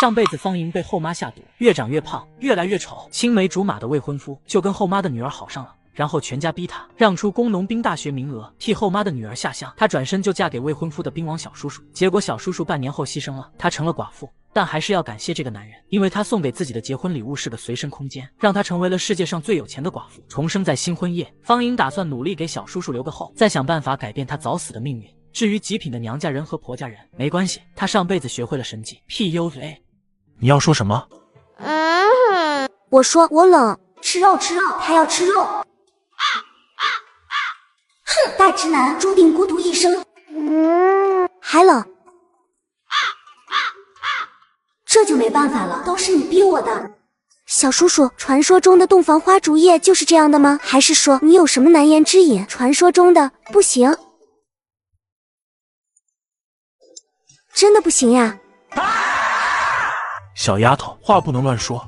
上辈子方莹被后妈下毒，越长越胖，越来越丑。青梅竹马的未婚夫就跟后妈的女儿好上了，然后全家逼她让出工农兵大学名额，替后妈的女儿下乡。她转身就嫁给未婚夫的兵王小叔叔，结果小叔叔半年后牺牲了，她成了寡妇。但还是要感谢这个男人，因为他送给自己的结婚礼物是个随身空间，让她成为了世界上最有钱的寡妇。重生在新婚夜，方莹打算努力给小叔叔留个后，再想办法改变他早死的命运。至于极品的娘家人和婆家人，没关系，她上辈子学会了神技 PUA。你要说什么？我说我冷，吃肉吃肉，他要吃肉。哼，大直男注定孤独一生。还冷，这就没办法了，都是你逼我的。小叔叔，传说中的洞房花烛夜就是这样的吗？还是说你有什么难言之隐？传说中的不行，真的不行呀？小丫头，话不能乱说。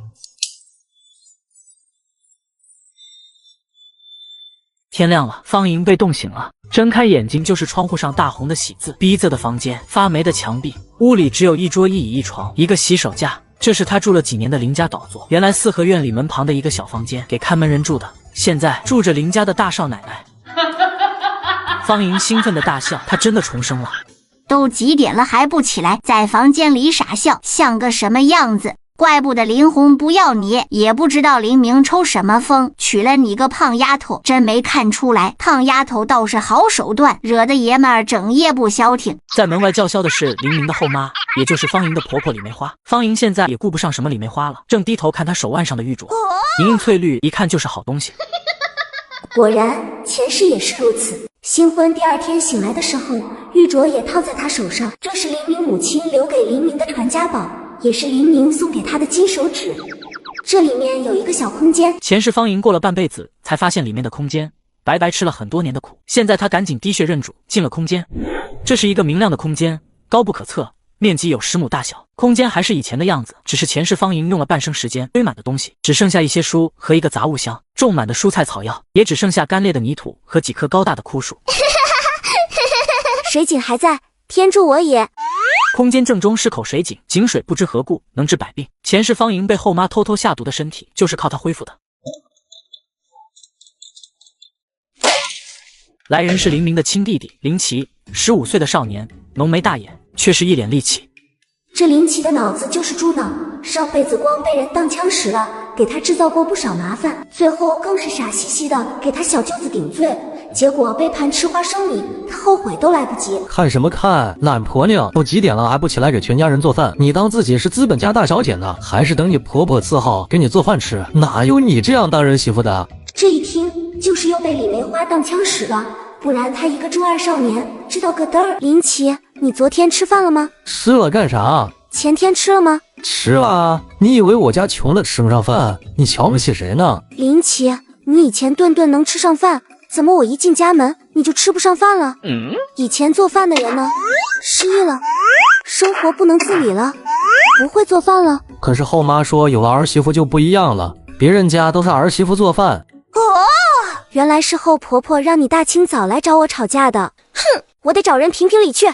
天亮了，方莹被冻醒了，睁开眼睛就是窗户上大红的喜字，逼仄的房间，发霉的墙壁，屋里只有一桌一椅一床，一个洗手架。这是他住了几年的林家倒座，原来四合院里门旁的一个小房间给看门人住的，现在住着林家的大少奶奶。方莹兴奋的大笑，她真的重生了。都几点了还不起来，在房间里傻笑，像个什么样子？怪不得林红不要你，也不知道林明抽什么风，娶了你个胖丫头，真没看出来。胖丫头倒是好手段，惹得爷们儿整夜不消停。在门外叫嚣的是林明的后妈，也就是方莹的婆婆李梅花。方莹现在也顾不上什么李梅花了，正低头看她手腕上的玉镯，莹莹翠绿，一看就是好东西。果然，前世也是如此。新婚第二天醒来的时候，玉镯也套在他手上，这是林明母亲留给林明的传家宝，也是林明送给他的金手指。这里面有一个小空间，前世方莹过了半辈子才发现里面的空间，白白吃了很多年的苦。现在他赶紧滴血认主，进了空间。这是一个明亮的空间，高不可测，面积有10亩大小。空间还是以前的样子，只是前世方莹用了半生时间堆满的东西，只剩下一些书和一个杂物箱，种满的蔬菜草药，也只剩下干裂的泥土和几棵高大的枯树。水井还在，天助我也。空间正中是口水井，井水不知何故能治百病。前世方莹被后妈偷偷下毒的身体，就是靠它恢复的。来人是林明的亲弟弟林奇，15岁的少年，浓眉大眼，却是一脸戾气。这林奇的脑子就是猪脑，上辈子光被人当枪使了，给他制造过不少麻烦，最后更是傻兮兮的给他小舅子顶罪，结果被判吃花生米，他后悔都来不及。看什么看，懒婆娘，都几点了还不起来给全家人做饭？你当自己是资本家大小姐呢，还是等你婆婆伺候给你做饭吃？哪有你这样当人媳妇的？这一听就是又被李梅花当枪使了，不然他一个中二少年知道个嘚儿。林奇，你昨天吃饭了吗？吃了干啥？前天吃了吗？吃了啊！你以为我家穷的吃不上饭？你瞧不起谁呢？林奇，你以前顿顿能吃上饭，怎么我一进家门你就吃不上饭了？以前做饭的人呢？失忆了，生活不能自理了，不会做饭了。可是后妈说有了儿媳妇就不一样了，别人家都是儿媳妇做饭。原来是后婆婆让你大清早来找我吵架的。哼，我得找人评评理去。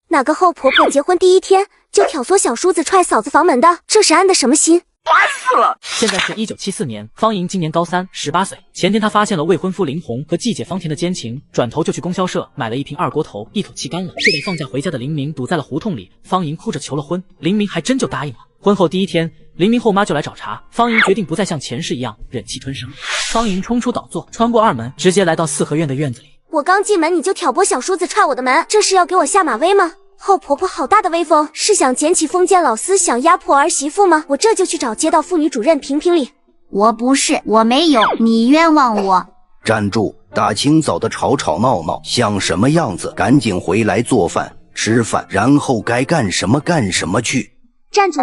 哪个后婆婆结婚第一天就挑唆小叔子踹嫂子房门的？这是安的什么心？烦死了！现在是1974年，方莹今年高3，18岁。前天她发现了未婚夫林红和季姐方田的奸情，转头就去供销社买了一瓶二锅头，一口气干了，却被放假回家的林明堵在了胡同里。方莹哭着求了婚，林明还真就答应了。婚后第一天，林明后妈就来找茬，方莹决定不再像前世一样忍气吞声。方莹冲出倒座，穿过2门，直接来到四合院的院子里。我刚进门你就挑拨小叔子踹我的门，这是要给我下马威吗？后婆婆好大的威风，是想捡起封建老思想压迫儿媳妇吗？我这就去找街道妇女主任评评理。我不是，我没有，你冤枉我。站住！大清早的吵吵闹闹像什么样子？赶紧回来做饭吃饭，然后该干什么干什么去。站住！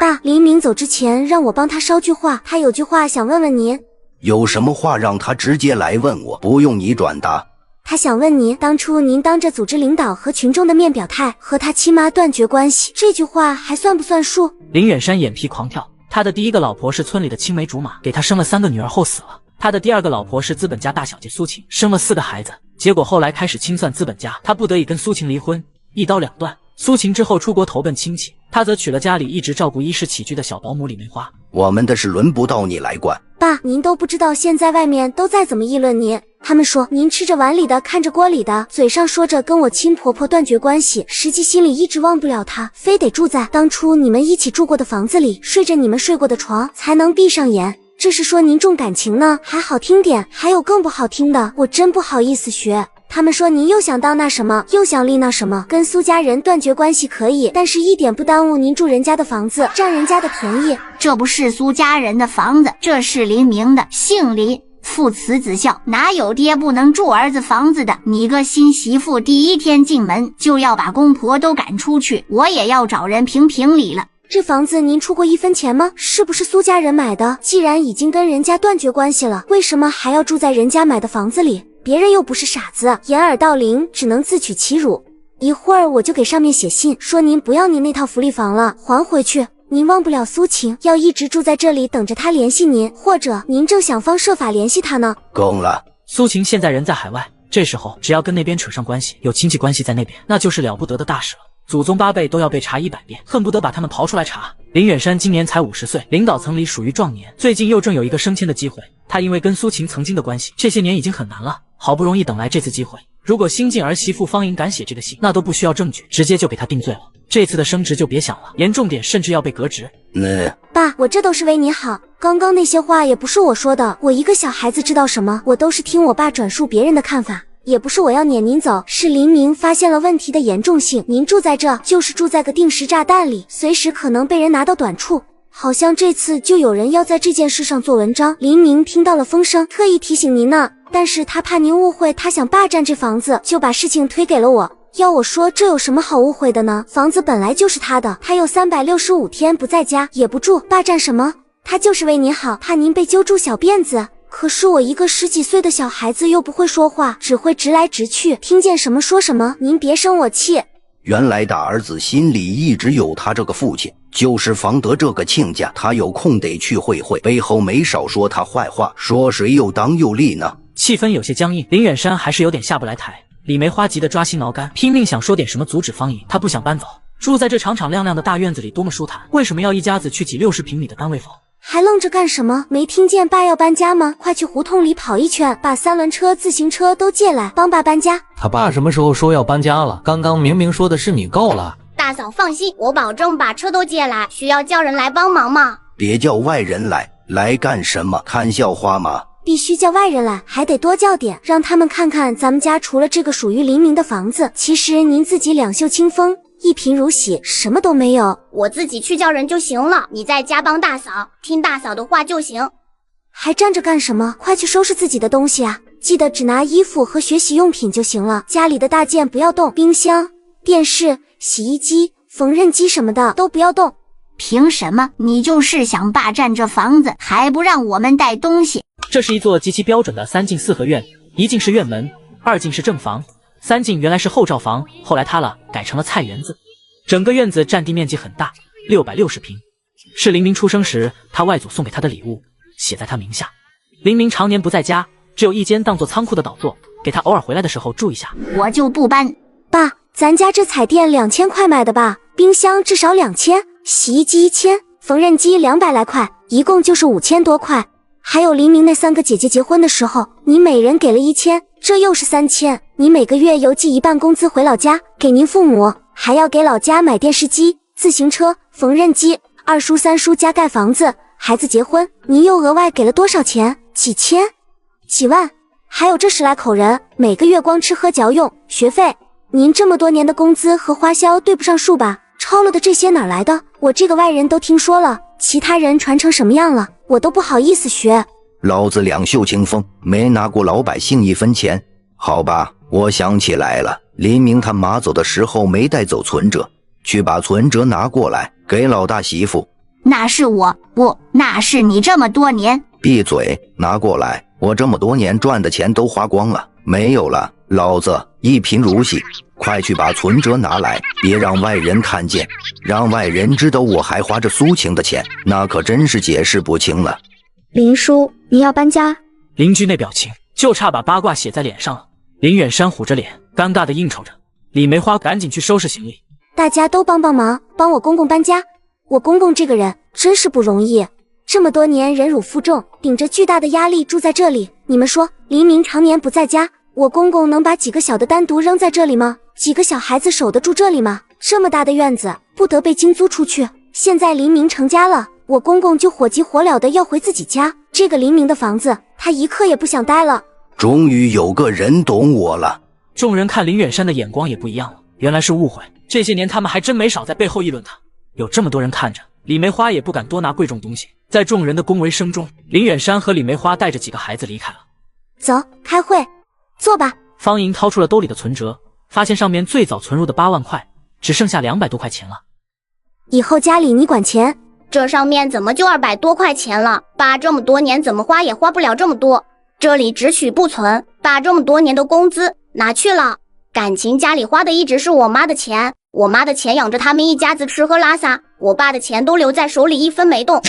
爸，黎明走之前让我帮他捎句话，他有句话想问问您。有什么话让他直接来问我，不用你转达。他想问您，当初您当着组织领导和群众的面表态，和他亲妈断绝关系，这句话还算不算数？林远山眼皮狂跳，他的第一个老婆是村里的青梅竹马，给他生了3个女儿后死了。他的第二个老婆是资本家大小姐苏晴，生了4个孩子，结果后来开始清算资本家，他不得已跟苏晴离婚，一刀两断。苏晴之后出国投奔亲戚，她则娶了家里一直照顾衣食起居的小保姆李梅花。我们的事轮不到你来管。爸，您都不知道现在外面都在怎么议论您。他们说您吃着碗里的看着锅里的，嘴上说着跟我亲婆婆断绝关系，实际心里一直忘不了她，非得住在当初你们一起住过的房子里，睡着你们睡过的床才能闭上眼。这是说您重感情呢，还好听点，还有更不好听的，我真不好意思学。他们说您又想当那什么，又想立那什么，跟苏家人断绝关系可以，但是一点不耽误您住人家的房子，占人家的便宜。这不是苏家人的房子，这是林明的，姓林，父慈子孝，哪有爹不能住儿子房子的？你个新媳妇第一天进门就要把公婆都赶出去，我也要找人评评理了。这房子您出过1分钱吗？是不是苏家人买的？既然已经跟人家断绝关系了，为什么还要住在人家买的房子里？别人又不是傻子，掩耳盗铃，只能自取其辱。一会儿我就给上面写信，说您不要您那套福利房了，还回去。您忘不了苏晴，要一直住在这里等着他联系您，或者您正想方设法联系他呢。够了。苏晴现在人在海外，这时候只要跟那边扯上关系，有亲戚关系在那边，那就是了不得的大事了。祖宗8辈都要被查100遍，恨不得把他们刨出来查。林远山今年才50岁，领导层里属于壮年，最近又正有一个升迁的机会。他因为跟苏晴曾经的关系，这些年已经很难了，好不容易等来这次机会。如果新晋儿媳妇方莹敢写这个信，那都不需要证据，直接就给他定罪了。这次的升职就别想了，严重点甚至要被革职。爸，我这都是为你好，刚刚那些话也不是我说的，我一个小孩子知道什么，我都是听我爸转述别人的看法。也不是我要撵您走，是林明发现了问题的严重性，您住在这就是住在个定时炸弹里，随时可能被人拿到短处。好像这次就有人要在这件事上做文章，林明听到了风声，特意提醒您呢，但是他怕您误会，他想霸占这房子，就把事情推给了我。要我说，这有什么好误会的呢？房子本来就是他的，他有365天不在家也不住，霸占什么？他就是为您好，怕您被揪住小辫子。可是我一个10几岁的小孩子又不会说话，只会直来直去，听见什么说什么，您别生我气。原来大儿子心里一直有他这个父亲，就是防得这个亲家，他有空得去会会，背后没少说他坏话，说谁又当又立呢。气氛有些僵硬，林远山还是有点下不来台。李梅花急得抓心挠肝，拼命想说点什么阻止方莹，他不想搬走，住在这敞敞亮亮的大院子里多么舒坦，为什么要一家子去挤60平米的单位房？还愣着干什么？没听见爸要搬家吗？快去胡同里跑一圈，把3轮车、自行车都借来，帮爸搬家。他爸什么时候说要搬家了？刚刚明明说的是米够了。大嫂放心，我保证把车都借来，需要叫人来帮忙吗？别叫外人来干什么？看笑话吗？必须叫外人来，还得多叫点，让他们看看咱们家除了这个属于林明的房子，其实您自己两袖清风，一贫如洗，什么都没有。我自己去叫人就行了，你在家帮大嫂，听大嫂的话就行。还站着干什么？快去收拾自己的东西啊！记得只拿衣服和学习用品就行了，家里的大件不要动，冰箱、电视、洗衣机、缝纫机什么的都不要动。凭什么？你就是想霸占这房子，还不让我们带东西？这是一座极其标准的3进4合院，1进是院门，2进是正房，3进原来是后罩房，后来塌了，改成了菜园子。整个院子占地面积很大，660平，是林明出生时他外祖送给他的礼物，写在他名下。林明常年不在家，只有一间当做仓库的倒座，给他偶尔回来的时候住一下。我就不搬。爸，咱家这彩电2000块买的吧，冰箱至少2000，洗衣机1000，缝纫机200来块，一共就是5000多块。还有林明那3个姐姐结婚的时候，你每人给了1000，这又是3000。你每个月邮寄1半工资回老家给您父母，还要给老家买电视机、自行车、缝纫机，2叔3叔家盖房子，孩子结婚，您又额外给了多少钱？几千、几万？还有这10来口人，每个月光吃喝嚼用、学费，您这么多年的工资和花销对不上数吧？超了的这些哪来的？我这个外人都听说了，其他人传成什么样了，我都不好意思学。老子两袖清风，没拿过老百姓1分钱。好吧，我想起来了，林明他妈走的时候没带走存折，去把存折拿过来给老大媳妇。那是我，不，那是你这么多年。闭嘴，拿过来，我这么多年赚的钱都花光了，没有了，老子一贫如洗。快去把存折拿来，别让外人看见，让外人知道我还花着苏晴的钱，那可真是解释不清了。林叔，你要搬家？邻居那表情就差把八卦写在脸上了。林远山虎着脸，尴尬地应酬着。李梅花赶紧去收拾行李。大家都帮帮忙，帮我公公搬家。我公公这个人真是不容易，这么多年忍辱负重，顶着巨大的压力住在这里。你们说，黎明常年不在家，我公公能把几个小的单独扔在这里吗？几个小孩子守得住这里吗？这么大的院子，不得被精租出去。现在黎明成家了，我公公就火急火燎的要回自己家。这个黎明的房子，他一刻也不想待了。终于有个人懂我了。众人看林远山的眼光也不一样了，原来是误会。这些年他们还真没少在背后议论他。有这么多人看着，李梅花也不敢多拿贵重东西。在众人的恭维声中，林远山和李梅花带着几个孩子离开了。走，开会，坐吧。方莹掏出了兜里的存折，发现上面最早存入的8万块，只剩下200多块钱了。以后家里你管钱。这上面怎么就200多块钱了？爸这么多年怎么花也花不了这么多。这里只许不存，爸这么多年的工资拿去了。感情家里花的一直是我妈的钱，我妈的钱养着他们一家子吃喝拉撒，我爸的钱都留在手里一分没动。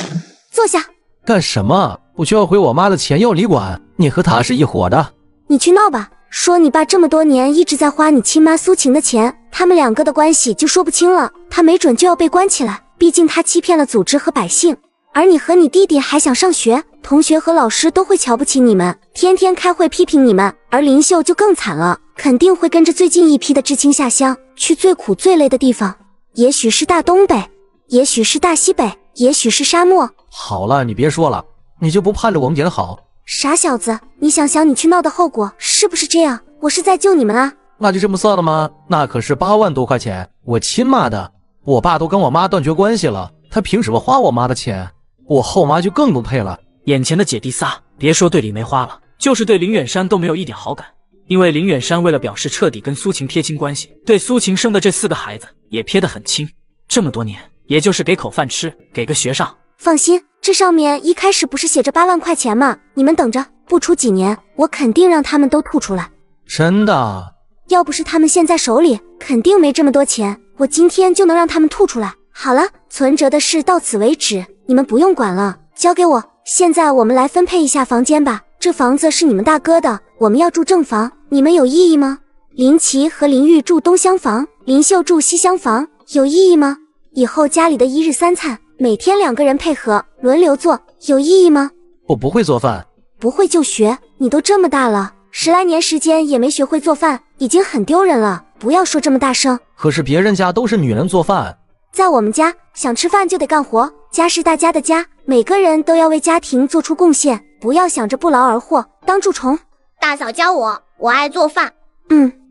坐下。干什么？不需要回我妈的钱要你管？你和她是一伙的。你去闹吧，说你爸这么多年一直在花你亲妈苏晴的钱，他们2个的关系就说不清了，他没准就要被关起来，毕竟他欺骗了组织和百姓。而你和你弟弟还想上学，同学和老师都会瞧不起你们，天天开会批评你们。而林秀就更惨了，肯定会跟着最近一批的知青下乡，去最苦最累的地方，也许是大东北，也许是大西北，也许是沙漠。好了，你别说了，你就不盼着我们点好？傻小子，你想想你去闹的后果是不是这样？我是在救你们啊。那就这么算了吗？那可是8万多块钱，我亲妈的，我爸都跟我妈断绝关系了，他凭什么花我妈的钱？我后妈就更不配了。眼前的姐弟仨，别说对李梅花了，就是对林远山都没有一点好感。因为林远山为了表示彻底跟苏晴撇清关系，对苏晴生的这4个孩子也撇得很清。这么多年，也就是给口饭吃，给个学上。放心，这上面一开始不是写着8万块钱吗？你们等着，不出几年，我肯定让他们都吐出来。真的？要不是他们现在手里肯定没这么多钱，我今天就能让他们吐出来。好了，存折的事到此为止，你们不用管了，交给我。现在我们来分配一下房间吧，这房子是你们大哥的，我们要住正房，你们有异议吗？林奇和林玉住东厢房，林秀住西厢房，有异议吗？以后家里的1日3餐，每天2个人配合轮流做，有异议吗？我不会做饭。不会就学，你都这么大了，10来年时间也没学会做饭，已经很丢人了，不要说这么大声。可是别人家都是女人做饭。在我们家，想吃饭就得干活，家是大家的家，每个人都要为家庭做出贡献，不要想着不劳而获，当蛀虫。大嫂教我，我爱做饭。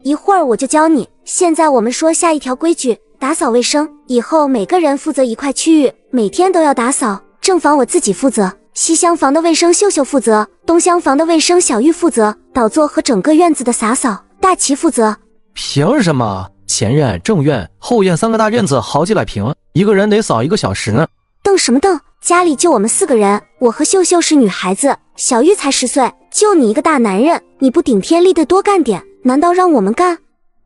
一会儿我就教你。现在我们说下一条规矩，打扫卫生，以后每个人负责一块区域，每天都要打扫。正房我自己负责，西厢房的卫生秀秀负责，东厢房的卫生小玉负责，倒座和整个院子的洒扫大齐负责。凭什么？前院、正院、后院3个大院子好几百平，一个人得扫1个小时呢。瞪什么瞪？家里就我们4个人，我和秀秀是女孩子，小玉才10岁，就你一个大男人，你不顶天立地多干点，难道让我们干？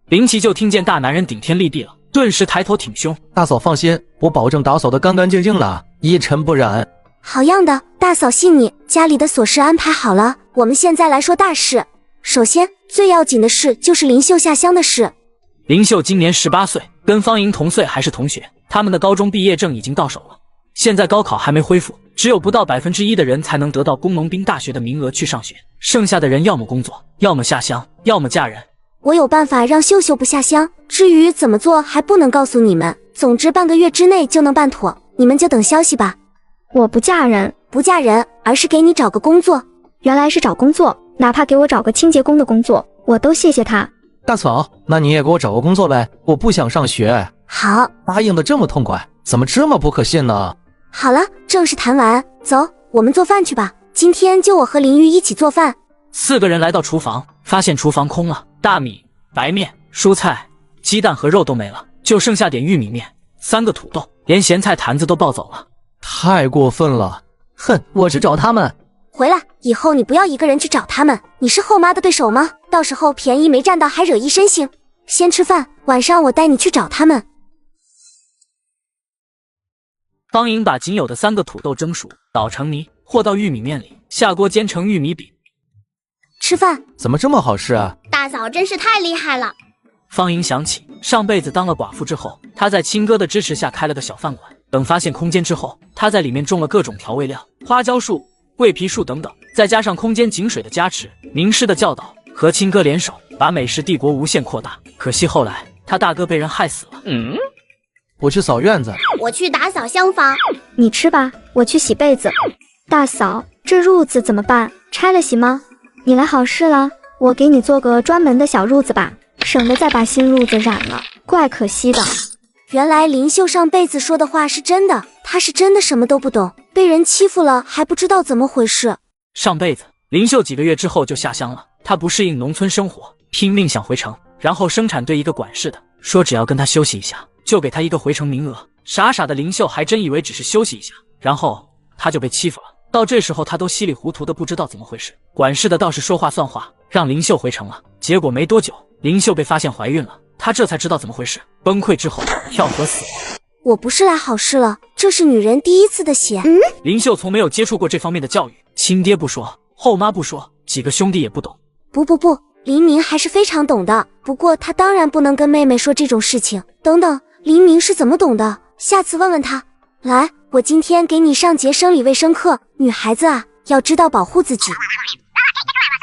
林奇就听见大男人顶天立地了，顿时抬头挺胸。大嫂放心，我保证打扫得干干净净的，一尘不染。好样的，大嫂信你。家里的琐事安排好了，我们现在来说大事。首先最要紧的事就是林秀下乡的事。林秀今年18岁，跟方莹同岁，还是同学。他们的高中毕业证已经到手了，现在高考还没恢复，只有不到1%的人才能得到工农兵大学的名额去上学，剩下的人要么工作，要么下乡，要么嫁人。我有办法让秀秀不下乡，至于怎么做还不能告诉你们，总之半个月之内就能办妥，你们就等消息吧。我不嫁人，不嫁人，而是给你找个工作。原来是找工作，哪怕给我找个清洁工的工作，我都谢谢他。大嫂，那你也给我找个工作呗，我不想上学。好，答应的这么痛快，怎么这么不可信呢？好了，正事谈完，走，我们做饭去吧。今天就我和林玉一起做饭。 4个人来到厨房，发现厨房空了，大米、白面、蔬菜、鸡蛋和肉都没了，就剩下点玉米面、3个土豆，连咸菜坛子都抱走了。太过分了！哼，我去找他们。回来以后你不要一个人去找他们，你是后妈的对手吗？到时候便宜没占到还惹一身腥。先吃饭，晚上我带你去找他们。方莹把仅有的3个土豆蒸熟，捣成泥，和到玉米面里，下锅煎成玉米饼。 吃饭。怎么这么好吃啊？大嫂真是太厉害了。方莹想起上辈子当了寡妇之后，她在亲哥的支持下开了个小饭馆。等发现空间之后，她在里面种了各种调味料、花椒树、桂皮树等等，再加上空间井水的加持、名师的教导，和亲哥联手，把美食帝国无限扩大。可惜后来他大哥被人害死了。我去扫院子，我去打扫厢房。你吃吧，我去洗被子。大嫂，这褥子怎么办？拆了洗吗？你来好事了，我给你做个专门的小褥子吧，省得再把新褥子染了，怪可惜的。原来林秀上辈子说的话是真的，她是真的什么都不懂，被人欺负了还不知道怎么回事。上辈子林秀几个月之后就下乡了，她不适应农村生活，拼命想回城，然后生产队一个管事的说只要跟她休息一下，就给她一个回城名额。傻傻的林秀还真以为只是休息一下，然后她就被欺负了。到这时候她都稀里糊涂的不知道怎么回事，管事的倒是说话算话，让林秀回城了。结果没多久，林秀被发现怀孕了，她这才知道怎么回事，崩溃之后跳河死了。我不是来好事了，这是女人第一次的血。林秀从没有接触过这方面的教育，亲爹不说，后妈不说，几个兄弟也不懂。不，黎明还是非常懂的，不过他当然不能跟妹妹说这种事情。等等，黎明是怎么懂的？下次问问他。来，我今天给你上节生理卫生课，女孩子啊，要知道保护自己。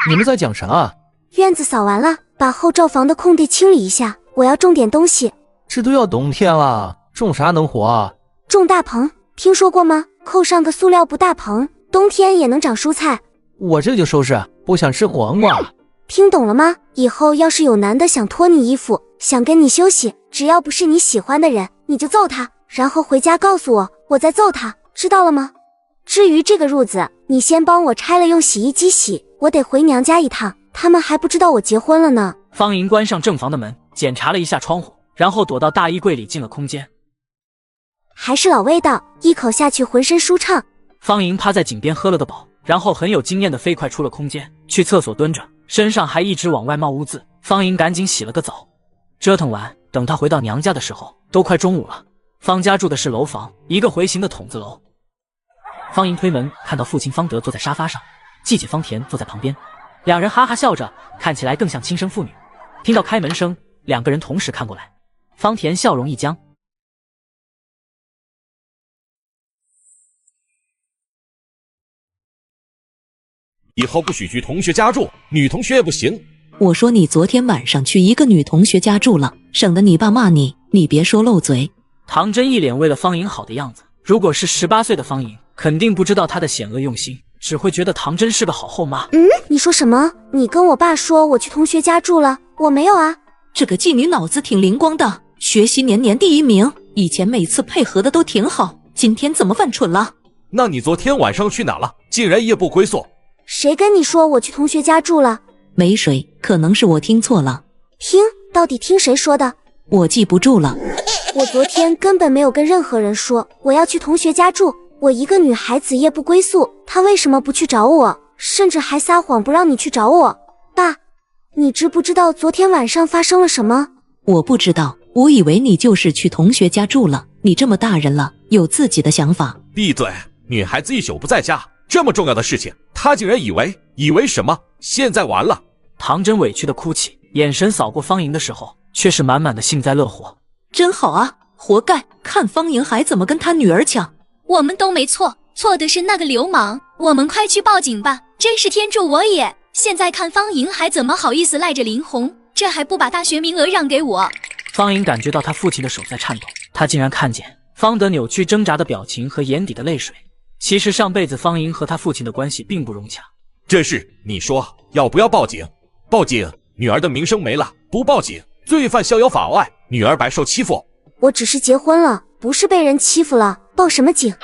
你们在讲啥啊？院子扫完了，把后罩房的空地清理一下，我要种点东西。这都要冬天了，种啥能活啊？种大棚，听说过吗？扣上个塑料布大棚，冬天也能长蔬菜。我这就收拾，不想吃黄瓜。听懂了吗？以后要是有男的想脱你衣服，想跟你休息，只要不是你喜欢的人，你就揍他，然后回家告诉我，我再揍他，知道了吗？至于这个褥子，你先帮我拆了用洗衣机洗，我得回娘家一趟，他们还不知道我结婚了呢。方莹关上正房的门，检查了一下窗户，然后躲到大衣柜里进了空间。还是老味道，一口下去浑身舒畅。方莹趴在井边喝了个饱，然后很有经验的飞快出了空间，去厕所蹲着，身上还一直往外冒污渍。方莹赶紧洗了个澡，折腾完，等她回到娘家的时候，都快中午了。方家住的是楼房，一个回形的筒子楼。方莹推门，看到父亲方德坐在沙发上，继姐方田坐在旁边，两人哈哈笑着，看起来更像亲生父女。听到开门声，两个人同时看过来，方田笑容一僵。以后不许去同学家住，女同学也不行。我说你昨天晚上去一个女同学家住了，省得你爸骂你，你别说漏嘴。唐真一脸为了方莹好的样子，如果是18岁的方莹，肯定不知道她的险恶用心，只会觉得唐真是个好后妈。你说什么？你跟我爸说我去同学家住了？我没有啊。这个妓女脑子挺灵光的，学习年年第1名，以前每次配合的都挺好，今天怎么犯蠢了？那你昨天晚上去哪了？竟然夜不归宿。谁跟你说我去同学家住了？没水，可能是我听错了。到底听谁说的？我记不住了。我昨天根本没有跟任何人说我要去同学家住，我一个女孩子夜不归宿，她为什么不去找我？甚至还撒谎不让你去找我。爸，你知不知道昨天晚上发生了什么？我不知道，我以为你就是去同学家住了，你这么大人了，有自己的想法。闭嘴！女孩子一宿不在家，这么重要的事情，她竟然以为什么？现在完了！唐真委屈的哭泣，眼神扫过方莹的时候，却是满满的幸灾乐祸。真好啊，活该！看方莹还怎么跟他女儿抢。我们都没错，错的是那个流氓。我们快去报警吧！真是天助我也！现在看方莹还怎么好意思赖着林红，这还不把大学名额让给我？方莹感觉到他父亲的手在颤抖，他竟然看见方德扭曲挣扎的表情和眼底的泪水。其实上辈子方莹和他父亲的关系并不融洽。这事你说要不要报警？报警，女儿的名声没了；不报警，罪犯逍遥法外，女儿白受欺负。我只是结婚了，不是被人欺负了，报什么警？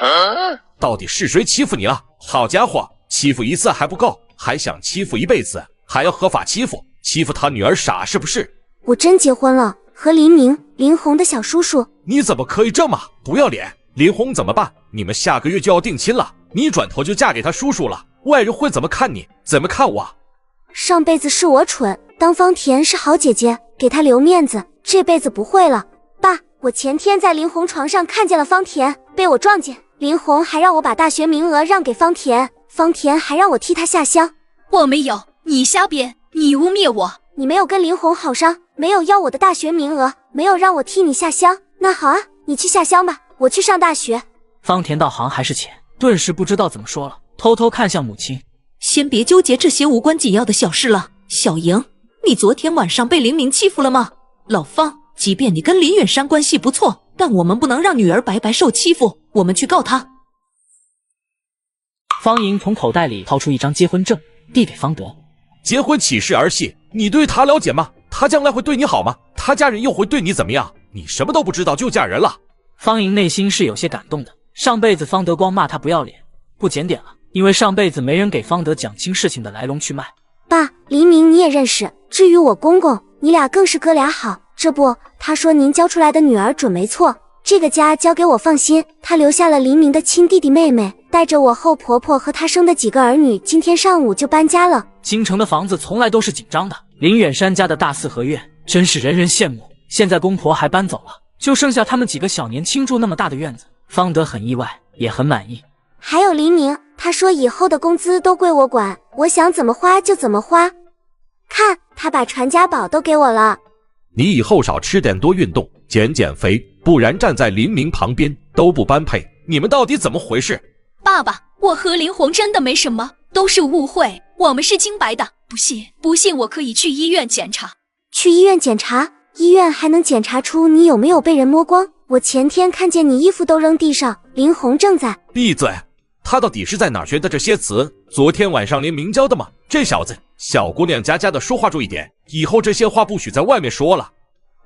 到底是谁欺负你了？好家伙，欺负一次还不够，还想欺负一辈子，还要合法欺负，欺负他女儿傻是不是？我真结婚了，和林明、林红的小叔叔。你怎么可以这么不要脸？林红怎么办？你们下个月就要定亲了，你转头就嫁给他叔叔了，外人会怎么看你？怎么看我？上辈子是我蠢，当方田是好姐姐，给她留面子，这辈子不会了。爸，我前天在林红床上看见了方田，被我撞见，林红还让我把大学名额让给方田，方田还让我替他下乡。我没有，你瞎编，你污蔑我，你没有跟林红好上，没有要我的大学名额，没有让我替你下乡。那好啊，你去下乡吧，我去上大学。方田道行还是钱，顿时不知道怎么说了，偷偷看向母亲。先别纠结这些无关紧要的小事了。小莹，你昨天晚上被林明欺负了吗？老方，即便你跟林远山关系不错，但我们不能让女儿白白受欺负，我们去告他。方莹从口袋里掏出一张结婚证，递给方德。结婚岂是儿戏？你对他了解吗？他将来会对你好吗？他家人又会对你怎么样？你什么都不知道就嫁人了。方莹内心是有些感动的。上辈子方德光骂他不要脸、不检点了，因为上辈子没人给方德讲清事情的来龙去脉。爸，黎明你也认识，至于我公公，你俩更是哥俩好。这不，他说您教出来的女儿准没错，这个家交给我放心。他留下了黎明的亲弟弟妹妹，带着我后婆婆和他生的几个儿女，今天上午就搬家了。京城的房子从来都是紧张的，林远山家的大四合院真是人人羡慕。现在公婆还搬走了，就剩下他们几个小年轻住那么大的院子。方德很意外，也很满意。还有黎明，他说以后的工资都归我管，我想怎么花就怎么花。看，他把传家宝都给我了。你以后少吃点，多运动，减肥，不然站在林明旁边都不般配。你们到底怎么回事？爸爸，我和林红真的没什么，都是误会，我们是清白的。不信我可以去医院检查。去医院检查？医院还能检查出你有没有被人摸光？我前天看见你衣服都扔地上，林红正在……闭嘴！他到底是在哪儿学的这些词？昨天晚上连明教的吗？这小子，小姑娘家的，说话注意点，以后这些话不许在外面说了。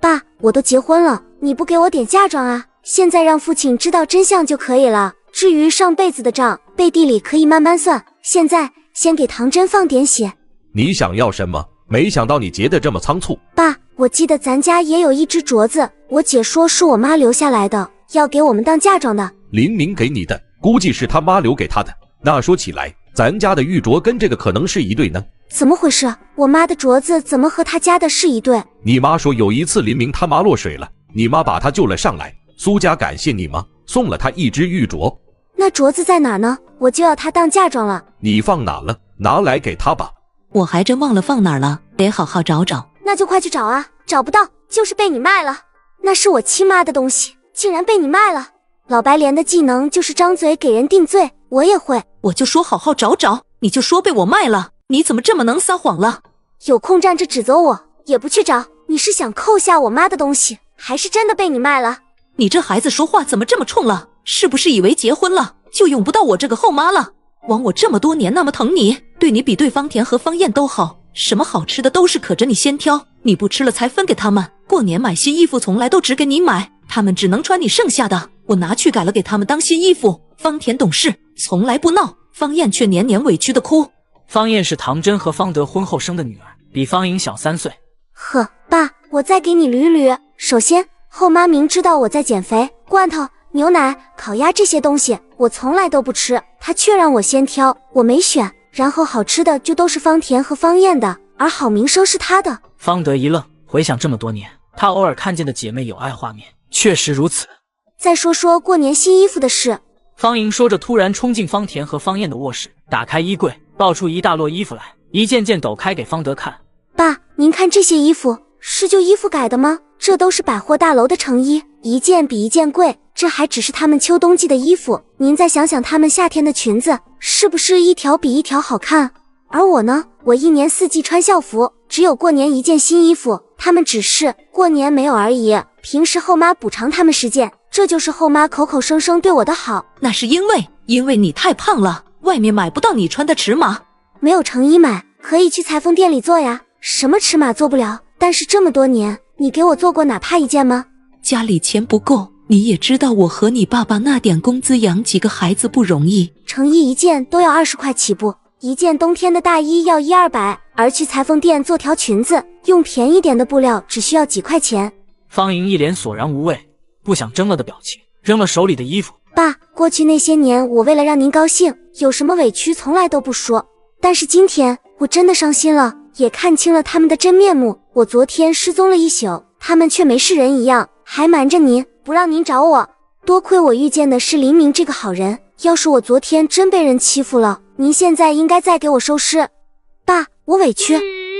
爸，我都结婚了，你不给我点嫁妆啊？现在让父亲知道真相就可以了。至于上辈子的账，背地里可以慢慢算。现在先给唐真放点血。你想要什么？没想到你结得这么仓促。爸，我记得咱家也有一只镯子，我姐说是我妈留下来的，要给我们当嫁妆的。林明给你的，估计是他妈留给他的。那说起来，咱家的玉镯跟这个可能是一对呢。怎么回事？我妈的镯子怎么和她家的是一对？你妈说有一次林明他妈落水了，你妈把他救了上来，苏家感谢你妈，送了他一只玉镯。那镯子在哪呢？我就要它当嫁妆了。你放哪了？拿来给他吧。我还真忘了放哪儿了，得好好找找。那就快去找啊！找不到就是被你卖了。那是我亲妈的东西，竟然被你卖了。老白莲的技能就是张嘴给人定罪，我也会。我就说好好找找，你就说被我卖了，你怎么这么能撒谎了？有空站着指责我，也不去找。你是想扣下我妈的东西，还是真的被你卖了？你这孩子说话怎么这么冲了？是不是以为结婚了就用不到我这个后妈了？枉我这么多年那么疼你，对你比对方田和方燕都好，什么好吃的都是可着你先挑，你不吃了才分给他们。过年买新衣服从来都只给你买，他们只能穿你剩下的，我拿去改了给他们当新衣服。方田懂事，从来不闹，方燕却年年委屈的哭。方燕是唐真和方德婚后生的女儿，比方莹小3岁。呵，爸，我再给你捋捋。首先，后妈明知道我在减肥，罐头、牛奶、烤鸭这些东西我从来都不吃，她却让我先挑，我没选。然后好吃的就都是方田和方燕的，而好名声是她的。方德一愣，回想这么多年，他偶尔看见的姐妹有爱画面，确实如此。再说说过年新衣服的事。方莹说着，突然冲进方田和方燕的卧室，打开衣柜，抱出一大摞衣服来，一件件抖开给方德看。爸，您看这些衣服，是旧衣服改的吗？这都是百货大楼的成衣，一件比一件贵，这还只是他们秋冬季的衣服，您再想想他们夏天的裙子，是不是一条比一条好看？而我呢，我一年4季穿校服，只有过年一件新衣服，他们只是过年没有而已，平时后妈补偿他们10件，这就是后妈口口声声对我的好。那是因为你太胖了，外面买不到你穿的尺码。没有成衣买，可以去裁缝店里做呀。什么尺码做不了，但是这么多年，你给我做过哪怕一件吗？家里钱不够，你也知道我和你爸爸那点工资养几个孩子不容易。成衣一件都要20块起步，一件冬天的大衣要100-200，而去裁缝店做条裙子，用便宜点的布料只需要几块钱。方莹一脸索然无味，不想争了的表情，扔了手里的衣服。爸，过去那些年，我为了让您高兴，有什么委屈从来都不说。但是今天，我真的伤心了，也看清了他们的真面目。我昨天失踪了1宿，他们却没事人一样，还瞒着您，不让您找我。多亏我遇见的是黎明这个好人，要是我昨天真被人欺负了，您现在应该再给我收尸。爸，我委屈。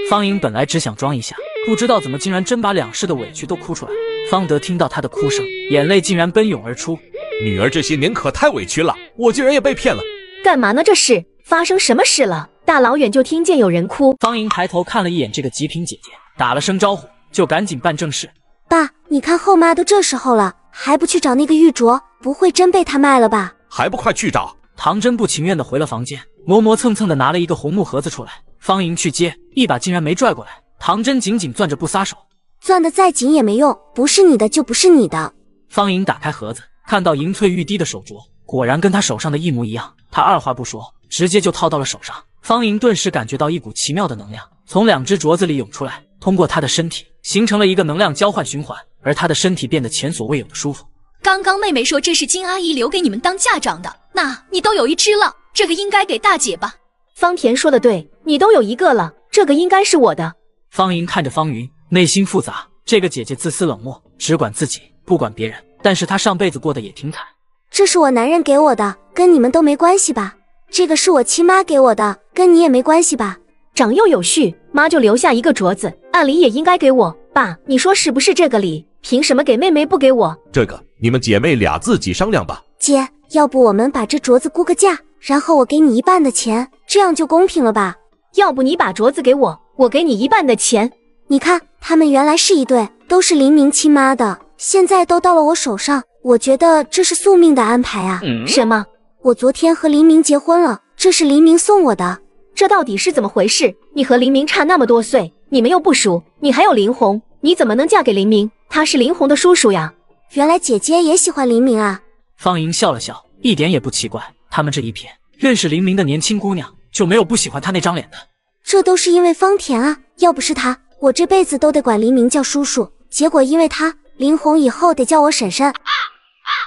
方莹本来只想装一下，不知道怎么竟然真把两世的委屈都哭出来。方德听到她的哭声，眼泪竟然奔涌而出。女儿这些年可太委屈了，我竟然也被骗了。干嘛呢？这是发生什么事了？大老远就听见有人哭。方莹抬头看了一眼这个极品姐姐，打了声招呼，就赶紧办正事。爸，你看后妈都这时候了，还不去找那个玉镯，不会真被他卖了吧？还不快去找！唐真不情愿地回了房间，磨磨蹭蹭地拿了一个红木盒子出来。方莹去接，一把竟然没拽过来。唐真紧紧攥着不撒手，攥得再紧也没用，不是你的就不是你的。方莹打开盒子，看到银翠玉滴的手镯，果然跟她手上的一模一样。她二话不说，直接就套到了手上。方莹顿时感觉到一股奇妙的能量从两只镯子里涌出来，通过她的身体形成了一个能量交换循环，而她的身体变得前所未有的舒服。刚刚妹妹说这是金阿姨留给你们当嫁妆的，那你都有一只了，这个应该给大姐吧？方田说的对，你都有一个了，这个应该是我的。方莹看着方云，内心复杂。这个姐姐自私冷漠，只管自己，不管别人，但是她上辈子过得也挺惨。这是我男人给我的，跟你们都没关系吧？这个是我亲妈给我的，跟你也没关系吧？长幼有序，妈就留下一个镯子，按理也应该给我。爸，你说是不是这个理？凭什么给妹妹不给我？这个你们姐妹俩自己商量吧。姐，要不我们把这镯子估个价，然后我给你一半的钱，这样就公平了吧？要不你把镯子给我，我给你一半的钱。你看，他们原来是一对，都是黎明亲妈的，现在都到了我手上，我觉得这是宿命的安排啊。什么？我昨天和黎明结婚了，这是黎明送我的。这到底是怎么回事？你和黎明差那么多岁，你们又不熟，你还有林红，你怎么能嫁给黎明？他是林红的叔叔呀。原来姐姐也喜欢黎明啊。方莹笑了笑，一点也不奇怪，他们这一片认识黎明的年轻姑娘就没有不喜欢他那张脸的。这都是因为方田啊，要不是他，我这辈子都得管黎明叫叔叔，结果因为他，林红以后得叫我婶婶。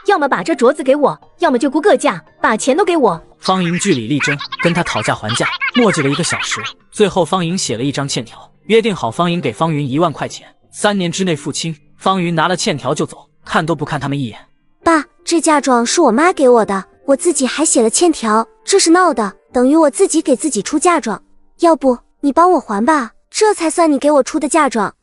要么把这镯子给我，要么就估个价，把钱都给我。方莹据理力争，跟他讨价还价，磨叽了1个小时，最后方莹写了一张欠条，约定好方莹给方云1万块钱，3年之内付清。方云拿了欠条就走，看都不看他们一眼。爸，这嫁妆是我妈给我的，我自己还写了欠条，这是闹的，等于我自己给自己出嫁妆。要不你帮我还吧，这才算你给我出的嫁妆。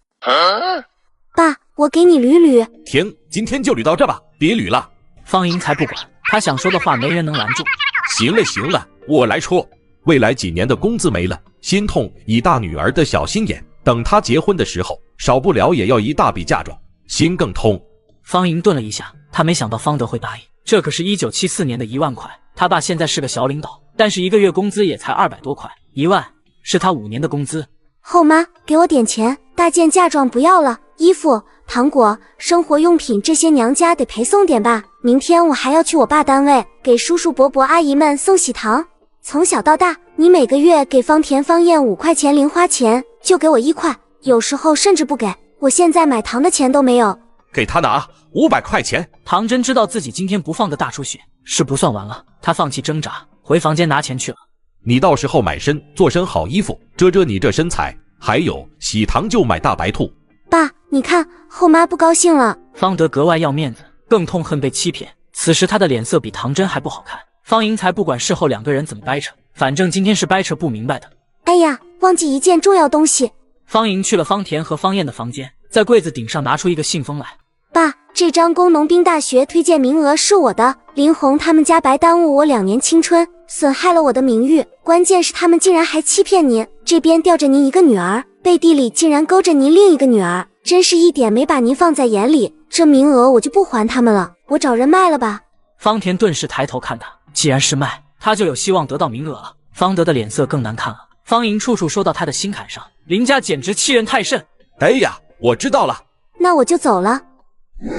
爸，我给你捋捋。停，今天就捋到这吧，别捋了。方莹才不管，他想说的话没人能拦住。行了行了，我来说，未来几年的工资没了，心痛以大女儿的小心眼，等她结婚的时候，少不了也要一大笔嫁妆，心更痛。方莹顿了一下，他没想到方德会答应，这可是1974年的1万块。他爸现在是个小领导，但是1个月工资也才200多块，1万是他5年的工资。后妈，给我点钱，大件嫁妆不要了，衣服、糖果、生活用品这些娘家得陪送点吧。明天我还要去我爸单位给叔叔伯伯阿姨们送喜糖。从小到大，你每个月给方田方燕5块钱零花钱，就给我1块，有时候甚至不给。我现在买糖的钱都没有。给他拿500块钱。唐真知道自己今天不放个大出血是不算完了，他放弃挣扎，回房间拿钱去了。你到时候买身做身好衣服，遮遮你这身材，还有喜糖就买大白兔。爸，你看后妈不高兴了。方德格外要面子，更痛恨被欺骗。此时他的脸色比唐真还不好看。方莹才不管事后2个人怎么掰扯，反正今天是掰扯不明白的。哎呀，忘记一件重要东西。方莹去了方田和方燕的房间，在柜子顶上拿出一个信封来。爸，这张工农兵大学推荐名额是我的，林红他们家白耽误我2年青春，损害了我的名誉，关键是他们竟然还欺骗您，这边吊着您一个女儿，背地里竟然勾着您另一个女儿，真是一点没把您放在眼里。这名额我就不还他们了，我找人卖了吧。方田顿时抬头看他，既然是卖，他就有希望得到名额了。方德的脸色更难看了，方莹处处说到他的心坎上，林家简直欺人太甚。哎呀，我知道了，那我就走了。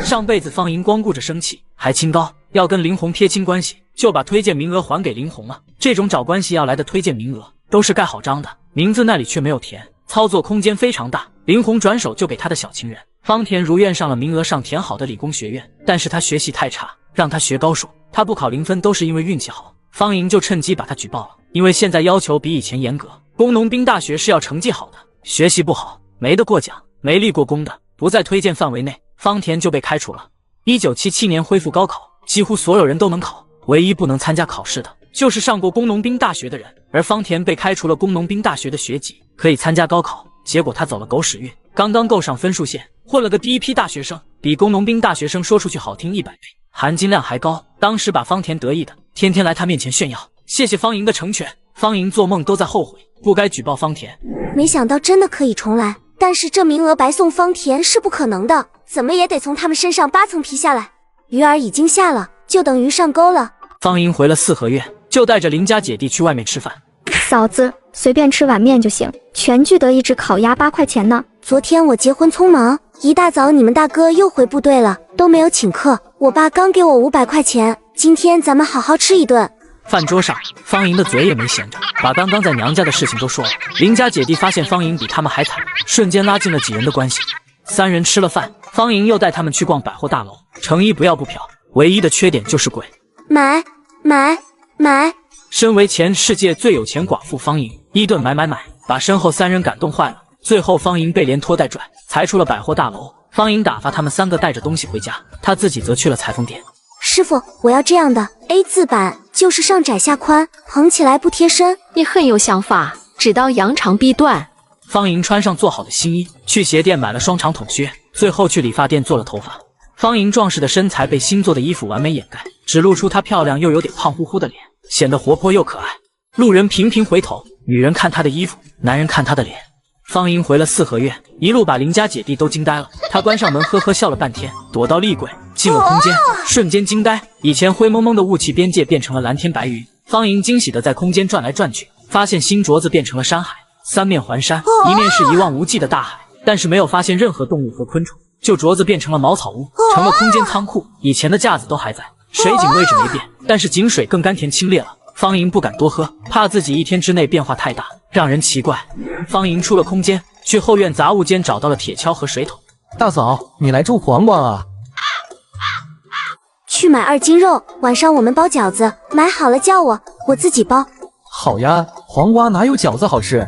上辈子方莹光顾着生气，还清高，要跟林红撇清关系，就把推荐名额还给林红了。这种找关系要来的推荐名额，都是盖好章的，名字那里却没有填，操作空间非常大。林红转手就给他的小情人方田如愿上了名额上填好的理工学院，但是他学习太差，让他学高数，他不考0分都是因为运气好。方莹就趁机把他举报了，因为现在要求比以前严格，工农兵大学是要成绩好的，学习不好没得过奖，没立过功的不在推荐范围内，方田就被开除了。1977年恢复高考，几乎所有人都能考，唯一不能参加考试的就是上过工农兵大学的人，而方田被开除了工农兵大学的学籍，可以参加高考。结果他走了狗屎运，刚刚够上分数线，混了个第一批大学生，比工农兵大学生说出去好听100倍，含金量还高。当时把方田得意的天天来他面前炫耀，谢谢方莹的成全。方莹做梦都在后悔，不该举报方田。没想到真的可以重来，但是这名额白送方田是不可能的，怎么也得从他们身上扒层皮下来。鱼儿已经下了，就等于上钩了。方莹回了四合院，就带着邻家姐弟去外面吃饭。嫂子，随便吃碗面就行，全聚德一只烤鸭8块钱呢。昨天我结婚匆忙，一大早你们大哥又回部队了，都没有请客，我爸刚给我500块钱，今天咱们好好吃一顿。饭桌上，方莹的嘴也没闲着，把刚刚在娘家的事情都说了。邻家姐弟发现方莹比他们还惨，瞬间拉近了几人的关系。3人吃了饭，方莹又带他们去逛百货大楼，成衣不要不嫖，唯一的缺点就是贵。买。身为全世界最有钱寡妇方莹，一顿买，把身后3人感动坏了。最后方莹被连拖带拽，才出了百货大楼。方莹打发他们3个带着东西回家，他自己则去了裁缝店。师傅，我要这样的 A 字版，就是上窄下宽，横起来不贴身。你很有想法，只刀扬长避短。方莹穿上做好的新衣，去鞋店买了双长筒靴，最后去理发店做了头发。方莹壮实的身材被新做的衣服完美掩盖，只露出她漂亮又有点胖乎乎的脸，显得活泼又可爱。路人频频回头，女人看她的衣服，男人看她的脸。方莹回了四合院，一路把邻家姐弟都惊呆了。她关上门，呵呵笑了半天，躲到立柜，进了空间，瞬间惊呆。以前灰蒙蒙的雾气边界变成了蓝天白云。方莹惊喜地在空间转来转去，发现新镯子变成了山海，三面环山，一面是一望无际的大海，但是没有发现任何动物和昆虫。旧镯子变成了茅草屋，成了空间仓库，以前的架子都还在，水井位置没变，但是井水更甘甜清冽了。方莹不敢多喝，怕自己1天之内变化太大，让人奇怪。方莹出了空间，去后院杂物间找到了铁锹和水桶。大嫂，你来种黄瓜啊？去买2斤肉，晚上我们包饺子，买好了叫我，我自己包。好呀，黄瓜哪有饺子好吃？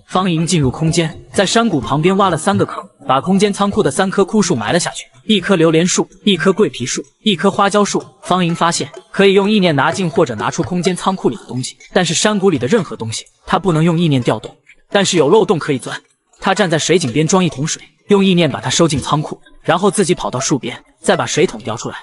方莹进入空间，在山谷旁边挖了3个坑，把空间仓库的3棵枯树埋了下去，1棵榴莲树，1棵桂皮树，1棵花椒树。方莹发现可以用意念拿进或者拿出空间仓库里的东西，但是山谷里的任何东西她不能用意念调动，但是有漏洞可以钻。她站在水井边装1桶水，用意念把它收进仓库，然后自己跑到树边，再把水桶叼出来。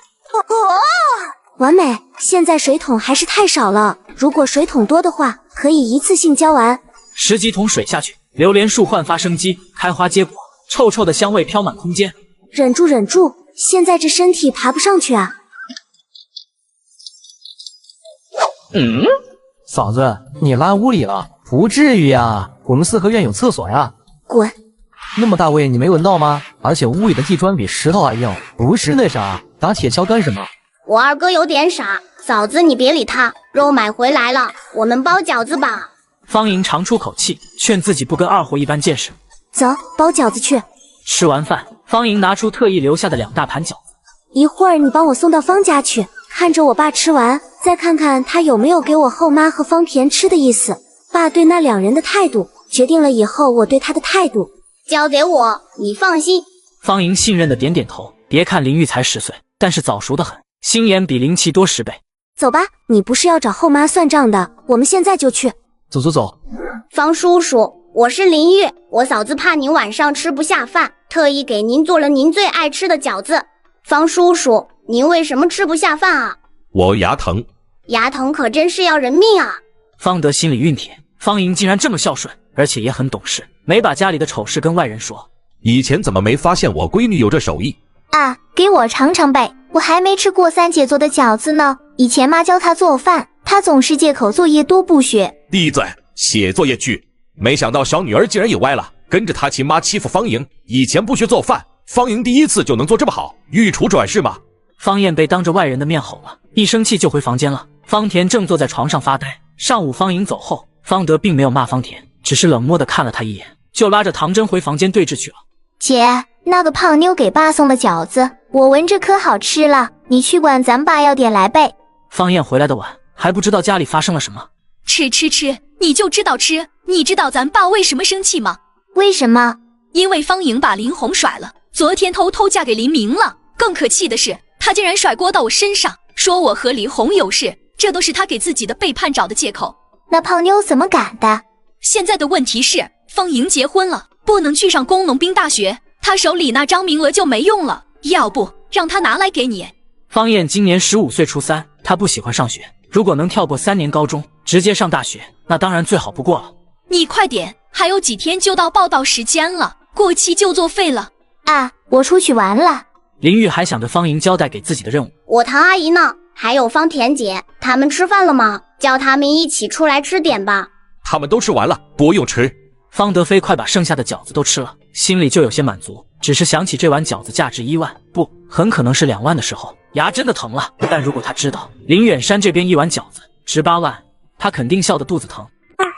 完美，现在水桶还是太少了，如果水桶多的话，可以一次性浇完。10几桶水下去，榴莲树焕发生机，开花结果，臭臭的香味飘满空间。忍住，现在这身体爬不上去啊！嫂子，你拉屋里了？不至于呀，我们四合院有厕所呀。滚！那么大味你没闻到吗？而且屋里的地砖比石头还硬，不是那啥，打铁锹干什么？我二哥有点傻，嫂子你别理他，肉买回来了，我们包饺子吧。方莹长出口气，劝自己不跟二货一般见识。走，包饺子去。吃完饭，方莹拿出特意留下的2大盘饺子。一会儿你帮我送到方家去，看着我爸吃完，再看看他有没有给我后妈和方田吃的意思。爸对那2人的态度，决定了以后我对他的态度。交给我，你放心。方莹信任的点点头。别看林玉才10岁，但是早熟得很，心眼比林奇多10倍。走吧，你不是要找后妈算账的，我们现在就去。走。方叔叔，我是林玉，我嫂子怕您晚上吃不下饭，特意给您做了您最爱吃的饺子。方叔叔，您为什么吃不下饭啊？我牙疼。牙疼可真是要人命啊！方德心里熨帖，方莹竟然这么孝顺，而且也很懂事，没把家里的丑事跟外人说。以前怎么没发现我闺女有这手艺啊？给我尝尝呗，我还没吃过3姐做的饺子呢。以前妈教她做饭，她总是借口作业多不学。闭嘴，写作业去。没想到小女儿竟然也歪了，跟着她亲妈欺负方莹。以前不学做饭，方莹第1次就能做这么好，御厨转世吗？方燕被当着外人的面吼了，一生气就回房间了。方田正坐在床上发呆。上午方莹走后，方德并没有骂方田，只是冷漠地看了他一眼，就拉着唐真回房间对峙去了。姐，那个胖妞给爸送的饺子，我闻着可好吃了，你去管咱爸要点来呗。方燕回来的晚，还不知道家里发生了什么。吃，你就知道吃。你知道咱爸为什么生气吗？为什么？因为方莹把林红甩了，昨天偷嫁给林明了。更可气的是，他竟然甩锅到我身上，说我和林红有事，这都是他给自己的背叛找的借口。那胖妞怎么敢的？现在的问题是，方莹结婚了，不能去上工农兵大学，他手里那张名额就没用了。要不让他拿来给你。方燕今年15岁初3，她不喜欢上学，如果能跳过3年高中，直接上大学，那当然最好不过了。你快点，还有几天就到报到时间了，过期就作废了。啊，我出去玩了。林玉还想着方莹交代给自己的任务。我唐阿姨呢？还有方田姐，他们吃饭了吗？叫他们一起出来吃点吧。他们都吃完了，不用吃。方德飞快把剩下的饺子都吃了，心里就有些满足，只是想起这碗饺子价值1万，不，很可能是2万的时候，牙真的疼了。但如果他知道林远山这边一碗饺子值8万，他肯定笑得肚子疼。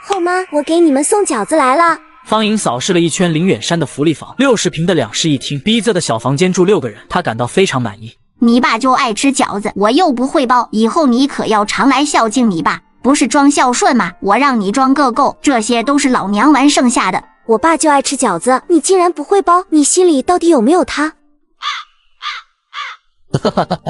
后妈，我给你们送饺子来了。方莹扫视了一圈林远山的福利房，60平的2室1厅，逼仄的小房间住6个人，她感到非常满意。你爸就爱吃饺子，我又不会包，以后你可要常来孝敬你爸。不是装孝顺吗？我让你装个够，这些都是老娘玩剩下的。我爸就爱吃饺子，你竟然不会包，你心里到底有没有他？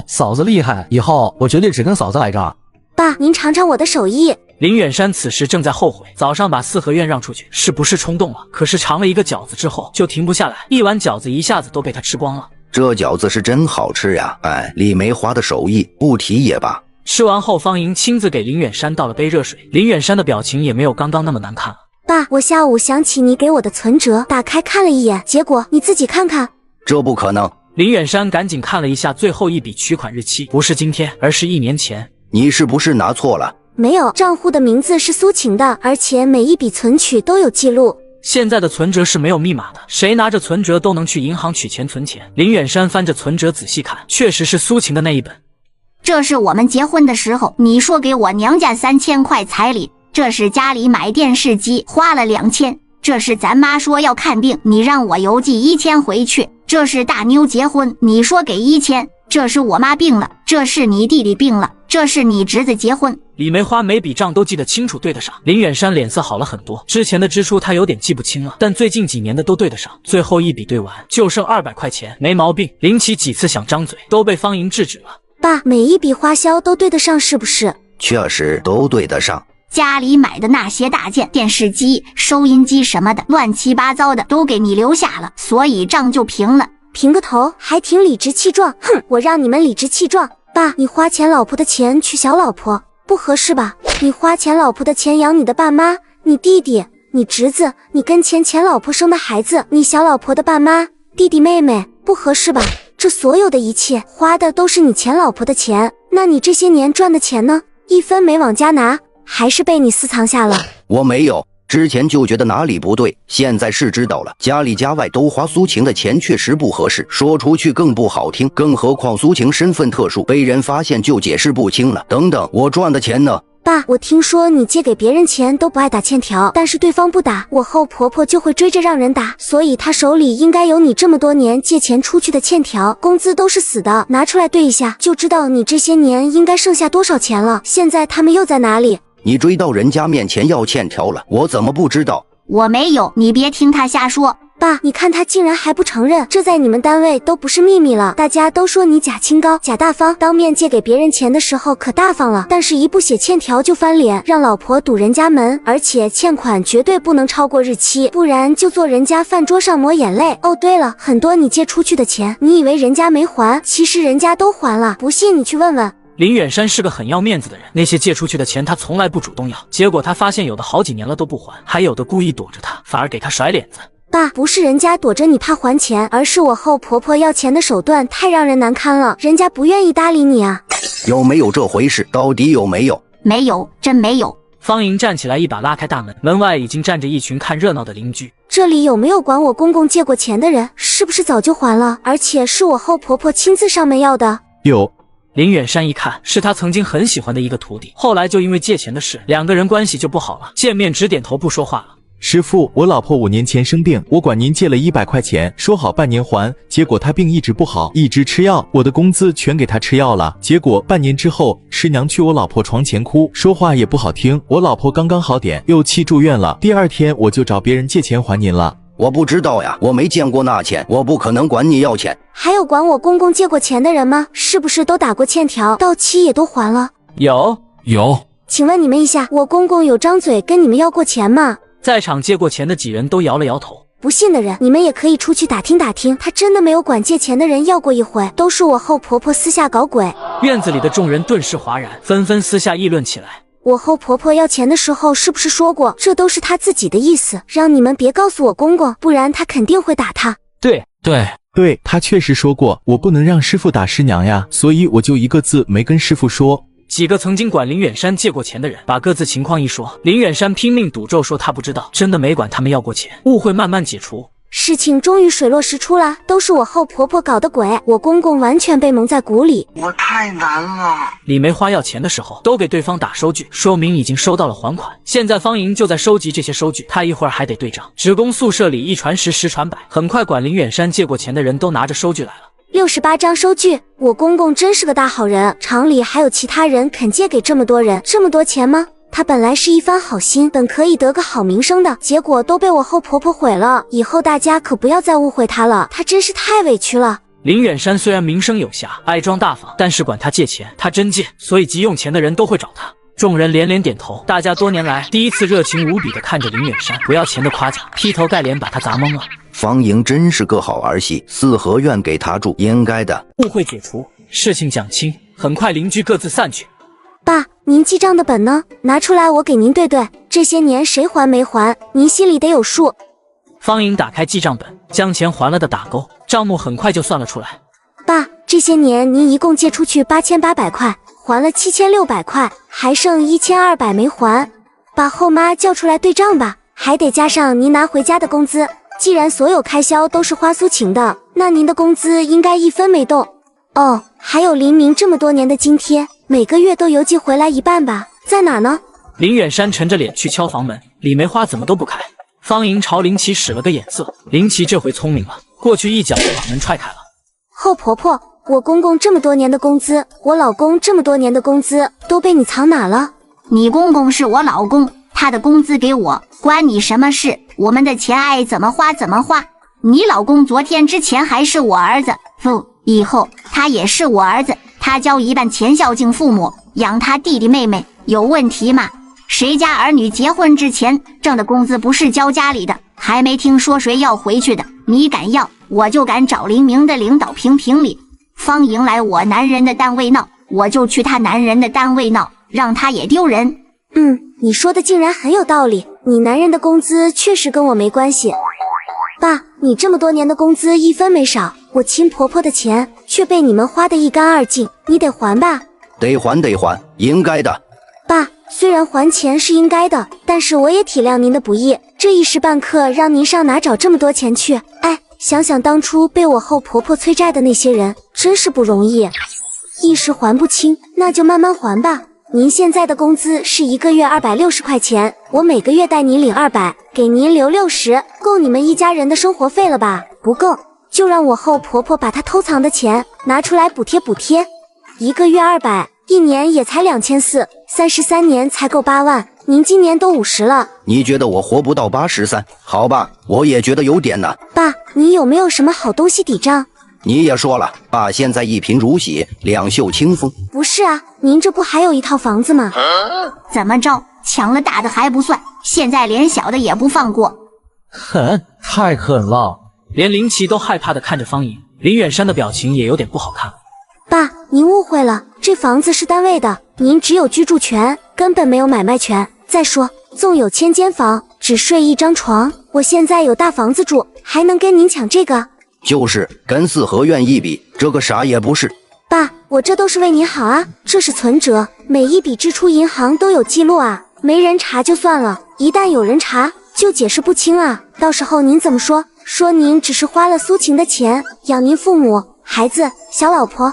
嫂子厉害，以后我绝对只跟嫂子来账。爸，您尝尝我的手艺。林远山此时正在后悔早上把4合院让出去是不是冲动了，可是尝了一个饺子之后就停不下来，一碗饺子一下子都被他吃光了。这饺子是真好吃呀！哎，李梅花的手艺不提也罢。吃完后，方莹亲自给林远山倒了杯热水，林远山的表情也没有刚刚那么难看了。爸，我下午想起你给我的存折，打开看了一眼，结果你自己看看。这不可能！林远山赶紧看了一下最后一笔取款日期，不是今天，而是1年前。你是不是拿错了？没有，账户的名字是苏晴的，而且每一笔存取都有记录。现在的存折是没有密码的，谁拿着存折都能去银行取钱存钱。林远山翻着存折仔细看，确实是苏晴的那一本。这是我们结婚的时候你说给我娘家3000块彩礼，这是家里买电视机花了2000，这是咱妈说要看病你让我邮寄1000回去，这是大妞结婚你说给1000，这是我妈病了，这是你弟弟病了，这是你侄子结婚。李梅花每笔账都记得清楚，对得上。林远山脸色好了很多，之前的支出他有点记不清了，但最近几年的都对得上。最后一笔对完就剩200块钱，没毛病。林奇几次想张嘴都被方莹制止了。爸，每一笔花销都对得上是不是？确实都对得上。家里买的那些大件，电视机、收音机什么的，乱七八糟的都给你留下了，所以账就平了。平个头，还挺理直气壮。哼，我让你们理直气壮。爸，你花钱老婆的钱娶小老婆，不合适吧？你花钱老婆的钱养你的爸妈、你弟弟、你侄子，你跟前老婆生的孩子，你小老婆的爸妈、弟弟妹妹，不合适吧？这所有的一切花的都是你前老婆的钱，那你这些年赚的钱呢？一分没往家拿，还是被你私藏下了？我没有，之前就觉得哪里不对，现在是知道了，家里家外都花苏晴的钱确实不合适，说出去更不好听，更何况苏晴身份特殊，被人发现就解释不清了。等等，我赚的钱呢？爸，我听说你借给别人钱都不爱打欠条，但是对方不打，我后婆婆就会追着让人打，所以她手里应该有你这么多年借钱出去的欠条，工资都是死的，拿出来对一下，就知道你这些年应该剩下多少钱了。现在他们又在哪里？你追到人家面前要欠条了，我怎么不知道？我没有，你别听他瞎说。爸，你看他竟然还不承认，这在你们单位都不是秘密了，大家都说你假清高、假大方，当面借给别人钱的时候可大方了，但是一不写欠条就翻脸，让老婆堵人家门，而且欠款绝对不能超过日期，不然就坐人家饭桌上抹眼泪。哦，对了，很多你借出去的钱，你以为人家没还，其实人家都还了，不信你去问问。林远山是个很要面子的人，那些借出去的钱他从来不主动要，结果他发现有的好几年了都不还，还有的故意躲着他，反而给他甩脸子。爸，不是人家躲着你怕还钱，而是我后婆婆要钱的手段太让人难堪了，人家不愿意搭理你啊。有没有这回事？到底有没有？没有，真没有。方莹站起来一把拉开大门，门外已经站着一群看热闹的邻居。这里有没有管我公公借过钱的人？是不是早就还了？而且是我后婆婆亲自上门要的。有。林远山一看是他曾经很喜欢的一个徒弟，后来就因为借钱的事，两个人关系就不好了，见面只点头不说话了。师傅，我老婆5年前生病，我管您借了100块钱，说好半年还，结果她病一直不好，一直吃药，我的工资全给她吃药了。结果半年之后，师娘去我老婆床前哭，说话也不好听，我老婆刚刚好点，又气住院了。第2天我就找别人借钱还您了。我不知道呀，我没见过那钱，我不可能管你要钱。还有管我公公借过钱的人吗？是不是都打过欠条，到期也都还了？有。有。请问你们一下，我公公有张嘴跟你们要过钱吗？在场借过钱的几人都摇了摇头。不信的人，你们也可以出去打听打听，他真的没有管借钱的人要过一回，都是我后婆婆私下搞鬼。院子里的众人顿时哗然，纷纷私下议论起来。我后婆婆要钱的时候是不是说过，这都是她自己的意思，让你们别告诉我公公，不然他肯定会打她。对，他确实说过，我不能让师傅打师娘呀，所以我就一个字没跟师傅说。几个曾经管林远山借过钱的人把各自情况一说，林远山拼命赌咒说他不知道，真的没管他们要过钱，误会慢慢解除。事情终于水落石出了，都是我后婆婆搞的鬼，我公公完全被蒙在鼓里。我太难了。李梅花要钱的时候都给对方打收据，说明已经收到了还款。现在方莹就在收集这些收据，她一会儿还得对账。职工宿舍里一传十，十传百，很快管林远山借过钱的人都拿着收据来了。68张收据，我公公真是个大好人。厂里还有其他人肯借给这么多人这么多钱吗？他本来是一番好心，本可以得个好名声的，结果都被我后婆婆毁了。以后大家可不要再误会他了，他真是太委屈了。林远山虽然名声有瑕，爱装大方，但是管他借钱，他真借，所以急用钱的人都会找他。众人连连点头，大家多年来第一次热情无比地看着林远山，不要钱的夸奖，劈头盖脸把他砸懵了。方莹真是个好儿媳，四合院给她住，应该的。误会解除，事情讲清，很快邻居各自散去。爸，您记账的本呢？拿出来，我给您对对。这些年谁还没还，您心里得有数。方莹打开记账本，将钱还了的打勾，账目很快就算了出来。爸，这些年您一共借出去8800块，还了7600块，还剩1200没还。把后妈叫出来对账吧，还得加上您拿回家的工资。既然所有开销都是花苏晴的，那您的工资应该一分没动。哦，还有林明这么多年的津贴，每个月都邮寄回来一半吧？在哪呢？林远山沉着脸去敲房门，李梅花怎么都不开。方莹朝林奇使了个眼色，林奇这回聪明了，过去一脚就把门踹开了。后婆婆，我公公这么多年的工资，我老公这么多年的工资，都被你藏哪了？你公公是我老公，他的工资给我，关你什么事？我们的钱爱怎么花怎么花。你老公昨天之前还是我儿子，以后他也是我儿子，他交一半钱孝敬父母，养他弟弟妹妹，有问题吗？谁家儿女结婚之前挣的工资不是交家里的，还没听说谁要回去的。你敢要，我就敢找林明的领导评评理。方莹来我男人的单位闹，我就去他男人的单位闹，让他也丢人。你说的竟然很有道理，你男人的工资确实跟我没关系。爸，你这么多年的工资一分没少，我亲婆婆的钱却被你们花得一干二净，你得还吧？得还，应该的。爸，虽然还钱是应该的，但是我也体谅您的不易，这一时半刻让您上哪找这么多钱去？哎，想想当初被我后婆婆催债的那些人，真是不容易。一时还不清，那就慢慢还吧。您现在的工资是一个月260块钱，我每个月带您领200，给您留60，够你们一家人的生活费了吧？不够，就让我后婆婆把她偷藏的钱拿出来补贴。一个月200，一年也才2400，33年才够8万。您今年都50了，你觉得我活不到83？好吧，我也觉得有点呢。爸，你有没有什么好东西抵账？你也说了，爸现在一贫如洗，两袖清风。不是啊，您这不还有一套房子吗？怎么着，抢了大的还不算，现在连小的也不放过。狠，太狠了！连林奇都害怕地看着方莹，林远山的表情也有点不好看。爸，您误会了，这房子是单位的，您只有居住权，根本没有买卖权。再说，纵有1000间房，只睡一张床，我现在有大房子住，还能跟您抢这个？就是跟四合院一比，这个啥也不是。爸，我这都是为您好啊，这是存折，每一笔支出银行都有记录啊，没人查就算了，一旦有人查，就解释不清啊，到时候您怎么说？说您只是花了苏晴的钱养您父母、孩子、小老婆。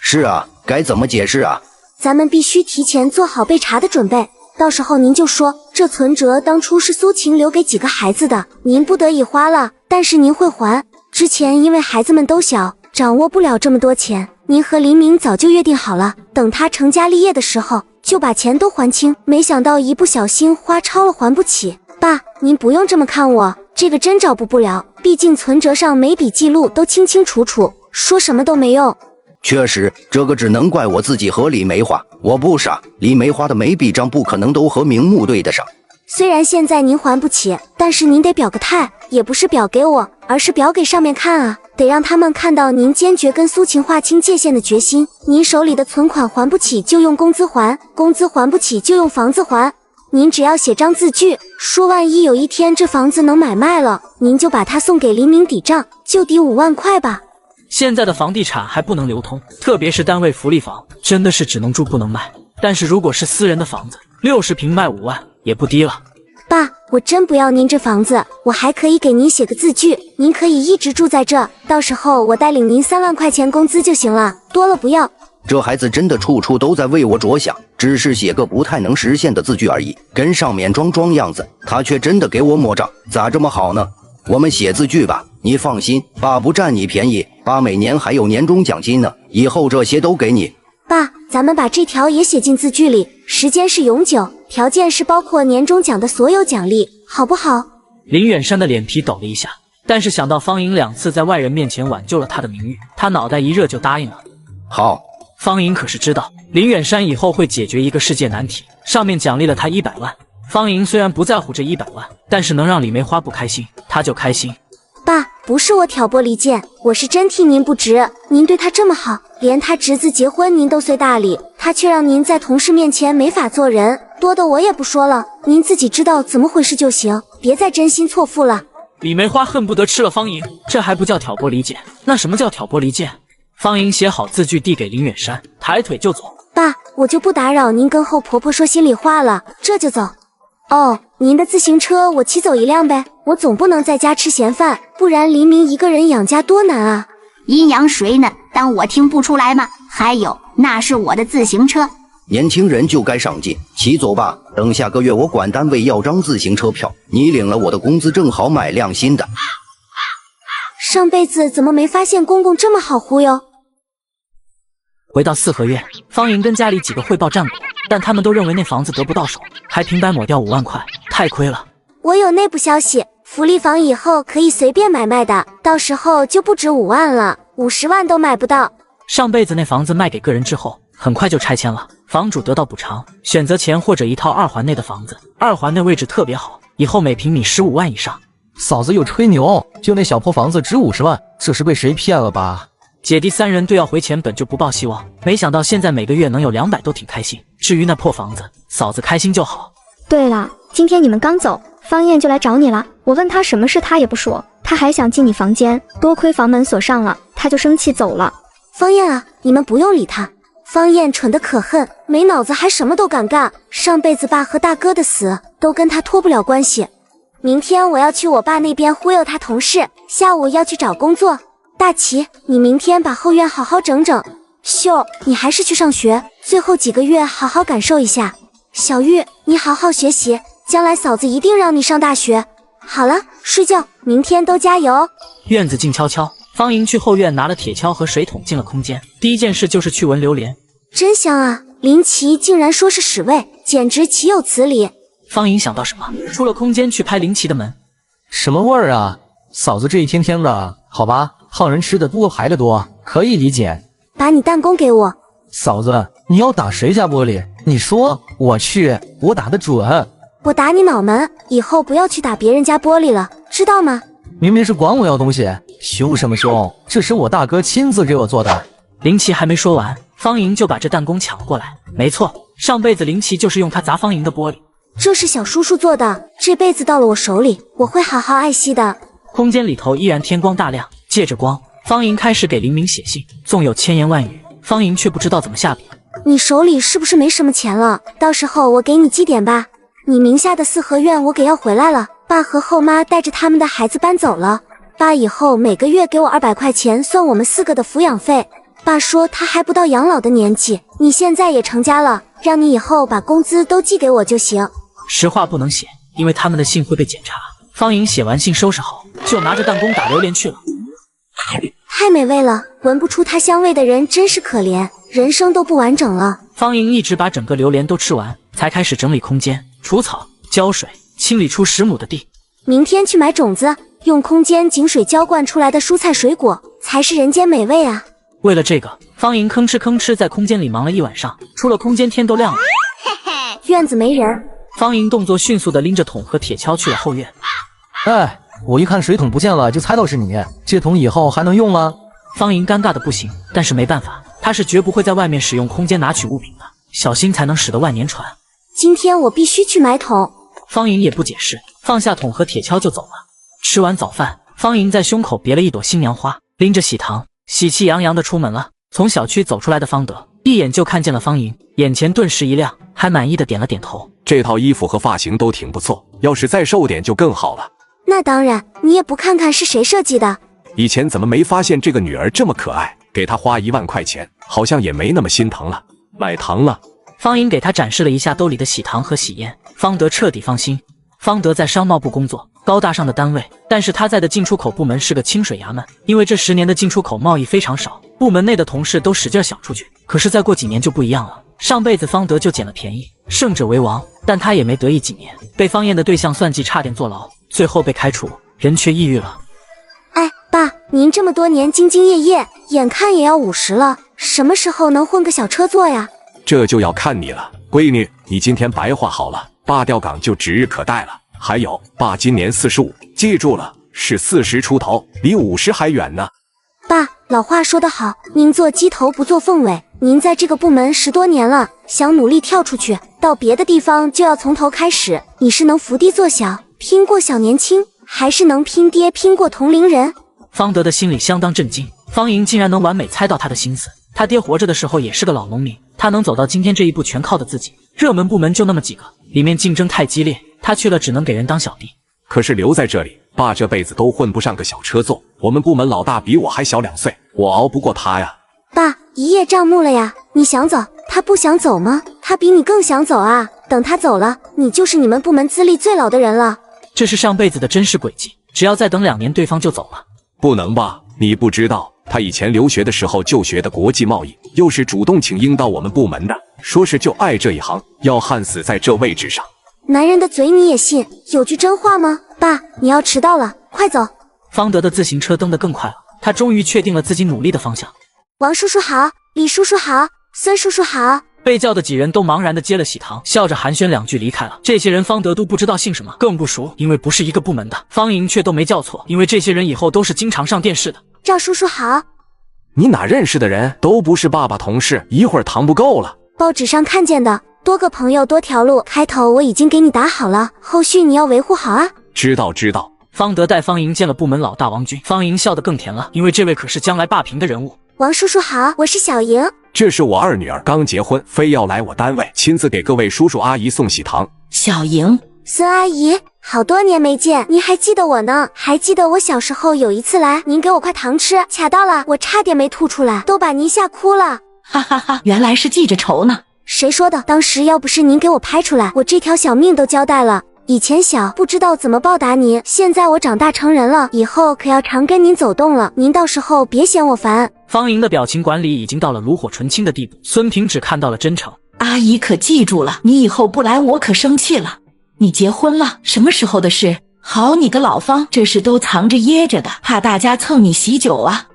是啊，该怎么解释啊？咱们必须提前做好被查的准备，到时候您就说这存折当初是苏晴留给几个孩子的，您不得已花了，但是您会还。之前因为孩子们都小，掌握不了这么多钱，您和林明早就约定好了，等他成家立业的时候就把钱都还清，没想到一不小心花超了还不起。爸，您不用这么看我，这个真找不了，毕竟存折上每笔记录都清清楚楚，说什么都没用。确实，这个只能怪我自己和李梅花，我不傻，李梅花的每笔账不可能都和名目对得上。虽然现在您还不起，但是您得表个态，也不是表给我，而是表给上面看啊，得让他们看到您坚决跟苏晴划清界限的决心。您手里的存款还不起就用工资还，工资还不起就用房子还。您只要写张字据，说万一有一天这房子能买卖了，您就把它送给黎明抵账，就抵5万块吧。现在的房地产还不能流通，特别是单位福利房，真的是只能住不能卖。但是如果是私人的房子，60平卖5万，也不低了。爸，我真不要您这房子，我还可以给您写个字据，您可以一直住在这，到时候我带领您3万块钱工资就行了，多了不要。这孩子真的处处都在为我着想，只是写个不太能实现的字据而已，跟上面装样子，他却真的给我抹账，咋这么好呢？我们写字据吧，你放心，爸不占你便宜，爸每年还有年终奖金呢，以后这些都给你。爸，咱们把这条也写进字据里，时间是永久，条件是包括年终奖的所有奖励，好不好？林远山的脸皮抖了一下，但是想到方莹2次在外人面前挽救了他的名誉，他脑袋一热就答应了。好。方莹可是知道林远山以后会解决一个世界难题，上面奖励了他100万。方莹虽然不在乎这100万，但是能让李梅花不开心，他就开心。爸，不是我挑拨离间，我是真替您不值。您对他这么好，连他侄子结婚您都随大礼，他却让您在同事面前没法做人，多的我也不说了，您自己知道怎么回事就行，别再真心错付了。李梅花恨不得吃了方莹，这还不叫挑拨离间？那什么叫挑拨离间？方莹写好字据递给林远山，抬腿就走。爸，我就不打扰您跟后婆婆说心里话了，这就走。哦，您的自行车我骑走一辆呗，我总不能在家吃闲饭，不然黎明一个人养家多难啊。阴阳谁呢？当我听不出来吗？还有，那是我的自行车。年轻人就该上进，骑走吧，等下个月我管单位要张自行车票，你领了我的工资正好买辆新的。上辈子怎么没发现公公这么好忽悠？回到四合院，方莹跟家里几个汇报战果，但他们都认为那房子得不到手，还平白抹掉5万块，太亏了。我有内部消息，福利房以后可以随便买卖的，到时候就不止5万了，50万都买不到。上辈子那房子卖给个人之后，很快就拆迁了，房主得到补偿，选择前或者一套2环内的房子，2环内位置特别好，以后每平米15万以上。嫂子又吹牛，就那小破房子值50万，这是被谁骗了吧？姐弟3人对要回钱本就不抱希望，没想到现在每个月能有200都挺开心。至于那破房子，嫂子开心就好。对了，今天你们刚走，方燕就来找你了。我问他什么事，他也不说，他还想进你房间，多亏房门锁上了，他就生气走了。方燕啊，你们不用理他。方燕蠢得可恨，没脑子还什么都敢干。上辈子爸和大哥的死都跟他脱不了关系。明天我要去我爸那边忽悠他同事，下午要去找工作。大齐，你明天把后院好好整整。秀，你还是去上学，最后几个月好好感受一下。小玉，你好好学习，将来嫂子一定让你上大学。好了，睡觉，明天都加油。院子静悄悄，方莹去后院拿了铁锹和水桶进了空间，第一件事就是去闻榴莲。真香啊！林奇竟然说是屎味，简直岂有此理。方莹想到什么，出了空间去拍林奇的门。什么味儿啊？嫂子这一天天的，好吧，胖人吃的多排的多，可以理解。把你弹弓给我。嫂子，你要打谁家玻璃？你说，我去，我打得准。我打你脑门，以后不要去打别人家玻璃了，知道吗？明明是管我要东西，凶什么凶？这是我大哥亲自给我做的。林奇还没说完，方莹就把这弹弓抢了过来。没错，上辈子林奇就是用它砸方莹的玻璃。这是小叔叔做的，这辈子到了我手里，我会好好爱惜的。空间里头依然天光大亮，借着光，方莹开始给林明写信，纵有千言万语，方莹却不知道怎么下笔。你手里是不是没什么钱了？到时候我给你寄点吧。你名下的四合院我给要回来了，爸和后妈带着他们的孩子搬走了。爸以后每个月给我200块钱，算我们4个的抚养费。爸说他还不到养老的年纪，你现在也成家了，让你以后把工资都寄给我就行。实话不能写，因为他们的信会被检查。方莹写完信收拾好，就拿着弹弓打榴莲去了。太美味了，闻不出它香味的人真是可怜，人生都不完整了。方莹一直把整个榴莲都吃完，才开始整理空间，除草、浇水，清理出10亩的地。明天去买种子，用空间井水浇灌出来的蔬菜水果才是人间美味啊。为了这个，方方莹吭哧吭哧在空间里忙了一晚上，出了空间天都亮了。院子没人。方莹动作迅速地拎着桶和铁锹去了后院。哎，我一看水桶不见了，就猜到是你。这桶以后还能用吗？方莹尴尬的不行，但是没办法，她是绝不会在外面使用空间拿取物品的，小心才能使得万年船。今天我必须去买桶。方莹也不解释，放下桶和铁锹就走了。吃完早饭，方莹在胸口别了一朵新娘花，拎着喜糖，喜气洋洋地出门了。从小区走出来的方德一眼就看见了方莹，眼前顿时一亮，还满意的点了点头。这套衣服和发型都挺不错，要是再瘦点就更好了。那当然，你也不看看是谁设计的。以前怎么没发现这个女儿这么可爱？给她花1万块钱，好像也没那么心疼了。买糖了。方莹给他展示了一下兜里的喜糖和喜烟，方德彻底放心。方德在商贸部工作，高大上的单位，但是他在的进出口部门是个清水衙门，因为这10年的进出口贸易非常少，部门内的同事都使劲想出去。可是再过几年就不一样了，上辈子方德就捡了便宜，胜者为王，但他也没得意几年，被方燕的对象算计，差点坐牢，最后被开除，人却抑郁了。哎，爸，您这么多年兢兢业业，眼看也要50了，什么时候能混个小车坐呀？这就要看你了，闺女，你今天白话好了，爸调岗就指日可待了。还有，爸今年45，记住了，是40出头，离50还远呢。爸，老话说得好，您做鸡头不做凤尾，您在这个部门10多年了，想努力跳出去，到别的地方就要从头开始。你是能伏低做小，拼过小年轻，还是能拼爹拼过同龄人？方德的心里相当震惊，方莹竟然能完美猜到他的心思。他爹活着的时候也是个老农民，他能走到今天这一步全靠的自己。热门部门就那么几个，里面竞争太激烈，他去了只能给人当小弟。可是留在这里，爸这辈子都混不上个小车座。我们部门老大比我还小2岁，我熬不过他呀。爸，一叶障目了呀！你想走，他不想走吗？他比你更想走啊！等他走了，你就是你们部门资历最老的人了。这是上辈子的真实轨迹，只要再等2年，对方就走了。不能吧？你不知道，他以前留学的时候就学的国际贸易，又是主动请缨到我们部门的，说是就爱这一行，要焊死在这位置上。男人的嘴你也信？有句真话吗？爸，你要迟到了，快走！方德的自行车蹬得更快了，他终于确定了自己努力的方向。王叔叔好，李叔叔好，孙叔叔好。被叫的几人都茫然地接了喜糖，笑着寒暄2句离开了。这些人方德都不知道姓什么，更不熟，因为不是一个部门的。方莹却都没叫错，因为这些人以后都是经常上电视的。赵叔叔好。你哪认识的人？都不是爸爸同事，一会儿糖不够了。报纸上看见的，多个朋友多条路，开头我已经给你打好了，后续你要维护好啊。知道知道。方德带方莹见了部门老大王军，方莹笑得更甜了，因为这位可是将来霸屏的人物。王叔叔好，我是小莹。这是我二女儿，刚结婚，非要来我单位亲自给各位叔叔阿姨送喜糖。小莹，孙阿姨，好多年没见，您还记得我呢？还记得我小时候有一次来，您给我块糖吃，卡到了，我差点没吐出来，都把您吓哭了。哈哈哈，原来是记着仇呢。谁说的？当时要不是您给我拍出来，我这条小命都交代了。以前小不知道怎么报答您，现在我长大成人了，以后可要常跟您走动了，您到时候别嫌我烦。方莹的表情管理已经到了炉火纯青的地步，孙平只看到了真诚。阿姨可记住了，你以后不来我可生气了。你结婚了，什么时候的事？好你个老方，这事都藏着掖着的，怕大家蹭你喜酒啊。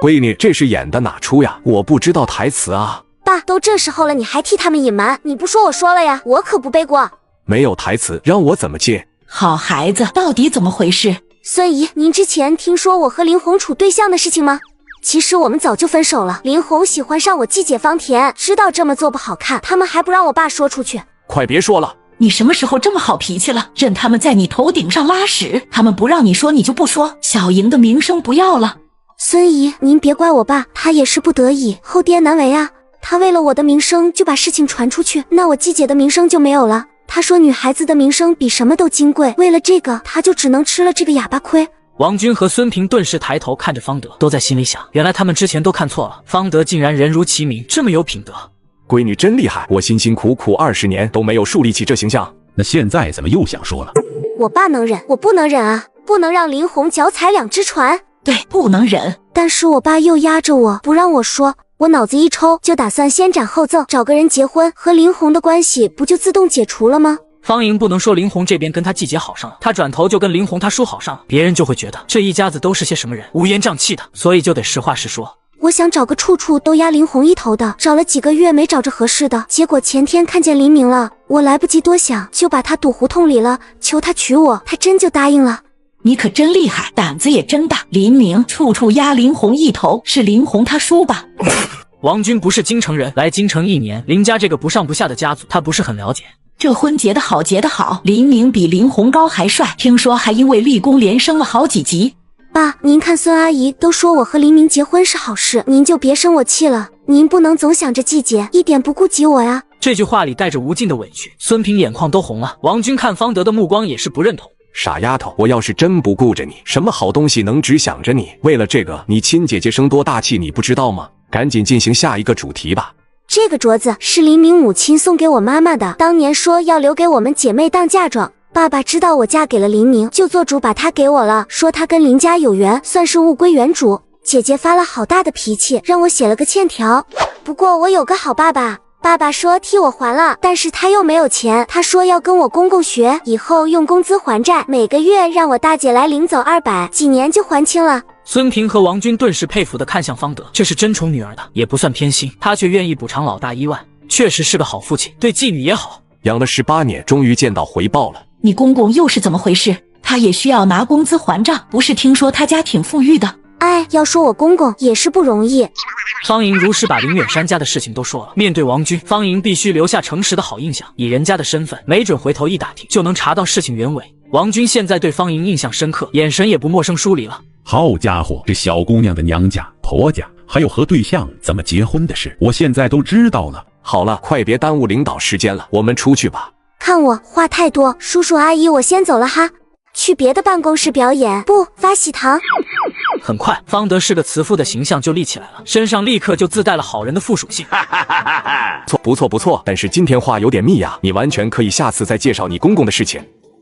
闺女，这是演的哪出呀？我不知道台词啊。爸，都这时候了，你还替他们隐瞒？你不说我说了呀，我可不背过。没有台词，让我怎么接？好孩子，到底怎么回事？孙姨，您之前听说我和林红处对象的事情吗？其实我们早就分手了，林红喜欢上我季姐方田，知道这么做不好看，他们还不让我爸说出去。快别说了，你什么时候这么好脾气了？任他们在你头顶上拉屎，他们不让你说你就不说，小莹的名声不要了。孙姨，您别怪我爸，他也是不得已，后爹难为啊。他为了我的名声就把事情传出去，那我季姐的名声就没有了。他说女孩子的名声比什么都金贵，为了这个他就只能吃了这个哑巴亏。王军和孙平顿时抬头看着方德，都在心里想，原来他们之前都看错了，方德竟然人如其名，这么有品德。闺女真厉害，我辛辛苦苦20年都没有树立起这形象，那现在怎么又想说了？我爸能忍，我不能忍啊，不能让林红脚踩2只船。对，不能忍。但是我爸又压着我不让我说，我脑子一抽就打算先斩后奏，找个人结婚，和林红的关系不就自动解除了吗？方莹不能说林红这边跟他季姐好上了，他转头就跟林红他叔好上了，别人就会觉得这一家子都是些什么人，乌烟瘴气的，所以就得实话实说。我想找个处处都压林红一头的，找了几个月没找着合适的，结果前天看见黎明了，我来不及多想，就把他堵胡同里了，求他娶我，他真就答应了。你可真厉害，胆子也真大。黎明处处压林红一头，是林红他叔吧？王军不是京城人，来京城1年，林家这个不上不下的家族，他不是很了解。这婚结得好，结得好，黎明比林红高还帅，听说还因为立功连升了好几级。爸，您看孙阿姨都说我和黎明结婚是好事，您就别生我气了，您不能总想着季节，一点不顾及我呀。这句话里带着无尽的委屈，孙平眼眶都红了。王军看方德的目光也是不认同。傻丫头，我要是真不顾着你，什么好东西能只想着你？为了这个，你亲姐姐生多大气，你不知道吗？赶紧进行下一个主题吧。这个镯子是黎明母亲送给我妈妈的，当年说要留给我们姐妹当嫁妆。爸爸知道我嫁给了黎明，就做主把他给我了，说他跟林家有缘，算是物归原主。姐姐发了好大的脾气，让我写了个欠条。不过我有个好爸爸，爸爸说替我还了，但是他又没有钱，他说要跟我公公学，以后用工资还债，每个月让我大姐来领走200，几年就还清了。孙平和王军顿时佩服地看向方德，这是真宠女儿的，也不算偏心，他却愿意补偿老大1万，确实是个好父亲，对妓女也好。养了18年，终于见到回报了。你公公又是怎么回事？他也需要拿工资还账，不是听说他家挺富裕的？哎，要说我公公也是不容易。方莹如实把林远山家的事情都说了。面对王军，方莹必须留下诚实的好印象，以人家的身份，没准回头一打听就能查到事情原委。王军现在对方莹印象深刻，眼神也不陌生疏离了。好家伙，这小姑娘的娘家、婆家，还有和对象怎么结婚的事，我现在都知道了。好了，快别耽误领导时间了，我们出去吧。看我话太多，叔叔阿姨，我先走了哈，去别的办公室表演，不发喜糖。很快，方德是个慈父的形象就立起来了，身上立刻就自带了好人的附属性。不错，但是今天话有点密呀，你完全可以下次再介绍你公公的事情。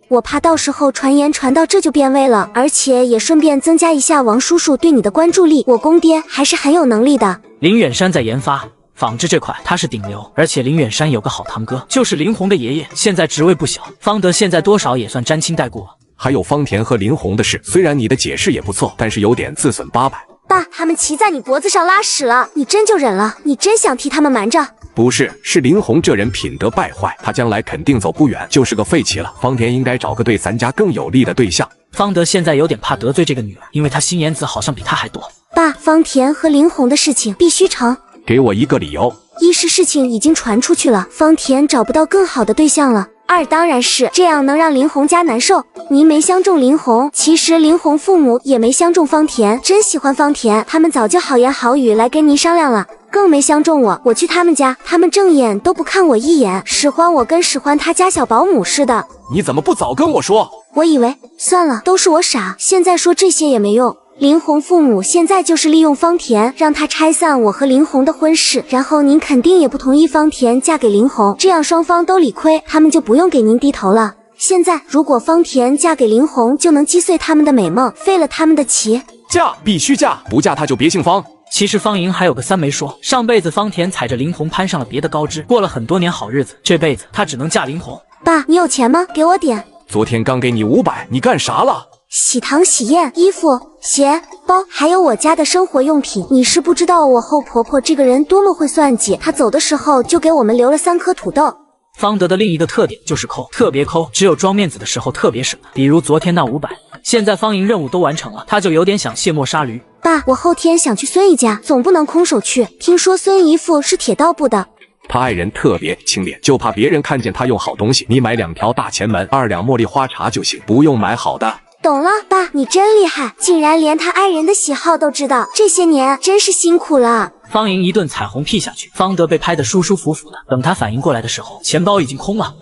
我怕到时候传言传到这就变味了，而且也顺便增加一下王叔叔对你的关注力，我公爹还是很有能力的。林远山在研发纺织这块他是顶流，而且林远山有个好堂哥，就是林红的爷爷，现在职位不小，方德现在多少也算沾亲带故了。还有方田和林红的事，虽然你的解释也不错，但是有点自损800。爸，他们骑在你脖子上拉屎了，你真就忍了？你真想替他们瞒着？不是，是林红这人品德败坏，他将来肯定走不远，就是个废弃了。方田应该找个对咱家更有利的对象。方德现在有点怕得罪这个女儿，因为他心眼子好像比他还多。爸，方田和林红的事情必须成。给我一个理由。一是事情已经传出去了，方田找不到更好的对象了。2当然是这样能让林红家难受。您没相中林红，其实林红父母也没相中方田，真喜欢方田，他们早就好言好语来跟您商量了，更没相中我。我去他们家，他们正眼都不看我一眼，使唤我跟使唤他家小保姆似的。你怎么不早跟我说？我以为算了，都是我傻，现在说这些也没用。林红父母现在就是利用方田，让他拆散我和林红的婚事，然后您肯定也不同意方田嫁给林红，这样双方都理亏，他们就不用给您低头了。现在如果方田嫁给林红，就能击碎他们的美梦，废了他们的旗。嫁，必须嫁，不嫁他就别姓方。其实方莹还有个3没说，上辈子方田踩着林红攀上了别的高枝，过了很多年好日子，这辈子他只能嫁林红。爸，你有钱吗？给我点。昨天刚给你500，你干啥了？喜糖、喜宴、衣服、鞋、包，还有我家的生活用品。你是不知道我后婆婆这个人多么会算计，她走的时候就给我们留了3颗土豆。方德的另一个特点就是抠，特别抠，只有装面子的时候特别省。比如昨天那500，现在方莹任务都完成了，他就有点想卸磨杀驴。爸，我后天想去孙姨家，总不能空手去。听说孙姨父是铁道部的。他爱人特别清廉，就怕别人看见他用好东西。你买2条大前门，2两茉莉花茶就行，不用买好的。懂了，爸，你真厉害，竟然连他爱人的喜好都知道，这些年真是辛苦了。方莹一顿彩虹屁下去，方德被拍得舒舒服服的。等他反应过来的时候，钱包已经空了。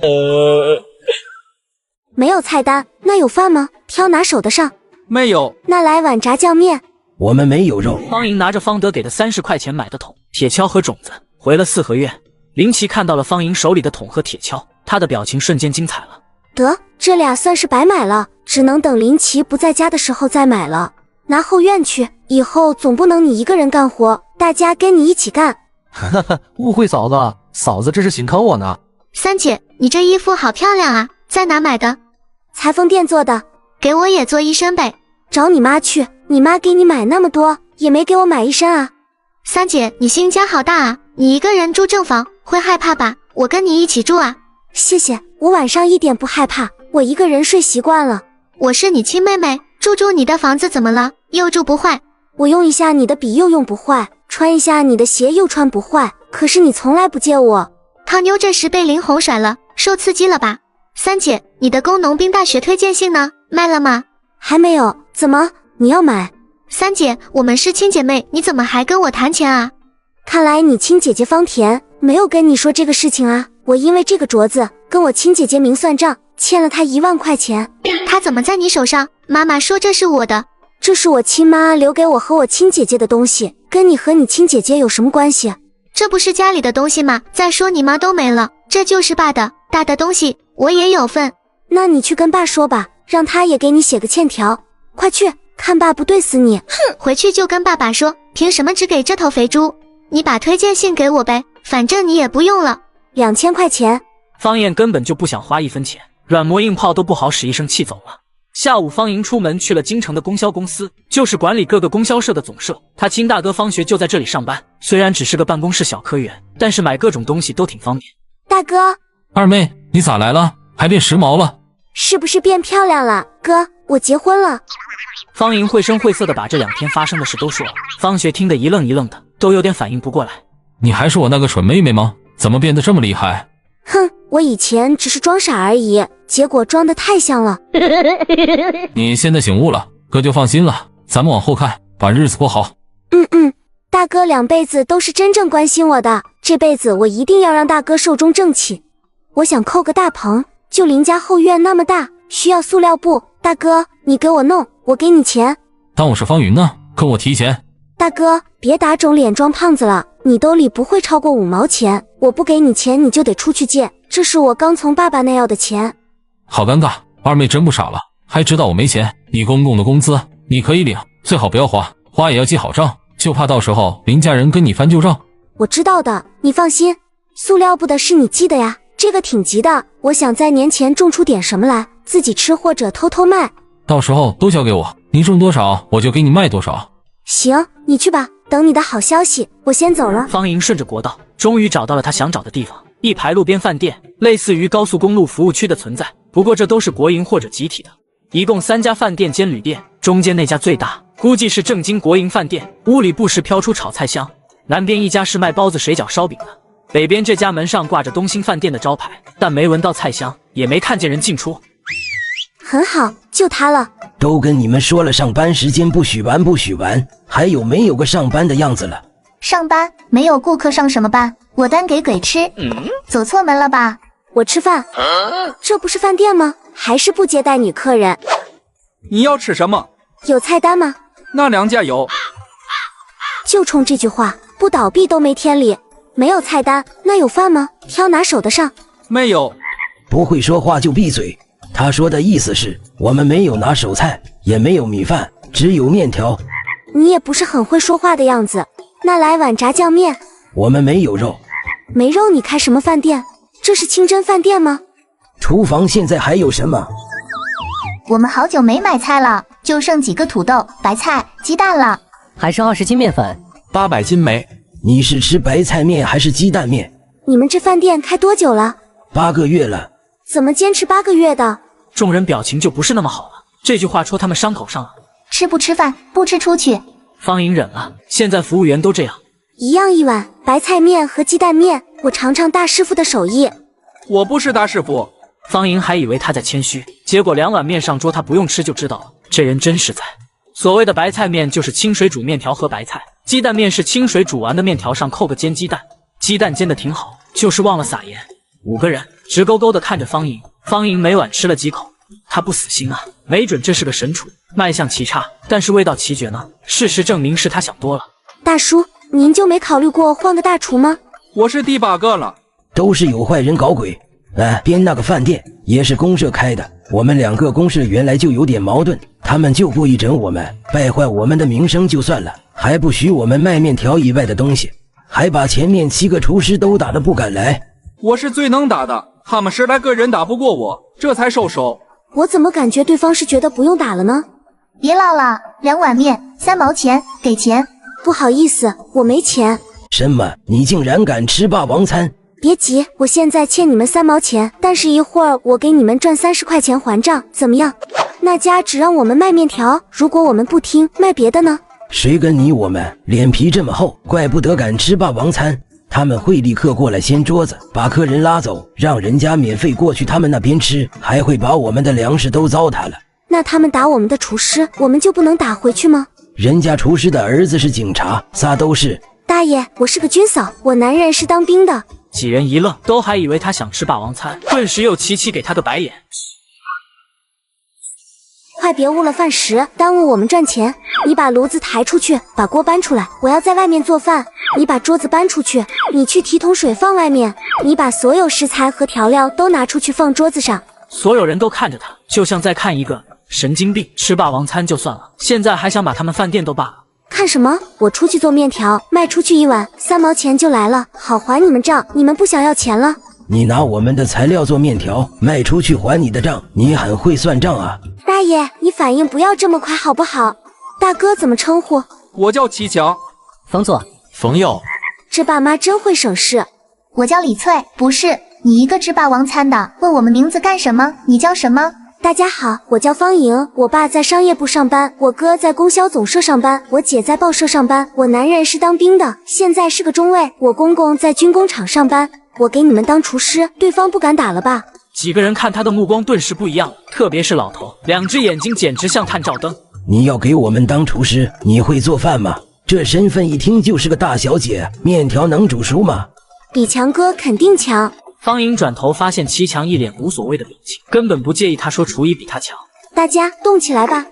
没有菜单，那有饭吗？挑拿手的上。没有。那来碗炸酱面。我们没有肉。方莹拿着方德给的30块钱买的桶、铁锹和种子，回了4合院。林奇看到了方莹手里的桶和铁锹，他的表情瞬间精彩了。得，这俩算是白买了，只能等林奇不在家的时候再买了。拿后院去，以后总不能你一个人干活，大家跟你一起干。哈哈，误会嫂子了，嫂子这是紧抠我呢。三姐，你这衣服好漂亮啊，在哪买的？裁缝店做的。给我也做一身呗。找你妈去，你妈给你买那么多，也没给我买一身啊。三姐，你新家好大啊，你一个人住正房会害怕吧？我跟你一起住啊。谢谢，我晚上一点不害怕，我一个人睡习惯了。我是你亲妹妹，住你的房子怎么了？又住不坏。我用一下你的笔又用不坏，穿一下你的鞋又穿不坏，可是你从来不借我。胖妞这时被林红甩了，受刺激了吧？三姐，你的工农兵大学推荐信呢？卖了吗？还没有，怎么你要买？三姐，我们是亲姐妹，你怎么还跟我谈钱啊？看来你亲姐姐方田没有跟你说这个事情啊。我因为这个镯子跟我亲姐姐明算账，欠了她1万块钱。她怎么在你手上？妈妈说这是我的。这是我亲妈留给我和我亲姐姐的东西，跟你和你亲姐姐有什么关系？这不是家里的东西吗？再说你妈都没了，这就是爸的，大的东西我也有份。那你去跟爸说吧，让他也给你写个欠条。快去，看爸不对死你。哼，回去就跟爸爸说，凭什么只给这头肥猪？你把推荐信给我呗，反正你也不用了。2000块钱。方燕根本就不想花1分钱，软磨硬泡都不好使，一生气走了。下午，方莹出门去了京城的供销公司，就是管理各个供销社的总社。他亲大哥方学就在这里上班，虽然只是个办公室小科员，但是买各种东西都挺方便。大哥，二妹，你咋来了？还变时髦了？是不是变漂亮了？哥，我结婚了。方莹绘声绘色的把这2天发生的事都说了，方学听得一愣一愣的，都有点反应不过来。你还是我那个蠢妹妹吗？怎么变得这么厉害？哼，我以前只是装傻而已，结果装得太像了。你现在醒悟了，哥就放心了，咱们往后看，把日子过好。大哥2辈子都是真正关心我的，这辈子我一定要让大哥寿终正寝。我想扣个大棚，就邻家后院那么大，需要塑料布，大哥你给我弄，我给你钱。当我是方云呢，跟我提钱。大哥别打肿脸装胖子了，你兜里不会超过5毛钱，我不给你钱你就得出去借，这是我刚从爸爸那要的钱。好尴尬，二妹真不傻了，还知道我没钱。你公公的工资你可以领，最好不要花，花也要记好账，就怕到时候林家人跟你翻旧账。我知道的，你放心，塑料布的是你寄的呀，这个挺急的，我想在年前种出点什么来，自己吃或者偷偷卖。到时候都交给我，你种多少我就给你卖多少。行，你去吧，等你的好消息，我先走了。方莹顺着国道，终于找到了他想找的地方，一排路边饭店，类似于高速公路服务区的存在，不过这都是国营或者集体的，一共3家饭店兼旅店，中间那家最大，估计是正经国营饭店，屋里不时飘出炒菜香。南边一家是卖包子、水饺、烧饼的，北边这家门上挂着东兴饭店的招牌，但没闻到菜香，也没看见人进出。很好，就他了。都跟你们说了，上班时间不许玩，不许玩，还有没有个上班的样子了？上班没有顾客上什么班？我单给鬼吃。走错门了吧？我吃饭。这不是饭店吗？还是不接待女客人？你要吃什么？有菜单吗？那2家有。就冲这句话，不倒闭都没天理。没有菜单，那有饭吗？挑拿手的上。没有。不会说话就闭嘴。他说的意思是我们没有拿手菜，也没有米饭，只有面条。你也不是很会说话的样子。那来碗炸酱面。我们没有肉。没肉你开什么饭店？这是清真饭店吗？厨房现在还有什么？我们好久没买菜了，就剩几个土豆、白菜、鸡蛋了，还剩20斤面粉，800斤煤。你是吃白菜面还是鸡蛋面？你们这饭店开多久了？8个月了。怎么坚持8个月的？众人表情就不是那么好了，这句话戳他们伤口上了。吃不吃饭，不吃出去。方莹忍了，现在服务员都这样。一样一碗白菜面和鸡蛋面，我尝尝大师傅的手艺。我不是大师傅。方莹还以为他在谦虚，结果2碗面上桌，他不用吃就知道了，这人真实在。所谓的白菜面就是清水煮面条和白菜，鸡蛋面是清水煮完的面条上扣个煎鸡蛋，鸡蛋煎得挺好，就是忘了撒盐。5个人直勾勾地看着方莹，方莹每碗吃了几口，他不死心啊，没准这是个神厨，卖相奇差，但是味道奇绝呢。事实证明是他想多了。大叔，您就没考虑过换个大厨吗？我是第8个了。都是有坏人搞鬼。边那个饭店也是公社开的，我们2个公社原来就有点矛盾，他们就故意整我们，败坏我们的名声就算了，还不许我们卖面条以外的东西，还把前面7个厨师都打得不敢来。我是最能打的，他们10来个人打不过我，这才收手。我怎么感觉对方是觉得不用打了呢？别唠了，2碗面3毛钱，给钱。不好意思，我没钱。什么？你竟然敢吃霸王餐？别急，我现在欠你们3毛钱，但是一会儿我给你们赚30块钱还账，怎么样？那家只让我们卖面条，如果我们不听，卖别的呢？谁跟你我们？脸皮这么厚，怪不得敢吃霸王餐。他们会立刻过来掀桌子，把客人拉走，让人家免费过去他们那边吃，还会把我们的粮食都糟蹋了。那他们打我们的厨师，我们就不能打回去吗？人家厨师的儿子是警察，仨都是。大爷，我是个军嫂，我男人是当兵的。几人一愣，都还以为他想吃霸王餐，顿时又齐齐给他个白眼。快别误了饭食，耽误我们赚钱！你把炉子抬出去，把锅搬出来，我要在外面做饭。你把桌子搬出去，你去提桶水放外面。你把所有食材和调料都拿出去放桌子上。所有人都看着他，就像在看一个神经病。吃霸王餐就算了，现在还想把他们饭店都罢了。看什么？我出去做面条，卖出去1碗3毛钱就来了，好还你们账。你们不想要钱了？你拿我们的材料做面条，卖出去还你的账，你很会算账啊！大爷，你反应不要这么快好不好？大哥怎么称呼？我叫齐强。冯佐。冯佑。这爸妈真会省事。我叫李翠，不是你一个吃霸王餐的，问我们名字干什么？你叫什么？大家好，我叫方莹，我爸在商业部上班，我哥在供销总社上班，我姐在报社上班，我男人是当兵的，现在是个中尉，我公公在军工厂上班。我给你们当厨师，对方不敢打了吧？几个人看他的目光顿时不一样了，特别是老头，2只眼睛简直像探照灯。你要给我们当厨师，你会做饭吗？这身份一听就是个大小姐，面条能煮熟吗？比强哥肯定强。方莹转头发现齐强一脸无所谓的表情，根本不介意他说厨艺比他强。大家动起来吧！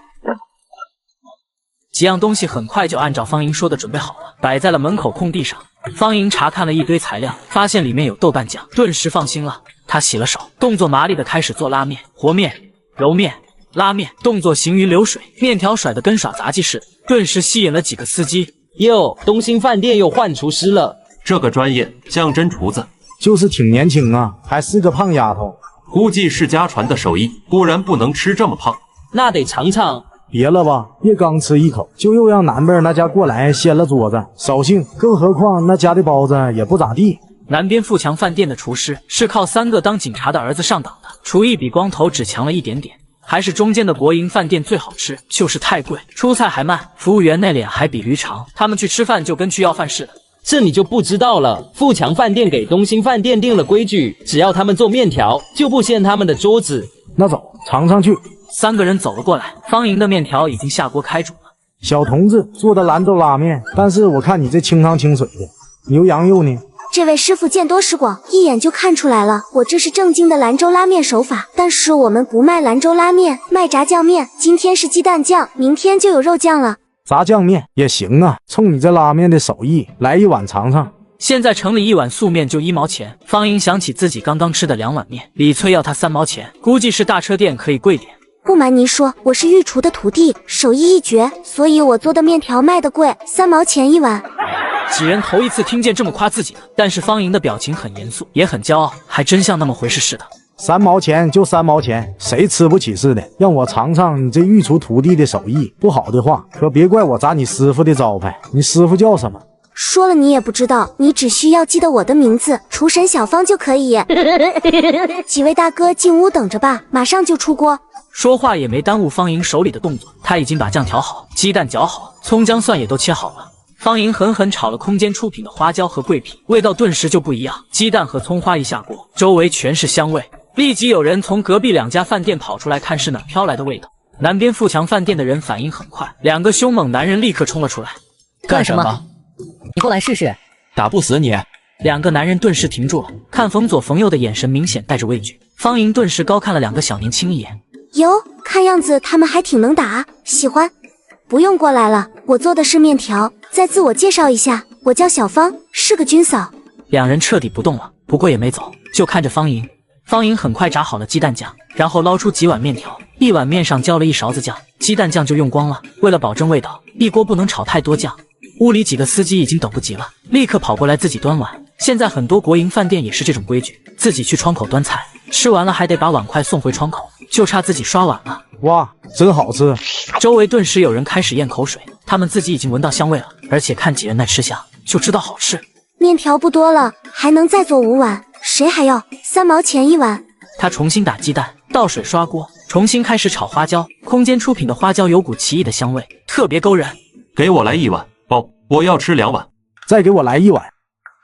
几样东西很快就按照方莹说的准备好了，摆在了门口空地上。方莹查看了一堆材料，发现里面有豆瓣酱，顿时放心了。她洗了手，动作麻利的开始做拉面、和面、揉面、拉面，动作行云流水，面条甩得跟耍杂技似的，顿时吸引了几个司机。哟，东兴饭店又换厨师了，这个专业像真厨子，就是挺年轻啊，还是个胖丫头，估计是家传的手艺，不然不能吃这么胖。那得尝尝。别了吧，别刚吃一口就又让南边那家过来掀了桌子，扫兴。更何况那家的包子也不咋地。南边富强饭店的厨师是靠3个当警察的儿子上档的，厨艺比光头只强了一点点。还是中间的国营饭店最好吃，就是太贵，出菜还慢，服务员那脸还比驴长。他们去吃饭就跟去要饭似的。这你就不知道了，富强饭店给东兴饭店定了规矩，只要他们做面条，就不掀他们的桌子。那走，尝尝去。 3个人走了过来，方莹的面条已经下锅开煮了。小童子做的兰州拉面，但是我看你这清汤清水的，牛羊肉呢？这位师傅见多识广，一眼就看出来了，我这是正经的兰州拉面手法。但是我们不卖兰州拉面，卖炸酱面。今天是鸡蛋酱，明天就有肉酱了。炸酱面也行啊，冲你这拉面的手艺，来一碗尝尝。 现在城里1碗素面就1毛钱。方莹想起自己刚刚吃的2碗面，李翠要他3毛钱，估计是大车店可以贵点。不瞒您说，我是御厨的徒弟，手艺一绝，所以我做的面条卖的贵，3毛钱1碗。几人头一次听见这么夸自己的，但是方莹的表情很严肃，也很骄傲，还真像那么回事似的。 3毛钱就3毛钱，谁吃不起似的？让我尝尝你这御厨徒弟的手艺，不好的话可别怪我砸你师傅的招牌。你师傅叫什么？ 说了你也不知道，你只需要记得我的名字，厨神小芳就可以。几位大哥进屋等着吧，马上就出锅。说话也没耽误方莹手里的动作，她已经把酱调好，鸡蛋搅好，葱姜蒜也都切好了。方莹狠狠炒了空间出品的花椒和桂皮，味道顿时就不一样。鸡蛋和葱花一下锅，周围全是香味，立即有人从隔壁2家饭店跑出来看是哪飘来的味道。南边富强饭店的人反应很快，2个凶猛男人立刻冲了出来。干什么？ 你过来试试，打不死你！2个男人顿时停住了，看冯左冯右的眼神明显带着畏惧。方莹顿时高看了2个小年轻一眼。哟，看样子他们还挺能打，喜欢。不用过来了，我做的是面条。再自我介绍一下，我叫小芳，是个军嫂。2人彻底不动了，不过也没走，就看着方莹。方莹很快炸好了鸡蛋酱，然后捞出几碗面条，1碗面上浇了1勺子酱，鸡蛋酱就用光了。为了保证味道，一锅不能炒太多酱。 屋里几个司机已经等不及了，立刻跑过来自己端碗。现在很多国营饭店也是这种规矩，自己去窗口端菜，吃完了还得把碗筷送回窗口，就差自己刷碗了。哇，真好吃！周围顿时有人开始咽口水，他们自己已经闻到香味了，而且看几人那吃相就知道好吃。面条不多了，还能再做5碗，谁还要？3毛钱1碗。他重新打鸡蛋，倒水刷锅，重新开始炒花椒。空间出品的花椒有股奇异的香味，特别勾人。给我来1碗，不，我要吃2碗。再给我来1碗，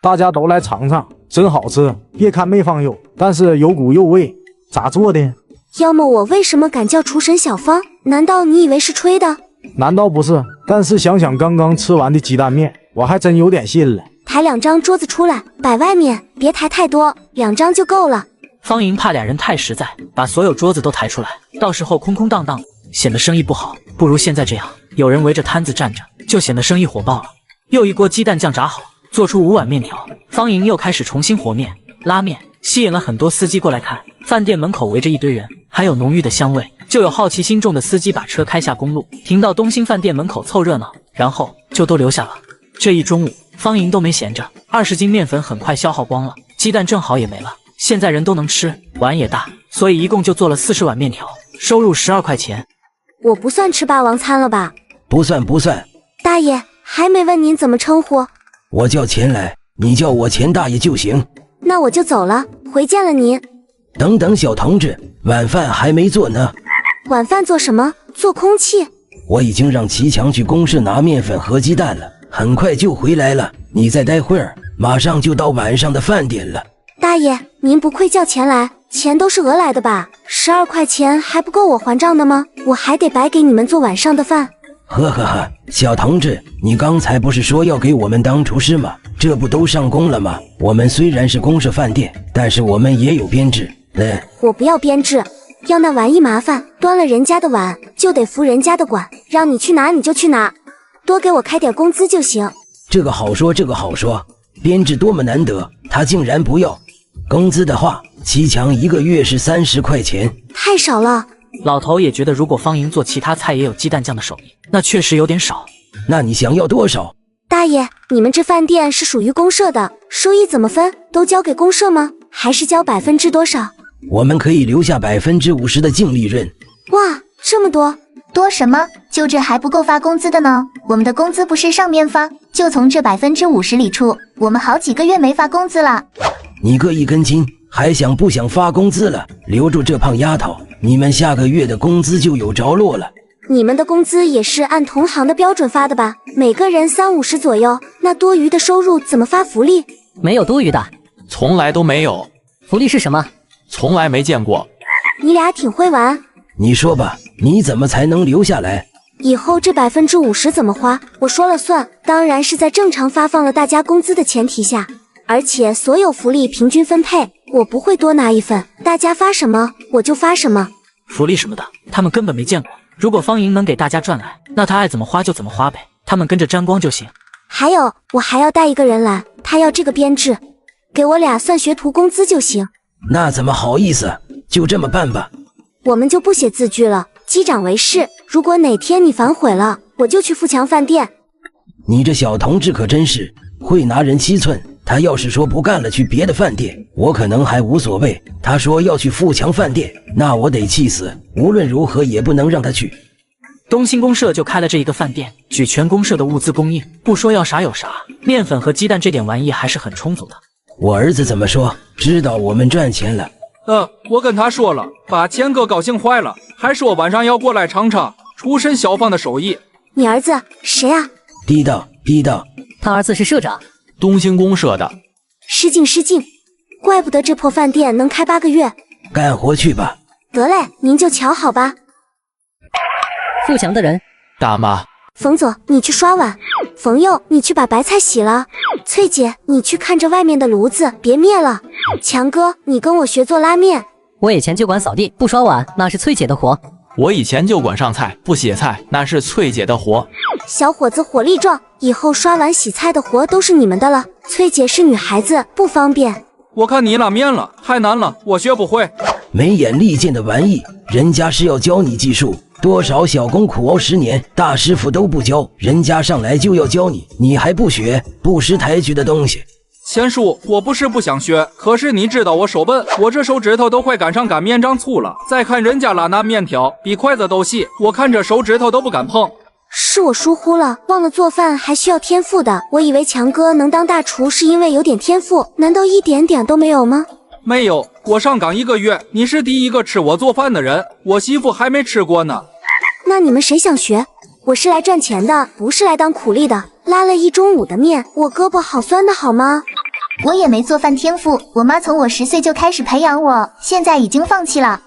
大家都来尝尝，真好吃。别看没放油，但是有股肉味。咋做的？要么我为什么敢叫厨神小芳？难道你以为是吹的？难道不是？但是想想刚刚吃完的鸡蛋面，我还真有点信了。抬2张桌子出来，摆外面，别抬太多，2张就够了。方莹怕俩人太实在，把所有桌子都抬出来，到时候空空荡荡，显得生意不好。不如现在这样，有人围着摊子站着，就显得生意火爆了。又一锅鸡蛋酱炸好，做出5碗面条。方莹又开始重新和面、拉面，吸引了很多司机过来看。饭店门口围着一堆人，还有浓郁的香味。就有好奇心重的司机把车开下公路，停到东兴饭店门口凑热闹，然后就都留下了。这一中午，方莹都没闲着，20斤面粉很快消耗光了，鸡蛋正好也没了。现在人都能吃，碗也大，所以一共就做了40碗面条，收入12块钱。我不算吃霸王餐了吧？不算不算。大爷，还没问您怎么称呼？我叫钱来，你叫我钱大爷就行。那我就走了，回见了您。等等，小同志，晚饭还没做呢。晚饭做什么？做空气。我已经让齐强去公社拿面粉和鸡蛋了，很快就回来了。你再待会儿，马上就到晚上的饭点了。大爷，您不会叫钱来，钱都是讹来的吧？12块钱还不够我还账的吗？我还得白给你们做晚上的饭。呵呵呵，小同志，你刚才不是说要给我们当厨师吗？这不都上工了吗？我们虽然是公社饭店，但是我们也有编制。我不要编制，要那玩意麻烦，端了人家的碗就得服人家的管，让你去拿你就去拿，多给我开点工资就行。这个好说，这个好说，编制多么难得，他竟然不要。工资的话，齐强1个月是30块钱，太少了。老头也觉得，如果方莹做其他菜也有鸡蛋酱的手艺，那确实有点少。那你想要多少？大爷，你们这饭店是属于公社的，收益怎么分？都交给公社吗？还是交多少？我们可以留下50%的净利润。哇，这么多！多什么？就这还不够发工资的呢。我们的工资不是上面发，就从这50%里出。我们好几个月没发工资了。你个1根筋，还想不想发工资了？留住这胖丫头，你们下个月的工资就有着落了。你们的工资也是按同行的标准发的吧？每个人30-50左右，那多余的收入怎么发福利？没有多余的，从来都没有。福利是什么？从来没见过。你俩挺会玩。你说吧，你怎么才能留下来？以后这50%怎么花，我说了算。当然是在正常发放了大家工资的前提下，而且所有福利平均分配，我不会多拿一份，大家发什么我就发什么。福利什么的，他们根本没见过。如果方莹能给大家赚来，那他爱怎么花就怎么花呗，他们跟着沾光就行。还有，我还要带一个人来，他要这个编制，给我俩算学徒工资就行。那怎么好意思，就这么办吧。我们就不写字据了，击掌为誓。如果哪天你反悔了，我就去富强饭店。你这小同志可真是会拿人七寸。他要是说不干了去别的饭店，我可能还无所谓。他说要去富强饭店，那我得气死。无论如何也不能让他去。东兴公社就开了这一个饭店，举全公社的物资供应，不说要啥有啥，面粉和鸡蛋这点玩意还是很充足的。我儿子怎么说？知道我们赚钱了。我跟他说了，把钱哥高兴坏了，还说晚上要过来尝尝厨神小芳的手艺。你儿子谁啊？地道。他儿子是社长，东兴公社的。失敬，怪不得这破饭店能开8个月。干活去吧。得嘞，您就瞧好吧。富强的人。大妈。冯总，你去刷碗。冯佑，你去把白菜洗了。翠姐，你去看着外面的炉子，别灭了。强哥，你跟我学做拉面。我以前就管扫地，不刷碗，那是翠姐的活。我以前就管上菜，不洗菜，那是翠姐的活。小伙子火力壮，以后刷碗洗菜的活都是你们的了。翠姐是女孩子，不方便。我看你拉面了，太难了，我学不会。没眼力见的玩意，人家是要教你技术。多少小工苦熬10年，大师傅都不教，人家上来就要教你，你还不学，不识抬举的东西。钱叔，我不是不想学，可是你知道我手笨，我这手指头都快赶上擀面杖粗了。再看人家拉那面条，比筷子都细，我看这手指头都不敢碰。是我疏忽了，忘了做饭还需要天赋的。我以为强哥能当大厨是因为有点天赋，难道一点点都没有吗？没有，我上岗1个月，你是第一个吃我做饭的人，我媳妇还没吃过呢。那你们谁想学？我是来赚钱的，不是来当苦力的。拉了1中午的面，我胳膊好酸的好吗？我也没做饭天赋，我妈从我10岁就开始培养我，现在已经放弃了。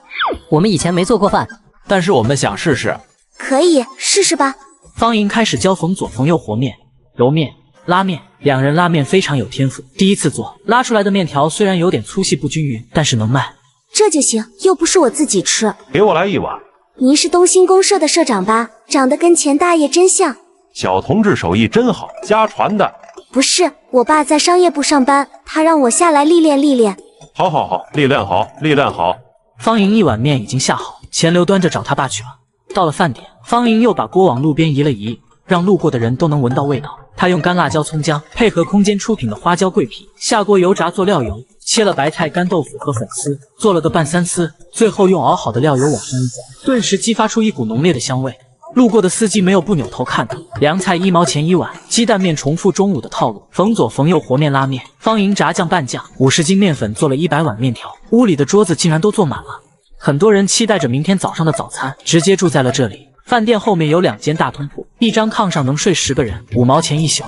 我们以前没做过饭，但是我们想试试。可以试试吧。方莹开始教冯左冯右和面、揉面、拉面，两人拉面非常有天赋。第一次做，拉出来的面条虽然有点粗细不均匀，但是能卖。这就行，又不是我自己吃。给我来1碗。您是东兴公社的社长吧？长得跟钱大爷真像。小同志手艺真好，家传的。不是，我爸在商业部上班，他让我下来历练历练。好好好，历练好，历练好。方莹1碗面已经下好，钱流端着找他爸去了。到了饭点，方莹又把锅往路边移了移，让路过的人都能闻到味道。他用干辣椒、葱姜，配合空间出品的花椒、桂皮，下锅油炸做料油，切了白菜、干豆腐和粉丝，做了个拌三丝，最后用熬好的料油往上一浇，顿时激发出一股浓烈的香味。路过的司机没有不扭头看的。凉菜1毛钱1碗，鸡蛋面重复中午的套路，冯左冯右和面拉面，方莹炸酱拌酱，50斤面粉做了100碗面条，屋里的桌子竟然都坐满了。很多人期待着明天早上的早餐，直接住在了这里。饭店后面有2间大通铺，一张炕上能睡10个人，5毛钱1宿。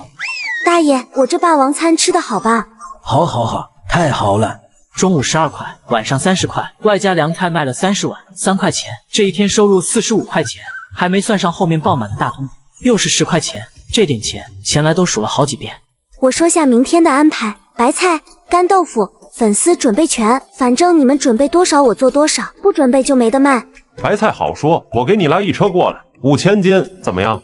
大爷，我这霸王餐吃的好吧？好，好，好，太好了。中午12块，晚上30块，外加凉菜卖了30碗，3块钱。这一天收入45块钱，还没算上后面爆满的大通铺，又是10块钱。这点钱，前来都数了好几遍。我说下明天的安排：白菜、干豆腐、粉丝准备全，反正你们准备多少我做多少，不准备就没得卖。白菜好说，我给你来1车过来，5000斤，怎么样？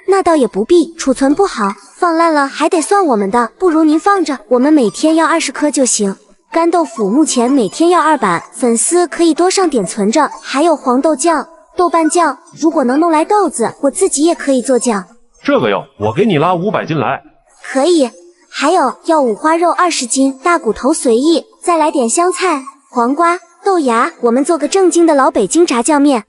那倒也不必，储存不好，放烂了还得算我们的，不如您放着，我们每天要20颗就行。干豆腐目前每天要2板，粉丝可以多上点存着，还有黄豆酱、豆瓣酱，如果能弄来豆子，我自己也可以做酱。这个哟，我给你拉500斤来。可以，还有要五花肉20斤，大骨头随意，再来点香菜、黄瓜、豆芽，我们做个正经的老北京炸酱面。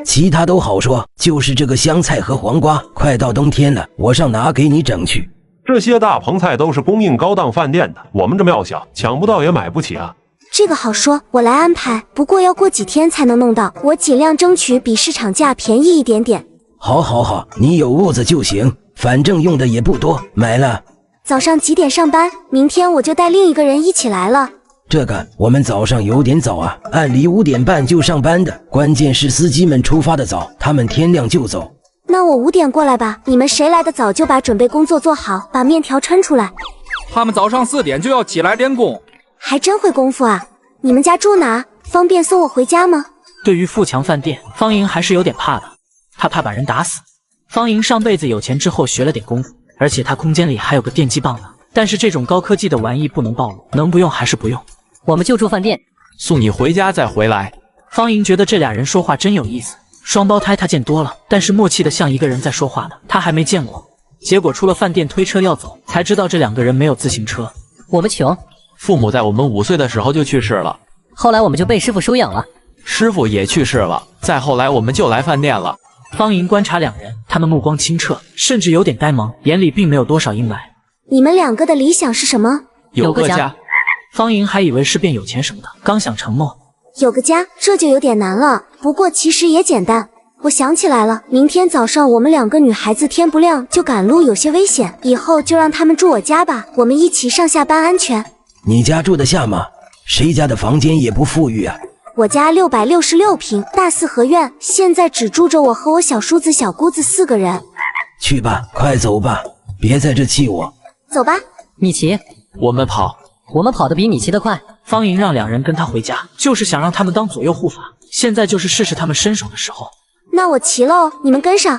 其他都好说，就是这个香菜和黄瓜，快到冬天了，我上哪给你整去？这些大棚菜都是供应高档饭店的，我们这庙小，抢不到也买不起啊。这个好说，我来安排，不过要过几天才能弄到，我尽量争取比市场价便宜一点点。好，好，好，你有物子就行，反正用的也不多，买了。早上几点上班？明天我就带另一个人一起来了。这个我们早上有点早啊，按理5点半就上班的，关键是司机们出发的早，他们天亮就走。那我5点过来吧，你们谁来的早就把准备工作做好，把面条抻出来。他们早上4点就要起来练功，还真会功夫啊！你们家住哪？方便送我回家吗？对于富强饭店，方莹还是有点怕的，她怕把人打死。方莹上辈子有钱之后学了点功夫，而且她空间里还有个电击棒呢。但是这种高科技的玩意不能暴露，能不用还是不用。我们就住饭店，送你回家再回来。方莹觉得这俩人说话真有意思，双胞胎她见多了，但是默契的像一个人在说话的，她还没见过。结果出了饭店推车要走，才知道这2个人没有自行车。我们穷，父母在我们5岁的时候就去世了，后来我们就被师傅收养了，师傅也去世了，再后来我们就来饭店了。方莹观察2人，他们目光清澈，甚至有点呆萌，眼里并没有多少阴霾。你们2个的理想是什么？有个家。方莹还以为是变有钱什么的，刚想承诺有个家，这就有点难了。不过其实也简单。我想起来了，明天早上我们2个女孩子天不亮就赶路，有些危险，以后就让他们住我家吧，我们一起上下班安全。你家住得下吗？谁家的房间也不富裕啊。我家666平，大4合院，现在只住着我和我小叔子、小姑子4个人。去吧，快走吧，别在这气我。走吧。你骑，我们跑。我们跑得比你骑得快。方莹让2人跟他回家，就是想让他们当左右护法，现在就是试试他们身手的时候。那我骑喽，你们跟上。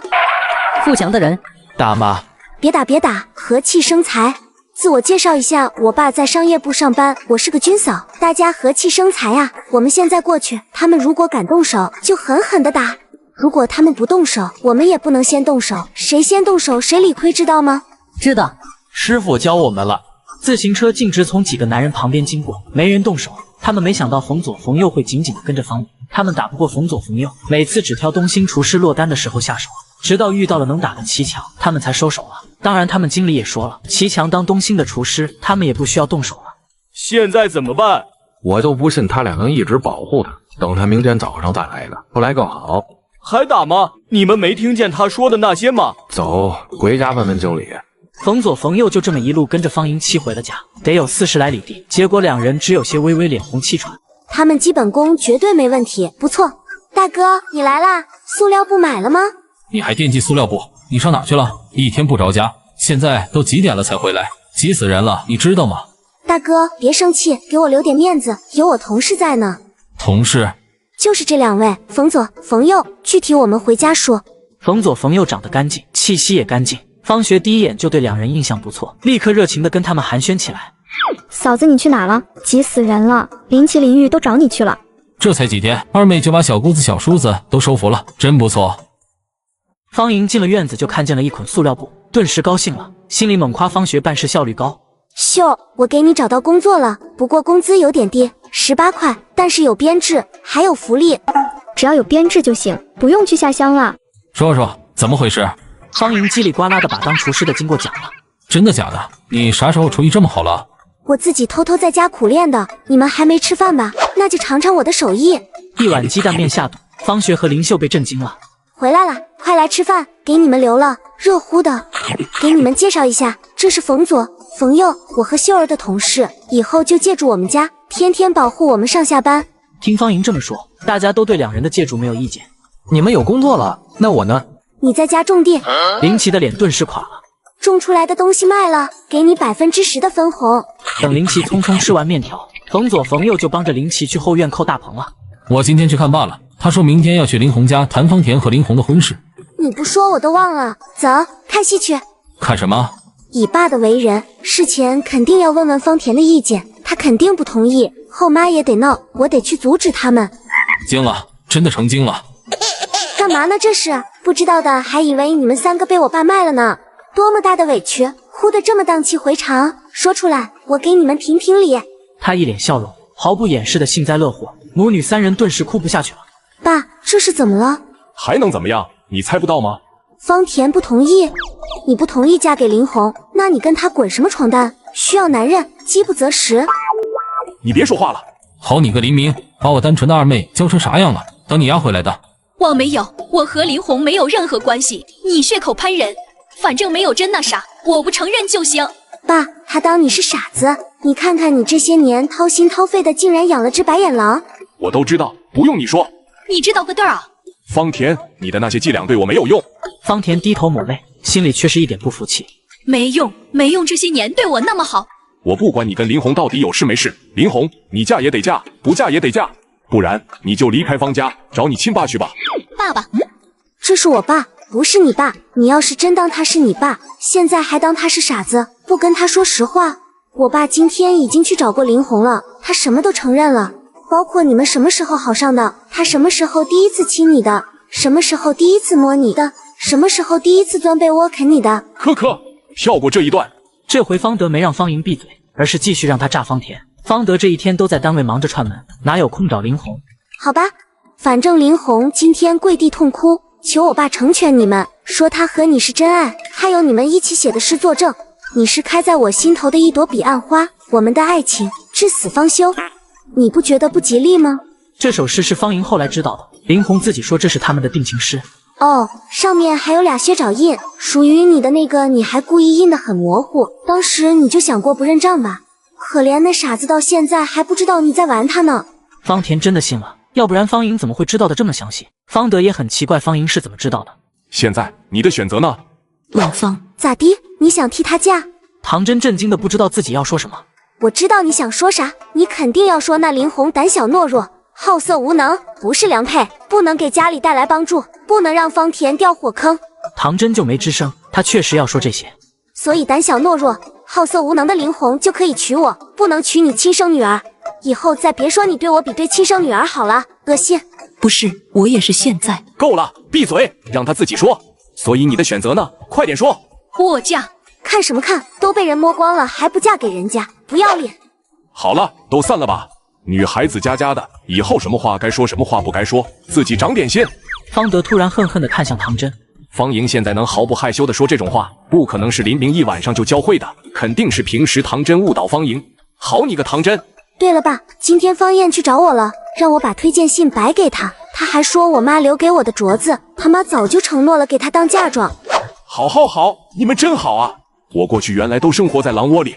富强的人，大妈，别打，和气生财。自我介绍一下，我爸在商业部上班，我是个军嫂，大家和气生财啊。我们现在过去，他们如果敢动手，就狠狠的打；如果他们不动手，我们也不能先动手，谁先动手谁理亏，知道吗？知道。师傅教我们了。自行车径直从几个男人旁边经过，没人动手。他们没想到冯左冯右会紧紧的跟着方莹，他们打不过冯左冯右，每次只挑东兴厨师落单的时候下手。直到遇到了能打的齐强，他们才收手了。当然，他们经理也说了，齐强当东兴的厨师，他们也不需要动手了。现在怎么办？我就不信他俩能一直保护他，等他明天早上再来呢，不来更好。还打吗？你们没听见他说的那些吗？走，回家问问经理。冯左冯右就这么一路跟着方银妻回了家，得有40来里地，结果两人只有些微微脸红气喘。他们基本功绝对没问题，不错。大哥，你来啦，塑料布买了吗？你还惦记塑料布？你上哪去了？一天不着家，现在都几点了才回来？急死人了，你知道吗？大哥，别生气，给我留点面子，有我同事在呢。同事？就是这2位，冯左、冯右，具体我们回家说。冯左冯右长得干净，气息也干净，方学第一眼就对两人印象不错，立刻热情地跟他们寒暄起来。嫂子，你去哪了？急死人了，林奇林玉都找你去了。这才几天，二妹就把小姑子小叔子都收服了，真不错。方莹进了院子就看见了一捆塑料布，顿时高兴了，心里猛夸方学办事效率高。秀，我给你找到工作了，不过工资有点低，18块，但是有编制，还有福利。只要有编制就行，不用去下乡了。说说怎么回事？方莹叽里呱啦的把当厨师的经过讲了。真的假的？你啥时候厨艺这么好了？我自己偷偷在家苦练的。你们还没吃饭吧？那就尝尝我的手艺。一碗鸡蛋面下肚，方学和林秀被震惊了。回来了，快来吃饭，给你们留了，热乎的。给你们介绍一下，这是冯左、冯右，我和秀儿的同事，以后就借住我们家，天天保护我们上下班。听方莹这么说，大家都对两人的借住没有意见。你们有工作了，那我呢？你在家种地。林奇的脸顿时垮了。种出来的东西卖了，给你10%的分红。等林奇匆匆吃完面条，冯左冯右就帮着林奇去后院扣大棚了。我今天去看爸了，他说明天要去林红家谈方田和林红的婚事。你不说我都忘了。走，看戏去。看什么？以爸的为人，事前肯定要问问方田的意见，他肯定不同意，后妈也得闹，我得去阻止他们。惊了，真的成精了。干嘛呢？这是不知道的还以为你们3个被我爸卖了呢。多么大的委屈，哭得这么荡气回肠，说出来，我给你们评评理。他一脸笑容，毫不掩饰的幸灾乐祸，母女3人顿时哭不下去了。爸，这是怎么了？还能怎么样？你猜不到吗？方田不同意。你不同意嫁给林红，那你跟他滚什么床单？需要男人，饥不择食。你别说话了。好你个林明，把我单纯的二妹教成啥样了？等你丫回来的。我没有，我和林红没有任何关系，你血口喷人。反正没有真那啥，我不承认就行。爸，他当你是傻子。你看看你这些年掏心掏肺的，竟然养了只白眼狼。我都知道，不用你说。你知道个嘚儿啊！方田，你的那些伎俩对我没有用。方田低头抹泪，心里却是一点不服气。没用，没用，这些年对我那么好。我不管你跟林红到底有事没事，林红，你嫁也得嫁，不嫁也得嫁，不然你就离开方家，找你亲爸去吧。爸爸，这是我爸。不是你爸，你要是真当他是你爸，现在还当他是傻子，不跟他说实话。我爸今天已经去找过林红了，他什么都承认了，包括你们什么时候好上的，他什么时候第一次亲你的，什么时候第一次摸你的，什么时候第一次钻被窝啃你的。可，跳过这一段。这回方德没让方莹闭嘴，而是继续让他炸方田。方德这一天都在单位忙着串门，哪有空找林红？好吧，反正林红今天跪地痛哭，求我爸成全你们，说他和你是真爱，还有你们一起写的诗作证。你是开在我心头的一朵彼岸花，我们的爱情至死方休。你不觉得不吉利吗？这首诗是方莹后来知道的，林红自己说这是他们的定情诗。哦，上面还有俩血爪印，属于你的那个你还故意印得很模糊，当时你就想过不认账吧？可怜那傻子到现在还不知道你在玩他呢。方田真的信了，要不然方莹怎么会知道的这么详细？方德也很奇怪方莹是怎么知道的。现在你的选择呢？老方，咋的？你想替他嫁？唐真震惊的不知道自己要说什么。我知道你想说啥，你肯定要说那林红胆小懦弱，好色无能，不是良配，不能给家里带来帮助，不能让方田掉火坑。唐真就没吱声，他确实要说这些。所以胆小懦弱、好色无能的林红就可以娶我，不能娶你亲生女儿。以后再别说你对我比对亲生女儿好了，恶心。不是，我也是现在。够了，闭嘴，让他自己说。所以你的选择呢？快点说。我嫁。看什么看？都被人摸光了，还不嫁给人家，不要脸。好了，都散了吧。女孩子家的，以后什么话该说，什么话不该说，自己长点心。方德突然恨恨地看向唐真。方莹现在能毫不害羞地说这种话，不可能是林明一晚上就教会的，肯定是平时唐真误导方莹。好你个唐真！对了爸，今天方燕去找我了，让我把推荐信摆给她。她还说我妈留给我的镯子，她妈早就承诺了给她当嫁妆。好，你们真好啊！我过去原来都生活在狼窝里。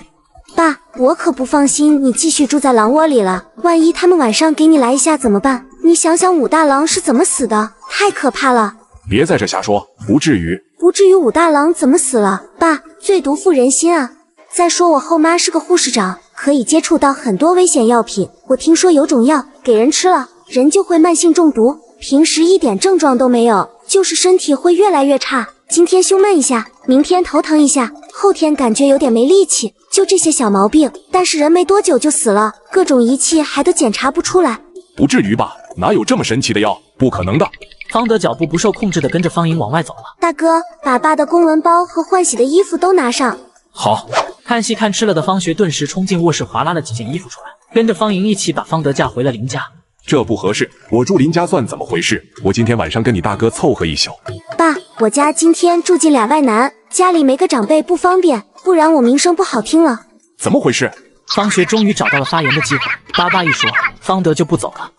爸，我可不放心你继续住在狼窝里了，万一他们晚上给你来一下怎么办？你想想武大郎是怎么死的，太可怕了。别在这瞎说，不至于。不至于武大郎怎么死了？爸，最毒妇人心啊！再说我后妈是个护士长，可以接触到很多危险药品。我听说有种药给人吃了，人就会慢性中毒，平时一点症状都没有，就是身体会越来越差。今天胸闷一下，明天头疼一下，后天感觉有点没力气，就这些小毛病，但是人没多久就死了，各种仪器还都检查不出来。不至于吧？哪有这么神奇的药？不可能的。方德脚步不受控制的跟着方莹往外走了。大哥，把爸的公文包和换洗的衣服都拿上。好。看戏看吃了的方学顿时冲进卧室，划拉了几件衣服出来，跟着方莹一起把方德架回了林家。这不合适，我住林家算怎么回事？我今天晚上跟你大哥凑合一宿。爸，我家今天住进俩外男，家里没个长辈不方便，不然我名声不好听了。怎么回事？方学终于找到了发言的机会，叭叭一说，方德就不走了。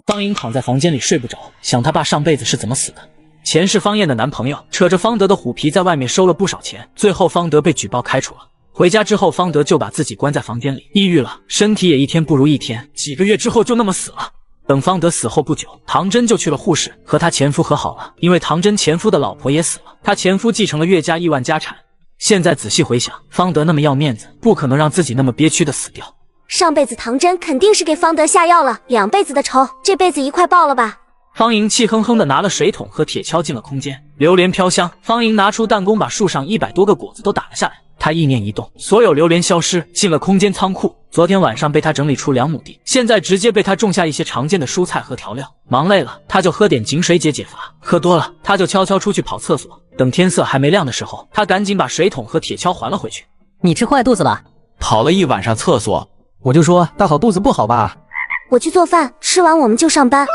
方莹躺在房间里睡不着，想他爸上辈子是怎么死的。钱是方燕的男朋友，扯着方德的虎皮在外面收了不少钱，最后方德被举报开除了。回家之后，方德就把自己关在房间里，抑郁了，身体也一天不如一天，几个月之后就那么死了。等方德死后不久，唐真就去了护士，和她前夫和好了，因为唐真前夫的老婆也死了，她前夫继承了岳家亿万家产。现在仔细回想，方德那么要面子，不可能让自己那么憋屈的死掉。上辈子唐真肯定是给方德下药了，2辈子的仇，这辈子一块报了吧。方莹气哼哼地拿了水桶和铁锹进了空间，榴莲飘香。方莹拿出弹弓，把树上100多个果子都打了下来。他意念一动，所有榴莲消失，进了空间仓库。昨天晚上被他整理出2亩地，现在直接被他种下一些常见的蔬菜和调料。忙累了，他就喝点井水解解乏；喝多了，他就悄悄出去跑厕所。等天色还没亮的时候，他赶紧把水桶和铁锹还了回去。你吃坏肚子了？跑了一晚上厕所，我就说大好肚子不好吧。我去做饭，吃完我们就上班。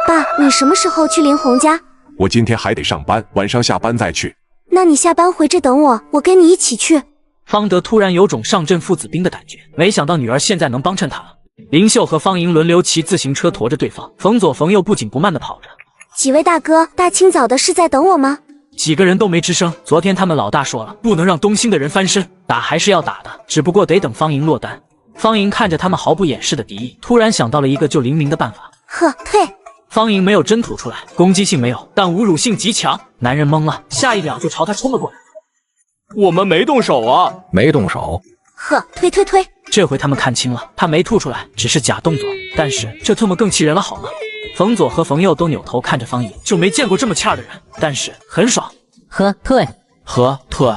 爸，你什么时候去林红家？我今天还得上班，晚上下班再去。那你下班回这等我，我跟你一起去。方德突然有种上阵父子兵的感觉，没想到女儿现在能帮衬他了。林秀和方莹轮流骑自行车驮着对方，冯左冯右不紧不慢地跑着。几位大哥，大清早的是在等我吗？几个人都没吱声。昨天他们老大说了，不能让东兴的人翻身，打还是要打的，只不过得等方莹落单。方莹看着他们毫不掩饰的敌意，突然想到了一个救林明的办法。呵，退！方莹没有真吐出来，攻击性没有，但侮辱性极强。男人懵了，下一秒就朝他冲了过来。我们没动手啊！没动手。呵，推推推！这回他们看清了，他没吐出来，只是假动作。但是这特么更气人了，好吗？冯左和冯右都扭头看着方莹，就没见过这么欠的人，但是很爽。喝退，喝退。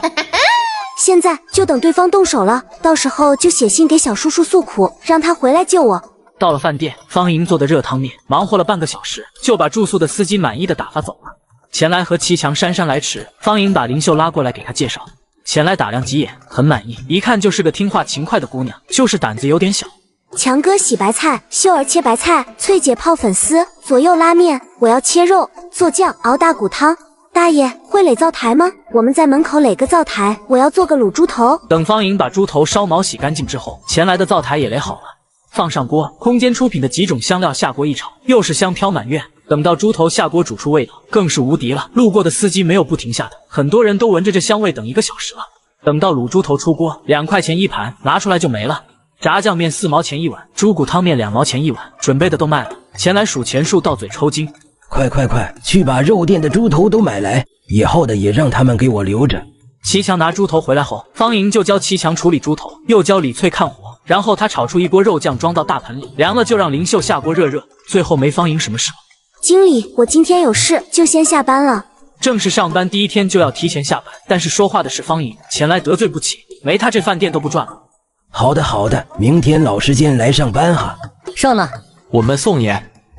现在就等对方动手了，到时候就写信给小叔叔诉苦，让他回来救我。到了饭店，方莹做的热汤面，忙活了半个小时，就把住宿的司机满意的打发走了。前来和齐强姗姗来迟，方莹把林秀拉过来给他介绍。前来打量几眼，很满意，一看就是个听话勤快的姑娘，就是胆子有点小。强哥洗白菜，秀儿切白菜，翠姐泡粉丝，左右拉面，我要切肉，做酱，熬大骨汤。大爷会垒灶台吗？我们在门口垒个灶台，我要做个卤猪头。等方莹把猪头烧毛洗干净之后，前来的灶台也垒好了，放上锅，空间出品的几种香料下锅一炒，又是香飘满院。等到猪头下锅煮出味道，更是无敌了。路过的司机没有不停下的，很多人都闻着这香味等1个小时了。等到卤猪头出锅，2块钱一盘，拿出来就没了。炸酱面4毛钱一碗，猪骨汤面2毛钱一碗，准备的都卖了。前来数钱数，到嘴抽筋。快，去把肉店的猪头都买来，以后的也让他们给我留着。齐强拿猪头回来后，方莹就教齐强处理猪头，又教李翠看火，然后他炒出一锅肉酱装到大盆里，凉了就让林秀下锅热热。最后没方莹什么事了。经理，我今天有事，就先下班了。正式上班第一天就要提前下班，但是说话的是方莹，前来得罪不起，没他这饭店都不赚了。好的，明天老时间来上班哈。上了，我们送你。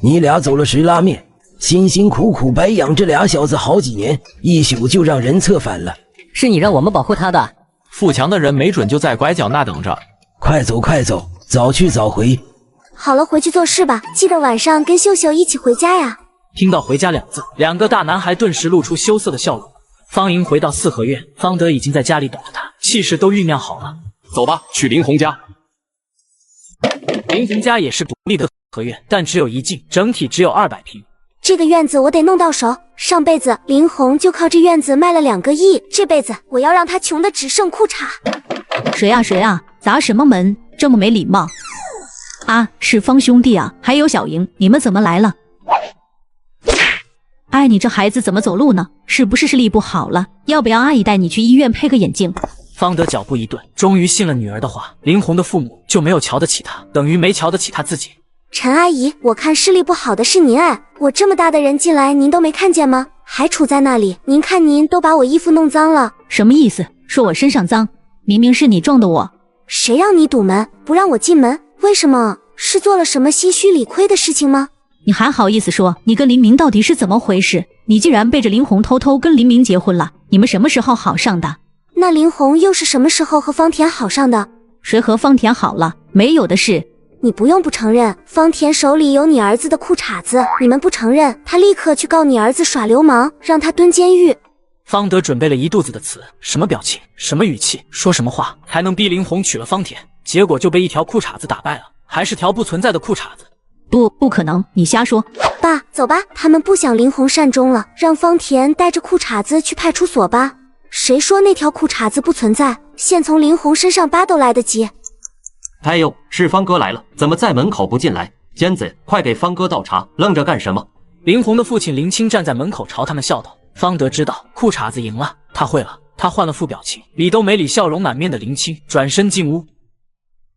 你俩走了谁拉面？辛辛苦苦白养这俩小子好几年，一宿就让人策反了。是你让我们保护他的。富强的人没准就在拐角那等着。快走，早去早回。好了，回去做事吧，记得晚上跟秀秀一起回家呀。听到回家2字，2个大男孩顿时露出羞涩的笑容。方莹回到四合院，方德已经在家里等着她，气势都酝酿好了。走吧，去林红家。林红家也是独立的合院，但只有一进，整体只有200平。这个院子我得弄到手。上辈子林红就靠这院子卖了2个亿，这辈子我要让他穷的只剩裤衩。谁啊，砸什么门，这么没礼貌啊？是方兄弟啊，还有小莹，你们怎么来了？哎，你这孩子怎么走路呢？是不是视力不好了？要不要阿姨带你去医院配个眼镜？方德脚步一顿，终于信了女儿的话。林红的父母就没有瞧得起他，等于没瞧得起他自己。陈阿姨，我看视力不好的是您哎，我这么大的人进来您都没看见吗？还杵在那里，您看您都把我衣服弄脏了。什么意思？说我身上脏？明明是你撞的我。谁让你堵门不让我进门？为什么？是做了什么心虚理亏的事情吗？你还好意思说？你跟林明到底是怎么回事？你既然背着林红偷偷跟林明结婚了，你们什么时候好上的？那林红又是什么时候和方田好上的？谁和方田好了？没有的事。你不用不承认，方田手里有你儿子的裤衩子，你们不承认，他立刻去告你儿子耍流氓，让他蹲监狱。方德准备了一肚子的词，什么表情，什么语气，说什么话才能逼林红娶了方田，结果就被一条裤衩子打败了，还是条不存在的裤衩子。不可能，你瞎说。爸，走吧，他们不想林红善终了，让方田带着裤衩子去派出所吧。谁说那条裤衩子不存在？现从林红身上扒都来得及。哎呦，是方哥来了，怎么在门口不进来？尖子，快给方哥倒茶，愣着干什么？林红的父亲林清站在门口朝他们笑道。方德知道裤衩子赢了，他会了，他换了副表情，理都没理笑容满面的林清，转身进屋。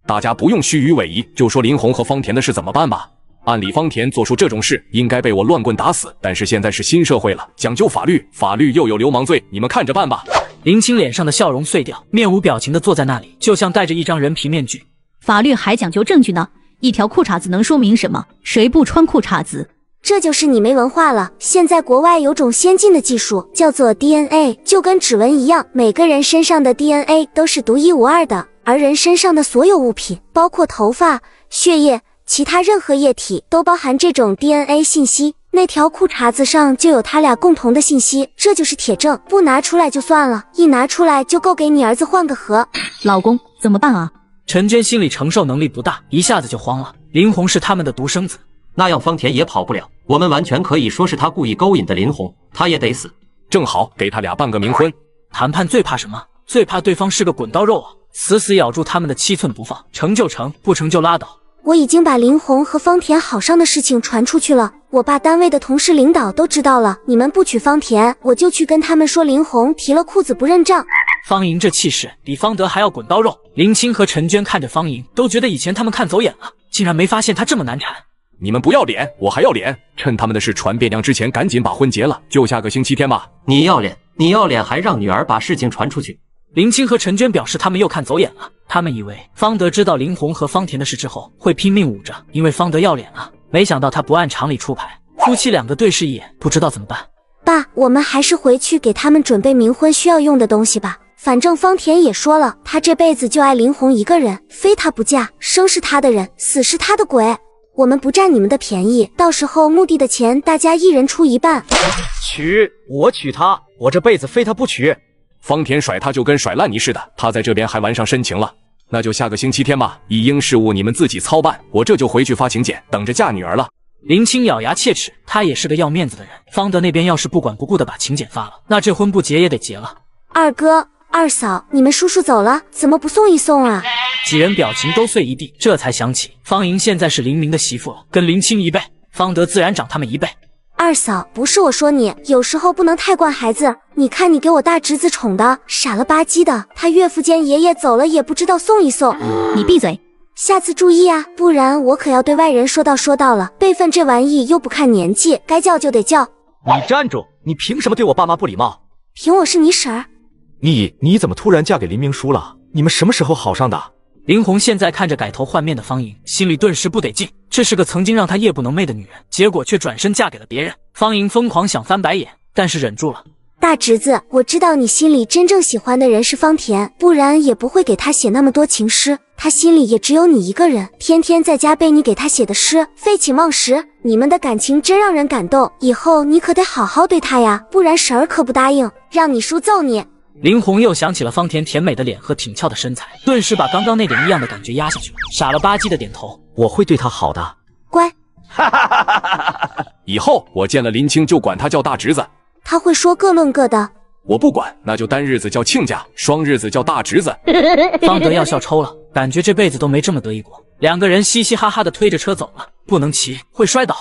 大家不用虚与委蛇，就说林红和方田的事怎么办吧。按理方田做出这种事，应该被我乱棍打死，但是现在是新社会了，讲究法律，法律又有流氓罪，你们看着办吧。林清脸上的笑容碎掉，面无表情地坐在那里，就像戴着一张人皮面具。法律还讲究证据呢，一条裤衩子能说明什么？谁不穿裤衩子？这就是你没文化了。现在国外有种先进的技术，叫做 DNA， 就跟指纹一样，每个人身上的 DNA 都是独一无二的，而人身上的所有物品，包括头发、血液、其他任何液体，都包含这种 DNA 信息。那条裤衩子上就有他俩共同的信息，这就是铁证，不拿出来就算了，一拿出来就够给你儿子换个盒。老公，怎么办啊？陈娟心理承受能力不大，一下子就慌了。林红是他们的独生子，那样方田也跑不了，我们完全可以说是他故意勾引的林红，他也得死。正好给他俩办个冥婚。谈判最怕什么？最怕对方是个滚刀肉啊，死死咬住他们的7寸不放，成就成，不成就拉倒。我已经把林红和方田好上的事情传出去了，我爸单位的同事领导都知道了，你们不娶方田，我就去跟他们说林红提了裤子不认账。方莹这气势比方德还要滚刀肉，林清和陈娟看着方莹都觉得以前他们看走眼了，竟然没发现他这么难缠。你们不要脸，我还要脸，趁他们的事传遍娘之前赶紧把婚结了，就下个星期天吧。你要脸还让女儿把事情传出去。林清和陈娟表示他们又看走眼了，他们以为方德知道林红和方田的事之后会拼命捂着，因为方德要脸了，没想到他不按常理出牌。夫妻两个对视一眼，不知道怎么办。爸，我们还是回去给他们准备冥婚需要用的东西吧。反正方田也说了，他这辈子就爱林红一个人，非他不嫁，生是他的人，死是他的鬼。我们不占你们的便宜，到时候墓地的钱大家一人出一半。娶，我娶她，我这辈子非她不娶。方田甩他就跟甩烂泥似的，他在这边还玩上深情了。那就下个星期天吧，一应事务你们自己操办，我这就回去发请柬，等着嫁女儿了。林清咬牙切齿，他也是个要面子的人。方德那边要是不管不顾的把请柬发了，那这婚不结也得结了。二哥二嫂，你们叔叔走了，怎么不送一送啊？几人表情都碎一地，这才想起方莹现在是林明的媳妇了，跟林清一辈，方德自然长他们一辈。二嫂，不是我说你，有时候不能太惯孩子。你看你给我大侄子宠的傻了吧唧的，他岳父见爷爷走了也不知道送一送。你闭嘴，下次注意啊，不然我可要对外人说道了。辈分这玩意又不看年纪，该叫就得叫。你站住！你凭什么对我爸妈不礼貌？凭我是你婶儿。你怎么突然嫁给林明叔了？你们什么时候好上的？林红现在看着改头换面的方莹，心里顿时不得劲。这是个曾经让她夜不能寐的女人，结果却转身嫁给了别人。方莹疯狂想翻白眼，但是忍住了。大侄子，我知道你心里真正喜欢的人是方田，不然也不会给他写那么多情诗。他心里也只有你一个人，天天在家背你给他写的诗，废寝忘食。你们的感情真让人感动，以后你可得好好对她呀，不然婶儿可不答应，让你叔揍你。林红又想起了方田甜美的脸和挺翘的身材，顿时把刚刚那点异样的感觉压下去了，傻了吧唧的点头，我会对她好的。乖。以后我见了林青就管他叫大侄子。他会说各论各的。我不管，那就单日子叫亲家，双日子叫大侄子。方德要笑抽了，感觉这辈子都没这么得意过。两个人嘻嘻哈哈的推着车走了，不能骑，会摔倒。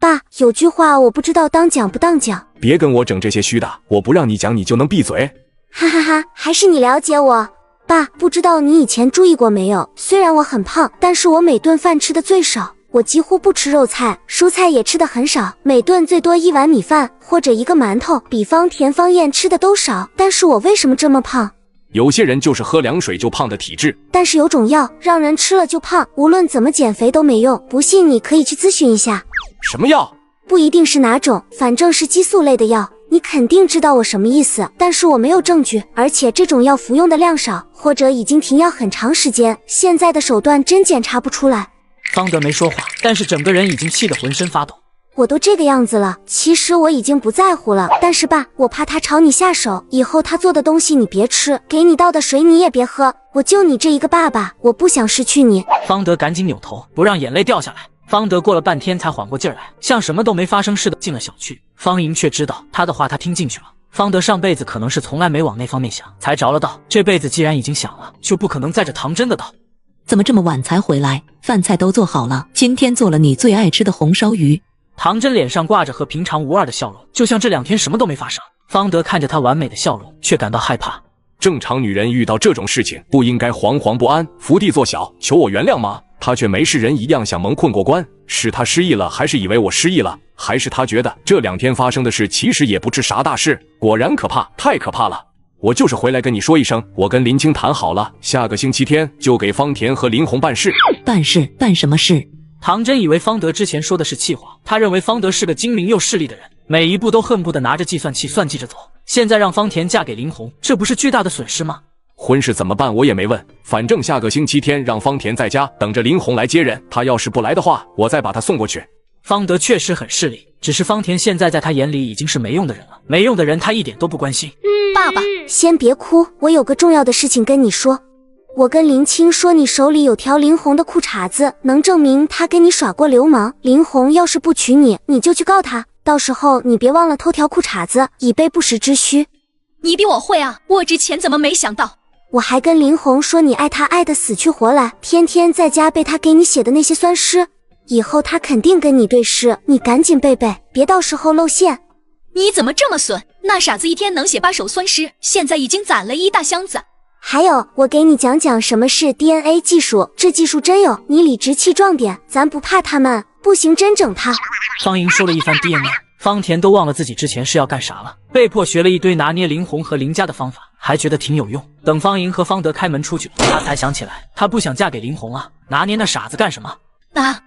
爸，有句话我不知道当讲不当讲。别跟我整这些虚的，我不让你讲，你就能闭嘴。哈哈哈，还是你了解我。爸，不知道你以前注意过没有，虽然我很胖，但是我每顿饭吃的最少，我几乎不吃肉菜，蔬菜也吃的很少，每顿最多1碗米饭或者1个馒头，比方田方燕吃的都少。但是我为什么这么胖？有些人就是喝凉水就胖的体质。但是有种药让人吃了就胖，无论怎么减肥都没用，不信你可以去咨询一下。什么药？不一定是哪种，反正是激素类的药。你肯定知道我什么意思，但是我没有证据，而且这种药服用的量少，或者已经停药很长时间，现在的手段真检查不出来。方德没说话，但是整个人已经气得浑身发抖。我都这个样子了，其实我已经不在乎了，但是爸，我怕他朝你下手，以后他做的东西你别吃，给你倒的水你也别喝，我就你这一个爸爸，我不想失去你。方德赶紧扭头，不让眼泪掉下来。方德过了半天才缓过劲来，像什么都没发生似的进了小区。方莹却知道他的话他听进去了。方德上辈子可能是从来没往那方面想，才着了道。这辈子既然已经想了，就不可能载着唐真的道。怎么这么晚才回来？饭菜都做好了，今天做了你最爱吃的红烧鱼。唐真脸上挂着和平常无二的笑容，就像这2天什么都没发生。方德看着她完美的笑容，却感到害怕。正常女人遇到这种事情，不应该惶惶不安，伏地作小，求我原谅吗？她却没事人一样想蒙混过关。是她失忆了，还是以为我失忆了？还是她觉得这2天发生的事其实也不是啥大事？果然可怕，太可怕了。我就是回来跟你说一声，我跟林青谈好了，下个星期天就给方田和林红办事。办事？办什么事？唐真以为方德之前说的是气话，他认为方德是个精明又势利的人，每一步都恨不得拿着计算器算计着走。现在让方田嫁给林红，这不是巨大的损失吗？婚事怎么办我也没问，反正下个星期天让方田在家等着林红来接人，他要是不来的话，我再把他送过去。方德确实很势利，只是方田现在在他眼里已经是没用的人了，没用的人他一点都不关心。爸爸，先别哭，我有个重要的事情跟你说。我跟林青说你手里有条林红的裤衩子，能证明他跟你耍过流氓。林红要是不娶你，你就去告他，到时候你别忘了偷条裤衩子，以备不时之需。你比我会啊，我之前怎么没想到。我还跟林红说你爱他爱得死去活来，天天在家背他给你写的那些酸诗，以后他肯定跟你对诗，你赶紧背背，别到时候露馅。你怎么这么损？那傻子一天能写8首酸诗，现在已经攒了1大箱子。还有，我给你讲讲什么是 DNA 技术，这技术真有，你理直气壮点，咱不怕他们，不行真整他。方莹说了一番 DNA， 方田都忘了自己之前是要干啥了，被迫学了一堆拿捏林红和林家的方法，还觉得挺有用。等方莹和方德开门出去了，他才想起来，他不想嫁给林红啊，拿捏那傻子干什么？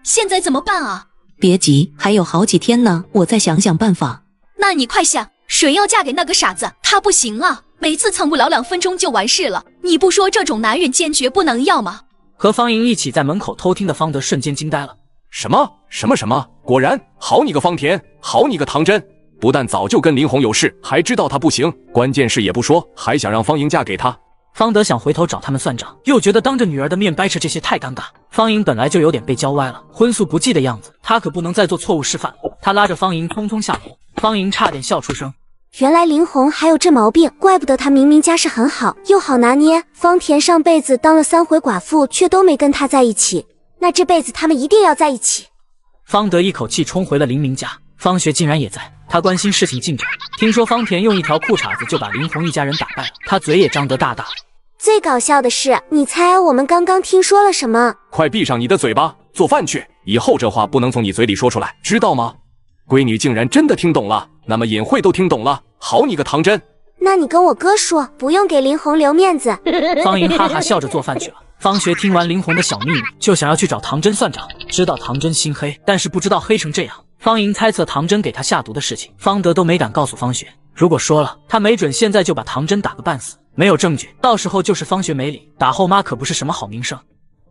现在怎么办啊？别急，还有好几天呢，我再想想办法。那你快想，谁要嫁给那个傻子？他不行啊，每次蹭不了2分钟就完事了。你不说这种男人坚决不能要吗？和方莹一起在门口偷听的方德瞬间惊呆了。什么？果然好你个方田，好你个唐真，不但早就跟林红有事，还知道他不行，关键事也不说，还想让方莹嫁给他。方德想回头找他们算账，又觉得当着女儿的面掰扯这些太尴尬。方莹本来就有点被教歪了，荤素不忌的样子，他可不能再做错误示范。他拉着方莹匆匆下楼，方莹差点笑出声。原来林红还有这毛病，怪不得他明明家世很好，又好拿捏。方田上辈子当了3回寡妇，却都没跟他在一起，那这辈子他们一定要在一起。方德一口气冲回了林明家，方学竟然也在，他关心事情进展。听说方田用一条裤衩子就把林红一家人打败了，他嘴也张得大大。最搞笑的是，你猜我们刚刚听说了什么？快闭上你的嘴巴，做饭去，以后这话不能从你嘴里说出来，知道吗？闺女竟然真的听懂了，那么隐晦都听懂了，好你个唐真。那你跟我哥说，不用给林红留面子。方莹哈哈笑着做饭去了。方学听完林红的小秘密，就想要去找唐真算账，知道唐真心黑，但是不知道黑成这样。方莹猜测唐真给他下毒的事情，方德都没敢告诉方学，如果说了，他没准现在就把唐真打个半死。没有证据，到时候就是方学没理，打后妈可不是什么好名声。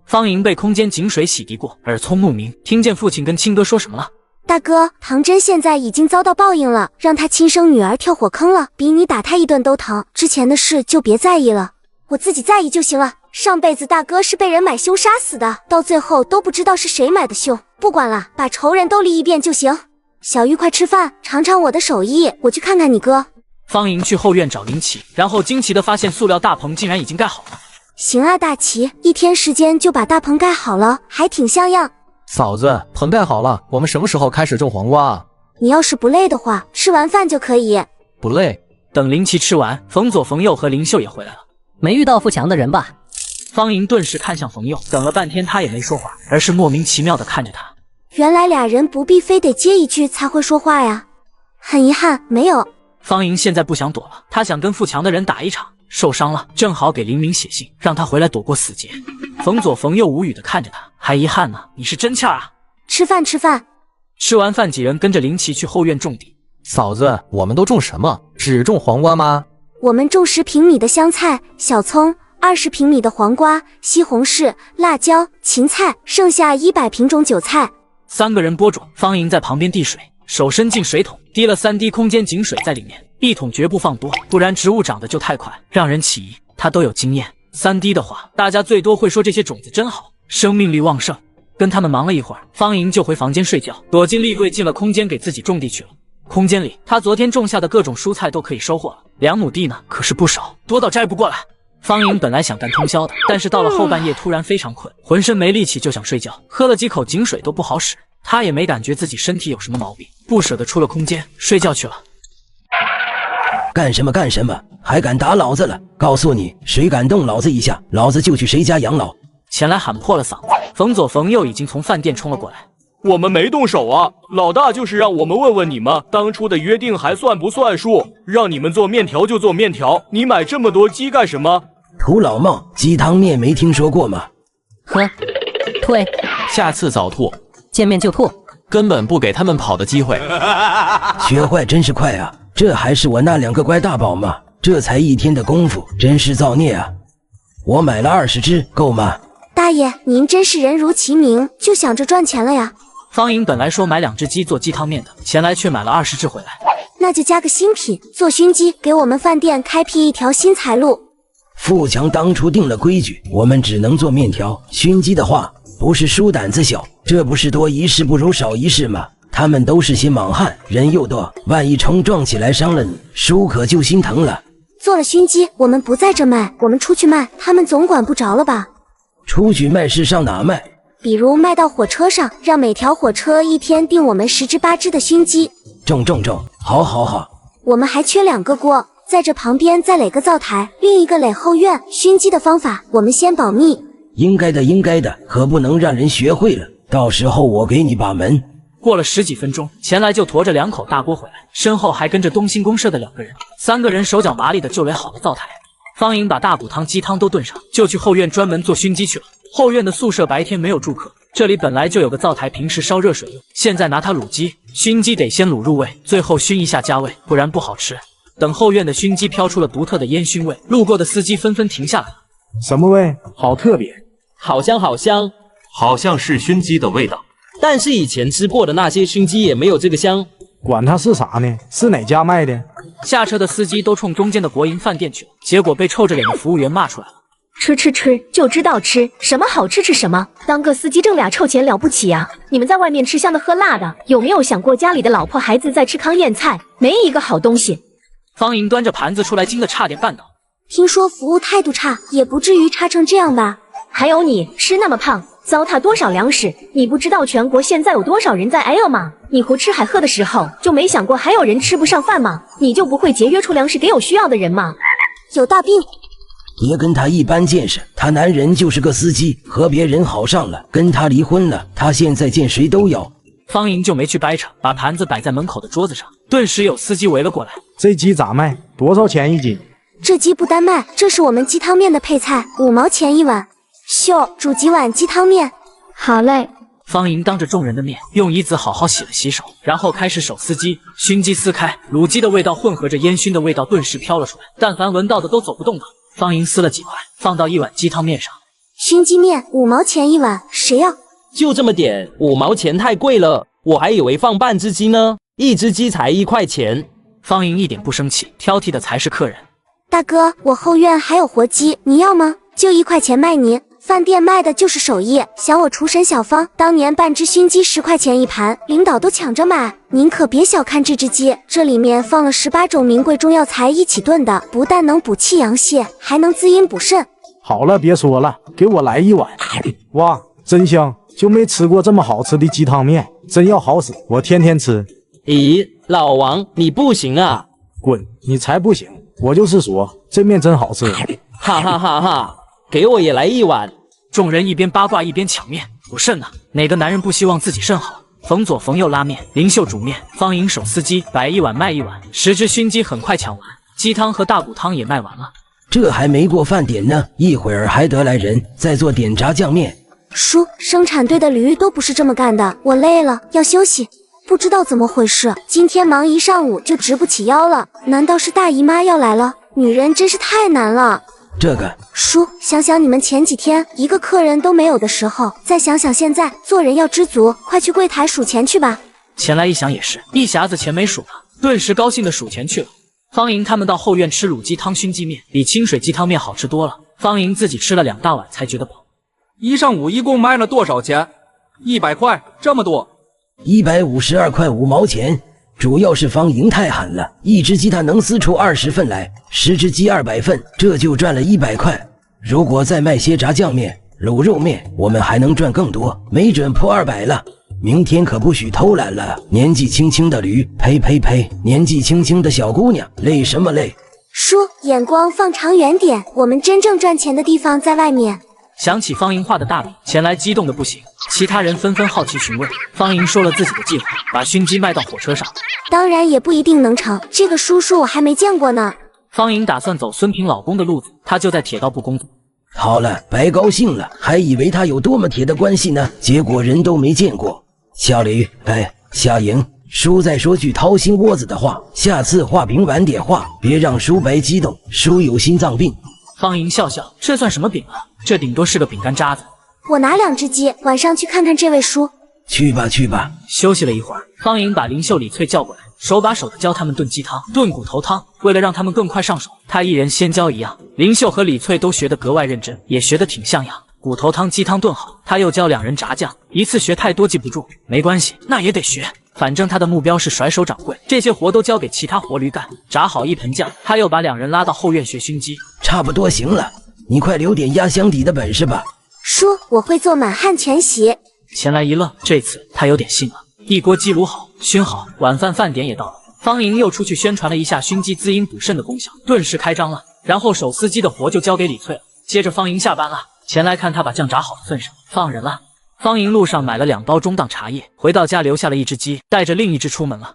方莹被空间井水洗涤过，耳聪目明，听见父亲跟亲哥说什么了。大哥，唐真现在已经遭到报应了，让他亲生女儿跳火坑了，比你打他一顿都疼。之前的事就别在意了，我自己在意就行了。上辈子大哥是被人买凶杀死的，到最后都不知道是谁买的凶。不管了，把仇人都立一遍就行。小玉，快吃饭，尝尝我的手艺。我去看看你哥。方莹去后院找林奇，然后惊奇地发现塑料大棚竟然已经盖好了。行啊，大齐，1天时间就把大棚盖好了，还挺像样。嫂子，棚盖好了，我们什么时候开始种黄瓜啊？你要是不累的话，吃完饭就可以。不累。等林奇吃完，冯左、冯右和林秀也回来了。没遇到富强的人吧？方莹顿时看向冯右，等了半天他也没说话，而是莫名其妙地看着他。原来俩人不必非得接一句才会说话呀。很遗憾，没有。方莹现在不想躲了，她想跟富强的人打一场。受伤了，正好给林明写信，让他回来躲过死劫。冯左、冯右无语地看着他，还遗憾呢？你是真欠啊！吃饭，吃饭。吃完饭，几人跟着林奇去后院种地。嫂子，我们都种什么？只种黄瓜吗？我们种10平米的香菜、小葱，20平米的黄瓜、西红柿、辣椒、芹菜，剩下100平种韭菜。3个人播种，方莹在旁边递水，手伸进水桶，滴了3滴空间井水在里面。1桶绝不放多，不然植物长得就太快，让人起疑。他都有经验，3滴的话，大家最多会说这些种子真好，生命力旺盛。跟他们忙了一会儿，方莹就回房间睡觉，躲进立柜，进了空间给自己种地去了。空间里，他昨天种下的各种蔬菜都可以收获了，2亩地呢，可是不少，多到摘不过来。方莹本来想干通宵的，但是到了后半夜突然非常困，浑身没力气，就想睡觉，喝了几口井水都不好使。他也没感觉自己身体有什么毛病，不舍得出了空间睡觉去了。干什么干什么，还敢打老子了？告诉你，谁敢动老子一下，老子就去谁家养老。前来喊破了嗓子，冯左、冯右已经从饭店冲了过来。我们没动手啊，老大就是让我们问问你们当初的约定还算不算数，让你们做面条就做面条，你买这么多鸡干什么？土老帽，鸡汤面没听说过吗？喝，退，下次早吐，见面就吐，根本不给他们跑的机会。学坏真是快啊！这还是我那2个乖大宝吗？这才1天的功夫，真是造孽啊！我买了20只，够吗？大爷，您真是人如其名，就想着赚钱了呀。方莹本来说买2只鸡做鸡汤面的，前来却买了20只回来。那就加个新品，做熏鸡，给我们饭店开辟一条新财路。富强当初定了规矩，我们只能做面条，熏鸡的话不是书胆子小，这不是多一事不如少一事吗？他们都是些莽汉，人又多，万一冲撞起来伤了你，叔可就心疼了。做了熏鸡，我们不在这卖，我们出去卖，他们总管不着了吧？出去卖是上哪卖？比如卖到火车上，让每条火车1天订我们10只8只的熏鸡。中，好好好。我们还缺2个锅，在这旁边再垒个灶台，另一个垒后院。熏鸡的方法我们先保密。应该的，可不能让人学会了，到时候我给你把门。过了10几分钟，前来就驮着2口大锅回来，身后还跟着东兴公社的2个人，3个人手脚麻利的就垒好了灶台。方莹把大骨汤、鸡汤都炖上，就去后院专门做熏鸡去了。后院的宿舍白天没有住客，这里本来就有个灶台，平时烧热水用，现在拿它卤鸡。熏鸡得先卤入味，最后熏一下加味，不然不好吃。等后院的熏鸡飘出了独特的烟熏味，路过的司机纷纷停下来了。什么味？好特别，好香好香，好像是熏鸡的味道。但是以前吃过的那些熏鸡也没有这个香。管它是啥呢？是哪家卖的？下车的司机都冲中间的国营饭店去了，结果被臭着脸的服务员骂出来了。吃就知道吃，什么好吃吃什么，当个司机挣俩臭钱了不起呀？你们在外面吃香的喝辣的，有没有想过家里的老婆孩子在吃糠咽菜？没一个好东西。方莹端着盘子出来，惊得差点绊倒。听说服务态度差，也不至于差成这样吧？还有你吃那么胖，糟蹋多少粮食？你不知道全国现在有多少人在挨饿吗？你胡吃海喝的时候，就没想过还有人吃不上饭吗？你就不会节约出粮食给有需要的人吗？有大病！别跟他一般见识，他男人就是个司机，和别人好上了，跟他离婚了，他现在见谁都要。方莹就没去掰扯，把盘子摆在门口的桌子上，顿时有司机围了过来。这鸡咋卖？多少钱1斤？这鸡不单卖，这是我们鸡汤面的配菜，5毛钱1碗。秀，煮几碗鸡汤面。好嘞。方莹当着众人的面用椅子好好洗了洗手，然后开始手撕鸡。熏鸡撕开，卤鸡的味道混合着烟熏的味道顿时飘了出来，但凡闻到的都走不动道。方莹撕了几块，放到1碗鸡汤面上。熏鸡面5毛钱一碗，谁要？就这么点，5毛钱太贵了，我还以为放半只鸡呢，一只鸡才1块钱。方莹一点不生气，挑剔的才是客人。大哥，我后院还有活鸡，你要吗？就1块钱卖你。饭店卖的就是手艺，想我厨神小芳当年半只熏鸡10块钱一盘，领导都抢着买。您可别小看这只鸡，这里面放了18种名贵中药材一起炖的，不但能补气养血，还能滋阴补肾。好了，别说了，给我来一碗。哇，真香，就没吃过这么好吃的鸡汤面，真要好使，我天天吃。咦，老王你不行啊！滚，你才不行，我就是说这面真好吃。哈哈哈哈，给我也来一碗。众人一边八卦一边抢面，补肾呢，哪个男人不希望自己肾好？冯左冯右拉面，林秀煮面，方莹手撕鸡，摆一碗卖一碗，10只熏鸡很快抢完，鸡汤和大骨汤也卖完了。这还没过饭点呢，一会儿还得来人，再做点炸酱面。叔，生产队的驴都不是这么干的，我累了，要休息。不知道怎么回事，今天忙一上午就直不起腰了，难道是大姨妈要来了？女人真是太难了。这个叔，想想你们前几天一个客人都没有的时候，再想想现在，做人要知足，快去柜台数钱去吧。前来一想也是，一匣子钱没数呢，顿时高兴的数钱去了。方莹他们到后院吃卤鸡汤熏鸡面，比清水鸡汤面好吃多了。方莹自己吃了2大碗才觉得饱。一上午一共卖了多少钱？100块，这么多。152块5毛钱。主要是方莹太狠了，一只鸡他能撕出20份来，10只鸡200份，这就赚了100块。如果再卖些炸酱面、卤肉面，我们还能赚更多，没准破200了。明天可不许偷懒了，年纪轻轻的驴，呸呸呸，年纪轻轻的小姑娘，累什么累？叔，眼光放长远点，我们真正赚钱的地方在外面。想起方莹画的大饼，前来激动的不行，其他人纷纷好奇询问。方莹说了自己的计划，把熏鸡卖到火车上。当然也不一定能成，这个叔叔我还没见过呢。方莹打算走孙平老公的路子，他就在铁道部工作。好了，白高兴了，还以为他有多么铁的关系呢，结果人都没见过。小李，小莹，叔再说句掏心窝子的话，下次画饼晚点画，别让叔白激动，叔有心脏病。方莹笑笑，这算什么饼啊？这顶多是个饼干渣子。我拿2只鸡，晚上去看看这位叔。去吧去吧。休息了一会儿，方莹把林秀、李翠叫过来，手把手的教他们炖鸡汤、炖骨头汤。为了让他们更快上手，他一人先教一样。林秀和李翠都学得格外认真，也学得挺像样。骨头汤、鸡汤炖好，他又教2人炸酱。一次学太多记不住，没关系，那也得学。反正他的目标是甩手掌柜，这些活都交给其他活驴干。炸好一盆酱，他又把2人拉到后院学熏鸡。差不多行了，你快留点压箱底的本事吧。叔，我会做满汉全席。前来一愣，这次他有点信了。一锅鸡卤好，熏好，晚饭饭点也到了。方莹又出去宣传了一下熏鸡滋阴补肾的功效，顿时开张了。然后手撕鸡的活就交给李翠了。接着方莹下班了，前来看他把酱炸好的份上，放人了。方莹路上买了2包中档茶叶，回到家留下了1只鸡，带着另1只出门了。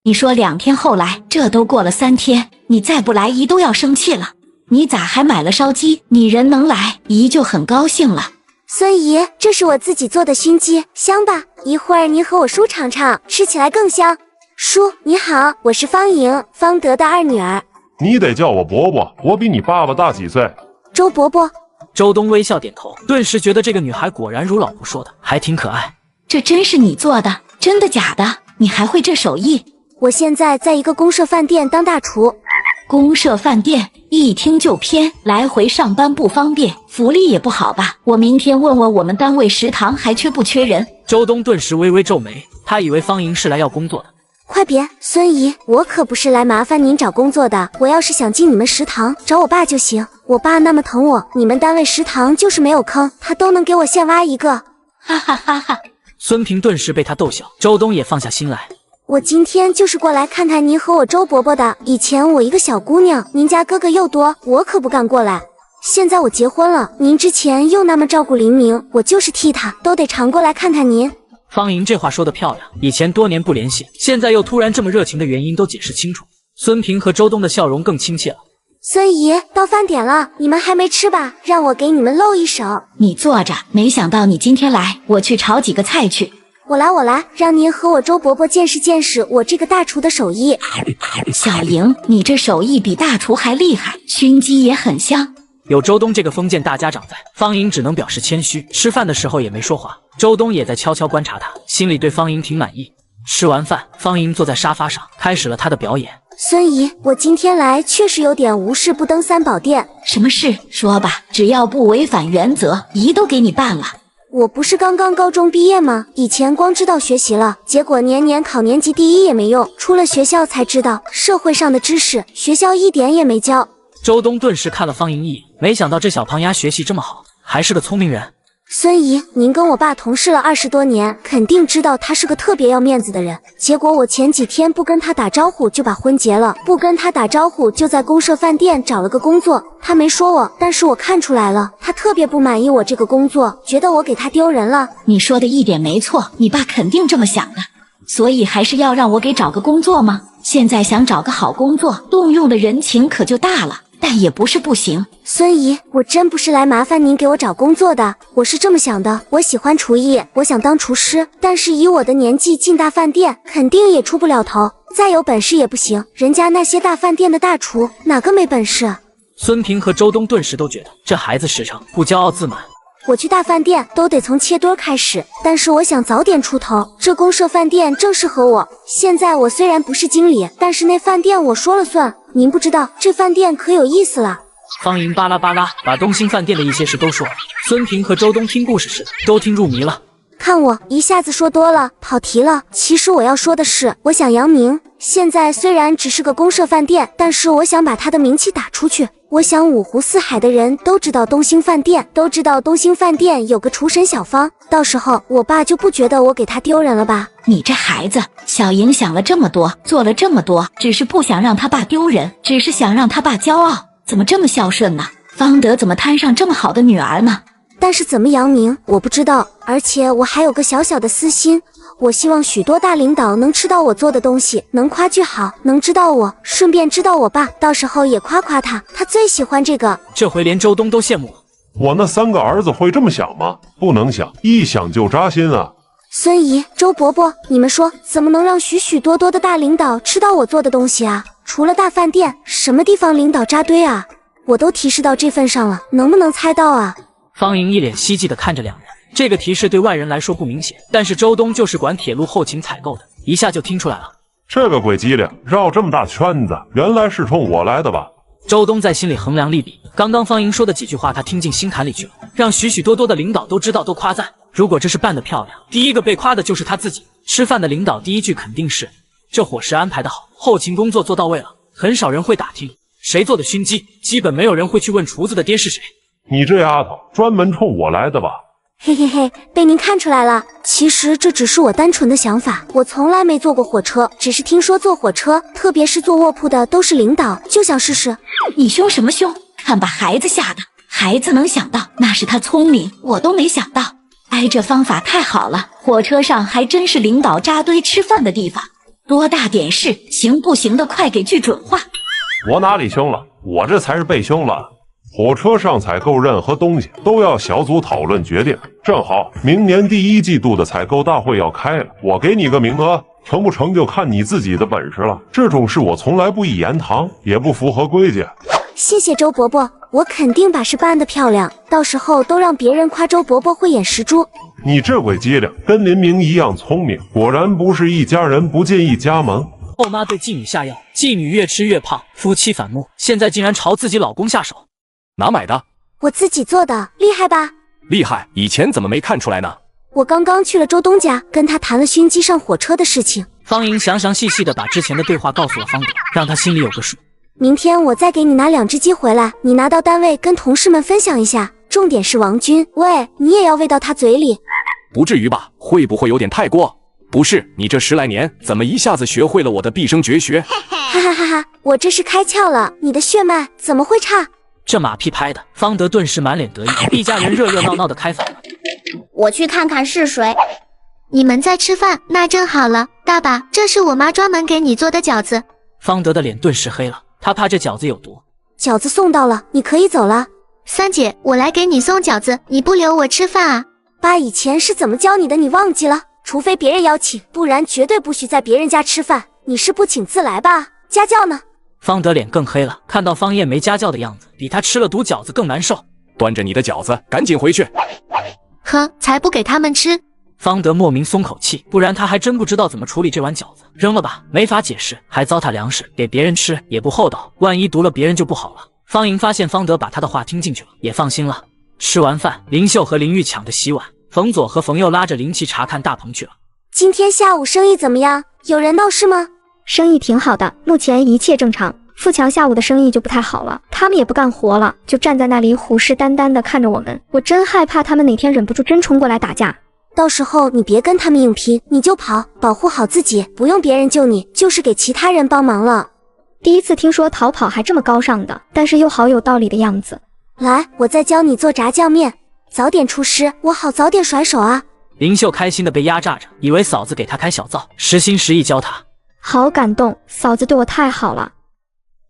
你说2天后来，这都过了3天，你再不来姨都要生气了。你咋还买了烧鸡？你人能来，姨就很高兴了。孙姨，这是我自己做的熏鸡，香吧？一会儿您和我叔尝尝，吃起来更香。叔你好，我是方莹，方德的2女儿。你得叫我伯伯，我比你爸爸大几岁。周伯伯。周东微笑点头，顿时觉得这个女孩果然如老婆说的，还挺可爱。这真是你做的？真的假的？你还会这手艺？我现在在一个公社饭店当大厨。公社饭店一听就偏，来回上班不方便，福利也不好吧？我明天问问我们单位食堂还缺不缺人。周东顿时微微皱眉，他以为方莹是来要工作的。快别，孙姨，我可不是来麻烦您找工作的，我要是想进你们食堂，找我爸就行。我爸那么疼我，你们单位食堂就是没有坑，他都能给我现挖一个。哈哈哈哈！孙平顿时被他逗笑，周东也放下心来。我今天就是过来看看您和我周伯伯的。以前我一个小姑娘，您家哥哥又多，我可不敢过来。现在我结婚了，您之前又那么照顾黎明，我就是替他，都得常过来看看您。方莹这话说得漂亮，以前多年不联系，现在又突然这么热情的原因都解释清楚。孙平和周东的笑容更亲切了。孙姨，到饭点了，你们还没吃吧？让我给你们露一手。你坐着，没想到你今天来，我去炒几个菜去。我来，让您和我周伯伯见识见识我这个大厨的手艺。小莹，你这手艺比大厨还厉害，熏鸡也很香。有周东这个封建大家长在，方莹只能表示谦虚。吃饭的时候也没说话，周东也在悄悄观察她，心里对方莹挺满意。吃完饭，方莹坐在沙发上，开始了她的表演。孙姨，我今天来确实有点无事不登三宝殿。什么事？说吧，只要不违反原则，姨都给你办了。我不是刚刚高中毕业吗？以前光知道学习了，结果年年考年级第1也没用，出了学校才知道社会上的知识，学校一点也没教。周东顿时看了方莹一眼，没想到这小胖丫学习这么好，还是个聪明人。孙姨，您跟我爸同事了20多年，肯定知道他是个特别要面子的人。结果我前几天不跟他打招呼就把婚结了，不跟他打招呼就在公社饭店找了个工作。他没说我，但是我看出来了，他特别不满意我这个工作，觉得我给他丢人了。你说的一点没错，你爸肯定这么想的。所以还是要让我给找个工作吗？现在想找个好工作，动用的人情可就大了。但也不是不行。孙姨，我真不是来麻烦您给我找工作的，我是这么想的，我喜欢厨艺，我想当厨师，但是以我的年纪进大饭店肯定也出不了头，再有本事也不行，人家那些大饭店的大厨哪个没本事？孙平和周东顿时都觉得这孩子实诚，不骄傲自满。我去大饭店都得从切墩开始，但是我想早点出头，这公社饭店正适合我。现在我虽然不是经理，但是那饭店我说了算。您不知道，这饭店可有意思了。方莹巴拉巴拉把东兴饭店的一些事都说了，孙平和周东听故事似的，都听入迷了。看我一下子说多了，跑题了。其实我要说的是，我想扬名。现在虽然只是个公社饭店，但是我想把它的名气打出去。我想五湖四海的人都知道东兴饭店，都知道东兴饭店有个厨神小芳。到时候我爸就不觉得我给他丢人了吧？你这孩子，小莹想了这么多，做了这么多，只是不想让他爸丢人，只是想让他爸骄傲。怎么这么孝顺呢？方德怎么摊上这么好的女儿呢？但是怎么扬名我不知道，而且我还有个小小的私心，我希望许多大领导能吃到我做的东西，能夸句好，能知道我，顺便知道我爸，到时候也夸夸他，他最喜欢这个。这回连周东都羡慕了。我那3个儿子会这么想吗？不能想，一想就扎心啊。孙姨、周伯伯，你们说怎么能让许许多多的大领导吃到我做的东西啊？除了大饭店，什么地方领导扎堆啊？我都提示到这份上了，能不能猜到啊？方莹一脸希冀地看着两人，这个提示对外人来说不明显，但是周东就是管铁路后勤采购的，一下就听出来了。这个鬼机灵，绕这么大圈子，原来是冲我来的吧？周东在心里衡量利弊，刚刚方莹说的几句话他听进心坎里去了，让许许多多的领导都知道，都夸赞。如果这事办得漂亮，第一个被夸的就是他自己。吃饭的领导第一句肯定是：这伙食安排得好，后勤工作做到位了。很少人会打听谁做的熏鸡，基本没有人会去问厨子的爹是谁。你这丫头专门冲我来的吧？嘿嘿嘿，被您看出来了。其实这只是我单纯的想法，我从来没坐过火车，只是听说坐火车，特别是坐卧铺的都是领导，就想试试。你凶什么凶？看把孩子吓的，孩子能想到那是他聪明，我都没想到。哎，这方法太好了，火车上还真是领导扎堆吃饭的地方。多大点事，行不行的快给句准话。我哪里凶了？我这才是被凶了。火车上采购任何东西都要小组讨论决定，正好明年第1季度的采购大会要开了，我给你个名额，成不成就看你自己的本事了。这种事我从来不一言堂，也不符合规矩。谢谢周伯伯，我肯定把事办得漂亮，到时候都让别人夸周伯伯慧眼识珠。你这鬼机灵，跟林明一样聪明，果然不是一家人不进一家门。后妈对继女下药，继女越吃越胖，夫妻反目，现在竟然朝自己老公下手。哪买的？我自己做的，厉害吧？厉害，以前怎么没看出来呢？我刚刚去了周东家，跟他谈了熏鸡上火车的事情。方莹详详细细的把之前的对话告诉了方德，让他心里有个数。明天我再给你拿2只鸡回来，你拿到单位跟同事们分享一下。重点是王军，喂，你也要喂到他嘴里。不至于吧？会不会有点太过？不是，你这10来年怎么一下子学会了我的毕生绝学？哈哈哈哈！我这是开窍了，你的血脉怎么会差？这马屁拍的，方德顿时满脸得意，一家人热热闹闹的开饭了。我去看看是谁。你们在吃饭，那正好了。大爸，这是我妈专门给你做的饺子。方德的脸顿时黑了，他怕这饺子有毒。饺子送到了，你可以走了。三姐，我来给你送饺子，你不留我吃饭啊？爸以前是怎么教你的？你忘记了？除非别人邀请，不然绝对不许在别人家吃饭。你是不请自来吧？家教呢？方德脸更黑了，看到方燕没家教的样子，比他吃了毒饺子更难受。端着你的饺子，赶紧回去。呵，才不给他们吃。方德莫名松口气，不然他还真不知道怎么处理这碗饺子，扔了吧，没法解释，还糟蹋粮食，给别人吃也不厚道，万一毒了别人就不好了。方莹发现方德把他的话听进去了，也放心了。吃完饭，林秀和林玉抢着洗碗，冯佐和冯佑拉着林奇查看大棚去了。今天下午生意怎么样？有人闹事吗？生意挺好的，目前一切正常。富强下午的生意就不太好了，他们也不干活了，就站在那里虎视眈眈地看着我们。我真害怕他们哪天忍不住真冲过来打架。到时候你别跟他们硬拼，你就跑，保护好自己，不用别人救你，就是给其他人帮忙了。第一次听说逃跑还这么高尚的，但是又好有道理的样子。来，我再教你做炸酱面，早点出师，我好早点甩手啊。林秀开心的被压榨着，以为嫂子给她开小灶，实心实意教她。好感动，嫂子对我太好了。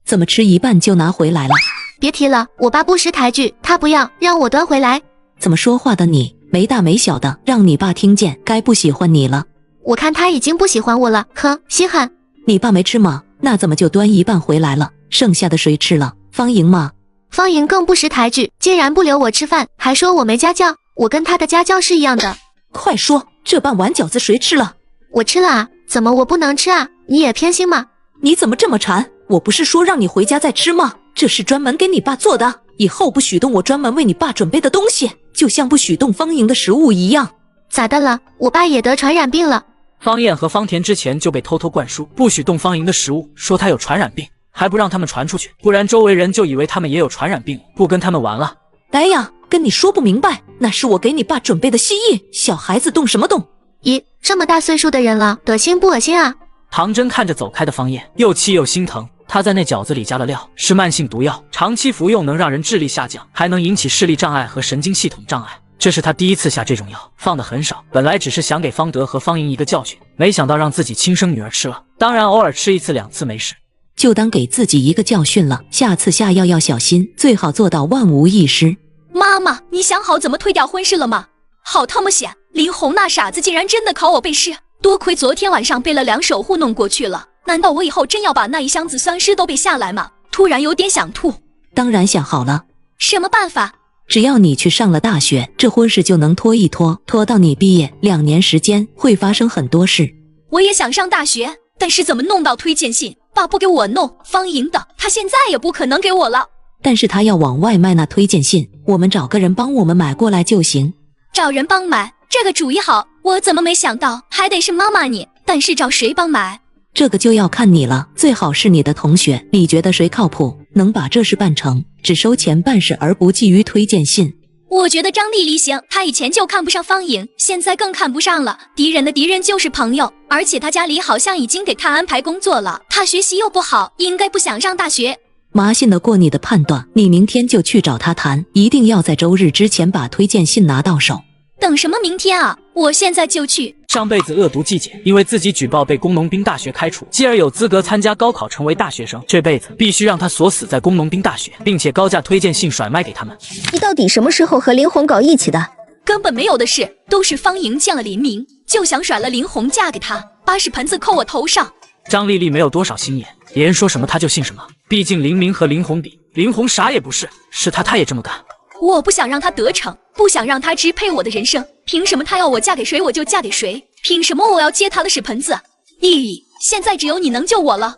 怎么吃一半就拿回来了？别提了，我爸不识抬举，他不要，让我端回来。怎么说话的你？没大没小的，让你爸听见，该不喜欢你了。我看他已经不喜欢我了，呵，稀罕。你爸没吃吗？那怎么就端一半回来了？剩下的谁吃了？方莹吗？方莹更不识抬举，竟然不留我吃饭，还说我没家教，我跟他的家教是一样的。快说，这半碗饺子谁吃了？我吃了啊，怎么我不能吃啊？你也偏心吗？你怎么这么馋？我不是说让你回家再吃吗？这是专门给你爸做的，以后不许动我专门为你爸准备的东西，就像不许动方莹的食物一样。咋的了？我爸也得传染病了。方燕和方田之前就被偷偷灌输不许动方莹的食物，说他有传染病，还不让他们传出去，不然周围人就以为他们也有传染病，不跟他们玩了。哎呀，跟你说不明白，那是我给你爸准备的蜥蜴，小孩子动什么动？咦，这么大岁数的人了，恶心不恶心啊？唐真看着走开的方燕，又气又心疼。她在那饺子里加了料，是慢性毒药，长期服用能让人智力下降，还能引起视力障碍和神经系统障碍。这是她第一次下这种药，放的很少。本来只是想给方德和方莹一个教训，没想到让自己亲生女儿吃了。当然，偶尔吃一次两次没事，就当给自己一个教训了。下次下药要小心，最好做到万无一失。妈妈，你想好怎么退掉婚事了吗？好他妈险！林红那傻子竟然真的考我背诗，多亏昨天晚上背了2首糊弄过去了。难道我以后真要把那一箱子酸尸都背下来吗？突然有点想吐。当然想好了。什么办法？只要你去上了大学，这婚事就能拖一拖，拖到你毕业2年时间，会发生很多事。我也想上大学，但是怎么弄到推荐信？爸不给我弄，方莹的，他现在也不可能给我了。但是他要往外卖那推荐信，我们找个人帮我们买过来就行。找人帮买，这个主意好，我怎么没想到？还得是妈妈你，但是找谁帮买？这个就要看你了，最好是你的同学，你觉得谁靠谱，能把这事办成，只收钱办事而不觊觎推荐信。我觉得张丽丽行，她以前就看不上方莹，现在更看不上了。敌人的敌人就是朋友，而且她家里好像已经给她安排工作了，她学习又不好，应该不想上大学。妈信得过你的判断，你明天就去找她谈，一定要在周日之前把推荐信拿到手。等什么明天啊？我现在就去。上辈子恶毒季姐因为自己举报被工农兵大学开除，继而有资格参加高考成为大学生，这辈子必须让他锁死在工农兵大学，并且高价推荐信甩卖给他们。你到底什么时候和林红搞一起的？根本没有的事，都是方莹见了林明就想甩了林红嫁给他，把屎盆子扣我头上。张丽丽没有多少心眼，别人说什么她就信什么，毕竟林明和林红比，林红啥也不是，是她也这么干。我不想让他得逞，不想让他支配我的人生，凭什么他要我嫁给谁我就嫁给谁？凭什么我要接他的屎盆子？咦，现在只有你能救我了。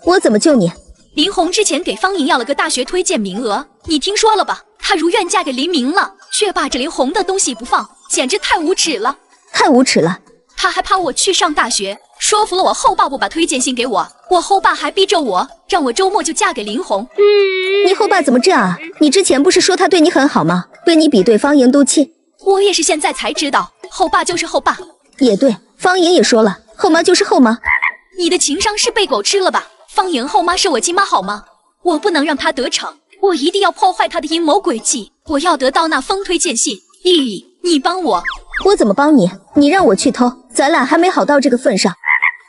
我怎么救你？林红之前给方莹要了个大学推荐名额，你听说了吧？她如愿嫁给林明了，却霸着林红的东西不放，简直太无耻了！太无耻了！她还怕我去上大学，说服了我后爸不把推荐信给我，我后爸还逼着我让我周末就嫁给林红。你后爸怎么这样啊？你之前不是说他对你很好吗？为你比对方莹赌气。我也是现在才知道，后爸就是后爸。也对，方莹也说了，后妈就是后妈。你的情商是被狗吃了吧？方莹后妈是我亲妈好吗？我不能让她得逞，我一定要破坏她的阴谋诡计，我要得到那封推荐信。咦，你帮我？我怎么帮你？你让我去偷，咱俩还没好到这个份上。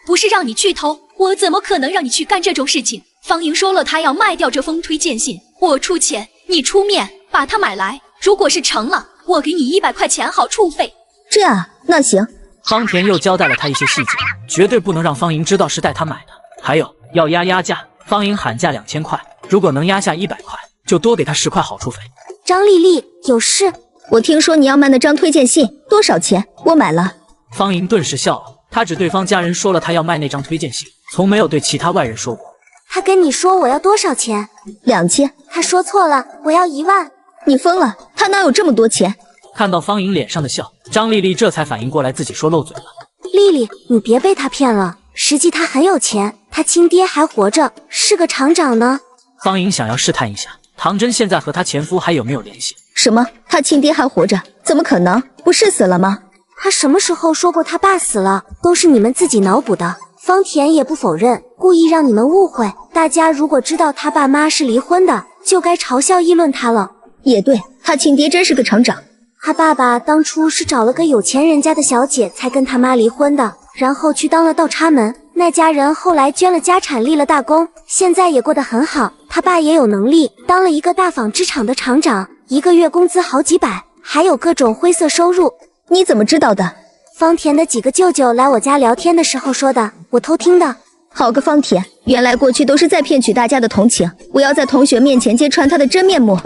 不是让你去偷，我怎么可能让你去干这种事情？方莹说了，她要卖掉这封推荐信，我出钱，你出面把它买来。如果是成了，我给你100块钱好处费。这样，那行。方田又交代了他一些细节，绝对不能让方莹知道是带他买的，还有要压价。方莹喊价2000块，如果能压下100块，就多给他10块好处费。张丽丽，有事？我听说你要卖那张推荐信，多少钱？我买了。方莹顿时笑了，她只对方家人说了她要卖那张推荐信，从没有对其他外人说过。他跟你说我要多少钱？2000。他说错了，我要1万。你疯了，他哪有这么多钱？看到方莹脸上的笑，张丽丽这才反应过来自己说漏嘴了。丽丽，你别被他骗了，实际他很有钱，他亲爹还活着，是个厂长呢。方莹想要试探一下唐真现在和她前夫还有没有联系。什么？他亲爹还活着？怎么可能？不是死了吗？他什么时候说过他爸死了？都是你们自己脑补的。方田也不否认，故意让你们误会。大家如果知道他爸妈是离婚的，就该嘲笑议论他了。也对，他亲爹真是个厂长。他爸爸当初是找了个有钱人家的小姐才跟他妈离婚的，然后去当了倒插门。那家人后来捐了家产立了大功，现在也过得很好。他爸也有能力，当了一个大纺织厂的厂长，1个月工资好几百，还有各种灰色收入。你怎么知道的？方田的几个舅舅来我家聊天的时候说的，我偷听的。好个方田，原来过去都是在骗取大家的同情，我要在同学面前揭穿他的真面目。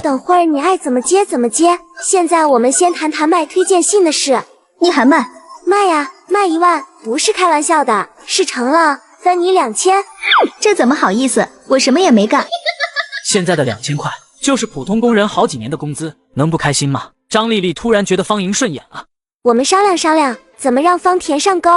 等会儿你爱怎么接怎么接，现在我们先谈谈卖推荐信的事。你还卖？卖呀，卖1万，不是开玩笑的，事成了分你2000。这怎么好意思？我什么也没干。现在的2000块就是普通工人好几年的工资，能不开心吗？张丽丽突然觉得方莹顺眼了。我们商量商量，怎么让方田上钩？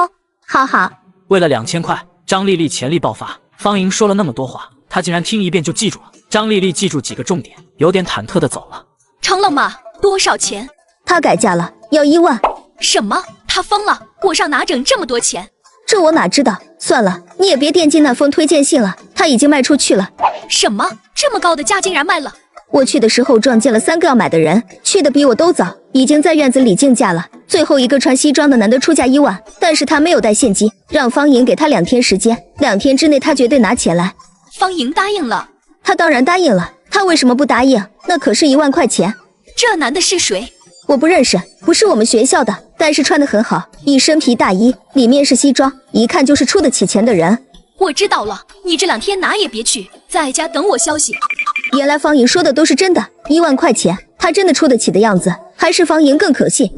好好。为了2000块，张丽丽潜力爆发。方莹说了那么多话，她竟然听一遍就记住了。张丽丽记住几个重点，有点忐忑的走了。成了吗？多少钱？他改价了，要1万。什么？他疯了？我上哪整这么多钱？这我哪知道？算了，你也别惦记那封推荐信了，他已经卖出去了。什么？这么高的价竟然卖了？我去的时候撞见了3个要买的人，去的比我都早，已经在院子里竞价了。最后一个穿西装的男的出价1万，但是他没有带现金，让方莹给他2天时间，2天之内他绝对拿钱来。方莹答应了。他当然答应了，他为什么不答应？那可是1万块钱。这男的是谁？我不认识，不是我们学校的，但是穿得很好，一身皮大衣，里面是西装，一看就是出得起钱的人。我知道了，你这2天哪也别去，在家等我消息。原来方莹说的都是真的，1万块钱，他真的出得起的样子，还是方莹更可信。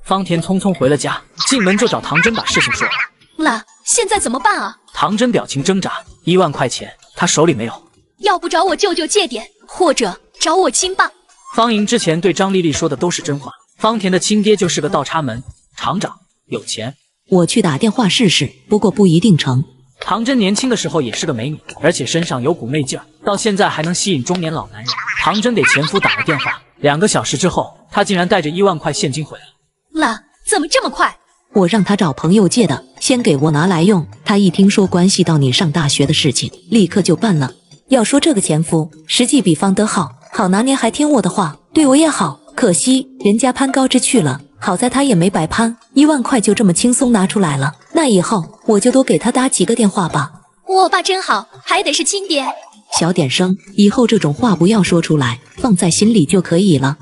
方田匆匆回了家，进门就找唐真把事情说了。那现在怎么办啊？唐真表情挣扎，1万块钱他手里没有，要不找我舅舅借点，或者找我亲爸。方莹之前对张丽丽说的都是真话，方田的亲爹就是个倒插门厂长，有钱。我去打电话试试，不过不一定成。唐真年轻的时候也是个美女，而且身上有股媚劲儿，到现在还能吸引中年老男人。唐真给前夫打了电话，2个小时之后，她竟然带着1万块现金回来了。那怎么这么快？我让他找朋友借的，先给我拿来用。他一听说关系到你上大学的事情，立刻就办了。要说这个前夫，实际比方德好，好拿捏还听我的话，对我也好。可惜人家攀高枝去了，好在他也没白攀，1万块就这么轻松拿出来了。那以后我就多给他打几个电话吧。我爸真好，还得是亲爹。小点声，以后这种话不要说出来，放在心里就可以了。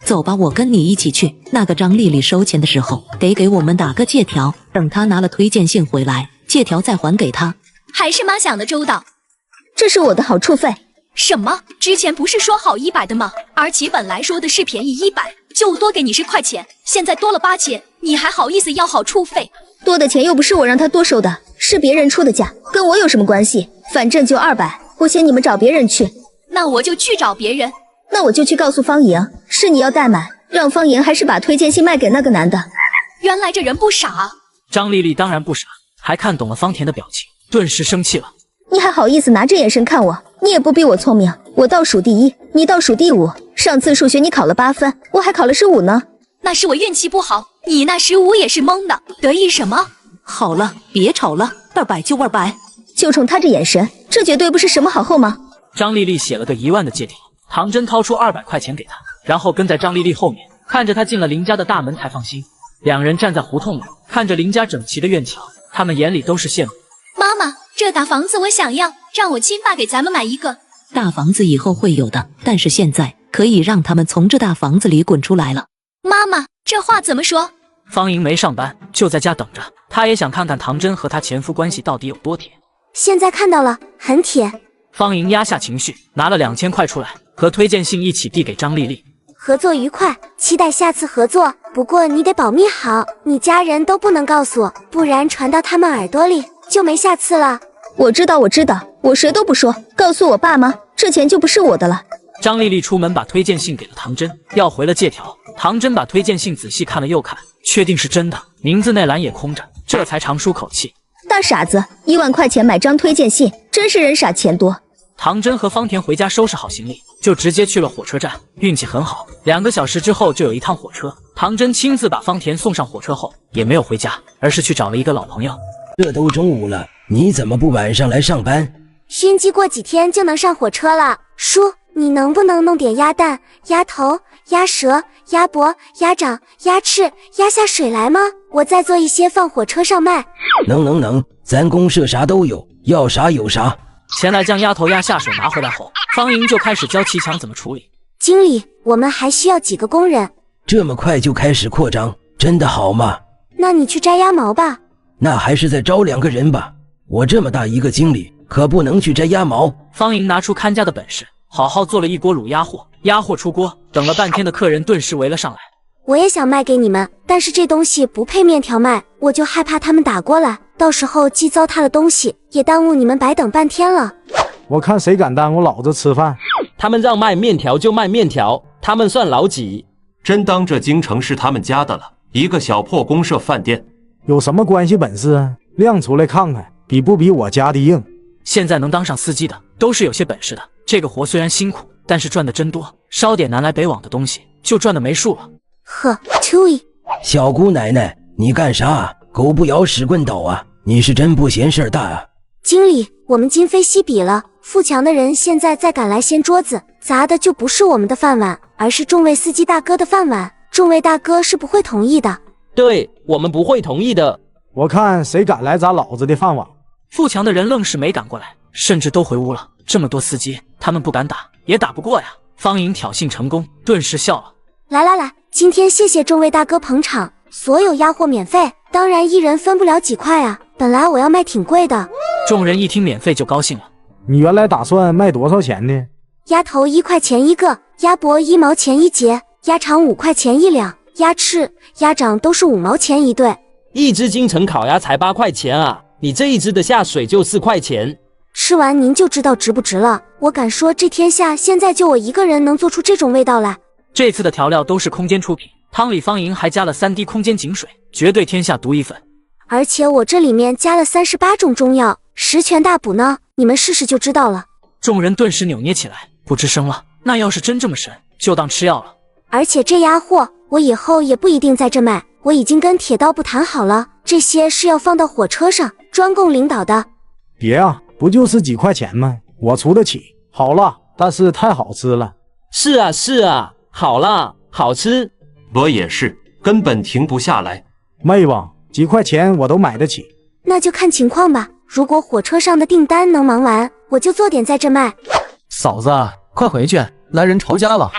走吧，我跟你一起去。那个张丽丽收钱的时候，得给我们打个借条，等她拿了推荐信回来，借条再还给她。还是妈想的周到。这是我的好处费。什么？之前不是说好100的吗？而且本来说的是便宜100，就多给你10块钱，现在多了8000，你还好意思要好处费？多的钱又不是我让他多收的，是别人出的价，跟我有什么关系？反正就200，不嫌你们找别人去。那我就去找别人。那我就去告诉方莹，是你要代买，让方莹还是把推荐信卖给那个男的。原来这人不傻啊。张丽丽当然不傻，还看懂了方田的表情，顿时生气了。你还好意思拿这眼神看我？你也不比我聪明，我倒数第1，你倒数第5。上次数学你考了8分，我还考了15呢。那是我运气不好，你那15也是蒙的，得意什么？好了，别吵了，200就200。就冲他这眼神，这绝对不是什么好后吗？张丽丽写了个1万的借条，唐真掏出200块钱给她，然后跟在张丽丽后面，看着她进了林家的大门才放心。2人站在胡同里，看着林家整齐的院墙，他们眼里都是羡慕。妈妈，这大房子我想要，让我亲爸给咱们买一个。大房子以后会有的，但是现在可以让他们从这大房子里滚出来了。妈妈，这话怎么说？方莹没上班，就在家等着，她也想看看唐真和她前夫关系到底有多甜。现在看到了，很铁。方莹压下情绪，拿了2000块出来，和推荐信一起递给张丽丽。合作愉快，期待下次合作。不过你得保密好，你家人都不能告诉，不然传到他们耳朵里就没下次了。我知道，我谁都不说，告诉我爸妈，这钱就不是我的了。张丽丽出门把推荐信给了唐真，要回了借条。唐真把推荐信仔细看了又看，确定是真的，名字那栏也空着，这才长舒口气。大傻子，1万块钱买张推荐信，真是人傻钱多。唐真和方田回家收拾好行李，就直接去了火车站。运气很好，2个小时之后就有一趟火车。唐真亲自把方田送上火车后，也没有回家，而是去找了一个老朋友。这都中午了，你怎么不晚上来上班？熏鸡过几天就能上火车了。叔，你能不能弄点鸭蛋、鸭头、鸭舌、鸭脖、鸭掌、鸭翅、鸭下水来吗？我再做一些放火车上卖。能，咱公社啥都有，要啥有啥。前来将鸭头鸭下水拿回来后，方莹就开始教齐强怎么处理。经理，我们还需要几个工人。这么快就开始扩张，真的好吗？那你去摘鸭毛吧。那还是再招2个人吧，我这么大一个经理，可不能去摘鸭毛。方莹拿出看家的本事，好好做了一锅卤鸭货。鸭货出锅，等了半天的客人顿时围了上来。我也想卖给你们，但是这东西不配面条卖，我就害怕他们打过来，到时候既糟蹋了东西，也耽误你们白等半天了。我看谁敢耽误老子吃饭。他们让卖面条就卖面条，他们算老几？真当这京城是他们家的了，一个小破公社饭店，有什么关系本事啊？亮出来看看，比不比我家的硬？现在能当上司机的都是有些本事的，这个活虽然辛苦，但是赚的真多，烧点南来北往的东西就赚的没数了。呵，Tui，小姑奶奶，你干啥啊？狗不咬屎棍倒啊！你是真不嫌事儿大啊！经理，我们今非昔比了，富强的人现在再敢来掀桌子，砸的就不是我们的饭碗，而是众位司机大哥的饭碗，众位大哥是不会同意的。对，我们不会同意的。我看谁敢来砸老子的饭碗。富强的人愣是没敢过来，甚至都回屋了。这么多司机，他们不敢打，也打不过呀。方莹挑衅成功，顿时笑了。来，今天谢谢众位大哥捧场，所有鸭货免费，当然一人分不了几块啊，本来我要卖挺贵的。众人一听免费就高兴了。你原来打算卖多少钱呢？鸭头1块钱一个，鸭脖1毛钱一节，鸭肠5块钱1两，鸭翅、鸭掌都是5毛钱一对。一只京城烤鸭才8块钱啊，你这一只的下水就4块钱。吃完您就知道值不值了。我敢说这天下现在就我一个人能做出这种味道来。这次的调料都是空间出品，汤里方莹还加了3滴空间井水，绝对天下独一份。而且我这里面加了38种中药，10全大补呢，你们试试就知道了。众人顿时扭捏起来，不吱声了。那要是真这么神，就当吃药了。而且这鸭货我以后也不一定在这卖，我已经跟铁道部谈好了，这些是要放到火车上，专供领导的。别啊，不就是几块钱吗？我出得起。好了，但是太好吃了。是啊，好啦，好吃。我也是，根本停不下来。妹吧，几块钱我都买得起。那就看情况吧，如果火车上的订单能忙完，我就做点在这卖。嫂子，快回去，来人抄家了。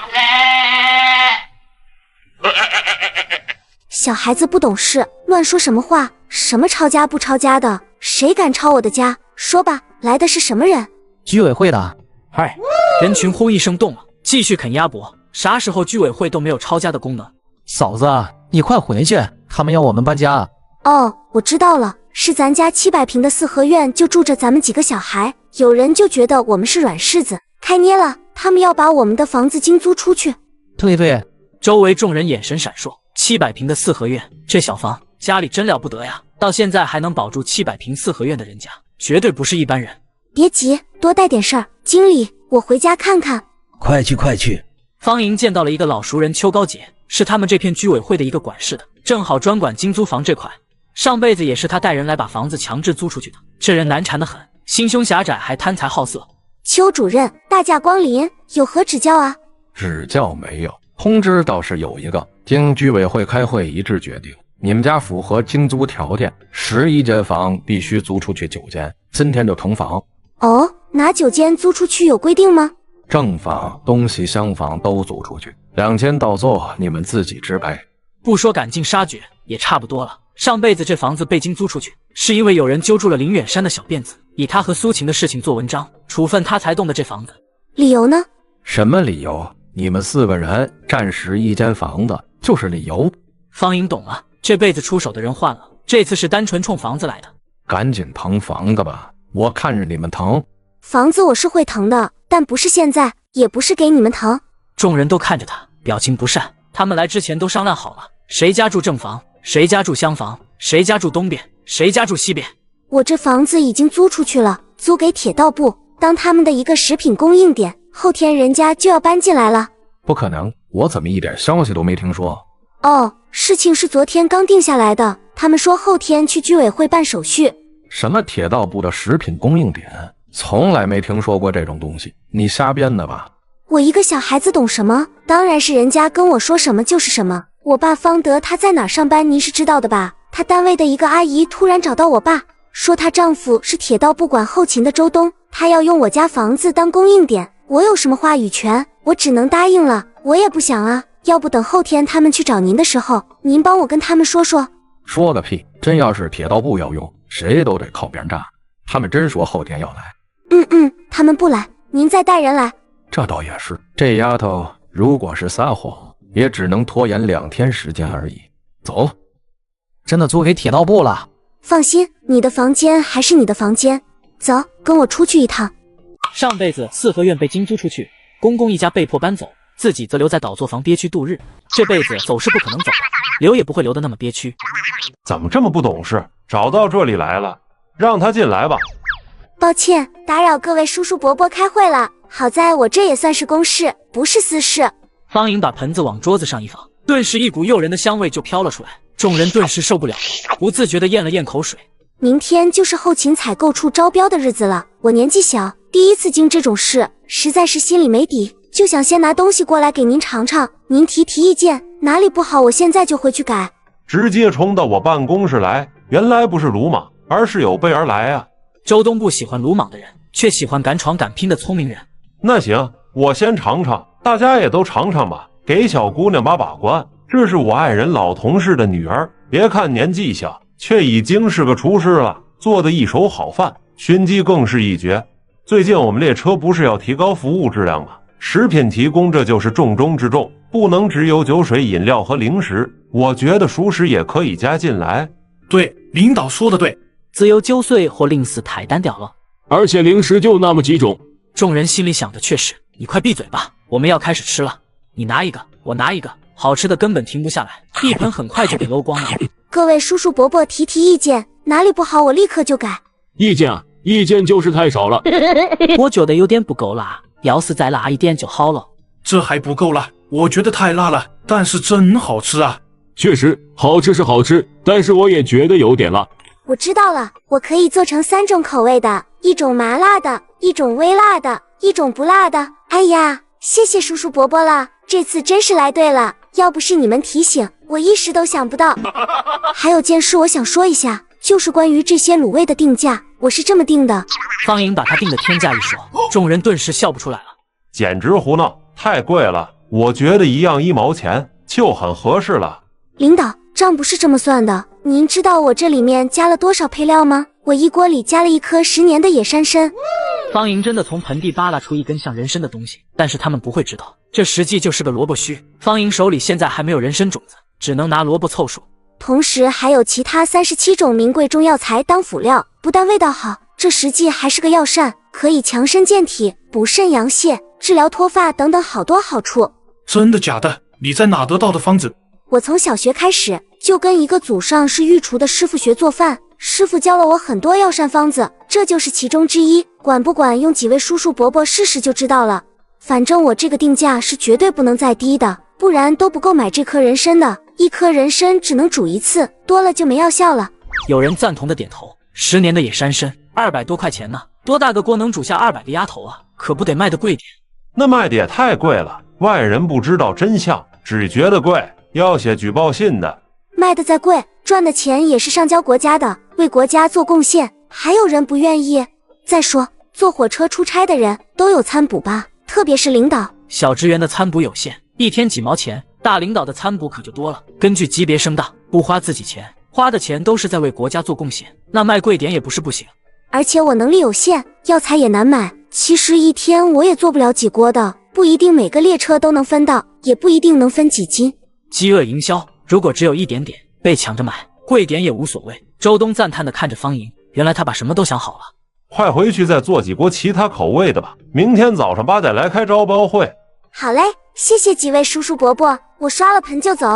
小孩子不懂事，乱说什么话？什么抄家不抄家的？谁敢抄我的家？说吧，来的是什么人？居委会的。嗨，人群呼一声动了，继续啃鸭脖。啥时候居委会都没有抄家的功能？嫂子，你快回去，他们要我们搬家。哦，我知道了，是咱家700平的四合院就住着咱们几个小孩，有人就觉得我们是软柿子，开捏了，他们要把我们的房子精租出去。对，周围众人眼神闪烁，700平的四合院，这小房家里真了不得呀！到现在还能保住700平四合院的人家，绝对不是一般人。别急，多带点事儿。经理，我回家看看。快去。方莹见到了一个老熟人邱高杰，是他们这片居委会的一个管事的，正好专管精租房这块。上辈子也是他带人来把房子强制租出去的。这人难缠得很，心胸狭窄，还贪财好色。邱主任，大驾光临，有何指教啊？指教没有，通知倒是有一个。经居委会开会一致决定，你们家符合精租条件，11间房必须租出去9间，3天就成房。哦，哪9间租出去有规定吗？正房、东西厢房都租出去，2间到座你们自己支配。不说赶尽杀绝，也差不多了。上辈子这房子被精租出去，是因为有人揪住了林远山的小辫子，以他和苏晴的事情做文章，处分他才动的这房子。理由呢？什么理由？你们4个人占使一间房子，就是理由。方莹懂了，这辈子出手的人换了，这次是单纯冲房子来的。赶紧腾房子吧，我看着你们腾。房子我是会腾的，但不是现在，也不是给你们腾。众人都看着他，表情不善。他们来之前都商量好了，谁家住正房，谁家住厢房，谁家住东边，谁家住西边。我这房子已经租出去了，租给铁道部，当他们的一个食品供应点。后天人家就要搬进来了。不可能，我怎么一点消息都没听说？哦，事情是昨天刚定下来的，他们说后天去居委会办手续。什么铁道部的食品供应点？从来没听说过这种东西，你瞎编的吧？我一个小孩子懂什么？当然是人家跟我说什么就是什么。我爸方德他在哪儿上班您是知道的吧？他单位的一个阿姨突然找到我爸，说她丈夫是铁道部管后勤的周东，他要用我家房子当供应点，我有什么话语权？我只能答应了，我也不想啊，要不等后天他们去找您的时候，您帮我跟他们说说。说个屁，真要是铁道部要用，谁都得靠边站。他们真说后天要来。他们不来，您再带人来。这倒也是，这丫头如果是撒谎，也只能拖延2天时间而已。走。真的租给铁道部了？放心，你的房间还是你的房间。走，跟我出去一趟。上辈子4合院被精租出去，公公一家被迫搬走，自己则留在倒作房憋屈度日。这辈子走是不可能走的，留也不会留得那么憋屈。怎么这么不懂事？找到这里来了，让他进来吧。抱歉，打扰各位叔叔伯伯开会了。好在我这也算是公事，不是私事。方莹把盆子往桌子上一放，顿时一股诱人的香味就飘了出来，众人顿时受不了，不自觉地咽了咽口水。明天就是后勤采购处招标的日子了，我年纪小，第一次经这种事，实在是心里没底，就想先拿东西过来给您尝尝，您提意见，哪里不好我现在就回去改。直接冲到我办公室来，原来不是鲁莽，而是有备而来啊。周东不喜欢鲁莽的人，却喜欢敢闯敢拼的聪明人。那行，我先尝尝，大家也都尝尝吧，给小姑娘把关。这是我爱人老同事的女儿，别看年纪小，却已经是个厨师了，做的一手好饭，熏鸡更是一绝。最近我们列车不是要提高服务质量吗？食品提供这就是重中之重，不能只有酒水、饮料和零食，我觉得熟食也可以加进来。对，领导说的对，自由揪碎或另死太单调了。而且零食就那么几种。众人心里想的却是，你快闭嘴吧，我们要开始吃了。你拿一个，我拿一个，好吃的根本停不下来，一盆很快就给搂光了。各位叔叔伯伯提意见，哪里不好我立刻就改。意见啊，意见就是太少了。我觉得有点不够辣，要是再辣一点就好了。这还不够辣，我觉得太辣了，但是真好吃啊。确实，好吃是好吃，但是我也觉得有点辣。我知道了，我可以做成3种口味的，一种麻辣的，一种微辣的，一种不辣的。哎呀，谢谢叔叔伯伯了，这次真是来对了，要不是你们提醒，我一时都想不到。还有件事我想说一下，就是关于这些卤味的定价，我是这么定的。方莹把他定的天价一说，众人顿时笑不出来了。简直胡闹，太贵了，我觉得一样1毛钱就很合适了。领导，账不是这么算的，您知道我这里面加了多少配料吗？我一锅里加了1颗10年的野山参。方莹真的从盆地扒拉出一根像人参的东西，但是他们不会知道，这实际就是个萝卜须。方莹手里现在还没有人参种子，只能拿萝卜凑数。同时还有其他37种名贵中药材当辅料，不但味道好，这实际还是个药膳，可以强身健体、补肾阳泻、治疗脱发等等好多好处。真的假的？你在哪得到的方子？我从小学开始就跟一个祖上是御厨的师傅学做饭，师傅教了我很多药膳方子，这就是其中之一。管不管用几位叔叔伯伯试试就知道了。反正我这个定价是绝对不能再低的，不然都不够买这颗人参的。1颗人参只能煮1次，多了就没药效了。有人赞同的点头。10年的野山参200多块钱呢，多大个锅能煮下200个鸭头啊？可不得卖得贵点。那卖的也太贵了，外人不知道真相，只觉得贵，要写举报信的。卖的再贵，赚的钱也是上交国家的，为国家做贡献，还有人不愿意？再说坐火车出差的人都有餐补吧，特别是领导。小职员的餐补有限，1天几毛钱，大领导的餐补可就多了，根据级别升大，不花自己钱，花的钱都是在为国家做贡献，那卖贵点也不是不行。而且我能力有限，药材也难买。其实一天我也做不了几锅的，不一定每个列车都能分到，也不一定能分几斤。饥饿营销，如果只有一点点，被抢着买，贵点也无所谓。周东赞叹地看着方莹，原来他把什么都想好了。快回去再做几锅其他口味的吧，明天早上8点来开招包会。好嘞，谢谢几位叔叔伯伯，我刷了盆就走。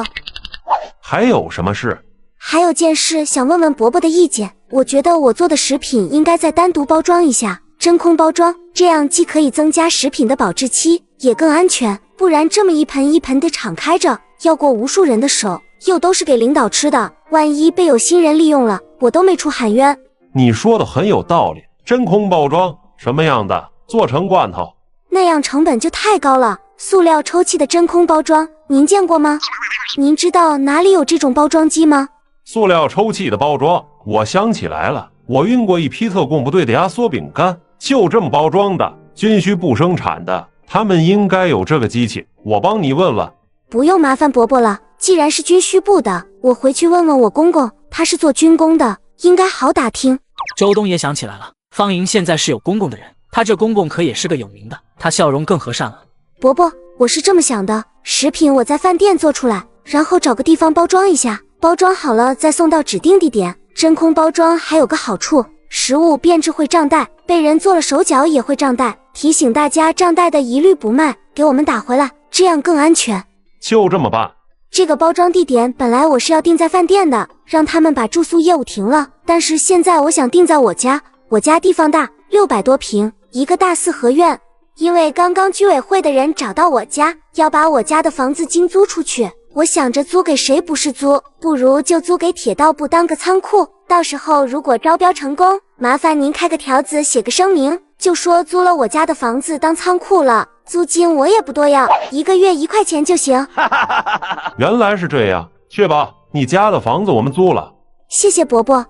还有什么事？还有件事想问问伯伯的意见，我觉得我做的食品应该再单独包装一下，真空包装，这样既可以增加食品的保质期，也更安全。不然这么一盆一盆的敞开着，要过无数人的手，又都是给领导吃的，万一被有心人利用了，我都没处喊冤。你说的很有道理，真空包装什么样的？做成罐头，那样成本就太高了。塑料抽气的真空包装，您见过吗？您知道哪里有这种包装机吗？塑料抽气的包装，我想起来了，我运过一批特供部队的压缩饼干，就这么包装的，军需部生产的，他们应该有这个机器，我帮你问问。不用麻烦伯伯了，既然是军需部的，我回去问问我公公，他是做军工的，应该好打听。周东也想起来了，方莹现在是有公公的人，他这公公可也是个有名的，他笑容更和善了。伯伯，我是这么想的，食品我在饭店做出来，然后找个地方包装一下，包装好了再送到指定地点。真空包装还有个好处，食物变质会胀袋，被人做了手脚也会胀袋，提醒大家胀袋的一律不卖，给我们打回来，这样更安全。就这么办。这个包装地点本来我是要定在饭店的，让他们把住宿业务停了，但是现在我想定在我家，我家地方大，600多平，一个大4合院。因为刚刚居委会的人找到我家，要把我家的房子精租出去，我想着租给谁不是租，不如就租给铁道部当个仓库，到时候如果招标成功，麻烦您开个条子写个声明，就说租了我家的房子当仓库了，租金我也不多要，1个月1块钱就行。原来是这样，去吧，你家的房子我们租了。谢谢伯伯。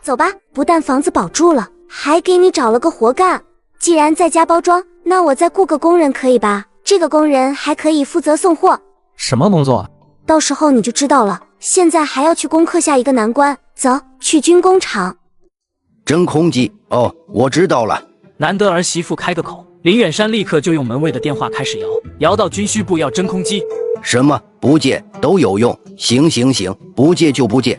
走吧，不但房子保住了，还给你找了个活干。既然在家包装，那我再雇个工人可以吧？这个工人还可以负责送货。什么工作？到时候你就知道了。现在还要去攻克下一个难关，走，去军工厂。真空机，哦，我知道了。难得儿媳妇开个口，林远山立刻就用门卫的电话开始摇到军需部要真空机。什么？不借都有用？行，不借就不借。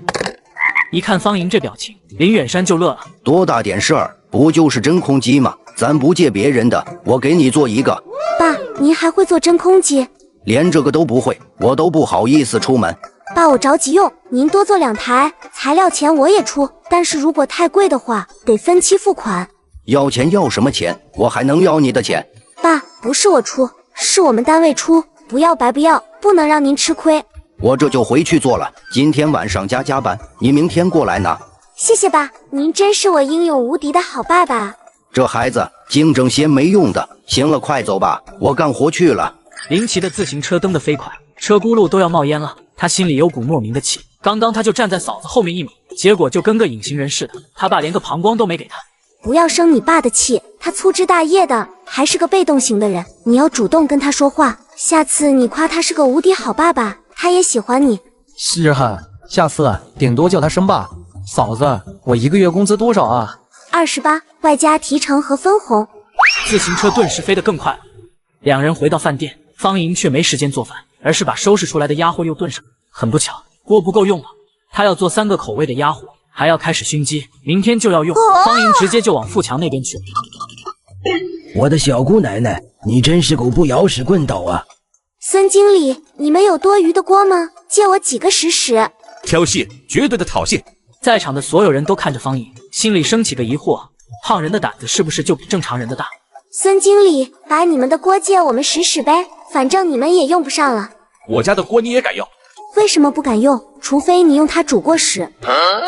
一看方莹这表情，林远山就乐了。多大点事儿，不就是真空机吗？咱不借别人的，我给你做一个。爸，您还会做真空机？连这个都不会，我都不好意思出门。爸，我着急用，您多做2台，材料钱我也出，但是如果太贵的话，得分期付款。要钱要什么钱？我还能要你的钱？爸，不是我出，是我们单位出，不要白不要，不能让您吃亏。我这就回去做了，今天晚上加班，你明天过来拿。谢谢爸，您真是我英勇无敌的好爸爸。这孩子精整些没用的，行了，快走吧，我干活去了。林奇的自行车蹬得飞快，车轱辘都要冒烟了，他心里有股莫名的气。刚刚他就站在嫂子后面1米，结果就跟个隐形人似的，他爸连个膀胱都没给他。不要生你爸的气，他粗枝大叶的，还是个被动型的人，你要主动跟他说话。下次你夸他是个无敌好爸爸，他也喜欢你。是哈，下次顶多叫他生爸。嫂子，我1个月工资多少啊？28，外加提成和分红。自行车顿时飞得更快了。两人回到饭店，方莹却没时间做饭，而是把收拾出来的鸭货又炖上。很不巧，锅不够用了，她要做3个口味的鸭货，还要开始熏鸡，明天就要用。方莹直接就往富强那边去了。我的小姑奶奶，你真是狗不咬屎棍倒啊！孙经理，你们有多余的锅吗？借我几个使使。挑衅，绝对的挑衅！在场的所有人都看着方莹，心里升起个疑惑：胖人的胆子是不是就比正常人的大？孙经理，把你们的锅借我们使使呗，反正你们也用不上了。我家的锅你也敢用？为什么不敢用？除非你用它煮过屎。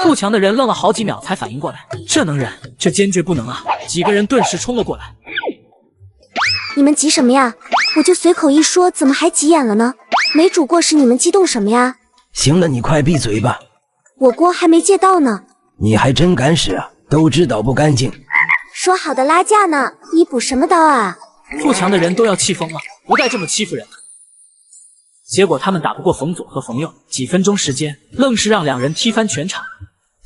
富强的人愣了好几秒才反应过来，这能忍？这坚决不能啊！几个人顿时冲了过来。你们急什么呀？我就随口一说，怎么还急眼了呢？没煮过屎，你们激动什么呀？行了，你快闭嘴吧。我锅还没借到呢。你还真敢使啊！都知道不干净。说好的拉架呢？你补什么刀啊？富强的人都要气疯了，不该这么欺负人。结果他们打不过冯左和冯右，几分钟时间，愣是让2人踢翻全场。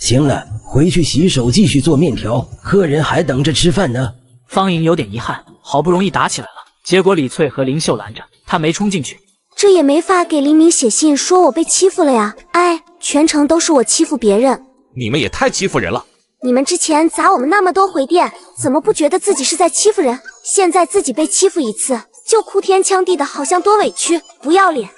行了，回去洗手，继续做面条，客人还等着吃饭呢。方莹有点遗憾，好不容易打起来了，结果李翠和林秀拦着，她没冲进去。这也没法给黎明写信说我被欺负了呀！哎，全程都是我欺负别人。你们也太欺负人了！你们之前砸我们那么多回电，怎么不觉得自己是在欺负人？现在自己被欺负一次，就哭天抢地的，好像多委屈，不要脸！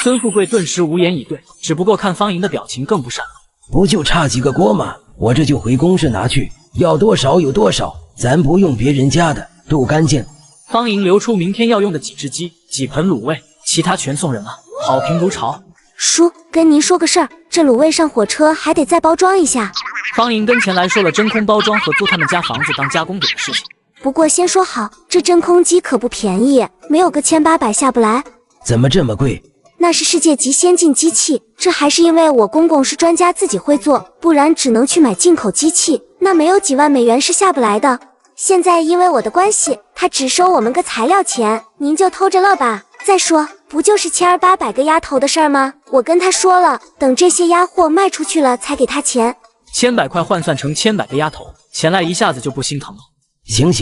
孙富贵顿时无言以对，只不过看方莹的表情更不善了。不就差几个锅吗？我这就回公社拿去，要多少有多少，咱不用别人家的，都干净。方莹留出明天要用的几只鸡、几盆卤味，其他全送人了，好评如潮。叔，跟您说个事儿，这卤味上火车还得再包装一下。方莹跟前来说了真空包装和租他们家房子当加工点的事情。不过先说好，这真空机可不便宜，没有个1800下不来。怎么这么贵？那是世界级先进机器，这还是因为我公公是专家自己会做，不然只能去买进口机器，那没有几万美元是下不来的。现在因为我的关系，他只收我们个材料钱，您就偷着乐吧。再说，不就是700-800个鸭头的事儿吗？我跟他说了，等这些鸭货卖出去了才给他钱。1100块换算成1100个鸭头，钱来一下子就不心疼了。行，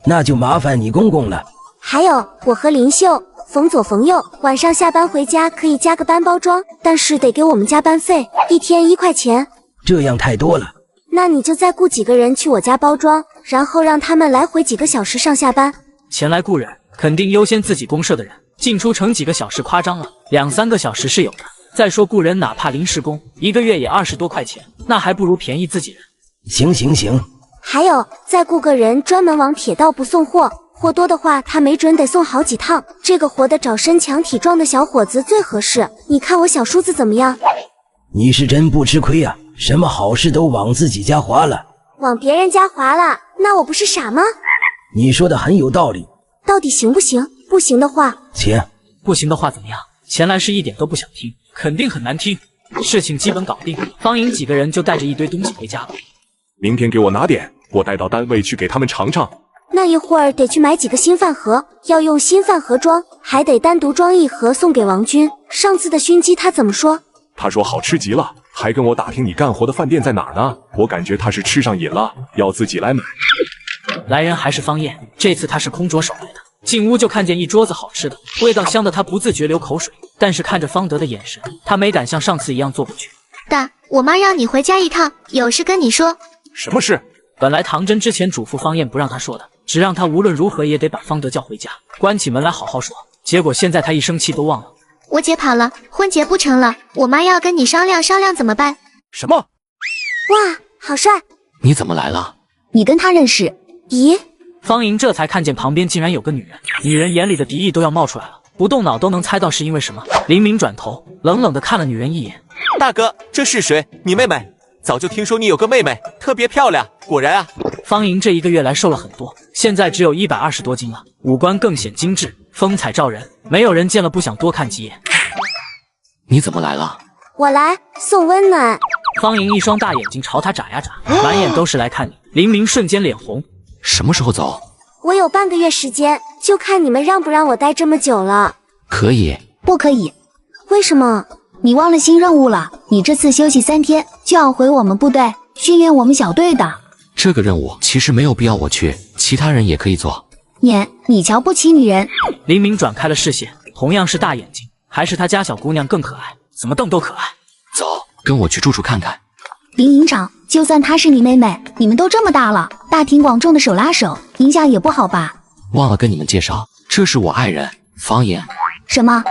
那就麻烦你公公了。还有，我和林秀、冯左、冯右晚上下班回家可以加个班包装，但是得给我们加班费，1天1块钱。这样太多了。那你就再雇几个人去我家包装，然后让他们来回几个小时上下班。前来雇人，肯定优先自己公社的人，进出城几个小时夸张了，2-3个小时是有的。再说雇人哪怕临时工，1个月也20多块钱，那还不如便宜自己人。行。还有，再雇个人专门往铁道部送货，货多的话他没准得送好几趟。这个活的找身强体壮的小伙子最合适。你看我小叔子怎么样？你是真不吃亏啊，什么好事都往自己家划了。往别人家划了，那我不是傻吗？你说的很有道理。到底行不行？不行的话，请。不行的话怎么样？前来是一点都不想听，肯定很难听。事情基本搞定，方莹几个人就带着一堆东西回家了。明天给我拿点，我带到单位去给他们尝尝。那一会儿得去买几个新饭盒，要用新饭盒装，还得单独装1盒送给王军。上次的熏鸡他怎么说？他说好吃极了，还跟我打听你干活的饭店在哪儿呢。我感觉他是吃上瘾了，要自己来买。来人还是方燕，这次他是空着手来的。进屋就看见一桌子好吃的，味道香的他不自觉流口水，但是看着方德的眼神，他没敢像上次一样坐过去。爸，我妈让你回家一趟，有事跟你说。什么事？本来唐真之前嘱咐方燕不让他说的，只让他无论如何也得把方德叫回家，关起门来好好说。结果现在他一生气都忘了。我姐跑了，婚结不成了，我妈要跟你商量怎么办？什么？哇，好帅！你怎么来了？你跟他认识？咦？方莹这才看见旁边竟然有个女人，女人眼里的敌意都要冒出来了，不动脑都能猜到是因为什么。林明转头冷冷地看了女人一眼。大哥，这是谁？你妹妹？早就听说你有个妹妹，特别漂亮，果然啊。方莹这1个月来瘦了很多，现在只有120多斤了，五官更显精致，风采照人，没有人见了不想多看几眼。你怎么来了？我来送温暖。方莹一双大眼睛朝他眨呀眨，满眼都是来看你。林明瞬间脸红。什么时候走？我有半个月时间，就看你们让不让我待这么久了。可以。不可以。为什么？你忘了新任务了？你这次休息3天就要回我们部队训练我们小队的。这个任务其实没有必要我去，其他人也可以做。你瞧不起女人。林明转开了视线，同样是大眼睛，还是他家小姑娘更可爱，怎么瞪都可爱。走，跟我去住处看看。林营长，就算她是你妹妹，你们都这么大了，大庭广众的手拉手，影响也不好吧？忘了跟你们介绍，这是我爱人方言。什么？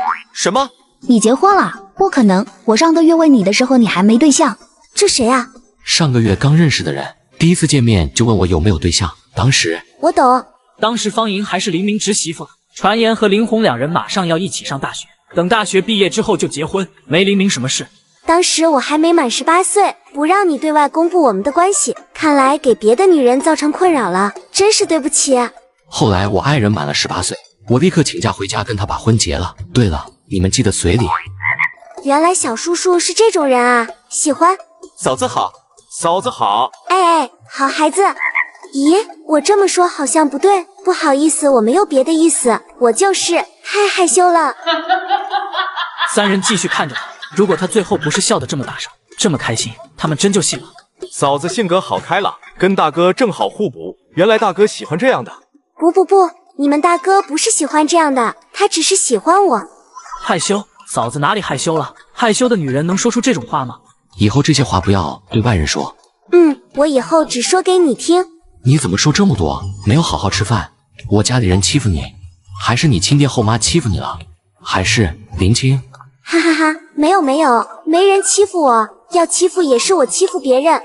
你结婚了？不可能！我上个月问你的时候，你还没对象。这谁啊？上个月刚认识的人，第一次见面就问我有没有对象。当时我懂。当时方莹还是林明侄媳妇，传言和林红2人马上要一起上大学，等大学毕业之后就结婚，没林明什么事。当时我还没满18岁，不让你对外公布我们的关系，看来给别的女人造成困扰了，真是对不起。后来我爱人满了18岁，我立刻请假回家跟他把婚结了。对了，你们记得随礼。原来小叔叔是这种人啊，喜欢。嫂子好，嫂子好。哎，好孩子。咦，我这么说好像不对，不好意思，我没有别的意思，我就是太害羞了。3人继续看着他，如果他最后不是笑得这么大声，这么开心，他们真就信了。嫂子性格好开朗，跟大哥正好互补。原来大哥喜欢这样的。不，你们大哥不是喜欢这样的，他只是喜欢我。害羞？嫂子哪里害羞了？害羞的女人能说出这种话吗？以后这些话不要对外人说。我以后只说给你听。你怎么说这么多？没有好好吃饭？我家里人欺负你，还是你亲爹后妈欺负你了？还是林青？哈哈哈，没有，没人欺负我，要欺负也是我欺负别人。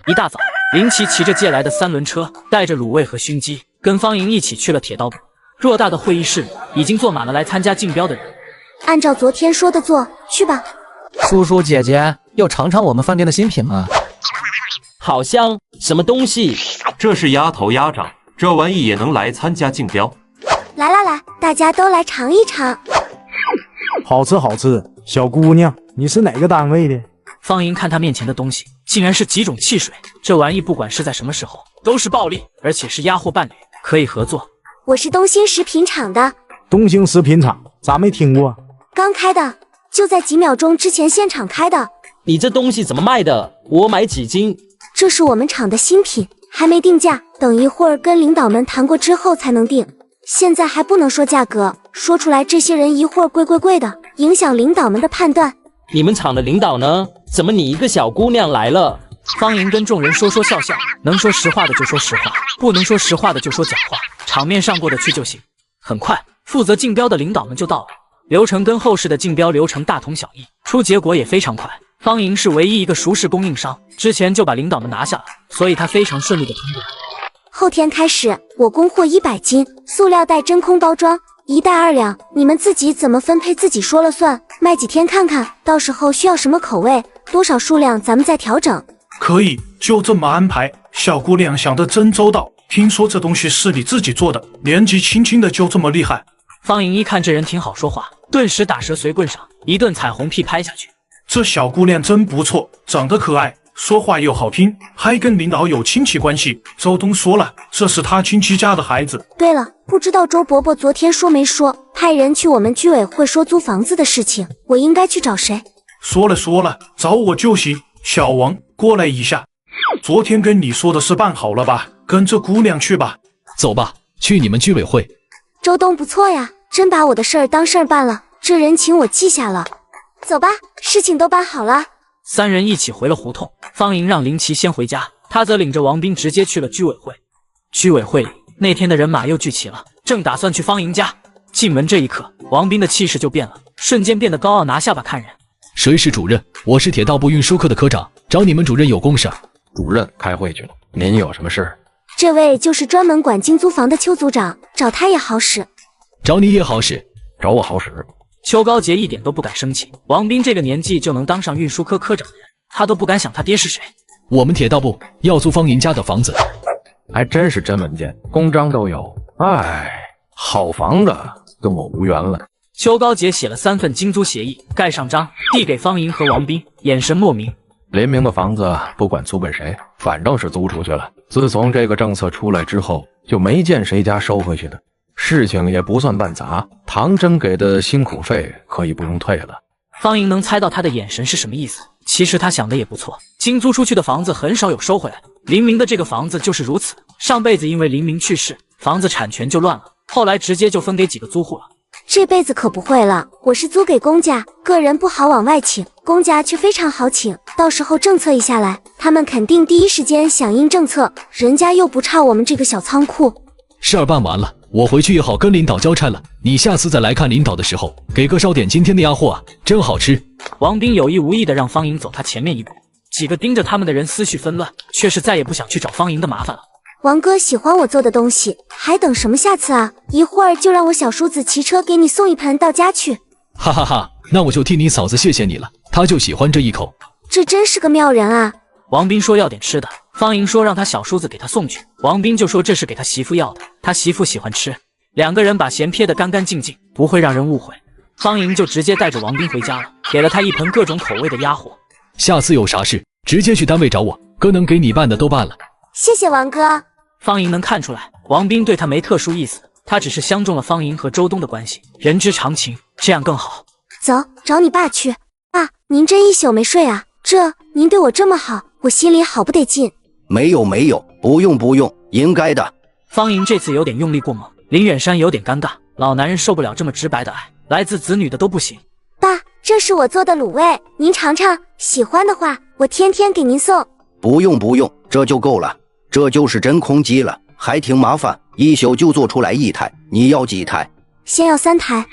一大早，林奇骑着借来的3轮车，带着卤味和熏鸡，跟方莹一起去了铁道部。偌大的会议室里，已经坐满了来参加竞标的人。按照昨天说的做，去吧。叔叔姐姐，要尝尝我们饭店的新品吗？好香，什么东西？这是鸭头鸭掌，这玩意也能来参加竞标？来，大家都来尝一尝。好吃。小姑娘，你是哪个单位的？方莹看她面前的东西，竟然是几种汽水。这玩意不管是在什么时候，都是暴利，而且是鸭货伴侣，可以合作。我是东兴食品厂的。东兴食品厂，咋没听过？刚开的，就在几秒钟之前现场开的。你这东西怎么卖的？我买几斤？这是我们厂的新品，还没定价，等一会儿跟领导们谈过之后才能定。现在还不能说价格，说出来这些人一会儿贵的，影响领导们的判断。你们厂的领导呢？怎么你一个小姑娘来了？方莹跟众人说笑，能说实话的就说实话，不能说实话的就说假话，场面上过得去就行。很快，负责竞标的领导们就到了，流程跟后世的竞标流程大同小异，出结果也非常快。方莹是唯一一个熟识供应商，之前就把领导们拿下了，所以她非常顺利的通过。后天开始，我供货100斤，塑料袋真空包装，1袋2两，你们自己怎么分配自己说了算，卖几天看看，到时候需要什么口味，多少数量咱们再调整。可以，就这么安排。小姑娘想得真周到，听说这东西是你自己做的，年纪轻轻的就这么厉害。方莹一看这人挺好说话，顿时打蛇随棍上，一顿彩虹屁拍下去。这小姑娘真不错，长得可爱，说话又好听，还跟领导有亲戚关系。周东说了，这是他亲戚家的孩子。对了，不知道周伯伯昨天说没说，派人去我们居委会说租房子的事情，我应该去找谁？说了，找我就行。小王，过来一下。昨天跟你说的事办好了吧？跟着姑娘去吧。走吧，去你们居委会。周东不错呀，真把我的事儿当事儿办了，这人情我记下了。走吧，事情都办好了。3人一起回了胡同，方莹让林奇先回家，他则领着王斌直接去了居委会。居委会里那天的人马又聚齐了，正打算去方莹家。进门这一刻，王斌的气势就变了，瞬间变得高傲，拿下巴看人。谁是主任？我是铁道部运输科的科长，找你们主任有公事。主任开会去了，您有什么事？这位就是专门管精租房的邱组长，找他也好使。找你也好使，找我好使。邱高杰一点都不敢生气，王斌这个年纪就能当上运输科科长的人，他都不敢想他爹是谁。我们铁道部要租方莹家的房子。还真是真文件，公章都有。哎，好房子跟我无缘了。邱高杰写了3份精租协议，盖上章，递给方莹和王斌，眼神莫名。林明的房子不管租给谁，反正是租出去了。自从这个政策出来之后，就没见谁家收回去的。事情也不算办砸，唐真给的辛苦费可以不用退了。方莹能猜到他的眼神是什么意思，其实他想的也不错，精租出去的房子很少有收回来的，林明的这个房子就是如此。上辈子因为林明去世，房子产权就乱了，后来直接就分给几个租户了。这辈子可不会了，我是租给公家，个人不好往外请，公家却非常好请，到时候政策一下来，他们肯定第一时间响应政策，人家又不差我们这个小仓库。事儿办完了，我回去也好跟领导交差了。你下次再来看领导的时候，给哥烧点今天的鸭货啊，真好吃。王斌有意无意的让方莹走他前面一步，几个盯着他们的人思绪纷乱，却是再也不想去找方莹的麻烦了。王哥喜欢我做的东西，还等什么下次啊？一会儿就让我小叔子骑车给你送一盆到家去。哈哈哈，那我就替你嫂子谢谢你了，她就喜欢这一口。这真是个妙人啊！王斌说要点吃的，方莹说让他小叔子给他送去，王斌就说这是给他媳妇要的，他媳妇喜欢吃。2个人把嫌撇得干干净净，不会让人误会。方莹就直接带着王斌回家了，给了他一盆各种口味的鸭货。下次有啥事直接去单位找我，哥能给你办的都办了。谢谢王哥。方莹能看出来，王斌对他没特殊意思，他只是相中了方莹和周东的关系，人之常情，这样更好。走，找你爸去。爸，您真一宿没睡啊？您对我这么好，我心里好不得劲。没有，不用，应该的。方莹这次有点用力过猛，林远山有点尴尬，老男人受不了这么直白的爱，来自子女的都不行。爸，这是我做的卤味，您尝尝，喜欢的话我天天给您送。不用，这就够了。这就是真空机了，还挺麻烦，一宿就做出来1台。你要几台？先要3台。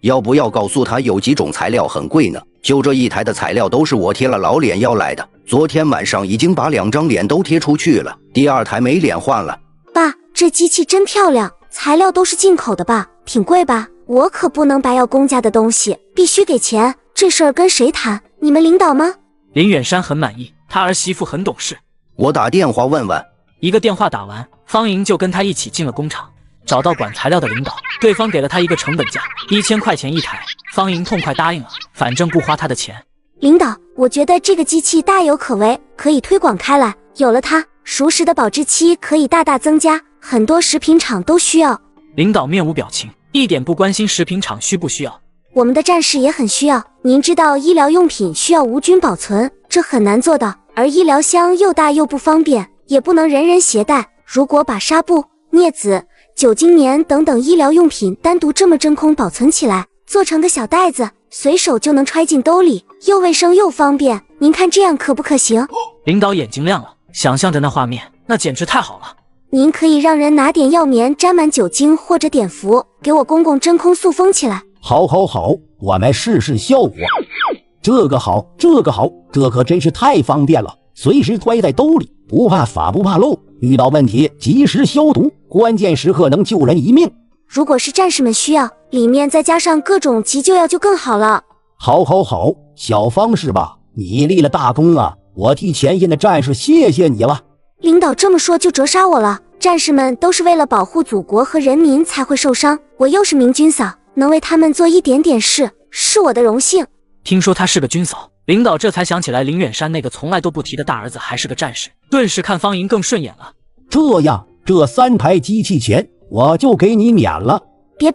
要不要告诉他有几种材料很贵呢？就这1台的材料都是我贴了老脸要来的，昨天晚上已经把2张脸都贴出去了，第2台没脸换了。爸，这机器真漂亮，材料都是进口的吧？挺贵吧？我可不能白要公家的东西，必须给钱。这事儿跟谁谈？你们领导吗？林远山很满意，他儿媳妇很懂事。我打电话问问。一个电话打完，方莹就跟他一起进了工厂，找到管材料的领导，对方给了他一个成本价，1000块钱1台。方莹痛快答应了，反正不花他的钱。领导，我觉得这个机器大有可为，可以推广开来。有了它，熟食的保质期可以大大增加，很多食品厂都需要。领导面无表情，一点不关心食品厂需不需要。我们的战士也很需要。您知道医疗用品需要无菌保存，这很难做到，而医疗箱又大又不方便，也不能人人携带。如果把纱布、镊子、酒精棉等等医疗用品单独这么真空保存起来，做成个小袋子，随手就能揣进兜里，又卫生又方便。您看这样可不可行？领导眼睛亮了，想象着那画面，那简直太好了。您可以让人拿点药棉沾满酒精或者碘伏，给我公公真空塑封起来。好，我们试试效果。这个好，这可真是太方便了，随时揣在兜里，不怕洒不怕漏，遇到问题及时消毒，关键时刻能救人一命。如果是战士们需要，里面再加上各种急救药就更好了。好，小方是吧？你立了大功啊，我替前线的战士谢谢你了。领导这么说就折杀我了，战士们都是为了保护祖国和人民才会受伤，我又是明军嫂，能为他们做一点点事，是我的荣幸。听说他是个军嫂，领导这才想起来林远山那个从来都不提的大儿子还是个战士，顿时看方莹更顺眼了。这样，这3台机器钱我就给你免了。别，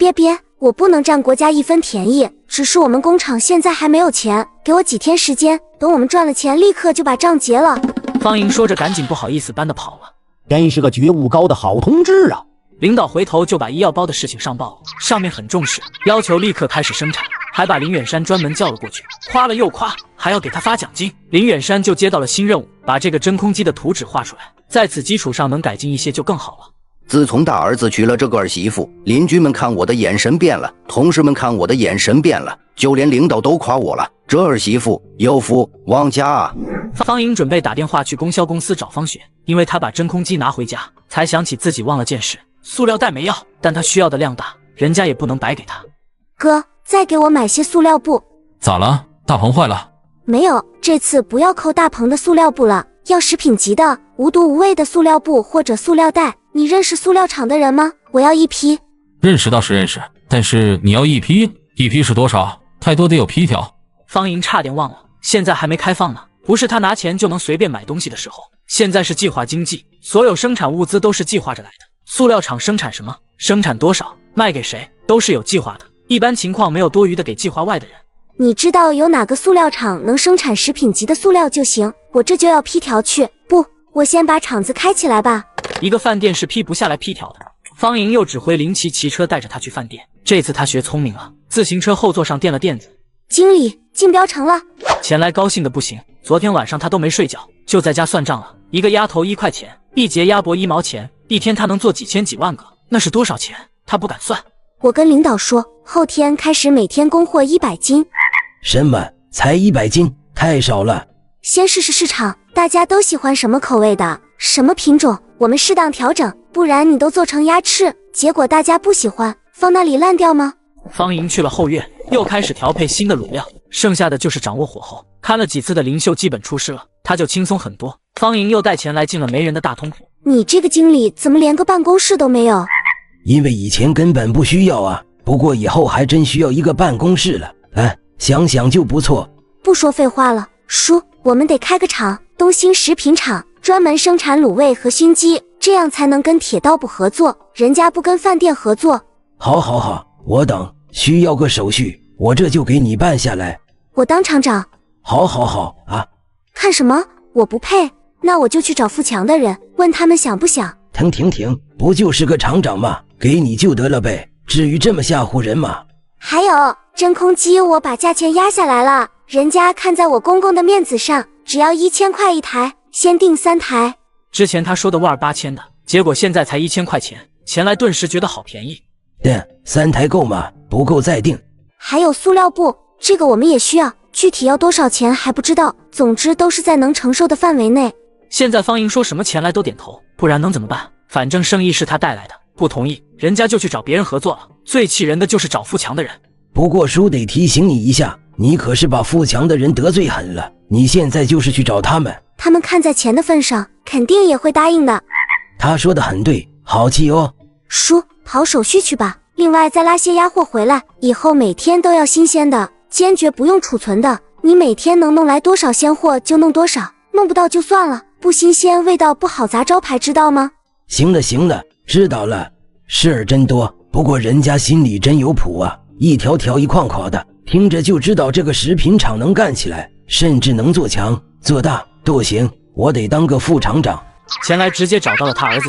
我不能占国家一分便宜，只是我们工厂现在还没有钱，给我几天时间，等我们赚了钱立刻就把账结了。方莹说着赶紧不好意思般的跑了。真是个觉悟高的好同志啊。领导回头就把医药包的事情上报了，上面很重视，要求立刻开始生产，还把林远山专门叫了过去，夸了又夸，还要给他发奖金。林远山就接到了新任务，把这个真空机的图纸画出来，在此基础上能改进一些就更好了。自从大儿子娶了这个儿媳妇，邻居们看我的眼神变了，同事们看我的眼神变了，就连领导都夸我了，这儿媳妇有福，旺家啊。方莹准备打电话去供销公司找方雪，因为她把真空机拿回家，才想起自己忘了件事，塑料袋没要，但她需要的量大，人家也不能白给她。哥，再给我买些塑料布。咋了？大棚坏了？没有，这次不要扣大棚的塑料布了，要食品级的无毒无味的塑料布或者塑料袋。你认识塑料厂的人吗？我要1批。认识倒是认识，但是你要1批，1批是多少？太多得有批条。方莹差点忘了，现在还没开放呢，不是他拿钱就能随便买东西的时候，现在是计划经济，所有生产物资都是计划着来的。塑料厂生产什么，生产多少，卖给谁，都是有计划的，一般情况没有多余的给计划外的人。你知道有哪个塑料厂能生产食品级的塑料就行，我这就要批条去。不，我先把厂子开起来吧。一个饭店是批不下来批条的，方莹又指挥林奇骑车带着他去饭店。这次他学聪明了，自行车后座上垫了垫子。经理，竞标成了。钱来高兴的不行，昨天晚上他都没睡觉，就在家算账了。一个鸭头1块钱，一节鸭脖1毛钱，一天他能做几千几万个，那是多少钱？他不敢算。我跟领导说，后天开始每天供货100斤。什么？才100斤？太少了。先试试市场，大家都喜欢什么口味的，什么品种，我们适当调整，不然你都做成鸭翅，结果大家不喜欢，放那里烂掉吗？方莹去了后院，又开始调配新的卤料，剩下的就是掌握火候。看了几次的林秀基本出师了，他就轻松很多。方莹又带钱来进了没人的大通铺。你这个经理怎么连个办公室都没有？因为以前根本不需要啊，不过以后还真需要一个办公室了。想想就不错。不说废话了，叔，我们得开个厂，东兴食品厂，专门生产卤味和熏鸡，这样才能跟铁道部合作，人家不跟饭店合作。好，我等需要个手续，我这就给你办下来。我当厂长。好好好啊！看什么？我不配，那我就去找富强的人，问他们想不想。停，不就是个厂长吗？给你就得了呗，至于这么吓唬人吗？还有真空机，我把价钱压下来了，人家看在我公公的面子上，只要1000块一台，先订3台。之前他说的128千的，结果现在才1000块钱，前来顿时觉得好便宜。3台够吗？不够再订。还有塑料布，这个我们也需要，具体要多少钱还不知道，总之都是在能承受的范围内。现在方莹说什么前来都点头，不然能怎么办？反正生意是他带来的，不同意人家就去找别人合作了。最气人的就是找富强的人。不过叔得提醒你一下，你可是把富强的人得罪狠了，你现在就是去找他们，他们看在钱的份上，肯定也会答应的。他说的很对，好气哦。叔，跑手续去吧，另外再拉些鸭货回来，以后每天都要新鲜的，坚决不用储存的。你每天能弄来多少鲜货就弄多少，弄不到就算了，不新鲜味道不好砸招牌，知道吗？行了，知道了。事儿真多，不过人家心里真有谱啊，一条条一框框的，听着就知道这个食品厂能干起来，甚至能做强做大都行。我得当个副厂长。前来直接找到了他儿子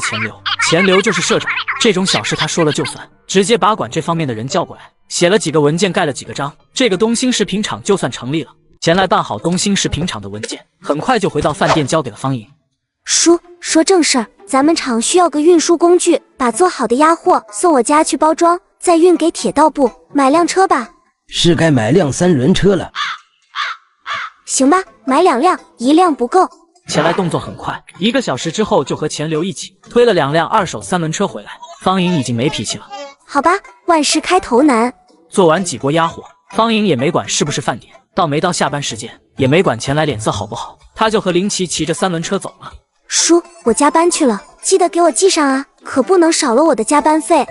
钱流就是社长，这种小事他说了就算，直接把管这方面的人叫过来，写了几个文件，盖了几个章，这个东兴食品厂就算成立了。前来办好东兴食品厂的文件，很快就回到饭店交给了方莹。叔，说正事儿，咱们厂需要个运输工具，把做好的鸭货送我家去包装，再运给铁道部，买辆车吧。是该买辆3轮车了。行吧，买2辆，1辆不够。前来动作很快，1个小时之后就和钱流一起推了2辆2手3轮车回来。方莹已经没脾气了。好吧，万事开头难。做完几锅鸭货，方莹也没管是不是饭点，没到下班时间，也没管前来脸色好不好，他就和林奇骑着3轮车走了。叔，我加班去了，记得给我记上啊，可不能少了我的加班费。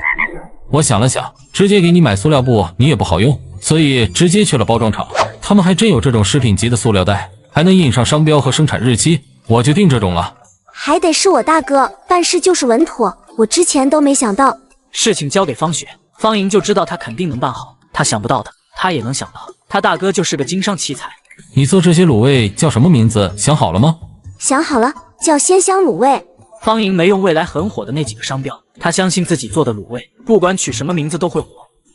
我想了想，直接给你买塑料布你也不好用，所以直接去了包装厂。他们还真有这种食品级的塑料袋，还能印上商标和生产日期，我就订这种了。还得是我大哥，办事就是稳妥，我之前都没想到。事情交给方雪，方莹就知道他肯定能办好，他想不到的他也能想到，他大哥就是个经商奇才。你做这些卤味叫什么名字？想好了吗？想好了，叫鲜香卤味。方莹没用未来很火的那几个商标，他相信自己做的卤味，不管取什么名字都会火。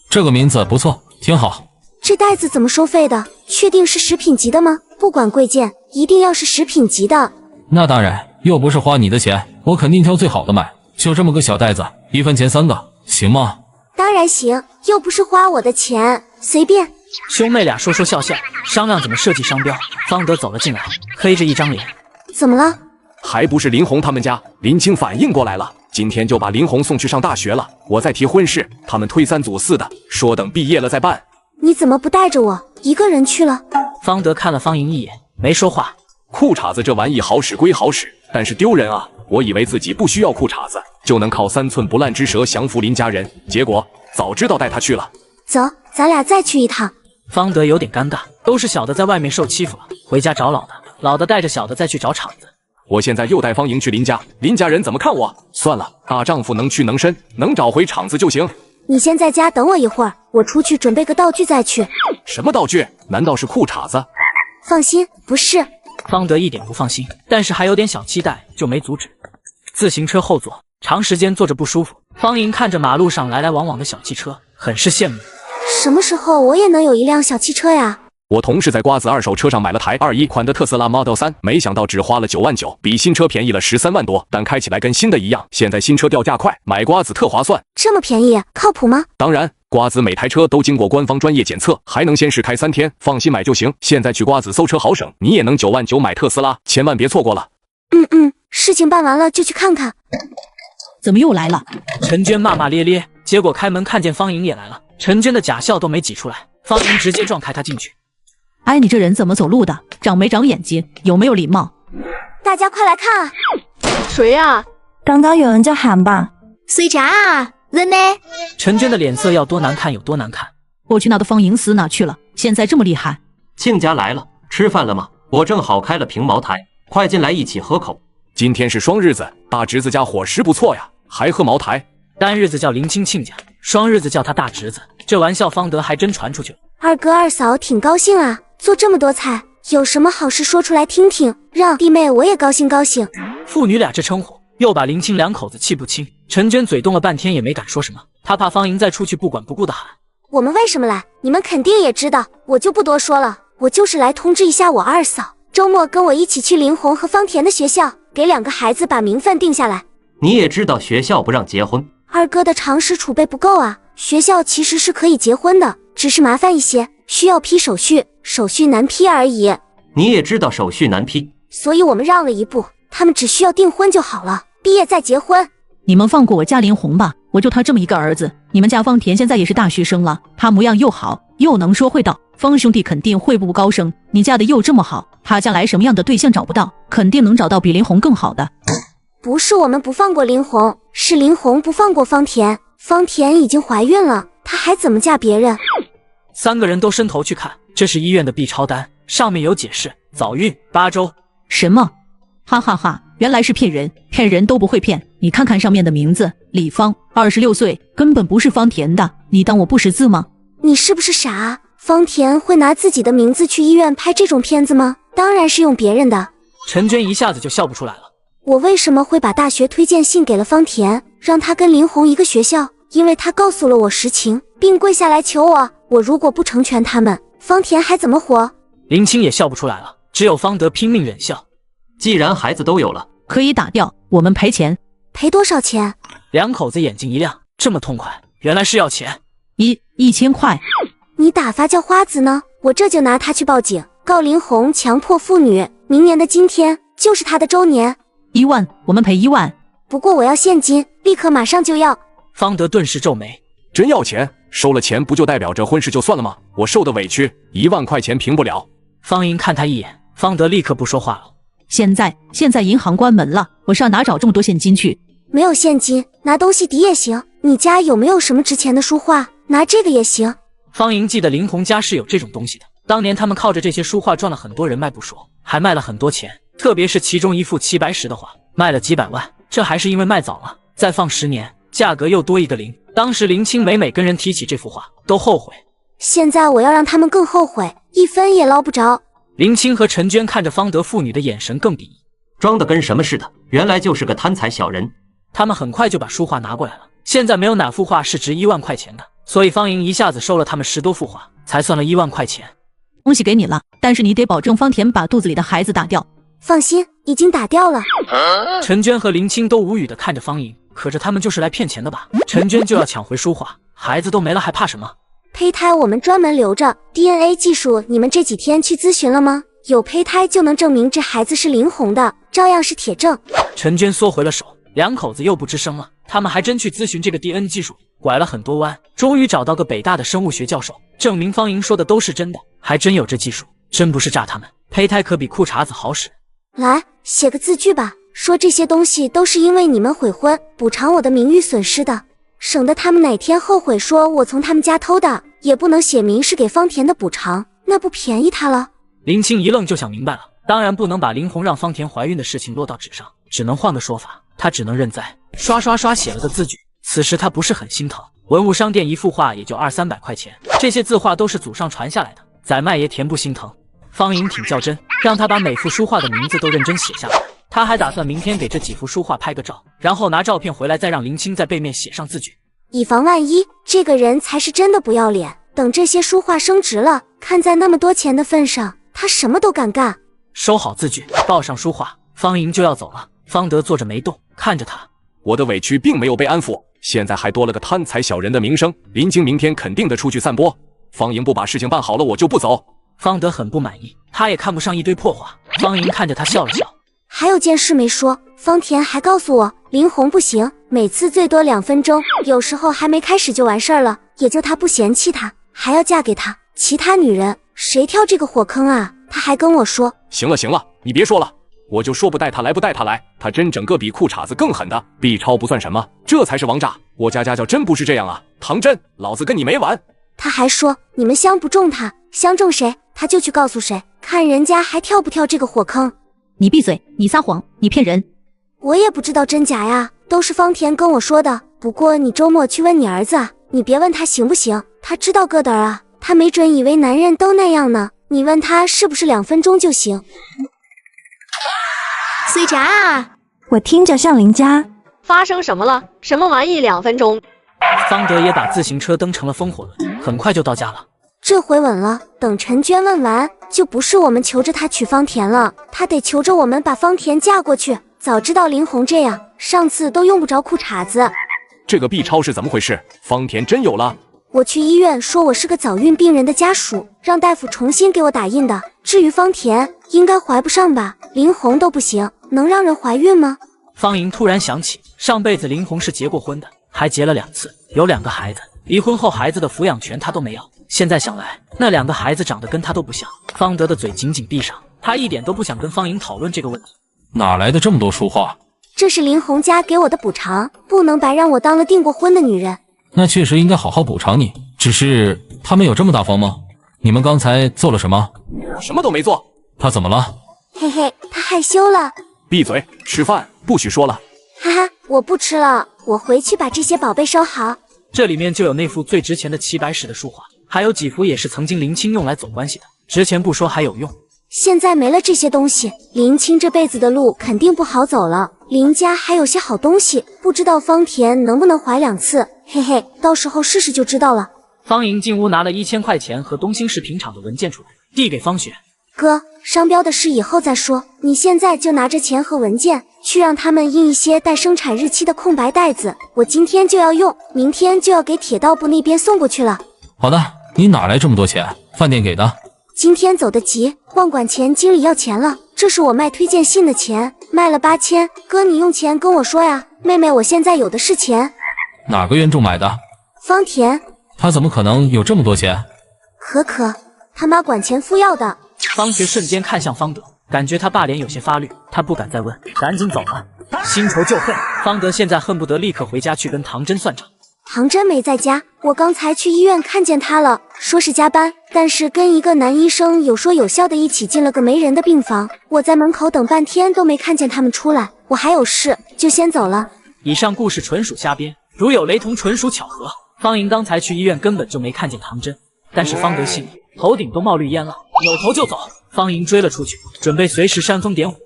这个名字不错，挺好。这袋子怎么收费的？确定是食品级的吗？不管贵贱，一定要是食品级的。那当然，又不是花你的钱，我肯定挑最好的买。就这么个小袋子，1分钱3个，行吗？当然行，又不是花我的钱，随便。兄妹俩说说笑笑，商量怎么设计商标。方德走了进来，黑着一张脸。怎么了？还不是林红他们家。林青反应过来了，今天就把林红送去上大学了。我在提婚事，他们推3阻4的，说等毕业了再办。你怎么不带着我一个人去了？方德看了方莹一眼，没说话。裤衩子这玩意好使归好使，但是丢人啊！我以为自己不需要裤衩子，就能靠3寸不烂之舌降服林家人，结果早知道带他去了。走，咱俩再去一趟。方德有点尴尬，都是小的在外面受欺负了，回家找老的，老的带着小的再去找厂子。我现在又带方莹去林家，林家人怎么看我？算了，大丈夫能屈能伸，能找回厂子就行。你先在家等我一会儿，我出去准备个道具再去。什么道具？难道是裤衩子？放心，不是。方德一点不放心，但是还有点小期待，就没阻止。自行车后座，长时间坐着不舒服。方莹看着马路上来来往往的小汽车，很是羡慕。什么时候我也能有一辆小汽车呀？我同事在瓜子2手车上买了台21款的特斯拉 Model 3，没想到只花了9万9，比新车便宜了13万多，但开起来跟新的一样。现在新车掉价快，买瓜子特划算。这么便宜，靠谱吗？当然，瓜子每台车都经过官方专业检测，还能先试开3天，放心买就行。现在去瓜子搜车好省，你也能9万9买特斯拉，千万别错过了。事情办完了就去看看。怎么又来了？陈娟骂骂咧咧，结果开门看见方莹也来了，陈娟的假笑都没挤出来，方莹直接撞开她进去。哎，你这人怎么走路的？长没长眼睛？有没有礼貌？大家快来看啊！谁呀？刚刚有人在喊吧？水闸啊，人呢？陈娟的脸色要多难看有多难看。我去，那的方莹死哪去了？现在这么厉害。亲家来了，吃饭了吗？我正好开了瓶茅台，快进来一起喝口。今天是双日子，大侄子家伙食不错呀，还喝茅台。单日子叫林青亲家，双日子叫他大侄子，这玩笑方德还真传出去了。二哥二嫂挺高兴啊，做这么多菜，有什么好事说出来听听，让弟妹我也高兴高兴。父女俩这称呼，又把林青两口子气不轻。陈娟嘴动了半天也没敢说什么，她怕方莹再出去不管不顾的喊。我们为什么来，你们肯定也知道，我就不多说了。我就是来通知一下我二嫂，周末跟我一起去林红和方田的学校，给2个孩子把名分定下来。你也知道学校不让结婚，二哥的常识储备不够啊。学校其实是可以结婚的，只是麻烦一些，需要批手续，手续难批而已。你也知道手续难批，所以我们让了一步，他们只需要订婚就好了，毕业再结婚。你们放过我家林红吧，我就他这么一个儿子。你们家方田现在也是大学生了，他模样又好，又能说会道，方兄弟肯定会步步高升。你嫁的又这么好，他将来什么样的对象找不到，肯定能找到比林红更好的。不是我们不放过林红，是林红不放过方田。方田已经怀孕了，她还怎么嫁别人？3个人都伸头去看，这是医院的 B 超单，上面有解释，早孕8周。什么？哈哈哈，原来是骗人，骗人都不会骗。你看看上面的名字，李芳，26岁，根本不是方田的，你当我不识字吗？你是不是傻啊？方田会拿自己的名字去医院拍这种片子吗？当然是用别人的。陈娟一下子就笑不出来了。我为什么会把大学推荐信给了方田，让他跟林红一个学校？因为他告诉了我实情，并跪下来求我，我如果不成全他们，方田还怎么活？林青也笑不出来了，只有方德拼命忍笑。既然孩子都有了，可以打掉，我们赔钱。赔多少钱？2口子眼睛一亮，这么痛快，原来是要钱。1000块。你打发叫花子呢？我这就拿他去报警，告林红强迫妇女。明年的今天就是他的周年。1万，我们赔1万。不过我要现金，立刻马上就要。方德顿时皱眉，真要钱？收了钱不就代表着婚事就算了吗？我受的委屈1万块钱平不了。方莹看他一眼，方德立刻不说话了。现在银行关门了，我上哪找这么多现金去？没有现金，拿东西抵也行。你家有没有什么值钱的书画？拿这个也行。方莹记得林红家是有这种东西的，当年他们靠着这些书画赚了很多人脉不说，还卖了很多钱，特别是其中一幅710的画，卖了几百万。这还是因为卖早了，再放10年，价格又多一个零。当时林青每跟人提起这幅画，都后悔。现在我要让他们更后悔，1分也捞不着。林青和陈娟看着方德父女的眼神更鄙夷，装的跟什么似的，原来就是个贪财小人。他们很快就把书画拿过来了，现在没有哪幅画是值1万块钱的，所以方莹一下子收了他们10多幅画，才算了1万块钱。东西给你了，但是你得保证方田把肚子里的孩子打掉。放心，已经打掉了。陈娟和林青都无语地看着方莹，可是他们就是来骗钱的吧？陈娟就要抢回书画，孩子都没了还怕什么？胚胎我们专门留着， DNA 技术你们这几天去咨询了吗？有胚胎就能证明这孩子是林红的，照样是铁证。陈娟缩回了手，2口子又不吱声了。他们还真去咨询这个 DNA 技术，拐了很多弯，终于找到个北大的生物学教授，证明方莹说的都是真的，还真有这技术，真不是诈他们。胚胎可比裤衩子好使。来，写个字据吧，说这些东西都是因为你们悔婚，补偿我的名誉损失的，省得他们哪天后悔说我从他们家偷的。也不能写明是给方田的补偿，那不便宜他了。林青一愣就想明白了，当然不能把林红让方田怀孕的事情落到纸上，只能换个说法，他只能认栽。刷刷刷写了个字据，此时他不是很心疼，文物商店一幅画也就200-300块钱，这些字画都是祖上传下来的，宰卖爷田不心疼。方莹挺较真，让他把每幅书画的名字都认真写下来。他还打算明天给这几幅书画拍个照，然后拿照片回来再让林青在背面写上字据，以防万一。这个人才是真的不要脸，等这些书画升值了，看在那么多钱的份上，他什么都敢干。收好字据，抱上书画，方莹就要走了。方德坐着没动，看着他。我的委屈并没有被安抚，现在还多了个贪财小人的名声。林青明天肯定的出去散播，方莹不把事情办好了，我就不走。方德很不满意，他也看不上一堆破画。方莹看着他笑了笑。还有件事没说，方田还告诉我，林红不行，每次最多2分钟，有时候还没开始就完事儿了，也就他不嫌弃他，还要嫁给他。其他女人谁跳这个火坑啊？他还跟我说，行了行了，你别说了，我就说不带他来不带他来，他真整个比裤衩子更狠的，B超不算什么，这才是王炸。我家家教真不是这样啊，唐真，老子跟你没完。他还说你们相不中他，相中谁他就去告诉谁，看人家还跳不跳这个火坑。你闭嘴，你撒谎，你骗人。我也不知道真假呀，都是方田跟我说的。不过你周末去问你儿子啊，你别问他行不行，他知道个的啊，他没准以为男人都那样呢。你问他是不是2分钟就行。碎渣啊！我听着像邻家。发生什么了？什么玩意2分钟？方德也把自行车蹬成了风火轮，很快就到家了。这回稳了，等陈娟问完，就不是我们求着她娶方田了，她得求着我们把方田嫁过去。早知道林红这样，上次都用不着裤衩子。这个 B 超是怎么回事？方田真有了？我去医院说我是个早孕病人的家属，让大夫重新给我打印的。至于方田，应该怀不上吧？林红都不行，能让人怀孕吗？方莹突然想起，上辈子林红是结过婚的，还结了2次，有2个孩子。离婚后孩子的抚养权他都没有。现在想来，那2个孩子长得跟他都不像。方德的嘴紧紧闭上，他一点都不想跟方莹讨论这个问题。哪来的这么多书画？这是林红家给我的补偿，不能白让我当了订过婚的女人。那确实应该好好补偿你。只是他们有这么大方吗？你们刚才做了什么？我什么都没做。他怎么了？嘿嘿，他害羞了。闭嘴，吃饭不许说了。哈哈，我不吃了，我回去把这些宝贝收好。这里面就有那幅最值钱的齐白石的书画，还有几幅也是曾经林青用来走关系的，值钱不说还有用。现在没了这些东西，林青这辈子的路肯定不好走了。林家还有些好东西，不知道方田能不能怀2次，嘿嘿，到时候试试就知道了。方莹进屋拿了1000块钱和东兴食品厂的文件出来，递给方雪。哥，商标的事以后再说，你现在就拿着钱和文件去让他们印一些带生产日期的空白袋子，我今天就要用，明天就要给铁道部那边送过去了。好的，你哪来这么多钱？饭店给的？今天走得急，忘管钱经理要钱了，这是我卖推荐信的钱，卖了8000。哥，你用钱跟我说呀，妹妹，我现在有的是钱。哪个冤种买的？方田。他怎么可能有这么多钱？可他妈管钱付药的。方学瞬间看向方德，感觉他爸脸有些发绿，他不敢再问，赶紧走了。新仇旧恨，方德现在恨不得立刻回家去跟唐真算账。唐真没在家，我刚才去医院看见她了，说是加班，但是跟一个男医生有说有笑的一起进了个没人的病房。我在门口等半天都没看见他们出来，我还有事，就先走了。以上故事纯属瞎编，如有雷同，纯属巧合。方莹刚才去医院根本就没看见唐真，但是方德心里头顶都冒绿烟了，扭头就走。方莹追了出去，准备随时煽风点火。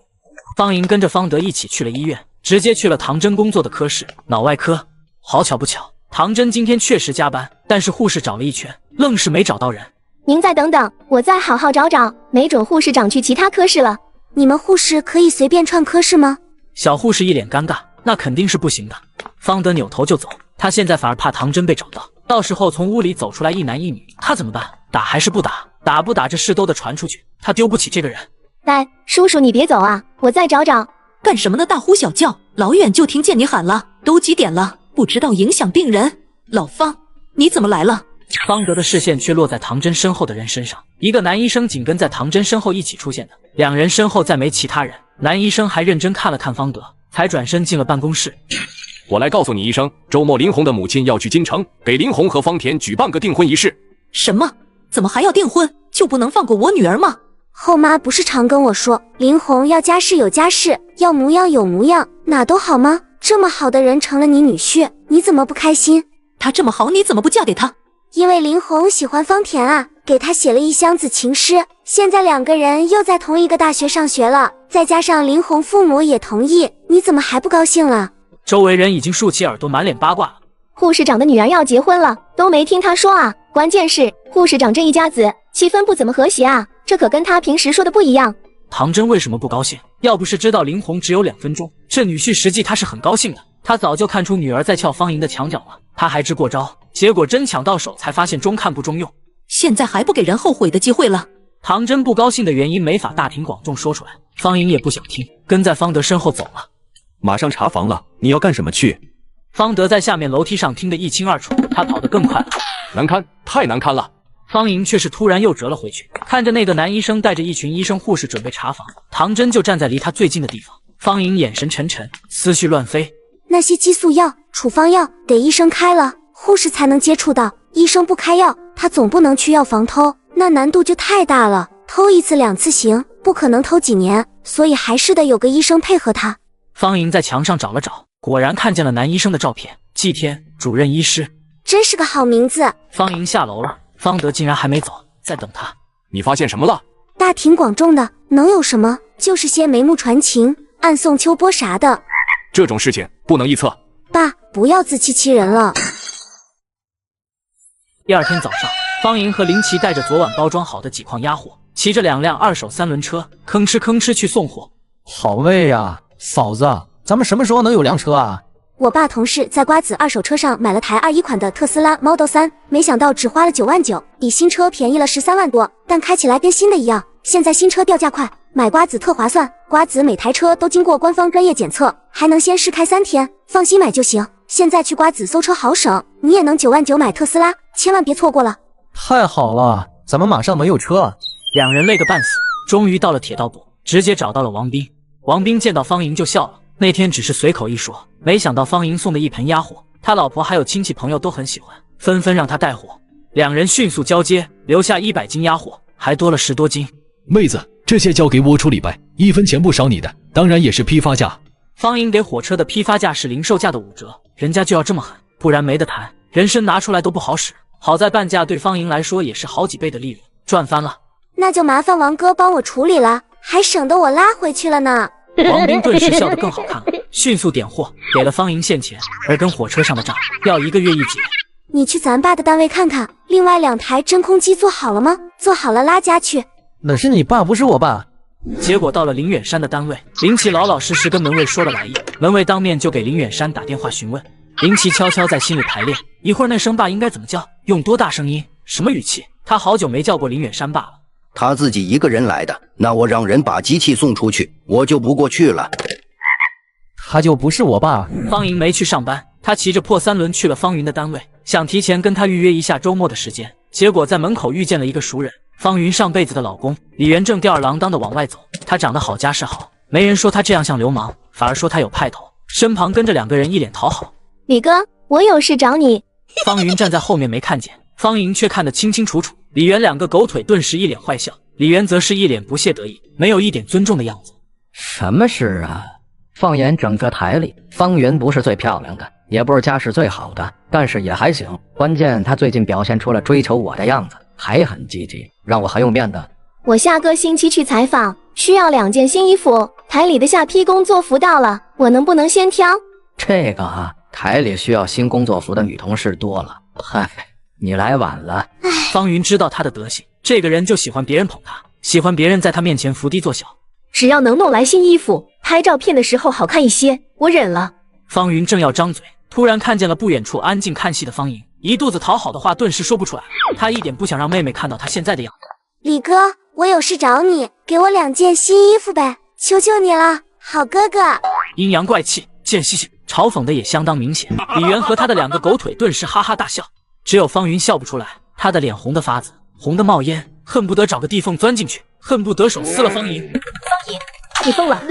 方莹跟着方德一起去了医院，直接去了唐真工作的科室——脑外科。好巧不巧，唐真今天确实加班，但是护士找了一圈，愣是没找到人。您再等等，我再好好找找，没准护士长去其他科室了。你们护士可以随便串科室吗？小护士一脸尴尬，那肯定是不行的。方德扭头就走，他现在反而怕唐真被找到，到时候从屋里走出来一男一女，他怎么办？打还是不打？打不打这事都得传出去，他丢不起这个人。来，叔叔你别走啊，我再找找。干什么呢？大呼小叫，老远就听见你喊了。都几点了，不知道影响病人。老方，你怎么来了？方德的视线却落在唐真身后的人身上，一个男医生紧跟在唐真身后一起出现的，两人身后再没其他人。男医生还认真看了看方德，才转身进了办公室。我来告诉你一声，周末林红的母亲要去京城，给林红和方田举办个订婚仪式。什么？怎么还要订婚？就不能放过我女儿吗？后妈不是常跟我说，林红要家世有家世，要模样有模样，哪都好吗？这么好的人成了你女婿，你怎么不开心？他这么好，你怎么不嫁给他？因为林红喜欢方田啊，给他写了一箱子情诗。现在两个人又在同一个大学上学了，再加上林红父母也同意，你怎么还不高兴了？周围人已经竖起耳朵，满脸八卦了。护士长的女儿要结婚了，都没听他说啊！关键是护士长这一家子气氛不怎么和谐啊，这可跟他平时说的不一样。唐真为什么不高兴？要不是知道林红只有2分钟，这女婿实际他是很高兴的。他早就看出女儿在撬方莹的墙角了，他还知过招，结果真抢到手才发现中看不中用，现在还不给人后悔的机会了。唐真不高兴的原因没法大庭广众说出来，方莹也不想听，跟在方德身后走了。马上查房了，你要干什么去？方德在下面楼梯上听得一清二楚，他跑得更快了。难堪，太难堪了。方莹却是突然又折了回去，看着那个男医生带着一群医生护士准备查房，唐真就站在离他最近的地方。方莹眼神沉沉，思绪乱飞。那些激素药、处方药得医生开了，护士才能接触到，医生不开药，他总不能去药房偷，那难度就太大了。偷1次2次行，不可能偷几年，所以还是得有个医生配合他。方莹在墙上找了找，果然看见了男医生的照片，季天，主任医师，真是个好名字。方莹下楼了，方德竟然还没走，在等他。你发现什么了？大庭广众的，能有什么？就是些眉目传情、暗送秋波啥的。这种事情不能臆测。爸，不要自欺欺人了。第二天早上，方莹和林奇带着昨晚包装好的几筐鸭货，骑着2辆2手3轮车，吭哧吭哧去送货。好累呀，嫂子，咱们什么时候能有辆车啊？我爸同事在瓜子二手车上买了台21款的特斯拉 Model 3，没想到只花了9万9，比新车便宜了13万多，但开起来跟新的一样。现在新车掉价快，买瓜子特划算。瓜子每台车都经过官方专业检测，还能先试开3天，放心买就行。现在去瓜子搜车好省，你也能9万9买特斯拉，千万别错过了。太好了，咱们马上没有车。两人累个半死，终于到了铁道部，直接找到了王斌。王斌见到方莹就笑了，那天只是随口一说，没想到方莹送的一盆鸭货，他老婆还有亲戚朋友都很喜欢，纷纷让他带货。两人迅速交接，留下100斤鸭货，还多了10多斤。妹子，这些交给我处理呗，1分钱不少你的，当然也是批发价。方莹给火车的批发价是零售价的5折，人家就要这么狠，不然没得谈，人参拿出来都不好使。好在半价对方莹来说也是好几倍的利润，赚翻了。那就麻烦王哥帮我处理了，还省得我拉回去了呢。王斌顿时笑得更好看了，迅速点货，给了方莹现钱，而跟火车上的账要1个月一结。你去咱爸的单位看看，另外2台真空机做好了吗？做好了拉家去。那是你爸，不是我爸。结果到了林远山的单位，林奇老老实实跟门卫说了来意，门卫当面就给林远山打电话询问。林奇悄悄在心里排练，一会儿那声爸应该怎么叫，用多大声音，什么语气，他好久没叫过林远山爸了。他自己一个人来的，那我让人把机器送出去，我就不过去了。他就不是我爸。方莹没去上班，他骑着破3轮去了方云的单位，想提前跟他预约一下周末的时间，结果在门口遇见了一个熟人，方云上辈子的老公李元正，吊儿郎当的往外走。他长得好，家世好，没人说他这样像流氓，反而说他有派头，身旁跟着2个人一脸讨好。李哥，我有事找你。方云站在后面没看见，方莹却看得清清楚楚。李元2个狗腿顿时一脸坏笑，李元则是一脸不屑得意，没有一点尊重的样子。什么事啊？放眼整个台里，方云不是最漂亮的，也不是家世最好的，但是也还行。关键他最近表现出了追求我的样子，还很积极，让我很有面子。我下个星期去采访，需要2件新衣服，台里的下批工作服到了，我能不能先挑？这个啊，台里需要新工作服的女同事多了，嗨，你来晚了。方云知道他的德行，这个人就喜欢别人捧他，喜欢别人在他面前伏低作小。只要能弄来新衣服，拍照片的时候好看一些，我忍了。方云正要张嘴，突然看见了不远处安静看戏的方莹，一肚子讨好的话顿时说不出来。他一点不想让妹妹看到他现在的样子。李哥，我有事找你，给我2件新衣服呗，求求你了，好哥哥。阴阳怪气，贱兮兮，嘲讽的也相当明显。李元和他的2个狗腿顿时哈哈大笑，只有方云笑不出来，他的脸红得发紫，红得冒烟，恨不得找个地缝钻进去，恨不得手撕了方莹。方莹，你疯了！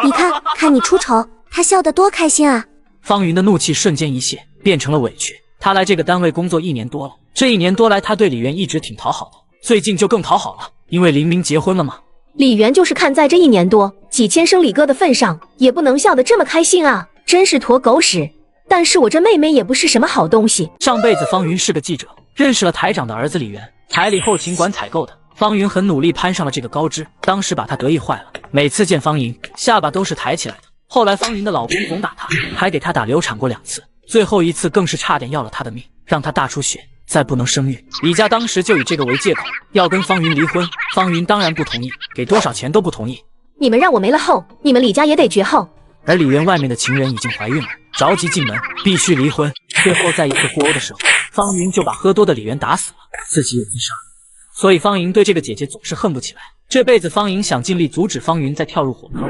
你看你出丑，他笑得多开心啊！方云的怒气瞬间一泄，变成了委屈。他来这个单位工作1年多了，这1年多来他对李元一直挺讨好的，最近就更讨好了，因为林明结婚了嘛。李元就是看在这1年多几千声李哥的份上，也不能笑得这么开心啊，真是坨狗屎。但是我这妹妹也不是什么好东西。上辈子方云是个记者，认识了台长的儿子李元，台里后勤管采购的。方云很努力攀上了这个高枝，当时把他得意坏了，每次见方莹下巴都是抬起来的。后来方云的老公总打他，还给他打流产过2次，最后一次更是差点要了他的命，让他大出血，再不能生育。李家当时就以这个为借口要跟方云离婚，方云当然不同意，给多少钱都不同意。你们让我没了后，你们李家也得绝后。而李元外面的情人已经怀孕了，着急进门，必须离婚。最后在一次互殴的时候，方云就把喝多的李元打死了，自己也自杀。所以方莹对这个姐姐总是恨不起来。这辈子方莹想尽力阻止方云再跳入火坑。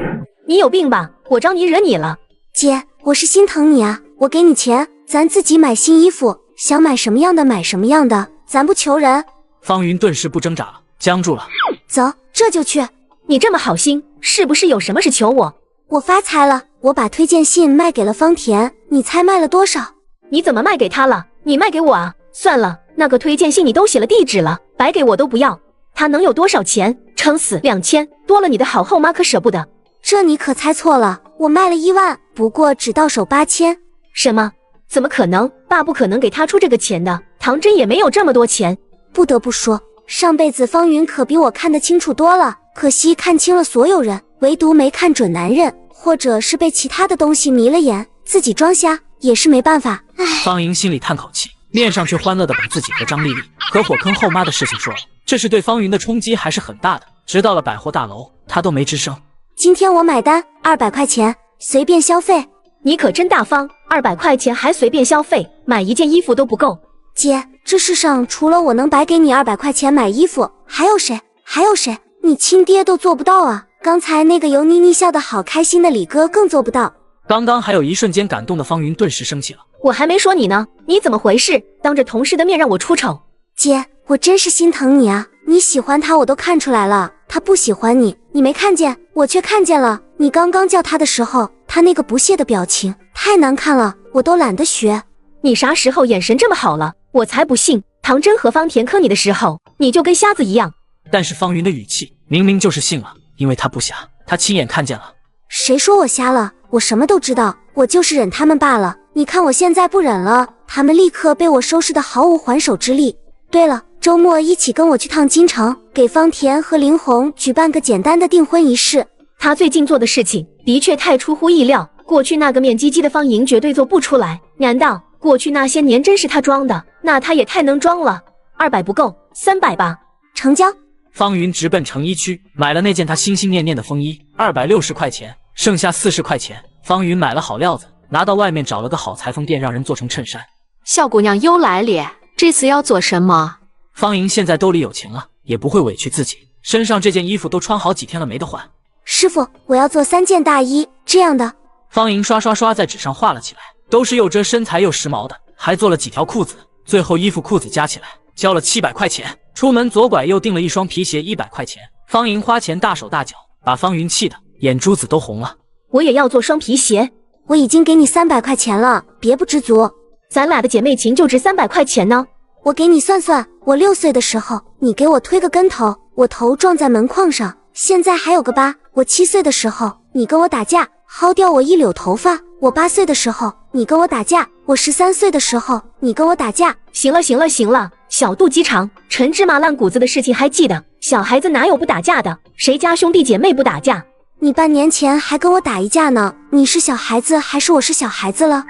你有病吧？我招你惹你了？姐，我是心疼你啊，我给你钱，咱自己买新衣服，想买什么样的买什么样的，咱不求人。方云顿时不挣扎了，僵住了。走，这就去。你这么好心，是不是有什么事求我？我发财了，我把推荐信卖给了方田，你猜卖了多少？你怎么卖给他了？你卖给我啊？算了，那个推荐信你都写了地址了，白给我都不要。他能有多少钱？撑死2000，多了你的好后妈可舍不得。这你可猜错了，我卖了1万，不过只到手8000。什么？怎么可能？爸不可能给他出这个钱的，唐真也没有这么多钱。不得不说，上辈子方云可比我看得清楚多了，可惜看清了所有人，唯独没看准男人，或者是被其他的东西迷了眼，自己装瞎也是没办法。唉，方莹心里叹口气，面上却欢乐地把自己和张丽丽和火坑后妈的事情说了。这是对方云的冲击还是很大的，直到了百货大楼，她都没吱声。今天我买单，200块钱，随便消费。你可真大方，200块钱还随便消费，买一件衣服都不够。姐，这世上除了我能白给你200块钱买衣服，还有谁？还有谁？你亲爹都做不到啊！刚才那个油妮妮笑得好开心的李哥更做不到。刚刚还有一瞬间感动的方云顿时生气了。我还没说你呢，你怎么回事？当着同事的面让我出丑。姐，我真是心疼你啊！你喜欢他我都看出来了，他不喜欢你，你没看见，我却看见了。你刚刚叫他的时候，他那个不屑的表情太难看了，我都懒得学。你啥时候眼神这么好了？我才不信，唐真和方田坑你的时候，你就跟瞎子一样。但是方云的语气明明就是信了，因为他不瞎，他亲眼看见了。谁说我瞎了？我什么都知道，我就是忍他们罢了。你看我现在不忍了，他们立刻被我收拾得毫无还手之力。对了，周末一起跟我去趟京城，给方田和林红举办个简单的订婚仪式。他最近做的事情的确太出乎意料，过去那个面唧唧的方莹绝对做不出来。难道过去那些年真是他装的？那他也太能装了。200不够，300吧，成交。方云直奔成衣区，买了那件他心心念念的风衣，260块钱，剩下40块钱。方云买了好料子，拿到外面找了个好裁缝店，让人做成衬衫。小姑娘又来了，这次要做什么？方莹现在兜里有钱了，也不会委屈自己，身上这件衣服都穿好几天了没得换。师傅，我要做3件大衣，这样的。方莹刷刷刷在纸上画了起来，都是又遮身材又时髦的，还做了几条裤子，最后衣服裤子加起来交了700块钱。出门左拐右订了一双皮鞋100块钱。方莹花钱大手大脚，把方云气的眼珠子都红了。我也要做双皮鞋。我已经给你300块钱了，别不知足。咱俩的姐妹情就值300块钱呢。我给你算算，我6岁的时候，你给我推个跟头，我头撞在门框上，现在还有个疤。我7岁的时候，你跟我打架，薅掉我1绺头发。我8岁的时候，你跟我打架。我13岁的时候，你跟我打架。行了行了行了，小肚鸡肠，陈芝麻烂谷子的事情还记得？小孩子哪有不打架的？谁家兄弟姐妹不打架？你半年前还跟我打一架呢，你是小孩子还是我是小孩子了？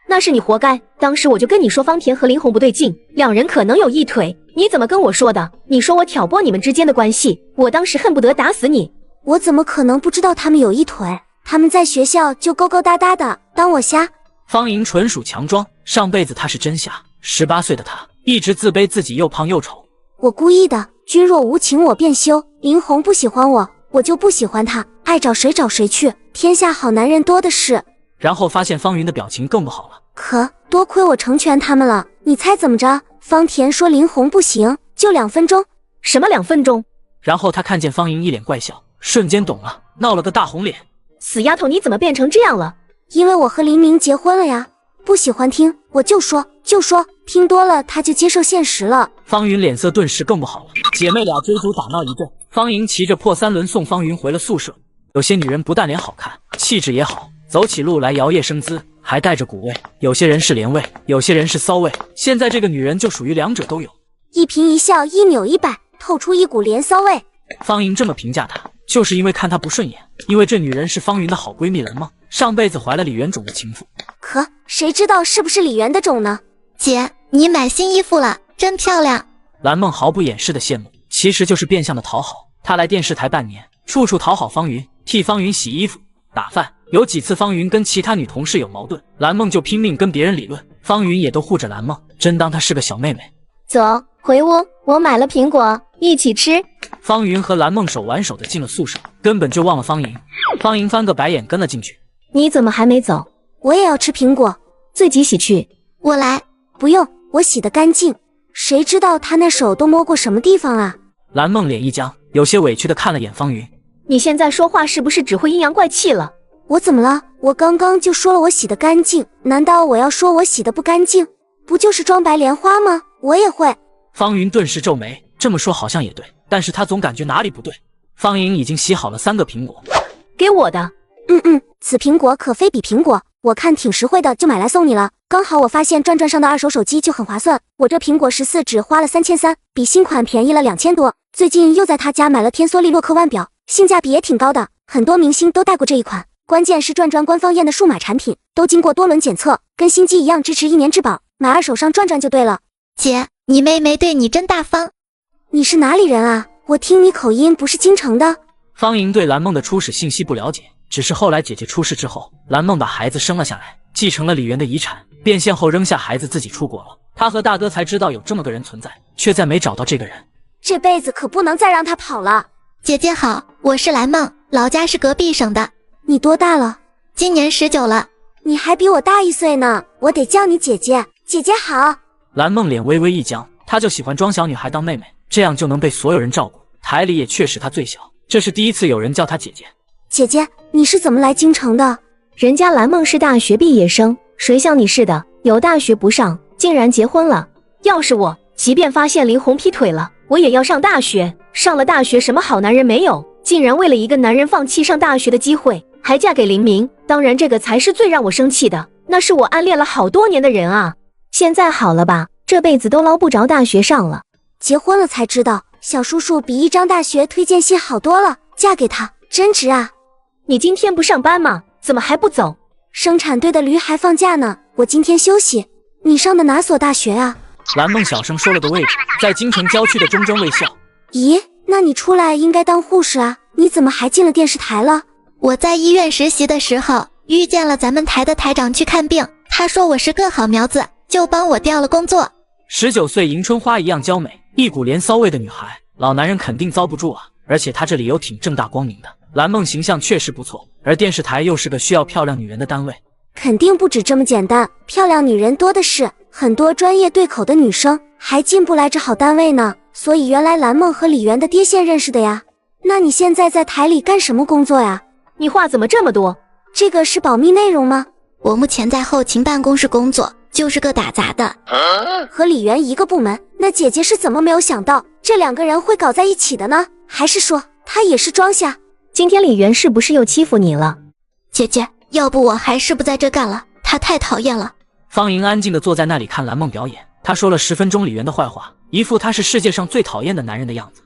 那是你活该，当时我就跟你说方田和林红不对劲，两人可能有一腿，你怎么跟我说的？你说我挑拨你们之间的关系，我当时恨不得打死你。我怎么可能不知道他们有一腿？他们在学校就勾勾搭搭的，当我瞎？方莹纯属强装，上辈子她是真瞎。18岁的她一直自卑自己又胖又丑。我故意的，君若无情我便休。林红不喜欢我，我就不喜欢他，爱找谁找谁去，天下好男人多的是。然后发现方云的表情更不好了。可多亏我成全他们了，你猜怎么着？方田说林红不行，就2分钟。什么2分钟？然后他看见方莹一脸怪笑，瞬间懂了，闹了个大红脸。死丫头，你怎么变成这样了？因为我和林明结婚了呀。不喜欢听我就说，听多了他就接受现实了。方云脸色顿时更不好了，姐妹俩追逐打闹一阵，方莹骑着破3轮送方云回了宿舍。有些女人不但脸好看，气质也好，走起路来摇曳生姿，还带着古味。有些人是莲味，有些人是骚味。现在这个女人就属于2者都有，一颦一笑，一扭一摆，透出一股莲骚味。方莹这么评价她，就是因为看她不顺眼，因为这女人是方云的好闺蜜蓝梦，上辈子怀了李元种的情妇。可谁知道是不是李元的种呢？姐，你买新衣服了，真漂亮。蓝梦毫不掩饰的羡慕，其实就是变相的讨好。她来电视台半年，处处讨好方云，替方云洗衣服打饭。有几次方云跟其他女同事有矛盾，蓝梦就拼命跟别人理论，方云也都护着蓝梦，真当她是个小妹妹。走，回屋，我买了苹果，一起吃。方云和蓝梦手挽手的进了宿舍，根本就忘了方莹。方莹翻个白眼跟了进去。你怎么还没走？我也要吃苹果，自己洗去。我来。不用，我洗得干净。谁知道他那手都摸过什么地方啊？蓝梦脸一僵，有些委屈的看了眼方云。你现在说话是不是只会阴阳怪气了？我怎么了？我刚刚就说了我洗得干净，难道我要说我洗得不干净？不就是装白莲花吗？我也会。方云顿时皱眉，这么说好像也对，但是他总感觉哪里不对。方莹已经洗好了3个苹果，给我的。此苹果可非比苹果，我看挺实惠的，就买来送你了。刚好我发现转转上的二手手机就很划算，我这苹果14只花了3300，比新款便宜了2000多。最近又在他家买了天梭利洛克腕表，性价比也挺高的，很多明星都戴过这一款。关键是转转官方验的数码产品，都经过多轮检测，跟新机一样支持1年质保，买二手上转转就对了。姐，你妹妹对你真大方。你是哪里人啊？我听你口音不是京城的。方莹对蓝梦的初始信息不了解，只是后来姐姐出事之后，蓝梦把孩子生了下来，继承了李媛的遗产，变现后扔下孩子自己出国了。她和大哥才知道有这么个人存在，却再没找到这个人。这辈子可不能再让他跑了。姐姐好，我是蓝梦，老家是隔壁省的。你多大了？今年19了。你还比我大1岁呢，我得叫你姐姐。姐姐好。蓝梦脸微微一僵，她就喜欢装小女孩当妹妹，这样就能被所有人照顾。台里也确实她最小，这是第一次有人叫她姐姐。姐姐，你是怎么来京城的？人家蓝梦是大学毕业生，谁像你似的，有大学不上，竟然结婚了。要是我，即便发现林红劈腿了，我也要上大学。上了大学什么好男人没有，竟然为了一个男人放弃上大学的机会，还嫁给林明。当然这个才是最让我生气的，那是我暗恋了好多年的人啊。现在好了吧，这辈子都捞不着大学上了。结婚了才知道，小叔叔比一张大学推荐信好多了，嫁给他真值啊。你今天不上班吗？怎么还不走？生产队的驴还放假呢，我今天休息。你上的哪所大学啊？蓝梦小声说了个位置，在京城郊区的中正卫校。咦，那你出来应该当护士啊，你怎么还进了电视台了？我在医院实习的时候，遇见了咱们台的台长去看病，他说我是个好苗子，就帮我调了工作。19岁迎春花一样娇美，一股连骚味的女孩，老男人肯定遭不住啊！而且她这理由挺正大光明的，蓝梦形象确实不错，而电视台又是个需要漂亮女人的单位，肯定不止这么简单，漂亮女人多的是，很多专业对口的女生还进不来这好单位呢。所以原来蓝梦和李媛的爹线认识的呀。那你现在在台里干什么工作呀？你话怎么这么多？这个是保密内容吗？我目前在后勤办公室工作，就是个打杂的。和李媛一个部门，那姐姐是怎么没有想到这两个人会搞在一起的呢？还是说她也是装瞎？今天李媛是不是又欺负你了？姐姐，要不我还是不在这干了，她太讨厌了。方莹安静地坐在那里看蓝梦表演，她说了10分钟李媛的坏话，一副她是世界上最讨厌的男人的样子。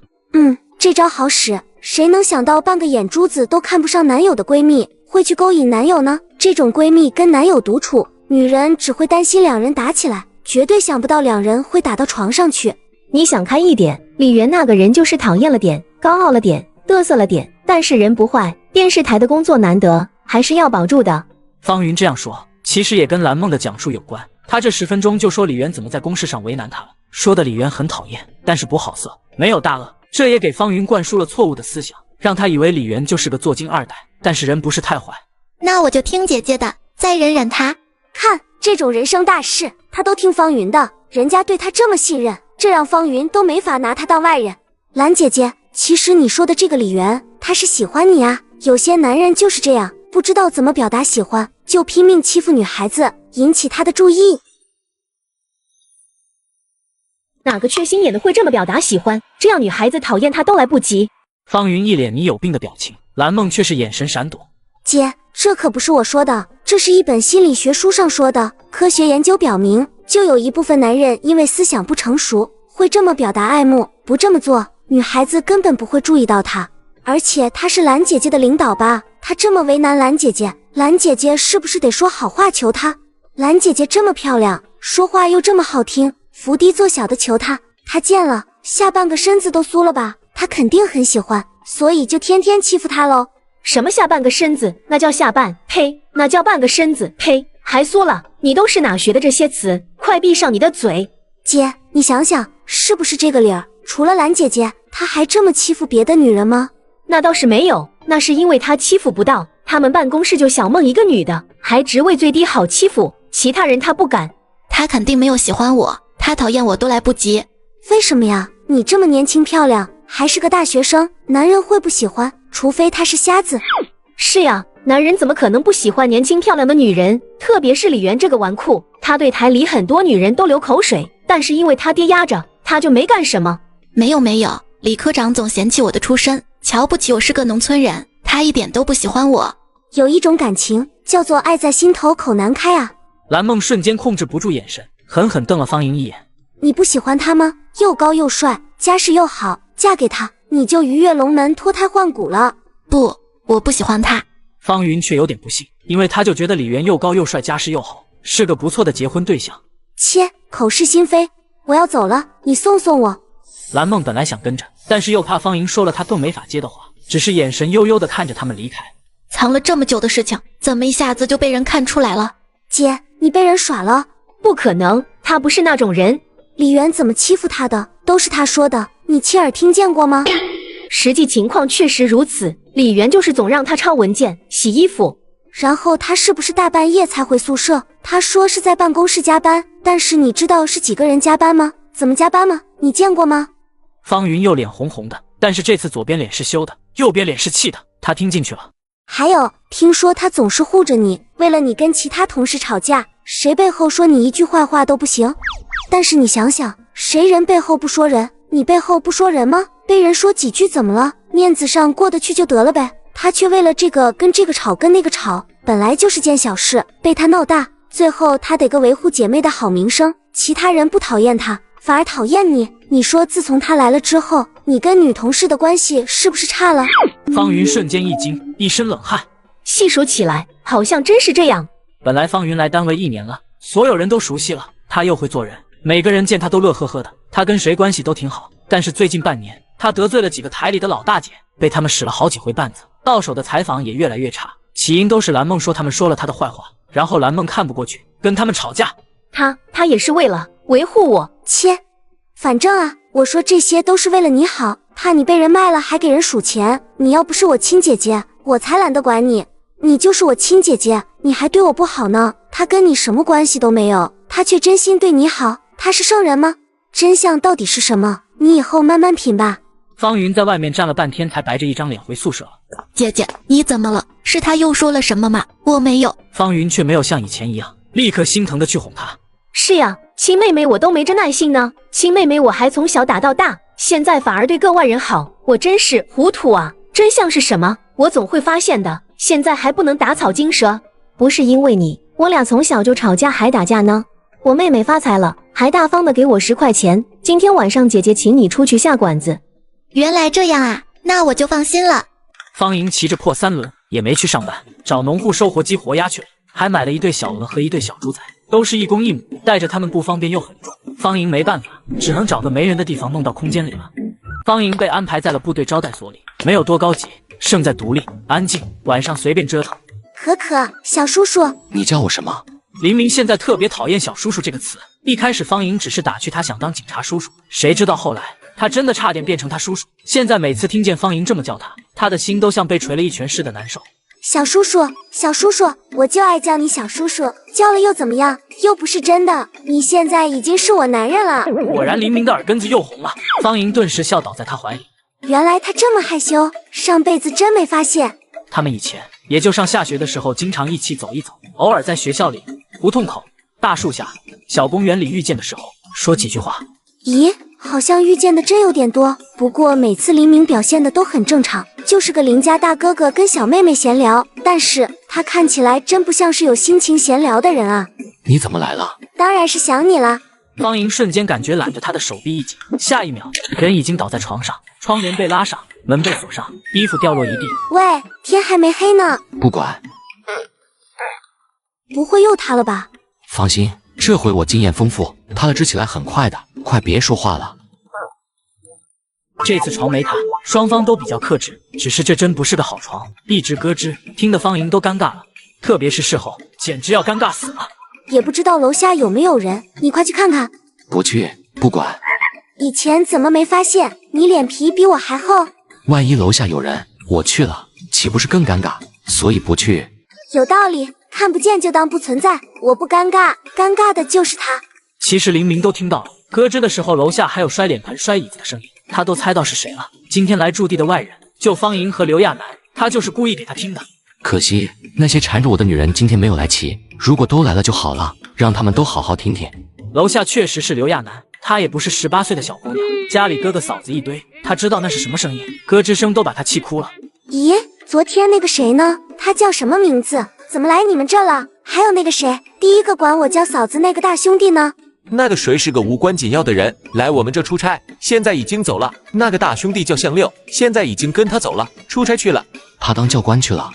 这招好使，谁能想到半个眼珠子都看不上男友的闺蜜会去勾引男友呢？这种闺蜜跟男友独处，女人只会担心两人打起来，绝对想不到两人会打到床上去。你想开一点，李媛那个人就是讨厌了点，高傲了点，嘚瑟了点，但是人不坏，电视台的工作难得，还是要保住的。方云这样说，其实也跟蓝梦的讲述有关。他这10分钟就说李媛怎么在公事上为难他了，说的李媛很讨厌，但是不好色，没有大恶。这也给方云灌输了错误的思想，让他以为李媛就是个做精二代，但是人不是太坏。那我就听姐姐的，再忍忍他。看这种人生大事，他都听方云的，人家对他这么信任，这让方云都没法拿他当外人。蓝姐姐，其实你说的这个李媛，他是喜欢你啊。有些男人就是这样，不知道怎么表达喜欢，就拼命欺负女孩子，引起他的注意。哪个缺心眼的会这么表达喜欢？这样女孩子讨厌他都来不及。方云一脸你有病的表情，蓝梦却是眼神闪躲。姐，这可不是我说的，这是一本心理学书上说的。科学研究表明，就有一部分男人因为思想不成熟，会这么表达爱慕，不这么做，女孩子根本不会注意到他。而且他是蓝姐姐的领导吧？他这么为难蓝姐姐，蓝姐姐是不是得说好话求他？蓝姐姐这么漂亮，说话又这么好听，伏低做小的求他，他见了下半个身子都酥了吧？他肯定很喜欢，所以就天天欺负他喽。什么下半个身子？那叫下半，呸！那叫半个身子，呸！还酥了？你都是哪学的这些词？快闭上你的嘴！姐，你想想，是不是这个理儿？除了蓝姐姐，他还这么欺负别的女人吗？那倒是没有，那是因为他欺负不到。他们办公室就小梦一个女的，还职位最低好欺负，其他人他不敢。他肯定没有喜欢我，他讨厌我都来不及。为什么呀？你这么年轻漂亮，还是个大学生，男人会不喜欢？除非他是瞎子。是呀，男人怎么可能不喜欢年轻漂亮的女人？特别是李媛这个纨绔，他对台里很多女人都流口水，但是因为他爹压着，他就没干什么。没有，李科长总嫌弃我的出身，瞧不起我是个农村人，他一点都不喜欢我。有一种感情叫做爱在心头口难开啊。蓝梦瞬间控制不住眼神，狠狠瞪了方莹一眼。你不喜欢他吗？又高又帅，家世又好，嫁给他，你就鱼跃龙门，脱胎换骨了。不，我不喜欢他。方云却有点不信，因为他就觉得李媛又高又帅，家世又好，是个不错的结婚对象。切，口是心非，我要走了，你送送我。蓝梦本来想跟着，但是又怕方莹说了他更没法接的话，只是眼神悠悠地看着他们离开。藏了这么久的事情，怎么一下子就被人看出来了？姐，你被人耍了？不可能，他不是那种人。李媛怎么欺负他的，都是他说的，你亲耳听见过吗？实际情况确实如此，李媛就是总让他抄文件、洗衣服。然后他是不是大半夜才回宿舍？他说是在办公室加班，但是你知道是几个人加班吗？怎么加班吗？你见过吗？方云又脸红红的，但是这次左边脸是羞的，右边脸是气的，他听进去了。还有，听说他总是护着你，为了你跟其他同事吵架，谁背后说你一句坏话都不行。但是你想想，谁人背后不说人？你背后不说人吗？被人说几句怎么了？面子上过得去就得了呗。他却为了这个跟这个吵，跟那个吵，本来就是件小事，被他闹大，最后他得个维护姐妹的好名声，其他人不讨厌他，反而讨厌你。你说自从他来了之后，你跟女同事的关系是不是差了？方云瞬间一惊，一身冷汗。细数起来，好像真是这样。本来方云来单位1年了，所有人都熟悉了，他又会做人，每个人见他都乐呵呵的，他跟谁关系都挺好。但是最近半年，他得罪了几个台里的老大姐，被他们使了好几回绊子，到手的采访也越来越差。起因都是蓝梦说他们说了他的坏话，然后蓝梦看不过去，跟他们吵架。他也是为了维护我。切，反正啊，我说这些都是为了你好，怕你被人卖了还给人数钱。你要不是我亲姐姐，我才懒得管你。你就是我亲姐姐，你还对我不好呢。他跟你什么关系都没有，他却真心对你好。他是圣人吗？真相到底是什么？你以后慢慢品吧。方云在外面站了半天，才白着一张脸回宿舍了。姐姐，你怎么了？是他又说了什么吗？我没有。方云却没有像以前一样，立刻心疼的去哄他。是呀，亲妹妹我都没这耐性呢。亲妹妹我还从小打到大，现在反而对个外人好，我真是糊涂啊！真相是什么？我总会发现的。现在还不能打草惊蛇。不是因为你，我俩从小就吵架还打架呢。我妹妹发财了，还大方的给我10块钱。今天晚上姐姐请你出去下馆子。原来这样啊，那我就放心了。方莹骑着破3轮，也没去上班，找农户收活鸡活鸭去了，还买了一对小鹅和一对小猪仔，都是1公1母，带着它们不方便又很重。方莹没办法，只能找个没人的地方弄到空间里了。方莹被安排在了部队招待所里，没有多高级，胜在独立、安静，晚上随便折腾。可可，小叔叔，你叫我什么？林明现在特别讨厌小叔叔这个词。一开始方莹只是打趣他想当警察叔叔，谁知道后来他真的差点变成他叔叔。现在每次听见方莹这么叫他，他的心都像被捶了一拳似的难受。小叔叔，小叔叔，我就爱叫你小叔叔，叫了又怎么样？又不是真的，你现在已经是我男人了。果然林明的耳根子又红了，方莹顿时笑倒在他怀里。原来他这么害羞，上辈子真没发现。他们以前也就上下学的时候经常一起走一走，偶尔在学校里、胡同口、大树下、小公园里遇见的时候说几句话。咦，好像遇见的真有点多，不过每次黎明表现的都很正常，就是个邻家大哥哥跟小妹妹闲聊，但是他看起来真不像是有心情闲聊的人啊。你怎么来了？当然是想你了。方莹瞬间感觉揽着他的手臂一紧，下一秒人已经倒在床上，窗帘被拉上，门被锁上，衣服掉落一地。喂，天还没黑呢。不管。不会又他了吧？放心，这回我经验丰富，他的支起来很快的，快别说话了。这次床没塌，双方都比较克制，只是这真不是个好床，一直咯吱，听得方莹都尴尬了，特别是事后，简直要尴尬死了。也不知道楼下有没有人，你快去看看。不去，不管。以前怎么没发现？你脸皮比我还厚。万一楼下有人，我去了，岂不是更尴尬？所以不去。有道理，看不见就当不存在，我不尴尬，尴尬的就是他。其实林明都听到了，咯吱的时候楼下还有摔脸盆、摔椅子的声音，他都猜到是谁了。今天来驻地的外人，就方莹和刘亚楠，他就是故意给他听的。可惜那些缠着我的女人今天没有来齐，如果都来了就好了，让他们都好好听听。楼下确实是刘亚楠，她也不是18岁的小姑娘，家里哥哥嫂子一堆，她知道那是什么声音，咯吱声都把她气哭了。咦，昨天那个谁呢？他叫什么名字？怎么来你们这了？还有那个谁，第一个管我叫嫂子那个大兄弟呢？那个谁是个无关紧要的人，来我们这出差，现在已经走了。那个大兄弟叫向六，现在已经跟他走了，出差去了。他当教官去了。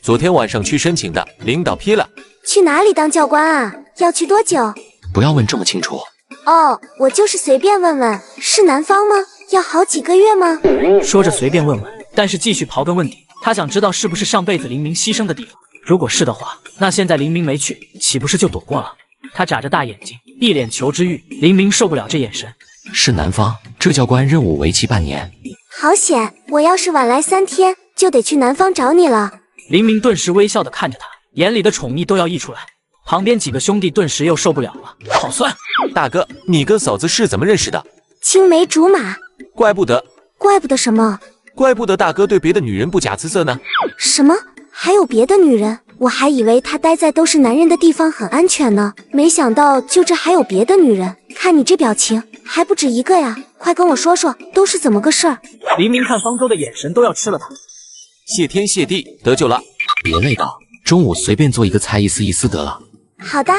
昨天晚上去申请的，领导批了。去哪里当教官啊？要去多久？不要问这么清楚。哦，我就是随便问问，是南方吗？要好几个月吗？说着随便问问，但是继续刨根问底，他想知道是不是上辈子黎明牺牲的地方。如果是的话，那现在黎明没去，岂不是就躲过了？他眨着大眼睛，一脸求知欲。黎明受不了这眼神。是南方，这教官任务为期半年。好险，我要是晚来3天，就得去南方找你了。黎明顿时微笑地看着他，眼里的宠溺都要溢出来。旁边几个兄弟顿时又受不了了，好酸！大哥，你跟嫂子是怎么认识的？青梅竹马。怪不得。怪不得什么？怪不得大哥对别的女人不假姿色呢。什么？还有别的女人？我还以为他待在都是男人的地方很安全呢，没想到就这还有别的女人。看你这表情，还不止一个呀！快跟我说说，都是怎么个事儿？黎明看方舟的眼神都要吃了他。谢天谢地，得救了。别累到，中午随便做一个菜意思意思得了。好的。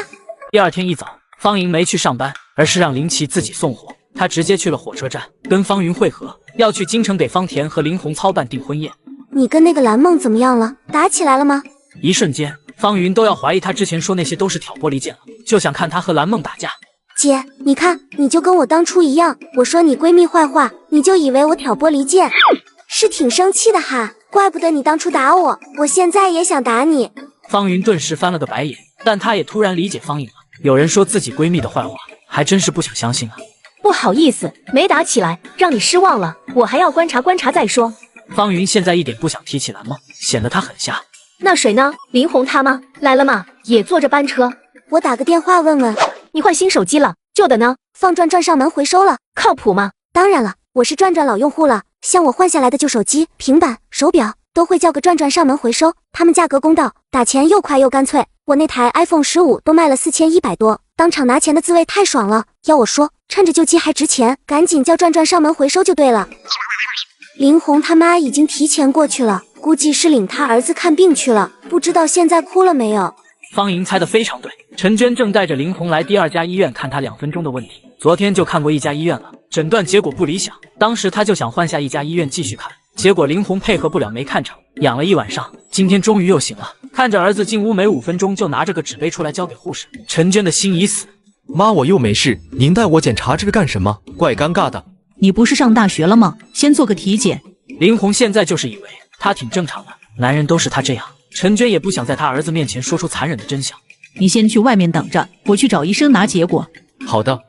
第二天一早，方莹没去上班，而是让林奇自己送货。他直接去了火车站，跟方云会合，要去京城给方田和林红操办订婚宴。你跟那个蓝梦怎么样了？打起来了吗？一瞬间，方云都要怀疑他之前说那些都是挑拨离间了，就想看他和蓝梦打架。姐，你看，你就跟我当初一样，我说你闺蜜坏话，你就以为我挑拨离间，是挺生气的哈。怪不得你当初打我，我现在也想打你。方云顿时翻了个白眼，但他也突然理解方颖了。有人说自己闺蜜的坏话，还真是不想相信啊。不好意思，没打起来，让你失望了，我还要观察观察再说。方云现在一点不想提起蓝梦，显得他很瞎。那谁呢？林红他吗？来了吗？也坐着班车？我打个电话问问。你换新手机了，旧的呢？放转转上门回收了，靠谱吗？当然了，我是转转老用户了，像我换下来的旧手机、平板、手表都会叫个转转上门回收，他们价格公道，打钱又快又干脆。我那台 iPhone 15都卖了4100多，当场拿钱的滋味太爽了。要我说，趁着旧机还值钱，赶紧叫转转上门回收就对了。林红他妈已经提前过去了，估计是领他儿子看病去了，不知道现在哭了没有。方莹猜得非常对，陈娟正带着林红来第二家医院看她2分钟的问题。昨天就看过一家医院了，诊断结果不理想，当时他就想换下一家医院继续看，结果林红配合不了，没看成，养了一晚上，今天终于又醒了。看着儿子进屋没5分钟就拿着个纸杯出来交给护士，陈娟的心已死。妈，我又没事，您带我检查这个干什么？怪尴尬的。你不是上大学了吗？先做个体检。林红现在就是以为他挺正常的，男人都是他这样。陈娟也不想在他儿子面前说出残忍的真相。你先去外面等着，我去找医生拿结果。好的。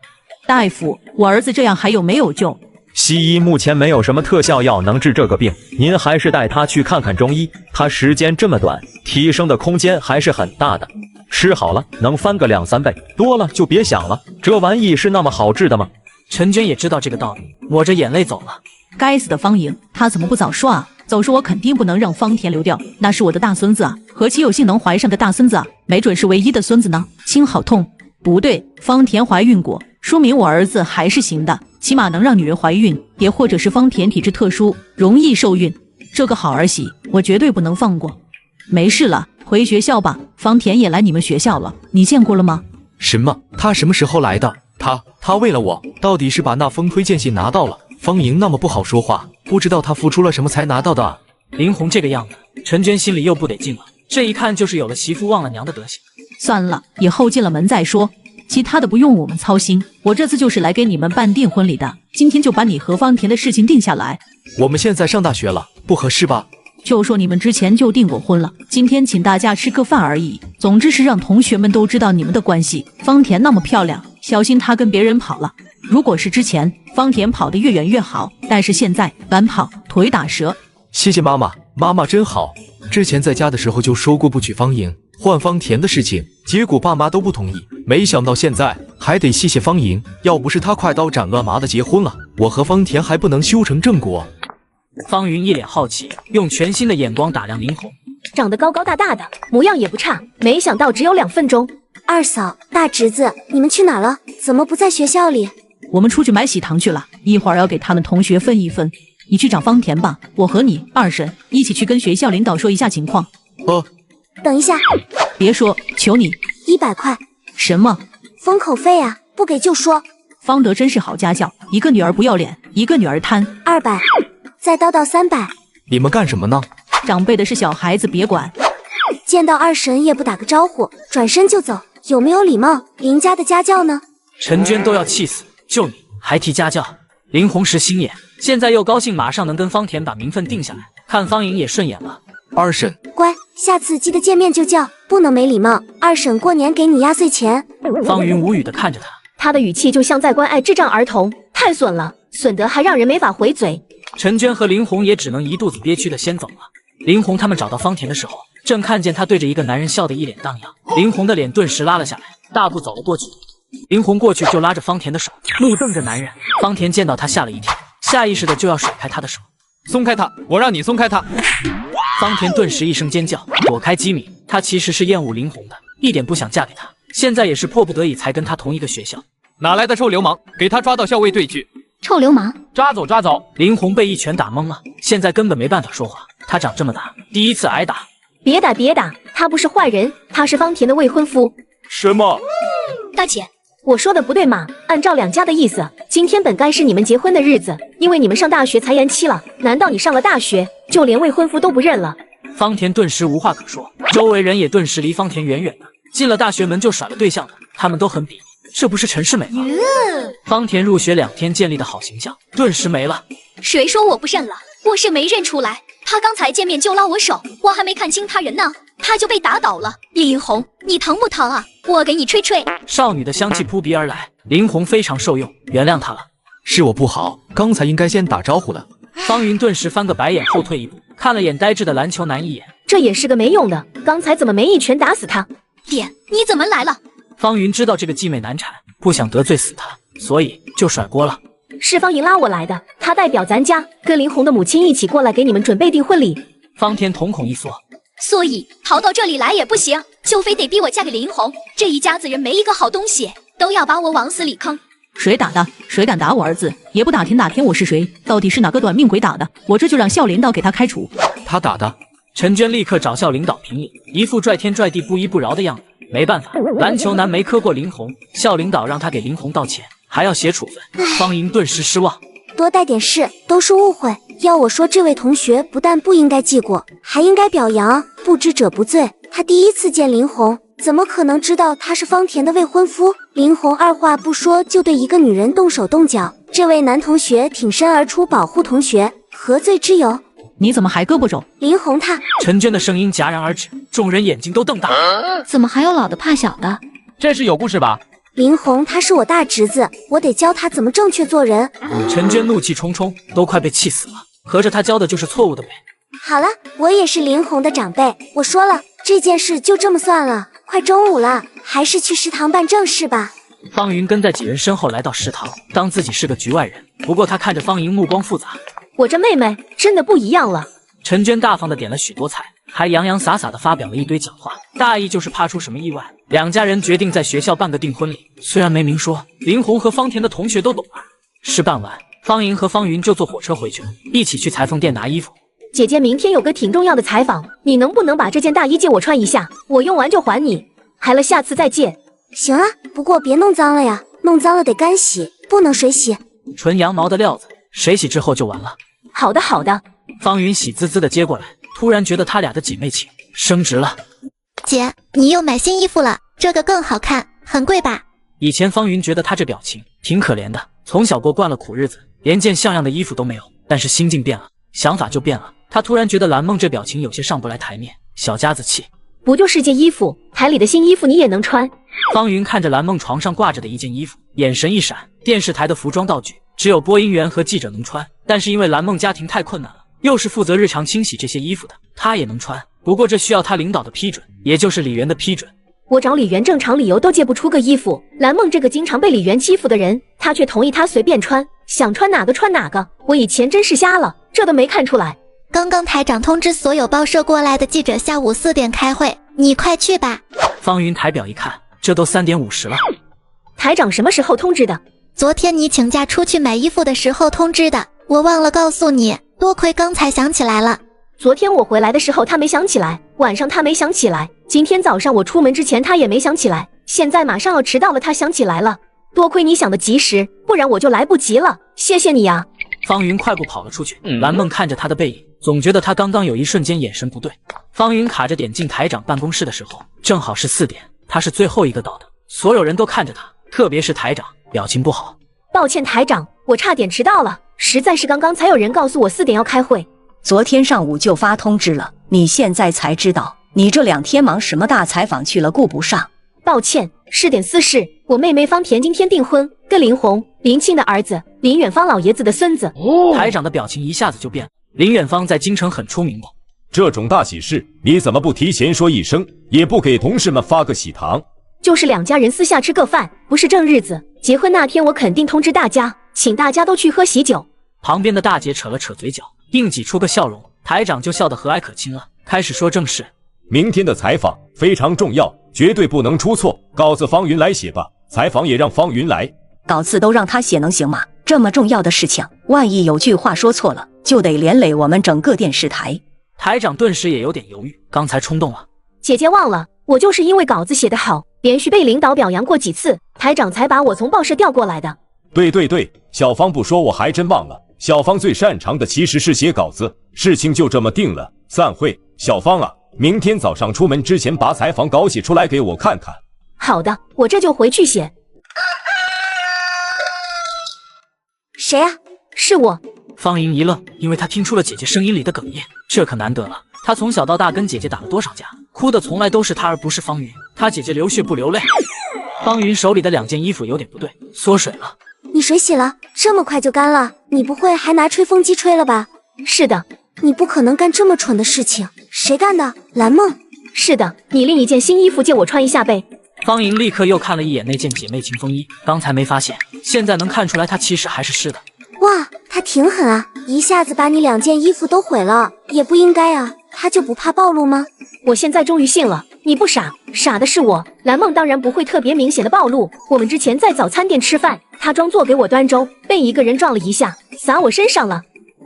大夫，我儿子这样还有没有救？西医目前没有什么特效药能治这个病，您还是带他去看看中医，他时间这么短，提升的空间还是很大的。吃好了能翻个2、3倍，多了就别想了。这玩意是那么好治的吗？陈娟也知道这个道理，抹着眼泪走了。该死的方莹，他怎么不早说啊？早说我肯定不能让方田流掉，那是我的大孙子啊，何其有幸能怀上个大孙子啊，没准是唯一的孙子呢。心好痛。不对，方田怀孕过，说明我儿子还是行的，起码能让女人怀孕，也或者是方田体质特殊，容易受孕。这个好儿媳，我绝对不能放过。没事了，回学校吧。方田也来你们学校了，你见过了吗？什么？他什么时候来的？他为了我，到底是把那封推荐信拿到了。方莹那么不好说话，不知道他付出了什么才拿到的啊。林红这个样子，陈娟心里又不得劲了，这一看就是有了媳妇忘了娘的德行。算了，以后进了门再说，其他的不用我们操心。我这次就是来给你们办订婚礼的，今天就把你和方田的事情定下来。我们现在上大学了，不合适吧？就说你们之前就订过婚了，今天请大家吃个饭而已。总之是让同学们都知道你们的关系。方田那么漂亮，小心她跟别人跑了。如果是之前，方田跑得越远越好，但是现在晚跑腿打折。谢谢妈妈，妈妈真好。之前在家的时候就说过不娶方莹，换方田的事情，结果爸妈都不同意。没想到现在还得谢谢方莹，要不是她快刀斩乱麻的结婚了，我和方田还不能修成正果。方云一脸好奇，用全新的眼光打量林红，长得高高大大的，模样也不差，没想到只有2分钟。二嫂、大侄子，你们去哪了？怎么不在学校里？我们出去买喜糖去了，一会儿要给他们同学分一分。你去找方田吧，我和你二婶一起去跟学校领导说一下情况。等一下，别说，求你100块。什么？封口费啊，不给就说。方德真是好家教，一个女儿不要脸，一个女儿贪。200，再叨叨300。你们干什么呢？长辈的是小孩子别管。见到二婶也不打个招呼，转身就走，有没有礼貌？林家的家教呢？陈娟都要气死，就你还提家教？林红石心眼，现在又高兴，马上能跟方田把名分定下来，看方莹也顺眼了。二婶，乖，下次记得见面就叫，不能没礼貌。二婶过年给你压岁钱。方云无语的看着他，他的语气就像在关爱智障儿童，太损了，损得还让人没法回嘴。陈娟和林红也只能一肚子憋屈的先走了。林红他们找到方田的时候，正看见他对着一个男人笑得一脸荡漾，林红的脸顿时拉了下来，大步走了过去。林红过去就拉着方田的手，怒瞪着男人。方田见到他吓了一跳，下意识的就要甩开他的手。松开他，我让你松开他！方田顿时一声尖叫，躲开机敏。他其实是厌恶林红的，一点不想嫁给他，现在也是迫不得已才跟他同一个学校。哪来的臭流氓，给他抓到校尉队去！臭流氓，抓走抓走！林红被一拳打懵了，现在根本没办法说话。他长这么大，第一次挨打。别打别打，他不是坏人，他是方田的未婚夫。什么？大姐，我说的不对嘛？按照两家的意思，今天本该是你们结婚的日子，因为你们上大学才延期了。难道你上了大学，就连未婚夫都不认了？方田顿时无话可说，周围人也顿时离方田远远的。进了大学门就甩了对象的，他们都很鄙夷。这不是陈世美吗？方田入学2天建立的好形象顿时没了。谁说我不认了？我是没认出来。他刚才见面就拉我手，我还没看清他人呢，他就被打倒了。叶银红，你疼不疼啊？我给你吹吹。少女的香气扑鼻而来，林红非常受用，原谅他了。是我不好，刚才应该先打招呼了。方云顿时翻个白眼，后退一步，看了眼呆滞的篮球男一眼。这也是个没用的，刚才怎么没一拳打死他？爹，你怎么来了？方云知道这个继妹难产，不想得罪死他，所以就甩锅了。是方莹拉我来的，她代表咱家跟林红的母亲一起过来给你们准备订婚礼。方天瞳孔一缩，所以逃到这里来也不行，就非得逼我嫁给林红。这一家子人没一个好东西，都要把我往死里坑。谁打的？谁敢打我儿子？也不打听打听我是谁？到底是哪个短命鬼打的？我这就让校领导给他开除。他打的。陈娟立刻找校领导评理，一副拽天拽地不依不饶的样子。没办法，篮球男没磕过林红，校领导让他给林红道歉，还要写处分。方莹顿时失望，多带点事，都是误会。要我说，这位同学不但不应该记过，还应该表扬。不知者不罪。他第一次见林红，怎么可能知道他是方田的未婚夫？林红二话不说就对一个女人动手动脚，这位男同学挺身而出保护同学，何罪之有？你怎么还胳膊肘？林红他……陈娟的声音戛然而止，众人眼睛都瞪大了。怎么还有老的怕小的？这是有故事吧？林红他是我大侄子，我得教他怎么正确做人。陈娟怒气冲冲，都快被气死了。合着他教的就是错误的呗？好了，我也是林红的长辈，我说了，这件事就这么算了。快中午了，还是去食堂办正事吧。方云跟在几人身后来到食堂，当自己是个局外人。不过他看着方莹目光复杂。我这妹妹真的不一样了。陈娟大方的点了许多菜，还洋洋洒洒的发表了一堆讲话，大意就是怕出什么意外。两家人决定在学校办个订婚礼，虽然没明说，林红和方田的同学都懂了。事办完，方莹和方云就坐火车回去了，一起去裁缝店拿衣服。姐姐明天有个挺重要的采访，你能不能把这件大衣借我穿一下？我用完就还你。还了，下次再借。行啊，不过别弄脏了呀，弄脏了得干洗，不能水洗。纯羊毛的料子，水洗之后就完了。好的好的。方云喜滋滋的接过来，突然觉得他俩的姐妹情升值了。姐，你又买新衣服了，这个更好看，很贵吧？以前方云觉得他这表情挺可怜的，从小过惯了苦日子，连件像样的衣服都没有。但是心境变了，想法就变了。他突然觉得蓝梦这表情有些上不来台面，小家子气。不就是件衣服，台里的新衣服你也能穿？方云看着蓝梦床上挂着的一件衣服，眼神一闪，电视台的服装道具只有播音员和记者能穿，但是因为蓝梦家庭太困难了，又是负责日常清洗这些衣服的，他也能穿。不过这需要他领导的批准，也就是李元的批准。我找李元正常理由都借不出个衣服，蓝梦这个经常被李元欺负的人，他却同意他随便穿，想穿哪个穿哪个。我以前真是瞎了，这都没看出来。刚刚台长通知所有报社过来的记者下午4点开会，你快去吧。方云台表一看，这都3点50了。台长什么时候通知的？昨天你请假出去买衣服的时候通知的，我忘了告诉你，多亏刚才想起来了。昨天我回来的时候他没想起来，晚上他没想起来，今天早上我出门之前他也没想起来，现在马上要迟到了，他想起来了。多亏你想得及时，不然我就来不及了，谢谢你啊。方云快步跑了出去，蓝梦看着他的背影，总觉得他刚刚有一瞬间眼神不对。方云卡着点进台长办公室的时候，正好是4点，他是最后一个到的，所有人都看着他，特别是台长，表情不好。抱歉台长，我差点迟到了，实在是刚刚才有人告诉我4点要开会。昨天上午就发通知了，你现在才知道？你这2天忙什么大采访去了，顾不上。抱歉，是点私事，我妹妹方田今天订婚，跟林红、林庆的儿子林远方老爷子的孙子。台长的表情一下子就变了。林远方在京城很出名的，这种大喜事你怎么不提前说一声，也不给同事们发个喜糖？就是2家人私下吃个饭，不是正日子。结婚那天我肯定通知大家，请大家都去喝喜酒。旁边的大姐扯了扯嘴角，硬挤出个笑容，台长就笑得和蔼可亲了，开始说正事。明天的采访非常重要，绝对不能出错，稿子方云来写吧，采访也让方云来。稿子都让他写能行吗？这么重要的事情，万一有句话说错了，就得连累我们整个电视台。台长顿时也有点犹豫，刚才冲动了。姐姐忘了，我就是因为稿子写得好，连续被领导表扬过几次，台长才把我从报社调过来的。对，小芳不说我还真忘了，小芳最擅长的其实是写稿子，事情就这么定了，散会。小芳啊，明天早上出门之前把采访稿写出来给我看看。好的，我这就回去写。谁啊？是我。方莹一愣，因为她听出了姐姐声音里的哽咽，这可难得了。她从小到大跟姐姐打了多少架，哭的从来都是她而不是方云。她姐姐流血不流泪。方云手里的2件衣服有点不对，缩水了。你水洗了？这么快就干了？你不会还拿吹风机吹了吧？是的。你不可能干这么蠢的事情，谁干的？蓝梦。是的，你另一件新衣服借我穿一下呗。方莹立刻又看了一眼那件姐妹情风衣，刚才没发现，现在能看出来她其实还是湿的。哇，她挺狠啊，一下子把你2件衣服都毁了，也不应该啊，她就不怕暴露吗？我现在终于信了，你不傻，傻的是我。蓝梦当然不会特别明显的暴露，我们之前在早餐店吃饭，她装作给我端粥，被一个人撞了一下，洒我身上了。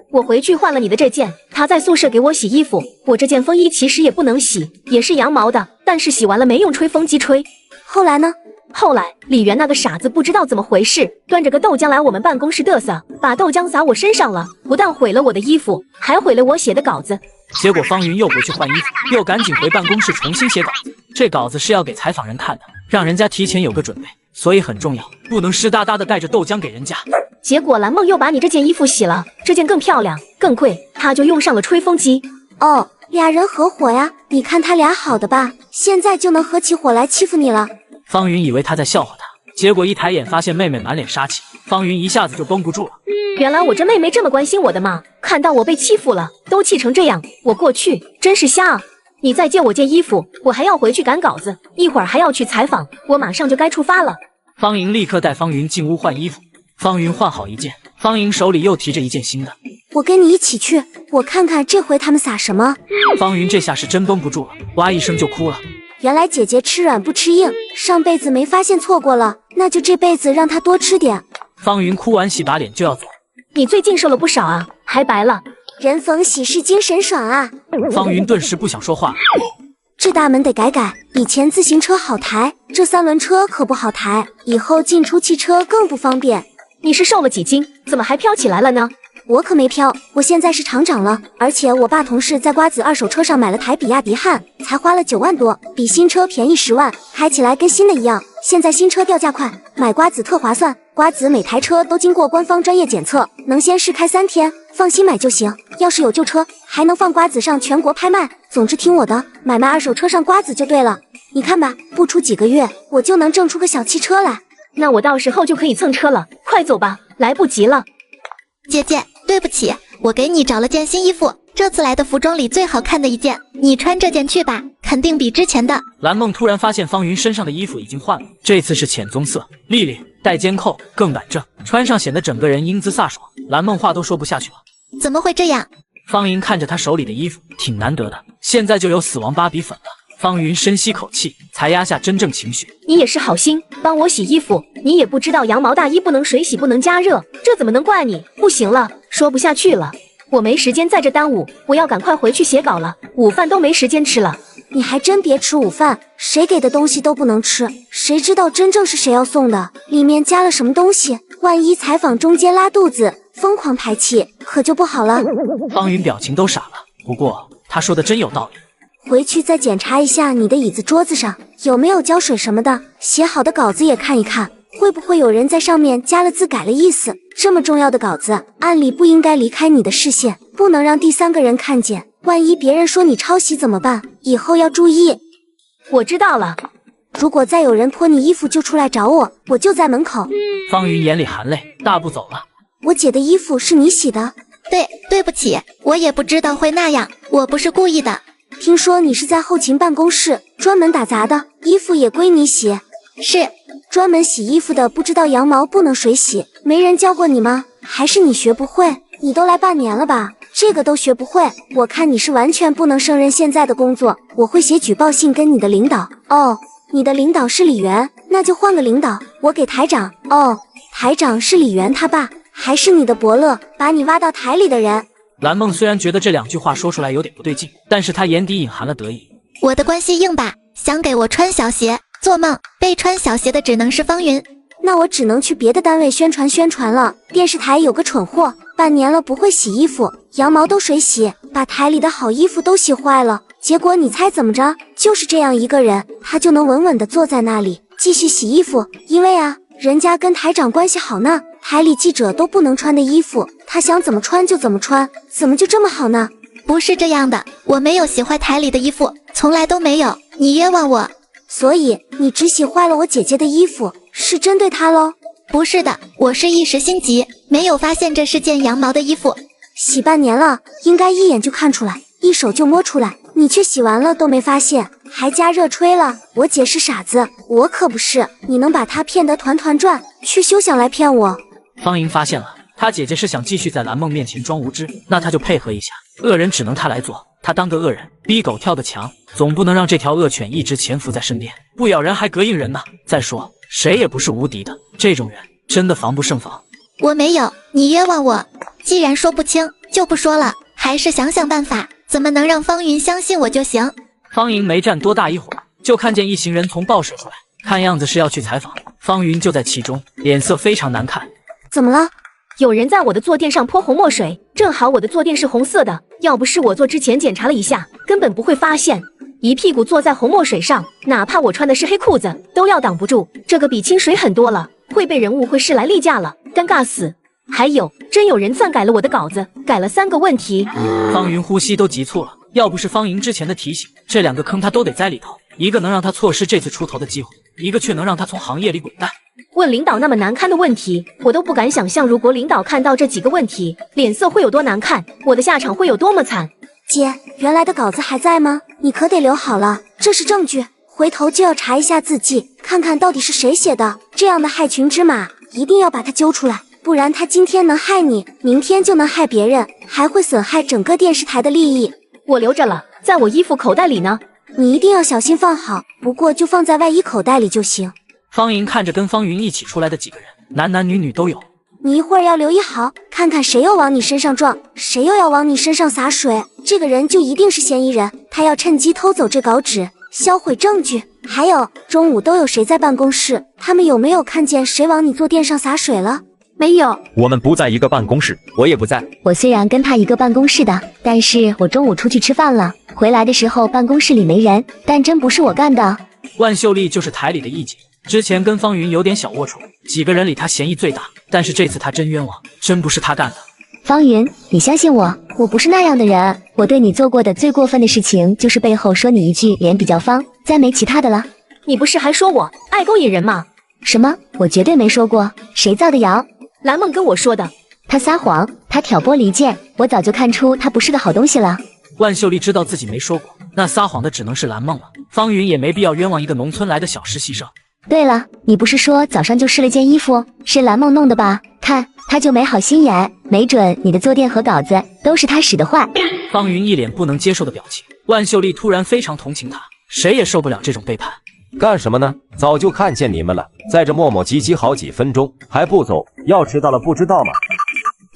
我回去换了你的这件，他在宿舍给我洗衣服。我这件风衣其实也不能洗，也是羊毛的，但是洗完了没用吹风机吹。后来呢？后来李媛那个傻子不知道怎么回事，端着个豆浆来我们办公室嘚瑟，把豆浆洒我身上了，不但毁了我的衣服，还毁了我写的稿子。结果方云又回去换衣服，又赶紧回办公室重新写稿子。这稿子是要给采访人看的，让人家提前有个准备，所以很重要，不能湿哒哒的带着豆浆给人家。结果蓝梦又把你这件衣服洗了，这件更漂亮更贵，他就用上了吹风机。哦，2人合伙呀，你看他俩好的吧，现在就能合起伙来欺负你了。方云以为他在笑话他，结果一抬眼发现妹妹满脸杀气，方云一下子就绷不住了。原来我这妹妹这么关心我的嘛，看到我被欺负了都气成这样，我过去真是瞎啊。你再借我件衣服，我还要回去赶稿子，一会儿还要去采访，我马上就该出发了。方莹立刻带方云进屋换衣服。方云换好一件，方莹手里又提着一件新的。我跟你一起去，我看看这回他们撒什么。方云这下是真绷不住了，哇一声就哭了。原来姐姐吃软不吃硬，上辈子没发现错过了，那就这辈子让她多吃点。方云哭完洗把脸就要走。你最近瘦了不少啊，还白了。人逢喜事精神爽啊。方云顿时不想说话了。这大门得改改，以前自行车好抬，这3轮车可不好抬，以后进出汽车更不方便。你是瘦了几斤，怎么还飘起来了呢？我可没飘，我现在是厂长了，而且我爸同事在瓜子二手车上买了台比亚迪汉，才花了9万多，比新车便宜10万，开起来跟新的一样。现在新车掉价快，买瓜子特划算，瓜子每台车都经过官方专业检测，能先试开3天，放心买就行。要是有旧车，还能放瓜子上全国拍卖。总之听我的，买卖二手车上瓜子就对了。你看吧，不出几个月，我就能挣出个小汽车来。那我到时候就可以蹭车了，快走吧，来不及了。姐姐，对不起，我给你找了件新衣服，这次来的服装里最好看的一件，你穿这件去吧，肯定比之前的。蓝梦突然发现方云身上的衣服已经换了，这次是浅棕色，立领，带肩扣，更板正，穿上显得整个人英姿飒爽。蓝梦话都说不下去了，怎么会这样？方云看着他手里的衣服，挺难得的，现在就有死亡芭比粉了。方云深吸口气，才压下真正情绪。你也是好心，帮我洗衣服，你也不知道羊毛大衣不能水洗，不能加热，这怎么能怪你？不行了，说不下去了。我没时间在这耽误，我要赶快回去写稿了，午饭都没时间吃了。你还真别吃午饭，谁给的东西都不能吃，谁知道真正是谁要送的，里面加了什么东西，万一采访中间拉肚子，疯狂排气，可就不好了。方云表情都傻了，不过他说的真有道理。回去再检查一下你的椅子桌子上有没有胶水什么的，写好的稿子也看一看，会不会有人在上面加了字改了意思。这么重要的稿子，按理不应该离开你的视线，不能让第三个人看见，万一别人说你抄袭怎么办？以后要注意。我知道了。如果再有人泼你衣服就出来找我，我就在门口。方云眼里含泪，大步走了。我姐的衣服是你洗的？对不起，我也不知道会那样，我不是故意的。听说你是在后勤办公室专门打杂的，衣服也归你洗？是。专门洗衣服的不知道羊毛不能水洗，没人教过你吗？还是你学不会？你都来半年了吧，这个都学不会，我看你是完全不能胜任现在的工作。我会写举报信跟你的领导。哦，你的领导是李元，那就换个领导，我给台长。哦，台长是李元他爸，还是你的伯乐，把你挖到台里的人。蓝梦虽然觉得这两句话说出来有点不对劲，但是她眼底隐含了得意。我的关系硬吧，想给我穿小鞋，做梦，被穿小鞋的只能是方云。那我只能去别的单位宣传了。电视台有个蠢货，半年了不会洗衣服，羊毛都水洗，把台里的好衣服都洗坏了。结果你猜怎么着？就是这样一个人，他就能稳稳地坐在那里继续洗衣服。因为啊，人家跟台长关系好呢，台里记者都不能穿的衣服，他想怎么穿就怎么穿，怎么就这么好呢？不是这样的，我没有洗坏台里的衣服，从来都没有，你冤枉我。所以你只洗坏了我姐姐的衣服，是针对她咯？不是的，我是一时心急，没有发现这是件羊毛的衣服。洗半年了，应该一眼就看出来，一手就摸出来，你却洗完了都没发现，还加热吹了。我姐是傻子，我可不是，你能把她骗得团团转，却休想来骗我。方莹发现了，她姐姐是想继续在蓝梦面前装无知，那她就配合一下，恶人只能她来做，她当个恶人，逼狗跳的墙，总不能让这条恶犬一直潜伏在身边，不咬人还膈应人呢。再说谁也不是无敌的，这种人真的防不胜防。我没有，你冤枉我。既然说不清，就不说了，还是想想办法，怎么能让方云相信我就行。方莹没站多大一会儿，就看见一行人从报社出来，看样子是要去采访。方云就在其中，脸色非常难看。怎么了？有人在我的坐垫上泼红墨水，正好我的坐垫是红色的，要不是我坐之前检查了一下，根本不会发现。一屁股坐在红墨水上，哪怕我穿的是黑裤子，都料挡不住。这个比清水很多了，会被人误会是来例假了，尴尬死。还有，真有人篡改了我的稿子，改了3个问题。方云呼吸都急促了，要不是方莹之前的提醒，这2个坑他都得栽里头，一个能让他错失这次出头的机会，一个却能让他从行业里滚蛋。问领导那么难堪的问题，我都不敢想象，如果领导看到这几个问题，脸色会有多难看，我的下场会有多么惨。姐，原来的稿子还在吗？你可得留好了，这是证据，回头就要查一下字迹，看看到底是谁写的。这样的害群之马，一定要把他揪出来，不然他今天能害你，明天就能害别人，还会损害整个电视台的利益。我留着了，在我衣服口袋里呢。你一定要小心放好，不过就放在外衣口袋里就行。方莹看着跟方云一起出来的几个人，男男女女都有。你一会儿要留意好，看看谁又往你身上撞，谁又要往你身上洒水，这个人就一定是嫌疑人，他要趁机偷走这稿纸，销毁证据。还有，中午都有谁在办公室？他们有没有看见谁往你坐垫上洒水了？没有。我们不在一个办公室，我也不在。我虽然跟他一个办公室的，但是我中午出去吃饭了，回来的时候办公室里没人，但真不是我干的。万秀丽就是台里的一姐，之前跟方云有点小龌龊，几个人里她嫌疑最大，但是这次她真冤枉，真不是她干的。方云，你相信我，我不是那样的人。我对你做过的最过分的事情，就是背后说你一句脸比较方，再没其他的了。你不是还说我爱勾引人吗？什么？我绝对没说过，谁造的谣？蓝梦跟我说的。他撒谎，他挑拨离间，我早就看出他不是个好东西了。万秀丽知道自己没说过，那撒谎的只能是蓝梦了。方云也没必要冤枉一个农村来的小实习生。对了，你不是说早上就试了件衣服，是蓝梦弄的吧？看，他就没好心眼，没准你的坐垫和稿子都是他使的坏。方云一脸不能接受的表情。万秀丽突然非常同情他，谁也受不了这种背叛。干什么呢？早就看见你们了，在这磨磨唧唧好几分钟还不走，要迟到了不知道吗？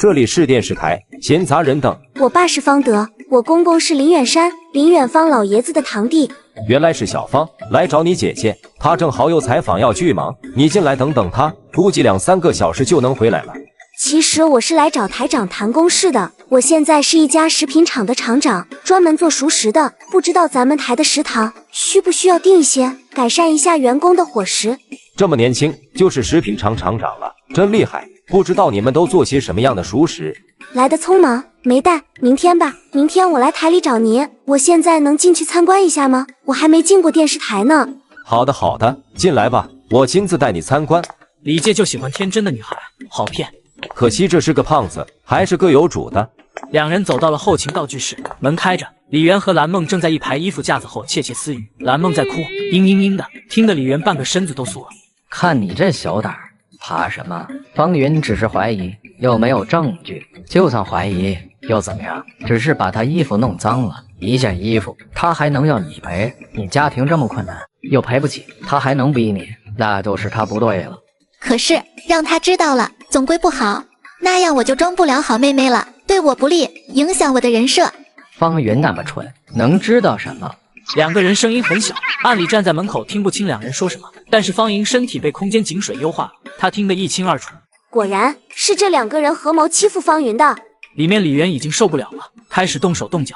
这里是电视台，闲杂人等。我爸是方德，我公公是林远山，林远方老爷子的堂弟。原来是小芳来找你姐姐，她正好有采访要去忙，你进来等等她，估计2-3个小时就能回来了。其实我是来找台长谈公事的，我现在是一家食品厂的厂长，专门做熟食的，不知道咱们台的食堂需不需要订一些，改善一下员工的伙食。这么年轻就是食品厂厂长了，真厉害！不知道你们都做些什么样的熟食？来得匆忙，没带，明天吧。明天我来台里找您，我现在能进去参观一下吗？我还没进过电视台呢。好的好的，进来吧，我亲自带你参观。李健就喜欢天真的女孩，好骗。可惜这是个胖子，还是各有主的。两人走到了后勤道具室，门开着，李媛和蓝梦正在一排衣服架子后窃窃私语。蓝梦在哭，嘤嘤嘤的，听得李媛半个身子都酥了。看你这小胆儿，怕什么？方云只是怀疑，又没有证据。就算怀疑又怎么样？只是把他衣服弄脏了，1件衣服他还能要你赔？你家庭这么困难，又赔不起，他还能逼你？那就是他不对了。可是让他知道了，总归不好，那样我就装不了好妹妹了，对我不利，影响我的人设。方云那么蠢，能知道什么？两个人声音很小，按理站在门口听不清两人说什么，但是方莹身体被空间井水优化了，他听得一清二楚。果然是这2个人合谋欺负方云的。里面李媛已经受不了了，开始动手动脚。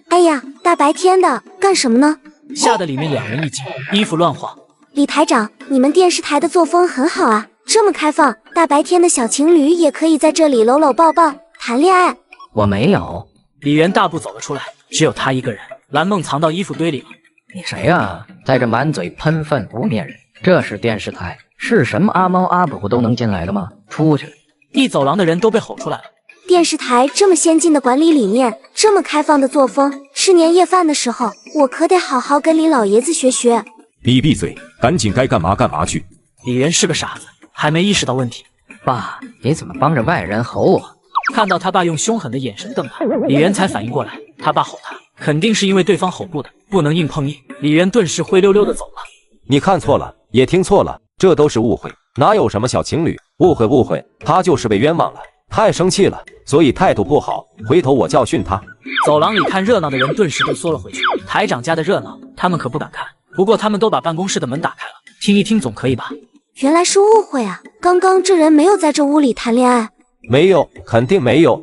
哎呀，大白天的干什么呢？吓得里面两人一惊，衣服乱晃。李台长，你们电视台的作风很好啊，这么开放，大白天的小情侣也可以在这里搂搂抱抱谈恋爱。我没有。李媛大步走了出来，只有他一个人。蓝梦藏到衣服堆里了。你谁呀？在这满嘴喷粪污蔑人！这是电视台，是什么阿猫阿狗都能进来的吗？出去！一走廊的人都被吼出来了。电视台这么先进的管理理念，这么开放的作风，吃年夜饭的时候，我可得好好跟李老爷子学学。你闭嘴，赶紧该干嘛干嘛去。李媛是个傻子，还没意识到问题。爸，你怎么帮着外人吼我？看到他爸用凶狠的眼神瞪他，李媛才反应过来，他爸吼他，肯定是因为对方吼不得，不能硬碰硬。李媛顿时灰溜溜的走了。你看错了，也听错了，这都是误会，哪有什么小情侣？误会，他就是被冤枉了，太生气了，所以态度不好，回头我教训他。走廊里看热闹的人顿时都缩了回去，台长家的热闹他们可不敢看，不过他们都把办公室的门打开了，听一听总可以吧？原来是误会啊，刚刚这人没有在这屋里谈恋爱。没有，肯定没有。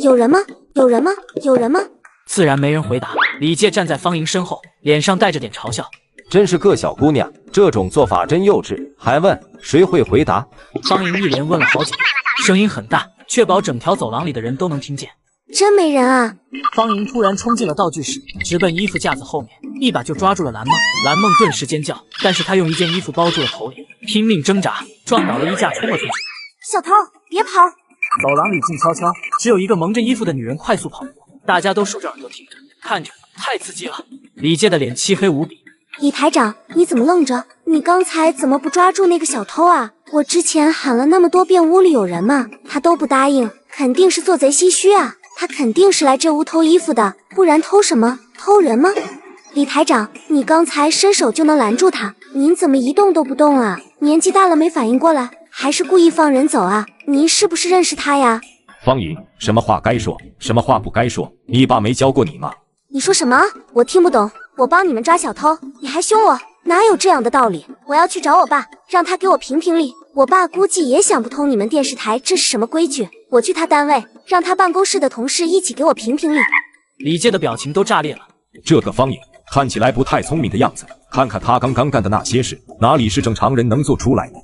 有人吗？有人吗？有人吗？自然没人回答。李介站在方莹身后，脸上带着点嘲笑。真是个小姑娘，这种做法真幼稚，还问谁会回答？方莹一连问了好几遍，声音很大，确保整条走廊里的人都能听见。真没人啊！方莹突然冲进了道具室，直奔衣服架子后面，一把就抓住了蓝梦。蓝梦顿时尖叫，但是她用一件衣服包住了头脸，拼命挣扎，撞倒了衣架，冲了出去。小偷，别跑！走廊里静悄悄，只有一个蒙着衣服的女人快速跑过，大家都竖着耳朵听着，看着太刺激了。李介的脸漆黑无比。李台长，你怎么愣着？你刚才怎么不抓住那个小偷啊？我之前喊了那么多遍屋里有人吗？他都不答应，肯定是做贼心虚啊！他肯定是来这屋偷衣服的，不然偷什么？偷人吗？李台长，你刚才伸手就能拦住他，您怎么一动都不动啊？年纪大了没反应过来，还是故意放人走啊？您是不是认识他呀？方莹，什么话该说，什么话不该说，你爸没教过你吗？你说什么？我听不懂。我帮你们抓小偷，你还凶我？哪有这样的道理？我要去找我爸，让他给我评评理。我爸估计也想不通你们电视台这是什么规矩。我去他单位，让他办公室的同事一起给我评评理。李介的表情都炸裂了。这个方莹看起来不太聪明的样子，看看他刚刚干的那些事，哪里是正常人能做出来的？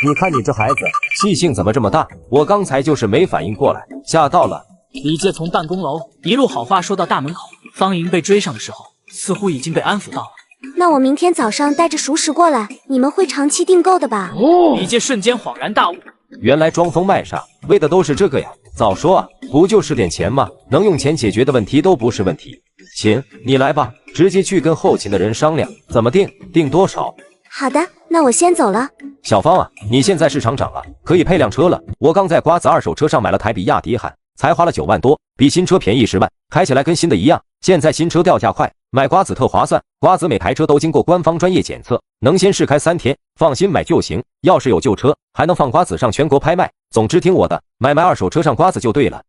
你看你这孩子气性怎么这么大？我刚才就是没反应过来，吓到了。李介从办公楼一路好话说到大门口，方莹被追上的时候，似乎已经被安抚到了。那我明天早上带着熟食过来，你们会长期订购的吧？李介瞬间恍然大悟，原来装疯卖傻为的都是这个呀！早说啊，不就是点钱吗？能用钱解决的问题都不是问题。行，你来吧，直接去跟后勤的人商量，怎么定，定多少。好的，那我先走了。小芳啊，你现在是厂长了，可以配辆车了。我刚在瓜子二手车上买了台比亚迪汉，才花了9万多，比新车便宜10万，开起来跟新的一样。现在新车掉价快，买瓜子特划算。瓜子每台车都经过官方专业检测，能先试开3天，放心买就行。要是有旧车，还能放瓜子上全国拍卖，总之听我的，买二手车上瓜子就对了。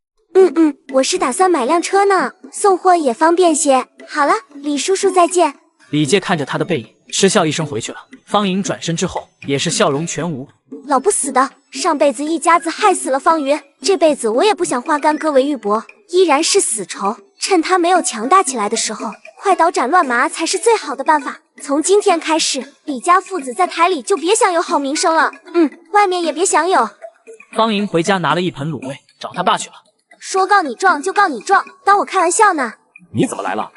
我是打算买辆车呢，送货也方便些。好了，李叔叔再见。李健看着他的背影，嗤笑一声回去了。方莹转身之后，也是笑容全无。老不死的，上辈子一家子害死了方云，这辈子我也不想化干戈为玉帛，依然是死仇。趁他没有强大起来的时候，快刀斩乱麻才是最好的办法。从今天开始，李家父子在台里就别想有好名声了，外面也别想有。方莹回家拿了一盆卤味，找他爸去了。说告你状就告你状，当我开玩笑呢。你怎么来了？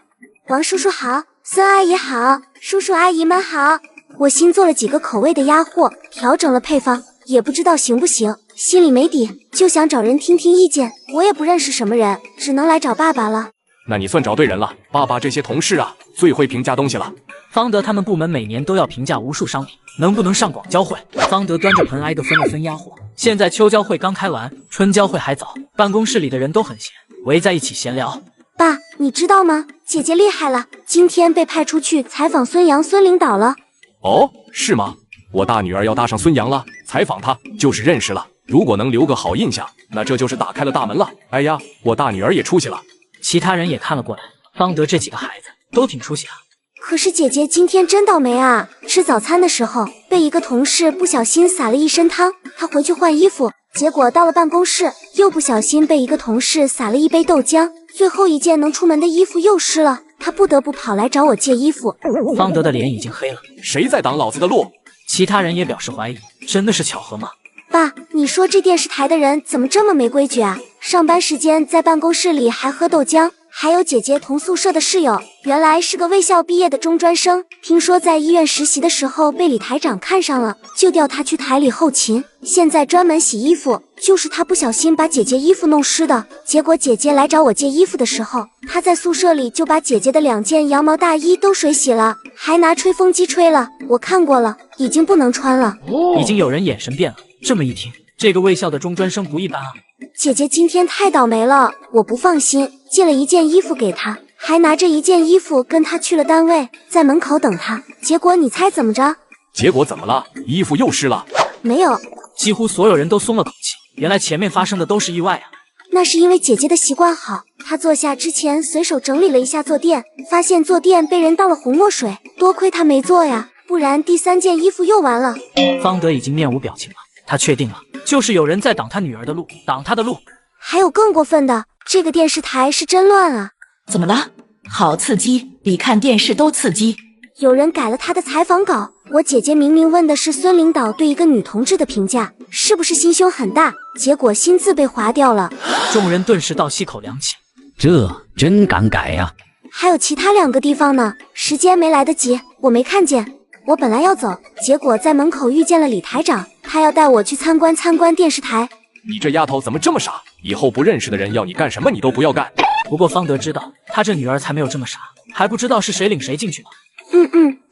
王叔叔好，孙阿姨好，叔叔阿姨们好。我新做了几个口味的鸭货，调整了配方，也不知道行不行，心里没底，就想找人听听意见。我也不认识什么人，只能来找爸爸了。那你算找对人了，爸爸这些同事啊，最会评价东西了。方德他们部门每年都要评价无数商品，能不能上广交会？方德端着盆挨个分了分鸭货。现在秋交会刚开完，春交会还早，办公室里的人都很闲，围在一起闲聊。爸，你知道吗？姐姐厉害了，今天被派出去采访孙杨孙领导了。哦，是吗？我大女儿要搭上孙杨了，采访他就是认识了。如果能留个好印象，那这就是打开了大门了。哎呀，我大女儿也出息了。其他人也看了过来，方德这几个孩子都挺出息啊。可是姐姐今天真倒霉啊！吃早餐的时候被一个同事不小心洒了一身汤，她回去换衣服，结果到了办公室又不小心被一个同事洒了一杯豆浆，最后一件能出门的衣服又湿了，她不得不跑来找我借衣服。方德的脸已经黑了，谁在挡老子的路？其他人也表示怀疑，真的是巧合吗？爸，你说这电视台的人怎么这么没规矩啊？上班时间在办公室里还喝豆浆。还有姐姐同宿舍的室友，原来是个卫校毕业的中专生，听说在医院实习的时候被李台长看上了，就调他去台里后勤，现在专门洗衣服，就是他不小心把姐姐衣服弄湿的，结果姐姐来找我借衣服的时候，他在宿舍里就把姐姐的2件羊毛大衣都水洗了，还拿吹风机吹了，我看过了，已经不能穿了。已经有人眼神变了，这么一听，这个卫校的中专生不一般啊。姐姐今天太倒霉了，我不放心，借了1件衣服给她，还拿着1件衣服跟她去了单位，在门口等她。结果你猜怎么着？结果怎么了？衣服又湿了？没有。几乎所有人都松了口气，原来前面发生的都是意外啊。那是因为姐姐的习惯好，她坐下之前随手整理了一下坐垫，发现坐垫被人倒了红墨水，多亏她没做呀，不然第3件衣服又完了。方德已经面无表情了，他确定了，就是有人在挡他女儿的路，挡他的路。还有更过分的，这个电视台是真乱啊！怎么了？好刺激，比看电视都刺激。有人改了他的采访稿，我姐姐明明问的是孙领导对一个女同志的评价，是不是心胸很大？结果新字被划掉了。众人顿时倒吸口凉气，这真敢改呀！还有其他2个地方呢，时间没来得及，我没看见。我本来要走，结果在门口遇见了李台长，他要带我去参观电视台。你这丫头怎么这么傻？以后不认识的人要你干什么你都不要干。不过方德知道，他这女儿才没有这么傻，还不知道是谁领谁进去呢。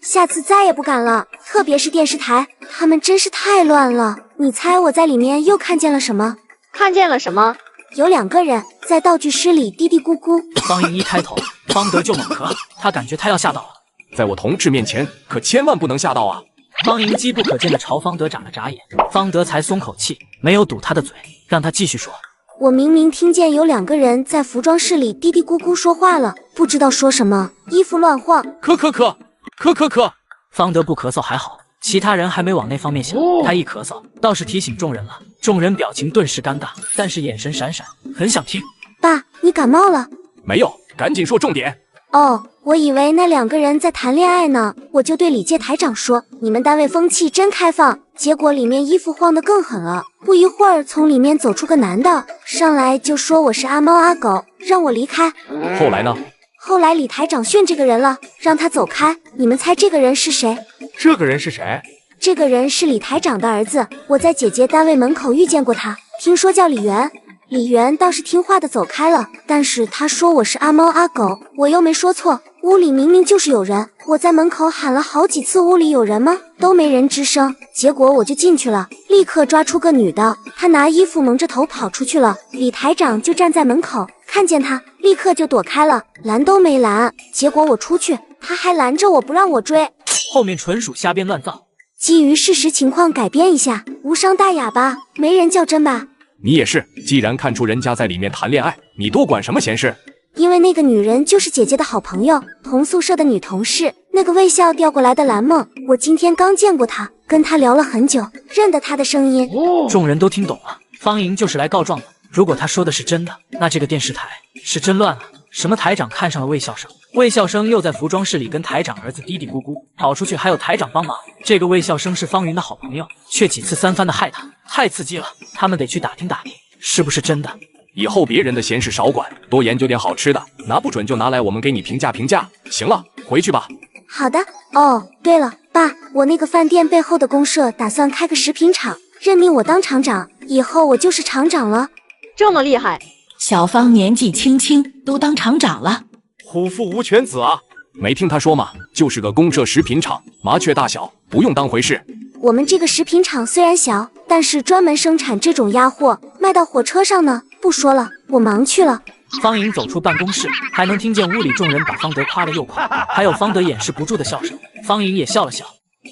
下次再也不敢了，特别是电视台，他们真是太乱了。你猜我在里面又看见了什么？看见了什么？有2个人在道具室里嘀嘀咕咕。方莹一开头，方德就猛咳，他感觉他要吓到了。在我同志面前，可千万不能吓到啊！方莹机不可见的朝方德眨了眨眼，方德才松口气，没有堵他的嘴，让他继续说。我明明听见有2个人在服装室里嘀嘀咕咕说话了，不知道说什么，衣服乱晃。咳。方德不咳嗽还好，其他人还没往那方面想，他一咳嗽，倒是提醒众人了。众人表情顿时尴尬，但是眼神闪闪，很想听。爸，你感冒了？没有，赶紧说重点。哦，我以为那2个人在谈恋爱呢，我就对李介台长说，你们单位风气真开放。结果里面衣服晃得更狠了，不一会儿从里面走出个男的，上来就说我是阿猫阿狗，让我离开。后来呢？后来李台长训这个人了，让他走开。你们猜这个人是谁？这个人是谁？这个人是李台长的儿子，我在姐姐单位门口遇见过他，听说叫李元。李元倒是听话的走开了，但是他说我是阿猫阿狗，我又没说错，屋里明明就是有人，我在门口喊了好几次屋里有人吗？都没人吱声，结果我就进去了，立刻抓出个女的，她拿衣服蒙着头跑出去了，李台长就站在门口，看见她立刻就躲开了，拦都没拦，结果我出去，她还拦着我不让我追。后面纯属瞎编乱造。基于事实情况改编一下，无伤大雅吧，没人较真吧？你也是，既然看出人家在里面谈恋爱，你多管什么闲事？因为那个女人就是姐姐的好朋友，同宿舍的女同事，那个卫校调过来的蓝梦，我今天刚见过她，跟她聊了很久，认得她的声音。众人都听懂了，方莹就是来告状的。如果他说的是真的，那这个电视台是真乱了。什么台长看上了魏校生，魏校生又在服装室里跟台长儿子嘀嘀咕咕，跑出去还有台长帮忙。这个魏校生是方云的好朋友，却几次三番的害他，太刺激了。他们得去打听打听，是不是真的。以后别人的闲事少管，多研究点好吃的，拿不准就拿来我们给你评价评价。行了，回去吧。好的。哦，对了，爸，我那个饭店背后的公社打算开个食品厂，任命我当厂长，以后我就是厂长了。这么厉害，小芳年纪轻轻都当厂长了，虎父无犬子啊！没听他说吗？就是个公社食品厂，麻雀大小，不用当回事。我们这个食品厂虽然小，但是专门生产这种鸭货，卖到火车上呢。不说了，我忙去了。方莹走出办公室，还能听见屋里众人把方德夸得又夸，还有方德掩饰不住的笑声。方莹也笑了笑，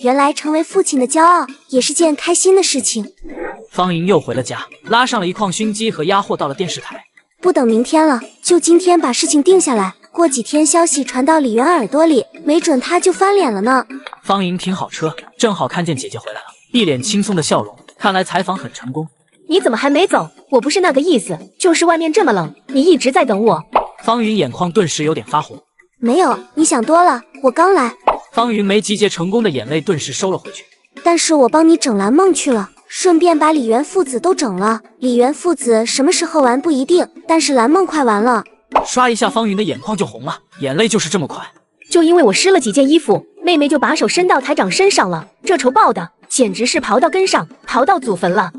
原来成为父亲的骄傲也是件开心的事情。方莹又回了家，拉上了一矿熏鸡和鸭货到了电视台。不等明天了，就今天把事情定下来。过几天消息传到李媛耳朵里，没准他就翻脸了呢。方莹停好车，正好看见姐姐回来了，一脸轻松的笑容，看来采访很成功。你怎么还没走？我不是那个意思，就是外面这么冷，你一直在等我。方云眼眶顿时有点发红。没有，你想多了，我刚来。方云没集结成功的眼泪顿时收了回去。但是我帮你整蓝梦去了，顺便把李媛父子都整了。李媛父子什么时候完不一定，但是蓝梦快完了。刷一下，方云的眼眶就红了，眼泪就是这么快。就因为我湿了几件衣服，妹妹就把手伸到台长身上了，这仇报的简直是刨到根上，刨到祖坟了。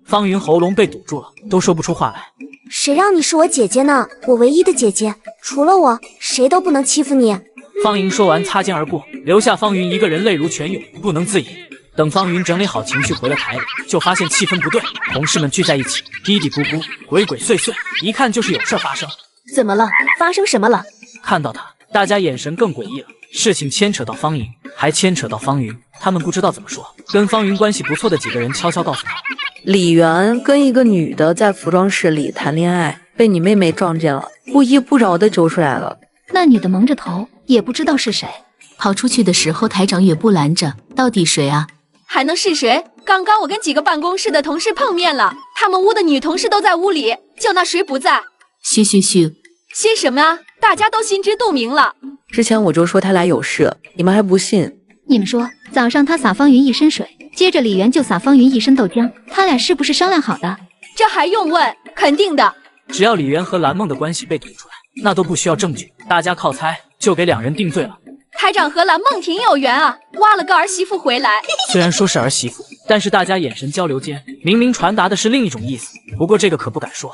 方云喉咙被堵住了，都说不出话来。谁让你是我姐姐呢？我唯一的姐姐，除了我，谁都不能欺负你。方莹说完擦肩而过，留下方云一个人泪如泉涌，不能自已。等方云整理好情绪回了台里，就发现气氛不对，同事们聚在一起，嘀嘀咕咕，鬼鬼祟祟，一看就是有事发生。怎么了？发生什么了？看到他，大家眼神更诡异了。事情牵扯到方莹，还牵扯到方云，他们不知道怎么说。跟方云关系不错的几个人悄悄告诉他，李媛跟一个女的在服装室里谈恋爱，被你妹妹撞见了，不依不饶的揪出来了。那女的蒙着头，也不知道是谁。跑出去的时候，台长也不拦着，到底谁啊？还能是谁？刚刚我跟几个办公室的同事碰面了，他们屋的女同事都在屋里，就那谁不在？嘘嘘嘘，歇什么啊？大家都心知肚明了。之前我就说他俩有事，你们还不信。你们说，早上他洒方云一身水，接着李媛就洒方云一身豆浆，他俩是不是商量好的？这还用问？肯定的。只要李媛和蓝梦的关系被捅出来，那都不需要证据，大家靠猜就给两人定罪了。台长和蓝梦挺有缘啊，挖了个儿媳妇回来。虽然说是儿媳妇，但是大家眼神交流间，明明传达的是另一种意思。不过这个可不敢说。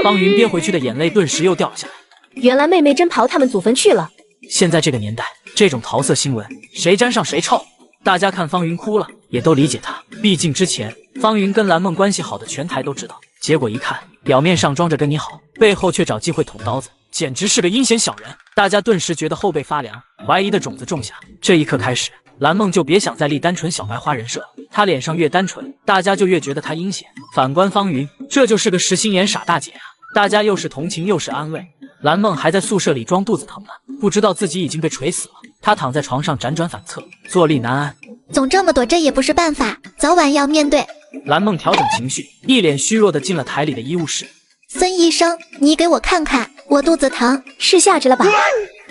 方云憋回去的眼泪顿时又掉了下来。原来妹妹真刨他们祖坟去了。现在这个年代，这种桃色新闻，谁沾上谁臭。大家看方云哭了，也都理解他，毕竟之前方云跟蓝梦关系好的全台都知道，结果一看，表面上装着跟你好，背后却找机会捅刀子，简直是个阴险小人。大家顿时觉得后背发凉，怀疑的种子种下。这一刻开始，蓝梦就别想再立单纯小白花人设了，她脸上越单纯，大家就越觉得她阴险。反观方云，这就是个实心眼傻大姐啊，大家又是同情又是安慰。蓝梦还在宿舍里装肚子疼呢，不知道自己已经被锤死了。她躺在床上辗转反侧，坐立难安。总这么躲着也不是办法，早晚要面对。蓝梦调整情绪，一脸虚弱的进了台里的医务室。孙医生，你给我看看，我肚子疼，是吓着了吧？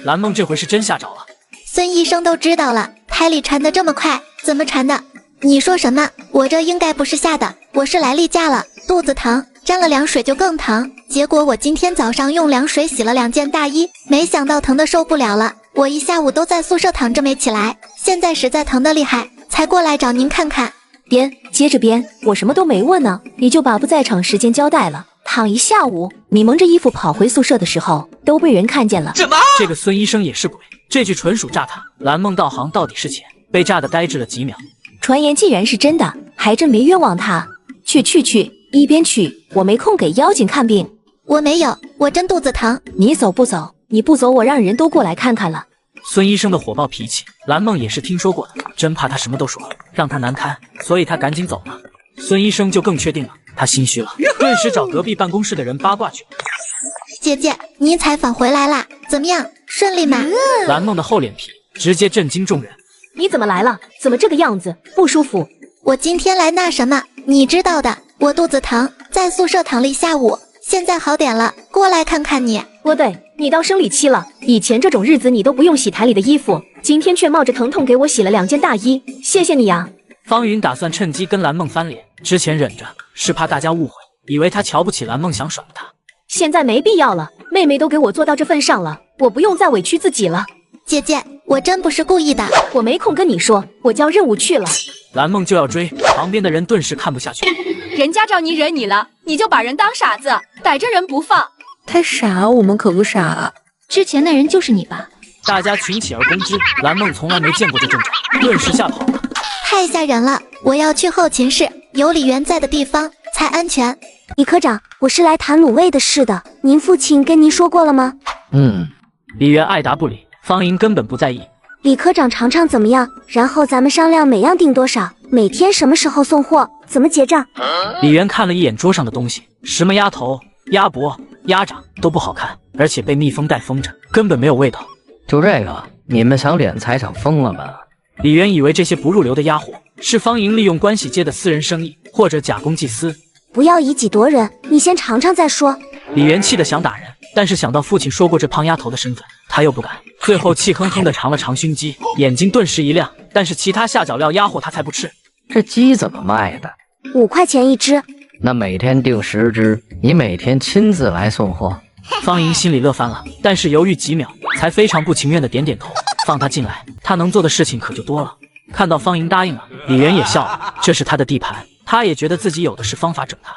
蓝梦这回是真吓着了。孙医生都知道了，台里传的这么快，怎么传的？你说什么？我这应该不是吓的，我是来例假了，肚子疼，沾了凉水就更疼。结果我今天早上用凉水洗了2件大衣，没想到疼的受不了了，我一下午都在宿舍躺着没起来，现在实在疼得厉害，才过来找您看看。编，接着编，我什么都没问呢，你就把不在场时间交代了。躺一下午，你蒙着衣服跑回宿舍的时候，都被人看见了。什么？这个孙医生也是鬼，这句纯属诈他。蓝梦道行到底是钱，被炸得呆滞了几秒。传言既然是真的，还真没冤枉他。去，一边去，我没空给妖精看病。我没有，我真肚子疼。你走不走？你不走，我让人都过来看看了。孙医生的火爆脾气，蓝梦也是听说过的，真怕他什么都说，让他难堪，所以他赶紧走了。孙医生就更确定了，他心虚了，顿时找隔壁办公室的人八卦去了。姐姐，你采访回来啦？怎么样，顺利吗？蓝梦的厚脸皮直接震惊众人。你怎么来了？怎么这个样子？不舒服？我今天来那什么，你知道的，我肚子疼，在宿舍躺了一下午，现在好点了，过来看看你。不对，你到生理期了，以前这种日子你都不用洗台里的衣服，今天却冒着疼痛给我洗了2件大衣，谢谢你啊。方云打算趁机跟蓝梦翻脸，之前忍着是怕大家误会，以为他瞧不起蓝梦想甩了他。现在没必要了，妹妹都给我做到这份上了，我不用再委屈自己了。姐姐，我真不是故意的，我没空跟你说，我交任务去了。蓝梦就要追，旁边的人顿时看不下去。人家找你惹你了，你就把人当傻子，逮着人不放。太傻，我们可不傻。之前那人就是你吧？大家群起而攻之，蓝梦从来没见过这阵仗，顿时吓跑了。太吓人了，我要去后勤室，有李元在的地方才安全。李科长，我是来谈卤味的事的，您父亲跟您说过了吗？李元爱答不理，方莹根本不在意。李科长尝尝怎么样，然后咱们商量每样定多少，每天什么时候送货，怎么结账。李元看了一眼桌上的东西，什么鸭头、鸭脖、鸭掌都不好看，而且被密封袋封着，根本没有味道。就这个，你们想敛财想疯了吧？李元以为这些不入流的鸭货是方莹利用关系接的私人生意，或者假公济私。不要以己夺人，你先尝尝再说。李元气得想打人，但是想到父亲说过这胖丫头的身份，他又不敢。最后气哼哼地尝了尝熏鸡，眼睛顿时一亮。但是其他下脚料鸭货他才不吃。这鸡怎么卖的？5块钱一只。那每天订10只，你每天亲自来送货。方莹心里乐翻了，但是犹豫几秒，才非常不情愿的点点头，放他进来，他能做的事情可就多了。看到方莹答应了，李元也笑了，这是他的地盘，他也觉得自己有的是方法整他。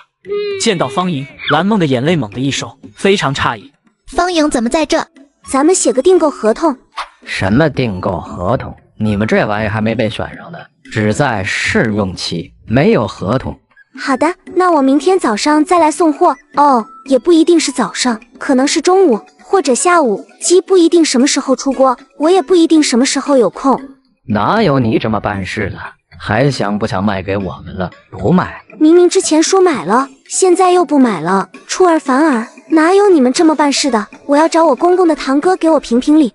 见到方莹，蓝梦的眼泪猛地一收，非常诧异。方莹怎么在这？咱们写个订购合同。什么订购合同？你们这玩意还没被选上呢，只在试用期，没有合同。好的，那我明天早上再来送货。哦，也不一定是早上，可能是中午或者下午。鸡不一定什么时候出锅，我也不一定什么时候有空。哪有你这么办事的？还想不想卖给我们了？不卖。明明之前说买了，现在又不买了，出尔反尔，哪有你们这么办事的？我要找我公公的堂哥给我评评理。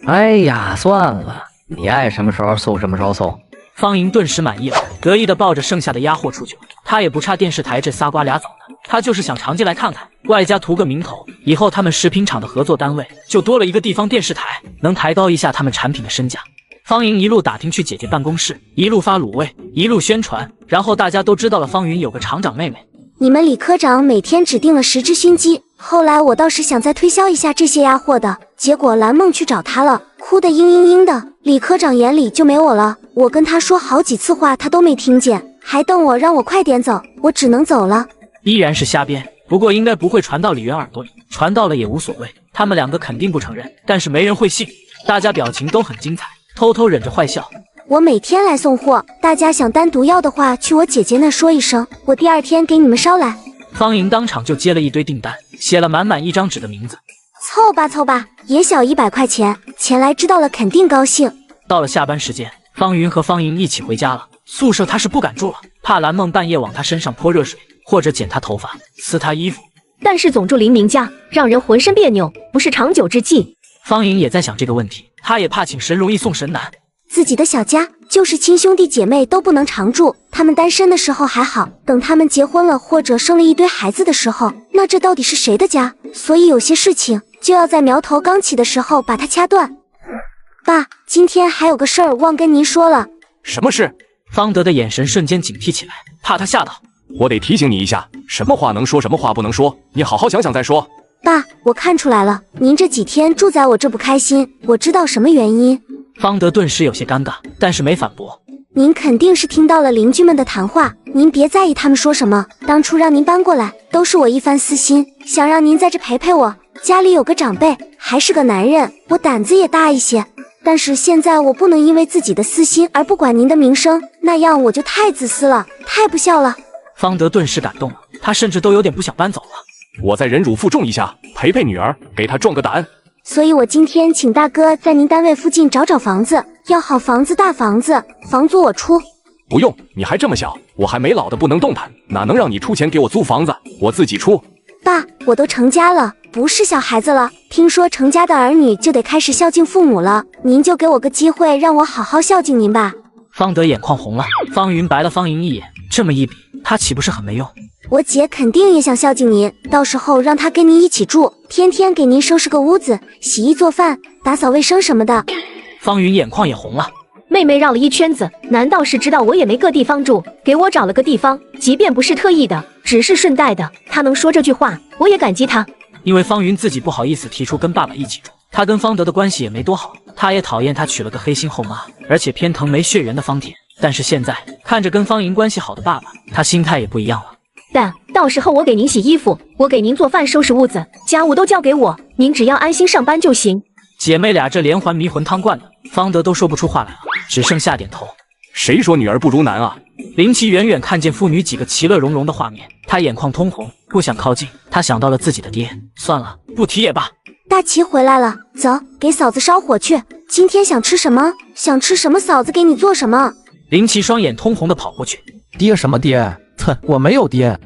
哎呀，算了，你爱什么时候送什么时候送。方莹顿时满意了，得意地抱着剩下的鸭货出去了。他也不差电视台这仨瓜俩枣的，他就是想常进来看看，外加图个名头，以后他们食品厂的合作单位就多了一个地方电视台，能抬高一下他们产品的身价。方莹一路打听去姐姐办公室，一路发卤味，一路宣传，然后大家都知道了方云有个厂长妹妹。你们李科长每天只订了10只熏鸡，后来我倒是想再推销一下这些鸭货的，结果蓝梦去找他了，哭得嘤嘤嘤的。李科长眼里就没我了，我跟他说好几次话他都没听见，还瞪我让我快点走，我只能走了。依然是瞎编，不过应该不会传到李元耳朵里，传到了也无所谓，他们2个肯定不承认，但是没人会信。大家表情都很精彩，偷偷忍着坏笑。我每天来送货，大家想单独要的话，去我姐姐那说一声，我第2天给你们捎来。方莹当场就接了一堆订单，写了满满1张纸的名字。凑吧凑吧，也小100块钱，前来知道了肯定高兴。到了下班时间，方云和方莹一起回家了。宿舍他是不敢住了，怕蓝梦半夜往他身上泼热水，或者剪他头发、撕他衣服。但是总住邻民家，让人浑身别扭，不是长久之计。方莹也在想这个问题，他也怕请神容易送神难。自己的小家，就是亲兄弟姐妹都不能常住。他们单身的时候还好，等他们结婚了或者生了一堆孩子的时候，那这到底是谁的家？所以有些事情就要在苗头刚起的时候把它掐断。爸，今天还有个事儿忘跟您说了。什么事？方德的眼神瞬间警惕起来，怕他吓到。我得提醒你一下，什么话能说，什么话不能说，你好好想想再说。爸，我看出来了，您这几天住在我这不开心，我知道什么原因。方德顿时有些尴尬，但是没反驳。您肯定是听到了邻居们的谈话，您别在意他们说什么。当初让您搬过来，都是我一番私心，想让您在这陪陪我。家里有个长辈，还是个男人，我胆子也大一些。但是现在我不能因为自己的私心而不管您的名声，那样我就太自私了，太不孝了。方德顿时感动了，他甚至都有点不想搬走了。我再忍辱负重一下，陪陪女儿，给她壮个胆。所以我今天请大哥在您单位附近找找房子，要好房子、大房子，房租我出。不用，你还这么小，我还没老的不能动弹，哪能让你出钱给我租房子？我自己出。爸，我都成家了，不是小孩子了。听说成家的儿女就得开始孝敬父母了，您就给我个机会，让我好好孝敬您吧。方德眼眶红了，方云白了方莹一眼，这么一比，他岂不是很没用？我姐肯定也想孝敬您，到时候让她跟您一起住，天天给您收拾个屋子，洗衣做饭、打扫卫生什么的。方云眼眶也红了。妹妹绕了一圈子，难道是知道我也没个地方住，给我找了个地方？即便不是特意的，只是顺带的，她能说这句话，我也感激她。因为方云自己不好意思提出跟爸爸一起住，他跟方德的关系也没多好，他也讨厌他娶了个黑心后妈，而且偏疼没血缘的方田。但是现在看着跟方莹关系好的爸爸，他心态也不一样了。但到时候我给您洗衣服，我给您做饭、收拾屋子，家务都交给我，您只要安心上班就行。姐妹俩这连环迷魂汤灌的，方德都说不出话来了，只剩下点头。谁说女儿不如男啊？林奇远远看见父女几个其乐融融的画面，他眼眶通红，不想靠近。他想到了自己的爹，算了，不提也罢。大齐回来了，走，给嫂子烧火去。今天想吃什么？想吃什么，嫂子给你做什么。林奇双眼通红的跑过去。爹什么爹？哼，我没有爹，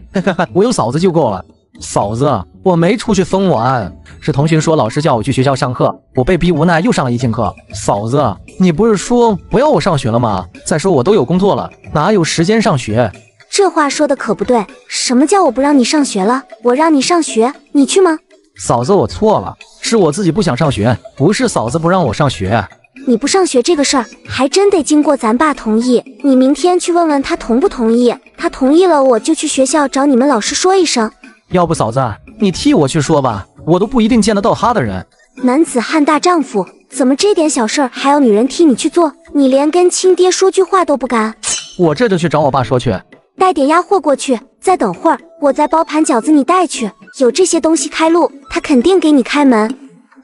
我有嫂子就够了。嫂子，我没出去疯玩，是同学说老师叫我去学校上课，我被逼无奈又上了一天课。嫂子，你不是说不要我上学了吗？再说我都有工作了，哪有时间上学？这话说的可不对，什么叫我不让你上学了？我让你上学，你去吗？嫂子，我错了，是我自己不想上学，不是嫂子不让我上学。你不上学这个事儿，还真得经过咱爸同意。你明天去问问他同不同意，他同意了，我就去学校找你们老师说一声。要不嫂子，你替我去说吧，我都不一定见得到他的人。男子汉大丈夫，怎么这点小事儿还要女人替你去做？你连跟亲爹说句话都不敢。我这就去找我爸说去。带点鸭货过去，再等会儿，我再包盘饺子，你带去。有这些东西开路，他肯定给你开门。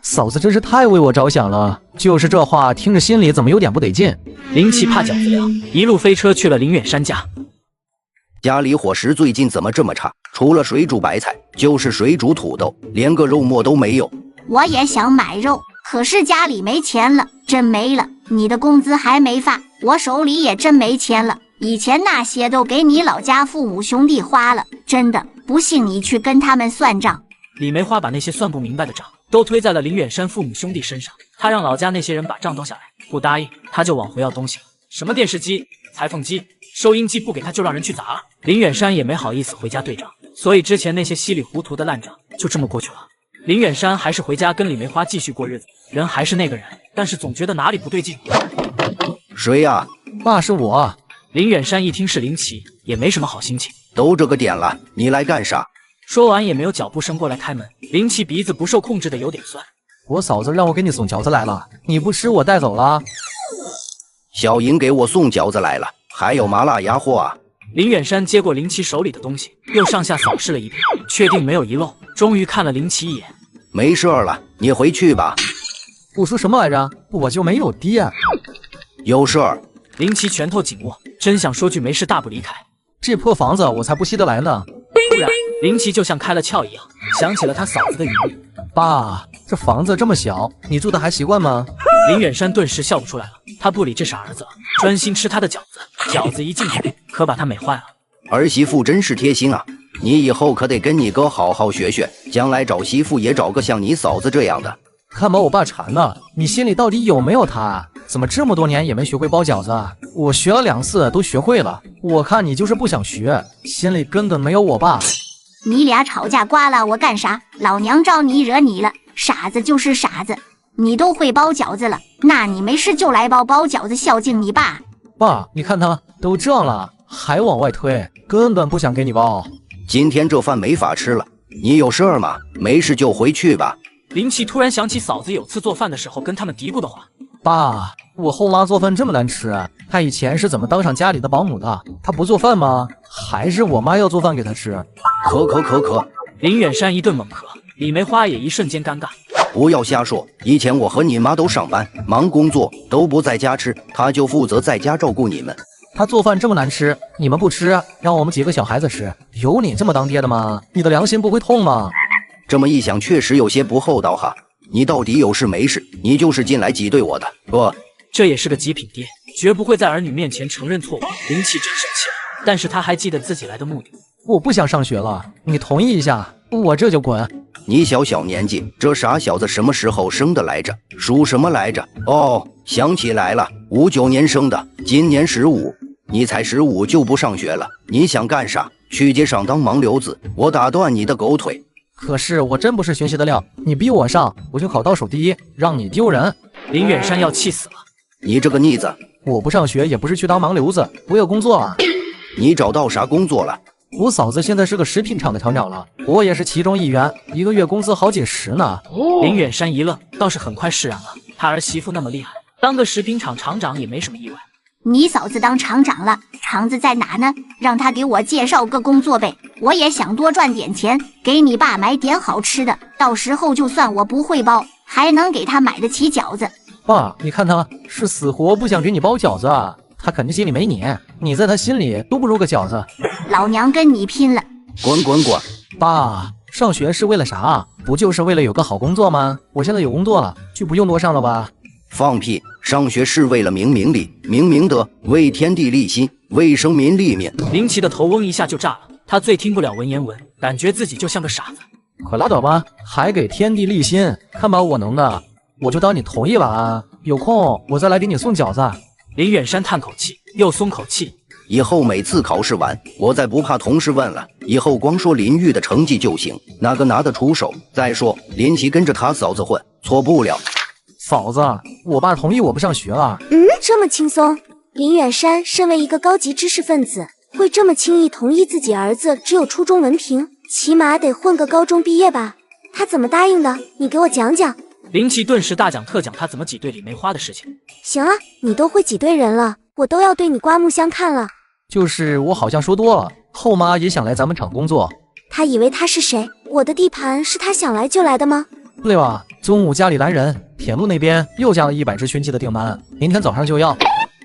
嫂子真是太为我着想了，就是这话听着心里怎么有点不得劲。林奇怕饺子凉，一路飞车去了林远山家。家里伙食最近怎么这么差？除了水煮白菜，就是水煮土豆，连个肉末都没有。我也想买肉，可是家里没钱了，真没了。你的工资还没发，我手里也真没钱了。以前那些都给你老家父母兄弟花了，真的，不信你去跟他们算账。李梅花把那些算不明白的账都推在了林远山父母兄弟身上，他让老家那些人把账都下来，不答应他就往回要东西，什么电视机、裁缝机、收音机，不给他就让人去砸了。林远山也没好意思回家对账，所以之前那些稀里糊涂的烂账就这么过去了。林远山还是回家跟李梅花继续过日子，人还是那个人，但是总觉得哪里不对劲。谁呀？爸，是我。林远山一听是林奇，也没什么好心情。都这个点了，你来干啥？说完也没有脚步声过来开门。林奇鼻子不受控制的有点酸。我嫂子让我给你送饺子来了，你不吃我带走了。小莹给我送饺子来了，还有麻辣鸭货啊。林远山接过林奇手里的东西，又上下扫视了一遍，确定没有遗漏，终于看了林奇一眼。没事了，你回去吧。我说什么来着？我就没有爹。有事儿。林奇拳头紧握，真想说句没事大不离开。这破房子我才不稀得来呢。突然，林奇就像开了窍一样，想起了他嫂子的语音。爸，这房子这么小，你住的还习惯吗？林远山顿时笑不出来了，他不理这傻儿子，专心吃他的饺子。饺子一进嘴，可把他美坏了。儿媳妇真是贴心啊，你以后可得跟你哥好好学学，将来找媳妇也找个像你嫂子这样的。看把我爸馋了，你心里到底有没有他？怎么这么多年也没学会包饺子？我学了2次都学会了，我看你就是不想学，心里根本没有我爸。你俩吵架挂了我干啥？老娘招你惹你了？傻子就是傻子，你都会包饺子了，那你没事就来包饺子孝敬你爸。爸，你看他都这样了，还往外推，根本不想给你包。今天这饭没法吃了，你有事儿吗？没事就回去吧。林奇突然想起嫂子有次做饭的时候跟他们嘀咕的话。爸，我后妈做饭这么难吃，她以前是怎么当上家里的保姆的？她不做饭吗？还是我妈要做饭给她吃？可。林远山一顿猛咳，李梅花也一瞬间尴尬。不要瞎说，以前我和你妈都上班忙工作，都不在家吃，她就负责在家照顾你们。她做饭这么难吃，你们不吃，让我们几个小孩子吃，有你这么当爹的吗？你的良心不会痛吗？这么一想，确实有些不厚道哈。你到底有事没事？你就是进来挤兑我的，不？这也是个极品爹，绝不会在儿女面前承认错误。林奇真生气了，但是他还记得自己来的目的。我不想上学了，你同意一下，我这就滚。你小年纪，这傻小子什么时候生的来着？属什么来着？哦，想起来了，59年生的，今年15。你才15就不上学了？你想干啥？去街上当盲流子？我打断你的狗腿！可是我真不是学习的料，你逼我上，我就考倒数第一，让你丢人。林远山要气死了。你这个逆子！我不上学也不是去当盲流子，我有工作了。你找到啥工作了？我嫂子现在是个食品厂的厂长了，我也是其中一员，一个月工资好几十呢。林远山一愣，倒是很快释然了。他儿媳妇那么厉害，当个食品厂厂长也没什么意外。你嫂子当厂长了，厂子在哪呢？让她给我介绍个工作呗，我也想多赚点钱，给你爸买点好吃的，到时候就算我不会包，还能给他买得起饺子。爸，你看他是死活不想给你包饺子啊，他肯定心里没你，你在他心里都不如个饺子。老娘跟你拼了！滚滚滚！爸，上学是为了啥？不就是为了有个好工作吗？我现在有工作了，就不用多上了吧？放屁！上学是为了明明理、明明德，为天地立心，为生民立命。林奇的头嗡一下就炸了，他最听不了文言文，感觉自己就像个傻子。快拉倒吧，还给天地立心，看把我能的！我就当你同意了啊，有空我再来给你送饺子。林远山叹口气，又松口气。以后每次考试完，我再不怕同事问了，以后光说林玉的成绩就行，哪个拿得出手？再说林奇跟着他嫂子混，错不了。嫂子，我爸同意我不上学了。这么轻松？林远山身为一个高级知识分子，会这么轻易同意自己儿子只有初中文凭，起码得混个高中毕业吧？他怎么答应的？你给我讲讲。林奇顿时大讲特讲他怎么挤兑李梅花的事情。行啊，你都会挤兑人了，我都要对你刮目相看了。就是我好像说多了，后妈也想来咱们厂工作。他以为他是谁？我的地盘是他想来就来的吗？对吧？中午家里来人，铁路那边又加了100支军机的订单，明天早上就要。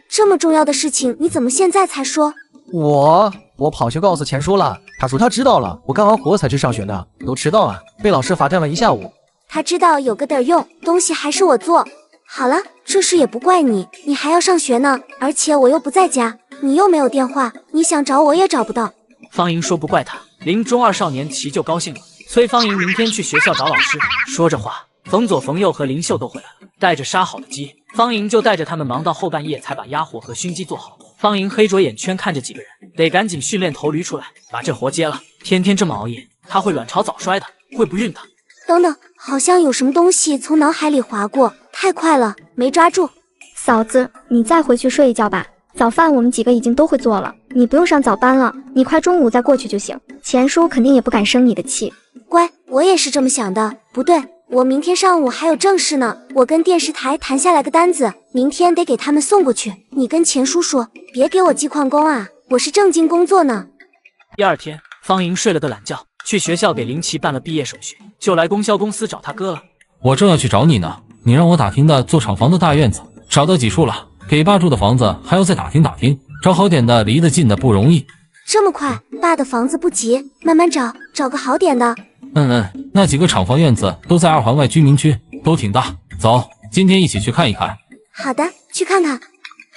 这么重要的事情，你怎么现在才说？我跑去告诉钱叔了，他说他知道了，我干完活才去上学的，都迟到了，被老师罚站了1下午。他知道有个点用，东西还是我做。好了，这事也不怪你，你还要上学呢，而且我又不在家，你又没有电话，你想找我也找不到。方莹说不怪他，临中2少年齐就高兴了，催方莹明天去学校找老师。说着话，冯左、冯右和林秀都回来了，带着杀好的鸡。方莹就带着他们忙到后半夜才把鸭火和熏鸡做好。方莹黑着眼圈看着几个人，得赶紧训练头驴出来，把这活接了。天天这么熬夜，他会卵巢早衰的，会不孕的。等等，好像有什么东西从脑海里划过，太快了，没抓住。嫂子，你再回去睡一觉吧。早饭我们几个已经都会做了，你不用上早班了，你快中午再过去就行。钱叔肯定也不敢生你的气。乖，我也是这么想的。不对，我明天上午还有正事呢，我跟电视台谈下来个单子，明天得给他们送过去。你跟钱叔说，别给我记旷工啊，我是正经工作呢。第2天，方莹睡了个懒觉，去学校给林奇办了毕业手续，就来供销公司找他哥了。我正要去找你呢，你让我打听的做厂房的大院子，找到几处了？给爸住的房子还要再打听打听，找好点的离得近的不容易。这么快？爸的房子不急，慢慢找，找个好点的。那几个厂房院子都在2环外居民区，都挺大。走，今天一起去看一看。好的，去看看。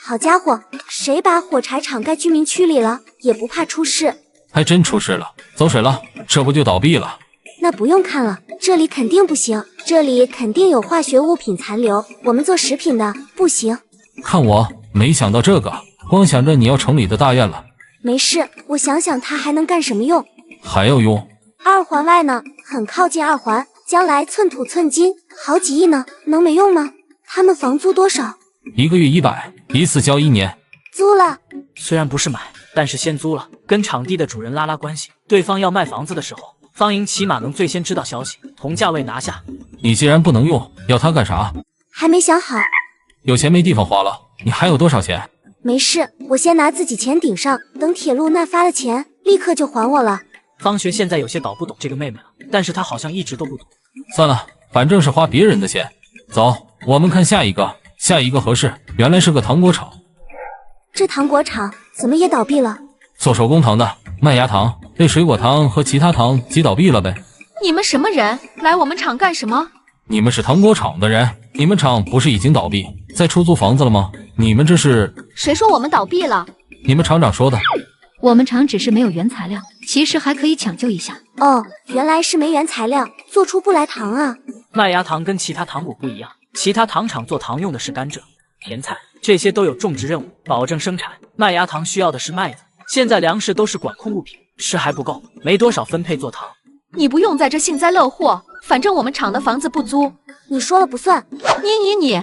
好家伙，谁把火柴厂盖居民区里了？也不怕出事？还真出事了，走水了，这不就倒闭了？那不用看了，这里肯定不行，这里肯定有化学物品残留，我们做食品的不行。看我没想到这个，光想着你要城里的大院了。没事，我想想它还能干什么用。还要用？2环外呢，很靠近2环，将来寸土寸金，好几亿呢，能没用吗？他们房租多少？1个月100，一次交1年。租了。虽然不是买，但是先租了，跟场地的主人拉拉关系。对方要卖房子的时候，方莹起码能最先知道消息，同价位拿下。你既然不能用，要它干啥？还没想好。有钱没地方花了，你还有多少钱？没事，我先拿自己钱顶上，等铁路那发了钱，立刻就还我了。方学现在有些搞不懂这个妹妹了，但是她好像一直都不懂。算了，反正是花别人的钱。走，我们看下一个。下一个合适，原来是个糖果厂。这糖果厂怎么也倒闭了？做手工糖的，麦芽糖被水果糖和其他糖挤倒闭了呗。你们什么人？来我们厂干什么？你们是糖果厂的人，你们厂不是已经倒闭，在出租房子了吗？你们这是……谁说我们倒闭了？你们厂长说的。我们厂只是没有原材料，其实还可以抢救一下。哦，原来是没原材料，做出不来糖啊。麦芽糖跟其他糖果不一样，其他糖厂做糖用的是甘蔗、甜菜，这些都有种植任务，保证生产。麦芽糖需要的是麦子，现在粮食都是管控物品，吃还不够，没多少分配做糖。你不用在这幸灾乐祸，反正我们厂的房子不租，你说了不算。你，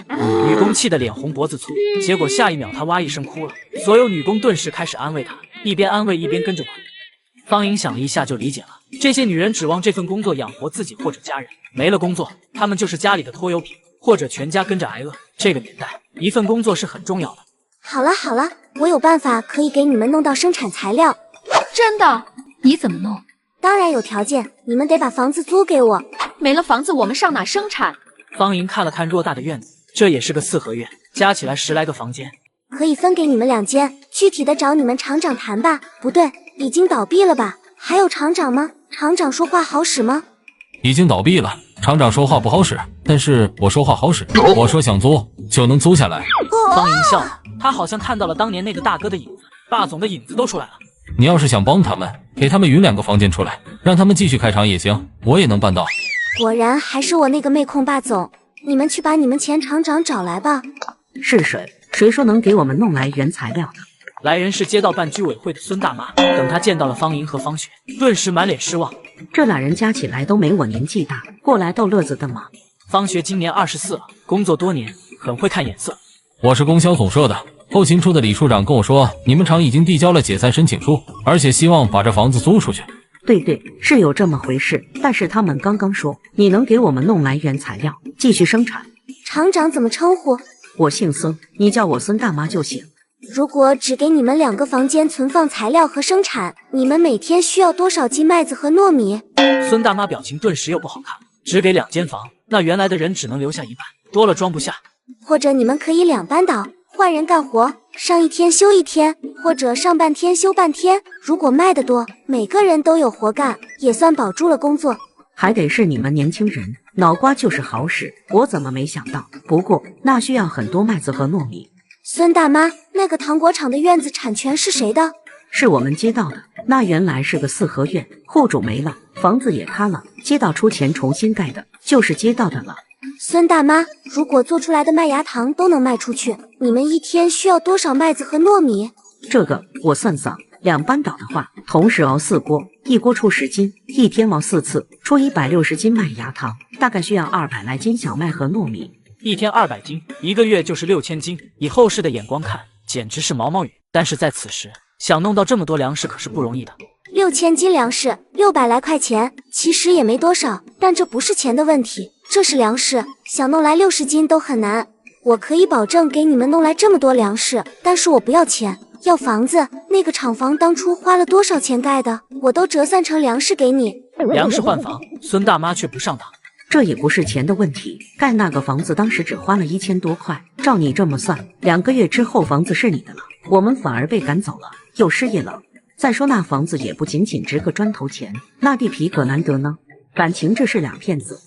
女工气得脸红脖子粗，结果下一秒她哇一声哭了，所有女工顿时开始安慰她，一边安慰一边跟着哭。方莹想了一下就理解了，这些女人指望这份工作养活自己或者家人，没了工作，她们就是家里的拖油瓶，或者全家跟着挨饿。这个年代，一份工作是很重要的。好了，我有办法可以给你们弄到生产材料。真的？你怎么弄？当然有条件，你们得把房子租给我。没了房子，我们上哪生产？方莹看了看偌大的院子，这也是个4合院，加起来10来个房间，可以分给你们2间，具体的找你们厂长谈吧。不对，已经倒闭了吧？还有厂长吗？厂长说话好使吗？已经倒闭了，厂长说话不好使，但是我说话好使，我说想租就能租下来。方莹笑了，他好像看到了当年那个大哥的影子，霸总的影子都出来了。你要是想帮他们，给他们匀2个房间出来，让他们继续开厂也行，我也能办到。果然还是我那个妹控霸总，你们去把你们前厂长找来吧。是谁？谁说能给我们弄来原材料的？来人是街道办居委会的孙大妈。等她见到了方莹和方雪，顿时满脸失望。这俩人加起来都没我年纪大，过来逗乐子的吗？方雪今年24了，工作多年，很会看眼色。我是供销总社的，后勤处的李处长跟我说，你们厂已经递交了解散申请书，而且希望把这房子租出去。对，是有这么回事，但是他们刚刚说你能给我们弄来原材料，继续生产。厂长怎么称呼？我姓孙，你叫我孙大妈就行。如果只给你们2个房间存放材料和生产，你们每天需要多少斤麦子和糯米？孙大妈表情顿时又不好看，只给2间房，那原来的人只能留下一半，多了装不下。或者你们可以2班倒，换人干活，上1天休1天，或者上半天休半天。如果卖得多，每个人都有活干，也算保住了工作。还得是你们年轻人，脑瓜就是好使，我怎么没想到？不过那需要很多麦子和糯米。孙大妈，那个糖果厂的院子产权是谁的？是我们街道的，那原来是个4合院，户主没了，房子也塌了，街道出钱重新盖的，就是街道的了。孙大妈，如果做出来的麦芽糖都能卖出去，你们1天需要多少麦子和糯米？这个我算算，2班倒的话，同时熬4锅，1锅出10斤，1天熬4次，出160斤麦芽糖，大概需要200来斤小麦和糯米。1天200斤，1个月就是6000斤。以后世的眼光看，简直是毛毛雨。但是在此时，想弄到这么多粮食可是不容易的。6000斤粮食，600来块钱，其实也没多少，但这不是钱的问题，这是粮食，想弄来60斤都很难。我可以保证给你们弄来这么多粮食，但是我不要钱，要房子。那个厂房当初花了多少钱盖的，我都折算成粮食给你。粮食换房，孙大妈却不上当。这也不是钱的问题，盖那个房子当时只花了1000多块，照你这么算，2个月之后房子是你的了，我们反而被赶走了，又失业了。再说那房子也不仅仅值个砖头钱，那地皮可难得呢。感情这是2骗子。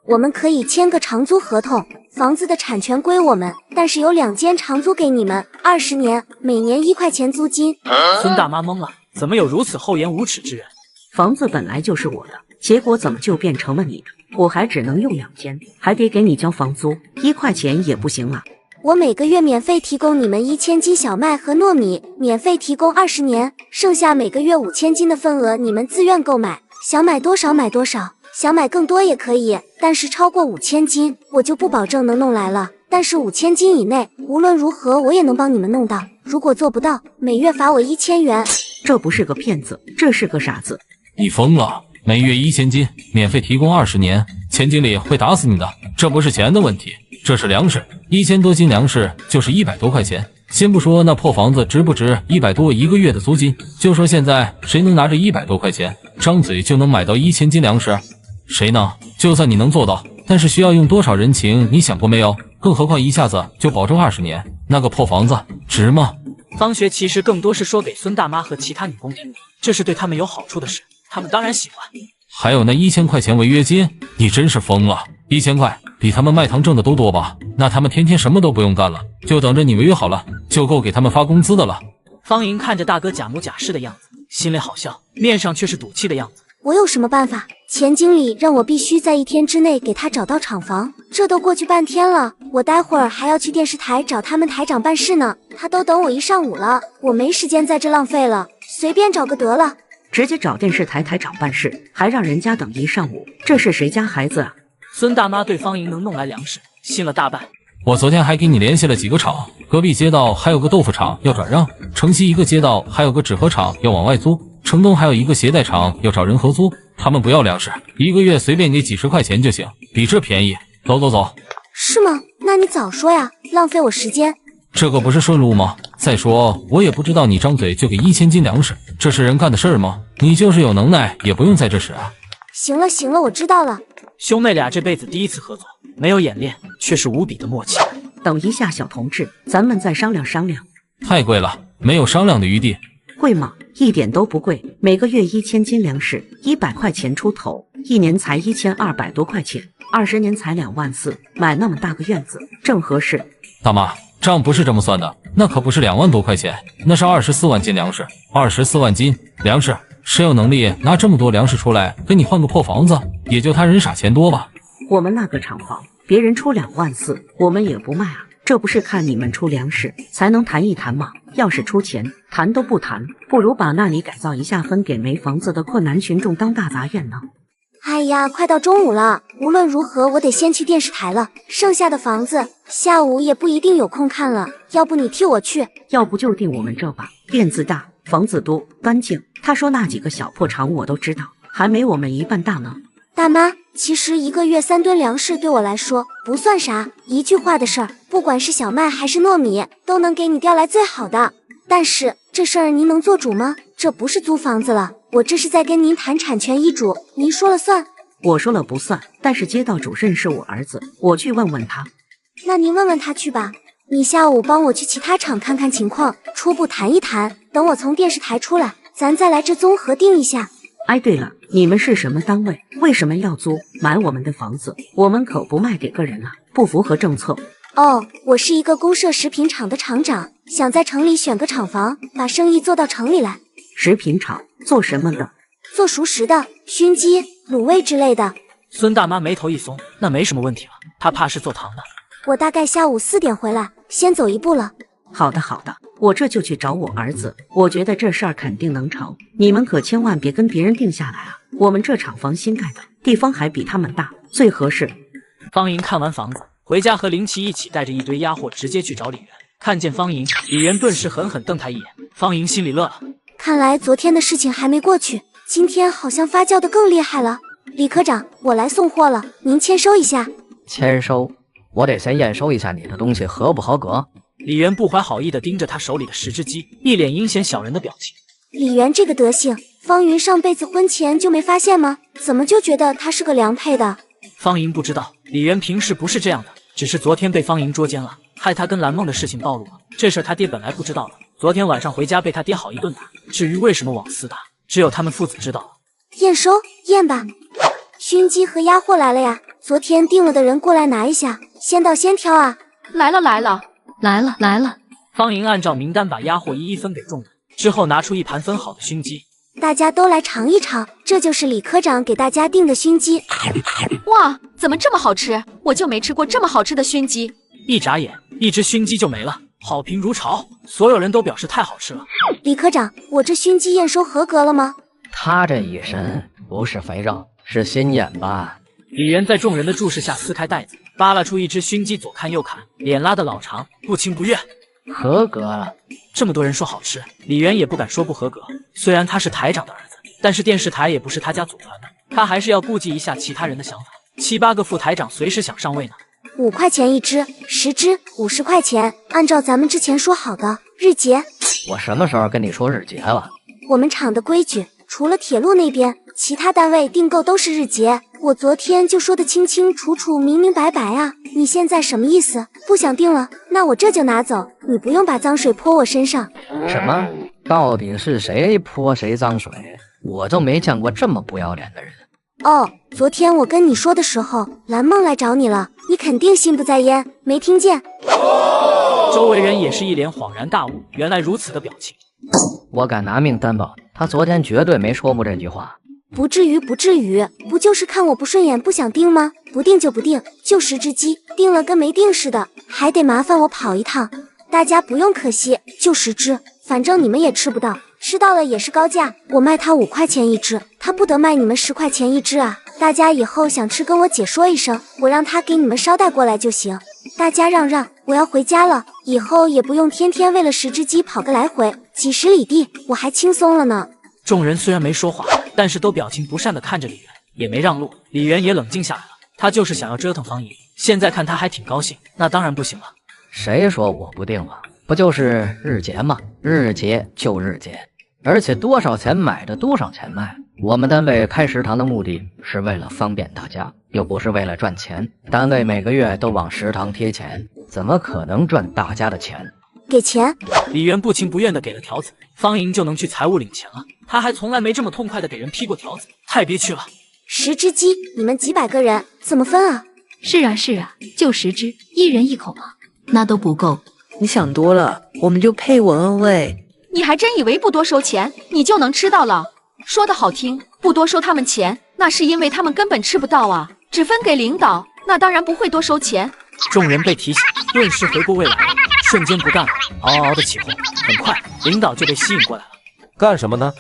我们可以签个长租合同，房子的产权归我们，但是有2间长租给你们，20年，每年1块钱租金。孙大妈懵了，怎么有如此厚颜无耻之人？房子本来就是我的，结果怎么就变成了你的？我还只能用2间，还得给你交房租，1块钱也不行啊。我每个月免费提供你们1000斤小麦和糯米，免费提供20年，剩下每个月5000斤的份额你们自愿购买，想买多少买多少，想买更多也可以，但是超过5000斤我就不保证能弄来了，但是5000斤以内无论如何我也能帮你们弄到，如果做不到，每月罚我1000元。这不是个骗子，这是个傻子。你疯了，每月1000斤，免费提供20年，钱经理会打死你的。这不是钱的问题，这是粮食，1000多斤粮食就是100多块钱。先不说那破房子值不值100多1个月的租金，就说现在谁能拿着100多块钱张嘴就能买到1000斤粮食？谁呢？就算你能做到，但是需要用多少人情你想过没有？更何况一下子就保证20年，那个破房子值吗？方学其实更多是说给孙大妈和其他女工听的，这是对他们有好处的事，他们当然喜欢。还有那1000块钱违约金，你真是疯了！ 1000块比他们卖糖挣的都多吧？那他们天天什么都不用干了，就等着你违约好了，就够给他们发工资的了。方莹看着大哥假模假式的样子，心里好笑，面上却是赌气的样子。我有什么办法？钱经理让我必须在1天之内给他找到厂房，这都过去半天了，我待会儿还要去电视台找他们台长办事呢，他都等我1上午了，我没时间在这浪费了，随便找个得了。直接找电视台台长办事，还让人家等1上午，这是谁家孩子啊？孙大妈对方莹能弄来粮食信了大半。我昨天还给你联系了几个厂，隔壁街道还有个豆腐厂要转让，城西一个街道还有个纸盒厂要往外租，城东还有一个鞋带厂要找人合租，他们不要粮食，1个月随便给几10块钱就行，比这便宜。走走走。是吗？那你早说呀，浪费我时间。这个不是顺路吗？再说我也不知道你张嘴就给1000斤粮食，这是人干的事儿吗？你就是有能耐也不用在这使啊。行了行了，我知道了。兄妹俩这辈子第一次合作，没有演练，却是无比的默契。等一下，小同志，咱们再商量商量。太贵了，没有商量的余地。贵吗？一点都不贵，每个月1000斤粮食，100块钱出头，1年才1200多块钱，20年才2万4，买那么大个院子正合适。大妈，账不是这么算的，那可不是2万多块钱，那是24万斤粮食，24万斤粮食，谁有能力拿这么多粮食出来给你换个破房子？也就他人傻钱多吧。我们那个厂房，别人出2万4，我们也不卖啊。这不是看你们出粮食才能谈一谈吗？要是出钱，谈都不谈，不如把那里改造一下，分给没房子的困难群众当大杂院呢。哎呀，快到中午了，无论如何我得先去电视台了，剩下的房子下午也不一定有空看了，要不你替我去？要不就定我们这吧，院子大，房子多，干净。他说那几个小破厂我都知道，还没我们一半大呢。大妈，其实1个月3吨粮食对我来说不算啥，一句话的事儿，不管是小麦还是糯米，都能给你调来最好的。但是这事儿您能做主吗？这不是租房子了，我这是在跟您谈产权易主，您说了算。我说了不算，但是街道主任是我儿子，我去问问他。那您问问他去吧。你下午帮我去其他厂看看情况，初步谈一谈，等我从电视台出来，咱再来这综合定一下。哎，对了，你们是什么单位？为什么要租买我们的房子？我们可不卖给个人啊，不符合政策。哦，我是一个公社食品厂的厂长，想在城里选个厂房，把生意做到城里来。食品厂做什么的？做熟食的，熏鸡、卤味之类的。孙大妈眉头一松，那没什么问题了，她怕是做糖的。我大概下午4点回来，先走一步了。好的好的，我这就去找我儿子，我觉得这事儿肯定能成，你们可千万别跟别人定下来啊！我们这厂房新盖的，地方还比他们大，最合适。方莹看完房子，回家和林奇一起带着一堆鸭货直接去找李元。看见方莹，李元顿时狠狠瞪他一眼。方莹心里乐了，看来昨天的事情还没过去，今天好像发酵的更厉害了。李科长，我来送货了，您签收一下。签收？我得先验收一下你的东西合不合格。李元不怀好意地盯着他手里的10只鸡，一脸阴险小人的表情。李元这个德行，方云上辈子婚前就没发现吗？怎么就觉得他是个良配的？方莹不知道，李元平时不是这样的，只是昨天被方莹捉奸了，害他跟蓝梦的事情暴露了。这事他爹本来不知道的，昨天晚上回家被他爹好一顿打。至于为什么往死打，只有他们父子知道了。验收，验吧。熏鸡和鸭货来了呀，昨天订了的人过来拿一下，先到先挑啊。来了来了来了来了。方莹按照名单把鸭货一一分给众人，之后拿出一盘分好的熏鸡。大家都来尝一尝，这就是李科长给大家订的熏鸡。哇，怎么这么好吃？我就没吃过这么好吃的熏鸡。一眨眼，一只熏鸡就没了，好评如潮，所有人都表示太好吃了。李科长，我这熏鸡验收合格了吗？他这一身不是肥肉，是心眼吧？李元在众人的注视下撕开袋子，扒拉出一只熏鸡，左看右看，脸拉得老长，不情不愿。合格了。这么多人说好吃，李元也不敢说不合格。虽然他是台长的儿子，但是电视台也不是他家祖传的，他还是要顾及一下其他人的想法。7、8个副台长随时想上位呢。5块钱一只，10只50块钱，按照咱们之前说好的日结。我什么时候跟你说日结了？我们厂的规矩，除了铁路那边，其他单位订购都是日结。我昨天就说的清清楚楚、明明白白啊！你现在什么意思？不想订了？那我这就拿走，你不用把脏水泼我身上。什么？到底是谁泼谁脏水？我就没见过这么不要脸的人。哦，昨天我跟你说的时候，蓝梦来找你了，你肯定心不在焉，没听见。周围人也是一脸恍然大悟，原来如此的表情。我敢拿命担保，他昨天绝对没说过这句话。不至于，不至于，不就是看我不顺眼不想定吗？不定就不定，就10只鸡，定了跟没定似的，还得麻烦我跑一趟。大家不用可惜，就10只，反正你们也吃不到，吃到了也是高价，我卖他5块钱一只，他不得卖你们10块钱一只啊！大家以后想吃跟我姐说一声，我让他给你们捎带过来就行。大家让让，我要回家了，以后也不用天天为了10只鸡跑个来回，几十里地，我还轻松了呢。众人虽然没说话，但是都表情不善地看着李元，也没让路。李元也冷静下来了，他就是想要折腾方莹，现在看他还挺高兴，那当然不行了。谁说我不定了？不就是日结吗？日结就日结，而且多少钱买的多少钱卖。我们单位开食堂的目的是为了方便大家，又不是为了赚钱。单位每个月都往食堂贴钱，怎么可能赚大家的钱？给钱！李元不情不愿地给了条子，方莹就能去财务领钱了。他还从来没这么痛快地给人批过条子，太憋屈了。10只鸡，你们几百个人，怎么分啊？是啊是啊，就10只，1人1口嘛，那都不够。你想多了，我们就配闻闻喂。你还真以为不多收钱，你就能吃到了？说的好听，不多收他们钱，那是因为他们根本吃不到啊。只分给领导，那当然不会多收钱。众人被提醒，顿时回过味来了，瞬间不干了，嗷嗷的起哄。很快，领导就被吸引过来了。干什么呢？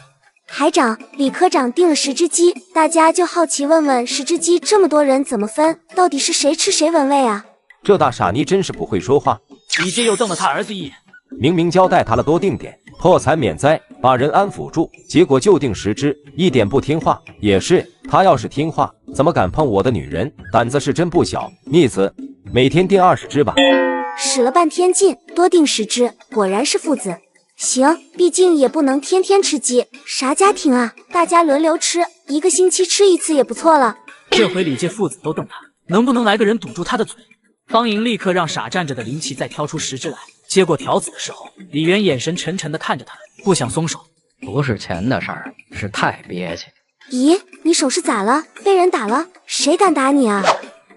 海长，李科长订了10只鸡，大家就好奇问问10只鸡这么多人怎么分，到底是谁吃谁闻味啊？这大傻妮真是不会说话。李杰又瞪了他儿子一眼，明明交代他了多订点，破财免灾，把人安抚住，结果就订10只，一点不听话。也是，他要是听话，怎么敢碰我的女人？胆子是真不小。逆子，每天订20只吧。使了半天劲，多订10只，果然是父子。行，毕竟也不能天天吃鸡，啥家庭啊？大家轮流吃，1个星期吃1次也不错了。这回李界父子都瞪他，能不能来个人堵住他的嘴？方莹立刻让傻站着的林奇再挑出10只来。接过条子的时候，李元眼神沉沉地看着他，不想松手。不是钱的事儿，是太憋屈。咦，你手是咋了？被人打了？谁敢打你啊？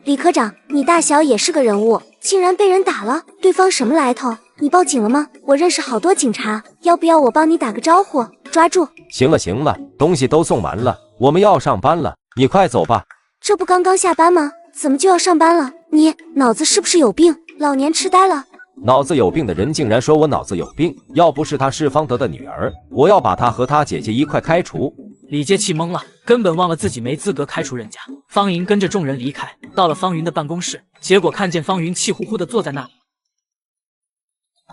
李科长，你大小也是个人物，竟然被人打了，对方什么来头？你报警了吗？我认识好多警察，要不要我帮你打个招呼？抓住！行了行了，东西都送完了，我们要上班了，你快走吧。这不刚刚下班吗？怎么就要上班了？你脑子是不是有病？老年痴呆了？脑子有病的人竟然说我脑子有病，要不是她是方德的女儿，我要把她和她姐姐一块开除。李杰气懵了，根本忘了自己没资格开除人家。方莹跟着众人离开，到了方云的办公室，结果看见方云气呼呼地坐在那里。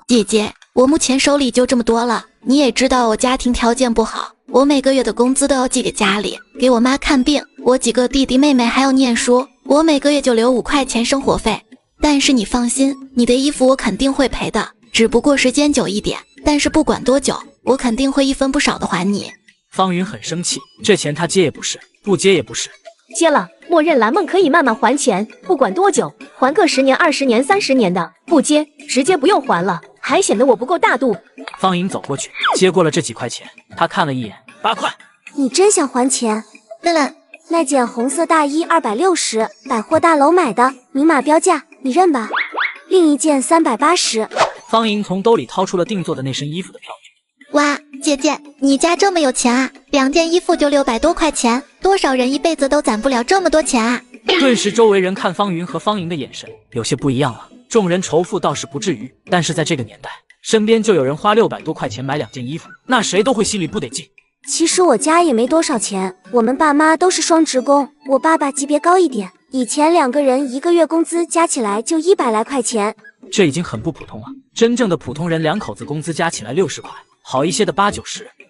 姐姐，我目前手里就这么多了，你也知道我家庭条件不好，我每个月的工资都要寄给家里，给我妈看病，我几个弟弟妹妹还要念书，我每个月就留5块钱生活费。但是你放心，你的衣服我肯定会赔的，只不过时间久一点，但是不管多久，我肯定会1分不少的还你。方云很生气，这钱他接也不是，不接也不是。接了，默认蓝梦可以慢慢还钱，不管多久，还个10年、20年、30年的；不接，直接不用还了，还显得我不够大度。方莹走过去，接过了这几块钱，他看了一眼，8块。你真想还钱？那件红色大衣260，百货大楼买的，明码标价，你认吧。另一件380。方莹从兜里掏出了定做的那身衣服的票据。哇，姐姐，你家这么有钱啊？2件衣服就600多块钱，多少人一辈子都攒不了这么多钱啊！顿时周围人看方云和方莹的眼神有些不一样了。众人仇富倒是不至于，但是在这个年代，身边就有人花600多块钱买2件衣服，那谁都会心里不得劲。其实我家也没多少钱，我们爸妈都是双职工，我爸爸级别高一点，以前2个人1个月工资加起来就100来块钱。这已经很不普通了，真正的普通人2口子工资加起来60块，好一些的80、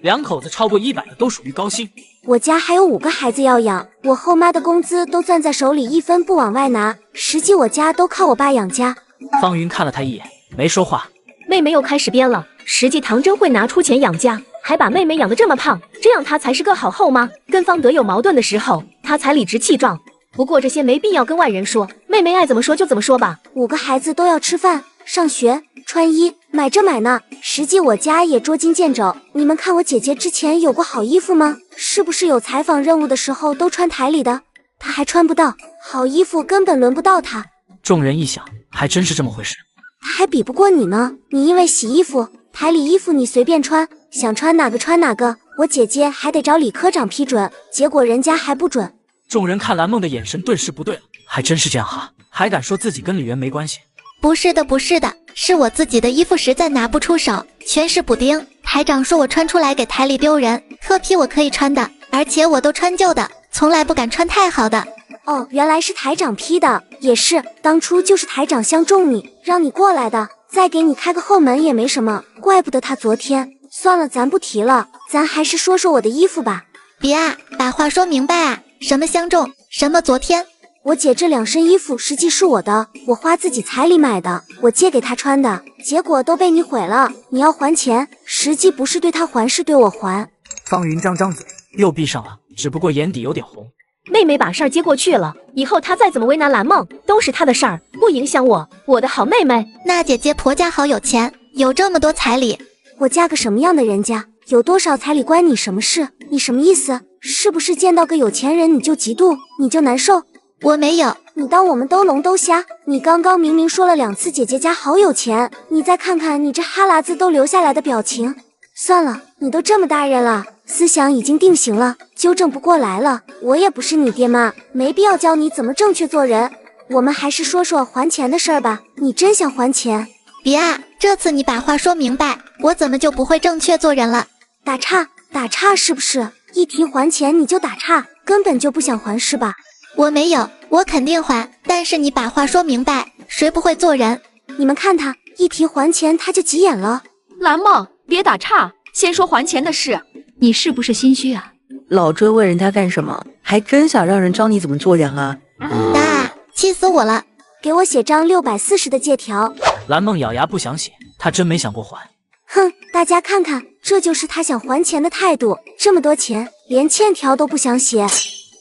90，2口子超过100的都属于高薪。我家还有5个孩子要养，我后妈的工资都攥在手里1分不往外拿，实际我家都靠我爸养家。方云看了他一眼，没说话。妹妹又开始编了，实际唐真会拿出钱养家，还把妹妹养得这么胖，这样她才是个好后妈。跟方德有矛盾的时候，她才理直气壮。不过这些没必要跟外人说，妹妹爱怎么说就怎么说吧。5个孩子都要吃饭、上学、穿衣，买这买那，实际我家也捉襟见肘。你们看我姐姐之前有过好衣服吗？是不是有采访任务的时候都穿台里的？他还穿不到，好衣服根本轮不到他。众人一想，还真是这么回事。他还比不过你呢，你因为洗衣服，台里衣服你随便穿，想穿哪个穿哪个。我姐姐还得找李科长批准，结果人家还不准。众人看蓝梦的眼神顿时不对了，还真是这样哈，还敢说自己跟李媛没关系？不是的，不是的，是我自己的衣服实在拿不出手，全是补丁。台长说我穿出来给台里丢人，特批我可以穿的，而且我都穿旧的，从来不敢穿太好的。哦，原来是台长批的，也是，当初就是台长相中你，让你过来的，再给你开个后门也没什么，怪不得他昨天。算了，咱不提了，咱还是说说我的衣服吧。别啊，把话说明白啊，什么相中，什么昨天。我姐这2身衣服实际是我的，我花自己彩礼买的，我借给她穿的，结果都被你毁了，你要还钱，实际不是对她还，是对我还。方云张嘴，又闭上了，只不过眼底有点红。妹妹把事儿接过去了，以后她再怎么为难蓝梦，都是她的事儿，不影响我，我的好妹妹。那姐姐婆家好有钱，有这么多彩礼。我嫁个什么样的人家，有多少彩礼关你什么事？你什么意思？是不是见到个有钱人你就嫉妒，你就难受？我没有，你当我们都聋都瞎？你刚刚明明说了2次姐姐家好有钱，你再看看你这哈喇子都流下来的表情。算了，你都这么大人了，思想已经定型了，纠正不过来了。我也不是你爹妈，没必要教你怎么正确做人。我们还是说说还钱的事儿吧。你真想还钱？别啊，这次你把话说明白，我怎么就不会正确做人了？打岔是不是？一提还钱你就打岔，根本就不想还是吧？我没有，我肯定还，但是你把话说明白，谁不会做人？你们看他，一提还钱他就急眼了。蓝梦，别打岔，先说还钱的事。你是不是心虚啊？老追问人家干什么？还真想让人教你怎么做人啊！啊，气死我了！给我写张640的借条。蓝梦咬牙不想写，她真没想过还。哼，大家看看，这就是他想还钱的态度。这么多钱，连欠条都不想写。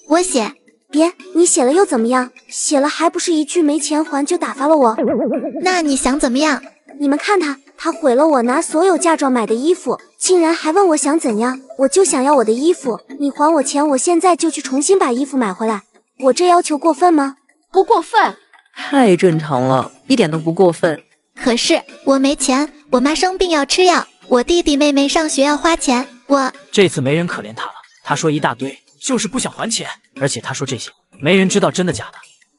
我写。别，你写了又怎么样？写了还不是一句没钱还就打发了我？那你想怎么样？你们看他毁了我拿所有嫁妆买的衣服，竟然还问我想怎样？我就想要我的衣服，你还我钱，我现在就去重新把衣服买回来。我这要求过分吗？不过分，太正常了，一点都不过分。可是我没钱，我妈生病要吃药，我弟弟妹妹上学要花钱，这次没人可怜他了，他说一大堆，就是不想还钱，而且他说这些没人知道真的假的。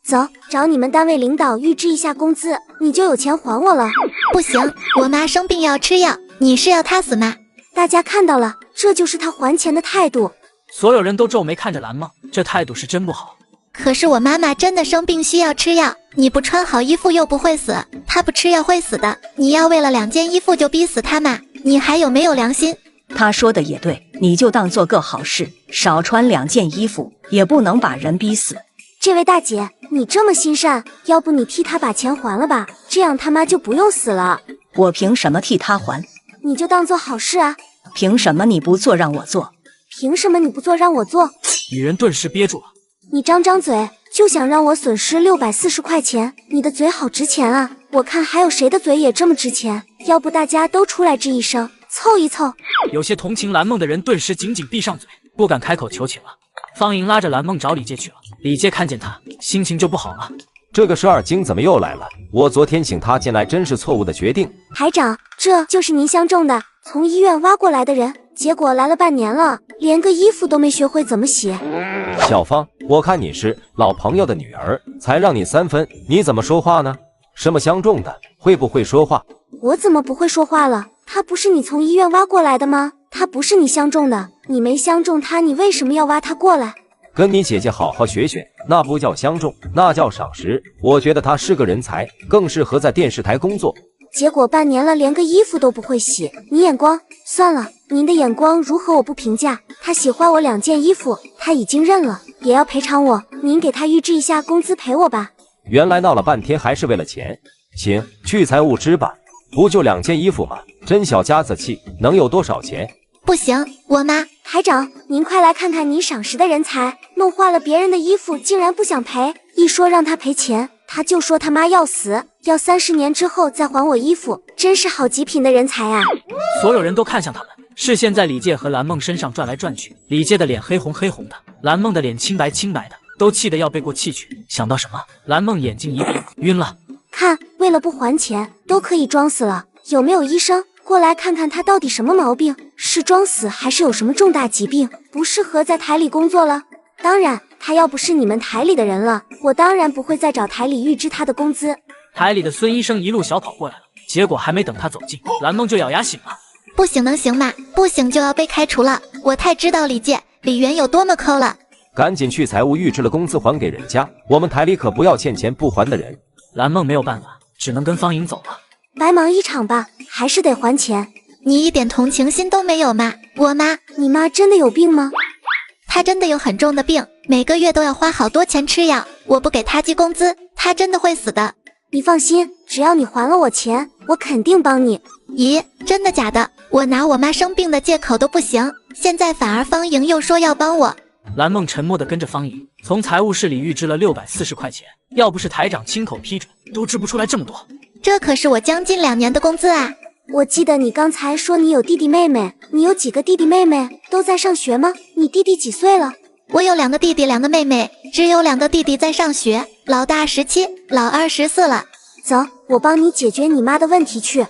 走，找你们单位领导预支一下工资，你就有钱还我了。不行，我妈生病要吃药，你是要她死吗？大家看到了，这就是他还钱的态度。所有人都皱眉看着蓝梦，这态度是真不好。可是我妈妈真的生病需要吃药，你不穿好衣服又不会死，她不吃药会死的，你要为了2件衣服就逼死她吗？你还有没有良心？他说的也对，你就当做个好事，少穿2件衣服，也不能把人逼死。这位大姐，你这么心善，要不你替他把钱还了吧，这样他妈就不用死了。我凭什么替他还？你就当做好事啊。凭什么你不做让我做？凭什么你不做让我做？女人顿时憋住了。你张嘴就想让我损失640块钱，你的嘴好值钱啊！我看还有谁的嘴也这么值钱，要不大家都出来吱一声，凑一凑。有些同情蓝梦的人顿时紧紧闭上嘴，不敢开口求情了。方莹拉着蓝梦找李介去了，李介看见他，心情就不好了。这个12精怎么又来了？我昨天请他进来真是错误的决定。台长，这就是您相中的，从医院挖过来的人，结果来了半年了，连个衣服都没学会怎么洗。小芳，我看你是老朋友的女儿，才让你3分，你怎么说话呢？什么相中的？会不会说话？我怎么不会说话了？他不是你从医院挖过来的吗？他不是你相中的，你没相中他，你为什么要挖他过来？跟你姐姐好好学学，那不叫相中，那叫赏识。我觉得他是个人才，更适合在电视台工作。结果半年了，连个衣服都不会洗，你眼光……算了，您的眼光如何我不评价。他喜欢我2件衣服，他已经认了，也要赔偿我。您给他预支一下工资赔我吧。原来闹了半天还是为了钱，行，去财务支吧。不就2件衣服吗？真小家子气，能有多少钱？不行，我妈。台长，您快来看看您赏识的人才，弄坏了别人的衣服，竟然不想赔。一说让他赔钱，他就说他妈要死，要30年之后再还我衣服，真是好极品的人才啊！所有人都看向他们，视线在李介和蓝梦身上转来转去，李介的脸黑红黑红的，蓝梦的脸清白清白的，都气得要背过气去。想到什么，蓝梦眼睛一闭，晕了。看，为了不还钱，都可以装死了。有没有医生过来看看他到底什么毛病？是装死还是有什么重大疾病，不适合在台里工作了？当然，他要不是你们台里的人了，我当然不会再找台里预支他的工资。台里的孙医生一路小跑过来了，结果还没等他走近，蓝梦就咬牙醒了。不行能行吗？不行就要被开除了。我太知道李介、李元有多么抠了。赶紧去财务预支了工资还给人家，我们台里可不要欠钱不还的人。蓝梦没有办法，只能跟方莹走了。白忙一场吧，还是得还钱。你一点同情心都没有吗？我妈，你妈真的有病吗？她真的有很重的病，每个月都要花好多钱吃药。我不给她寄工资，她真的会死的。你放心，只要你还了我钱，我肯定帮你。咦，真的假的？我拿我妈生病的借口都不行，现在反而方莹又说要帮我。蓝梦沉默地跟着方莹从财务室里预支了640块钱，要不是台长亲口批准，都支不出来这么多。这可是我将近2年的工资啊！我记得你刚才说你有弟弟妹妹，你有几个弟弟妹妹？都在上学吗？你弟弟几岁了？我有2个弟弟2个妹妹，只有2个弟弟在上学，老大17，老二14了。走，我帮你解决你妈的问题去。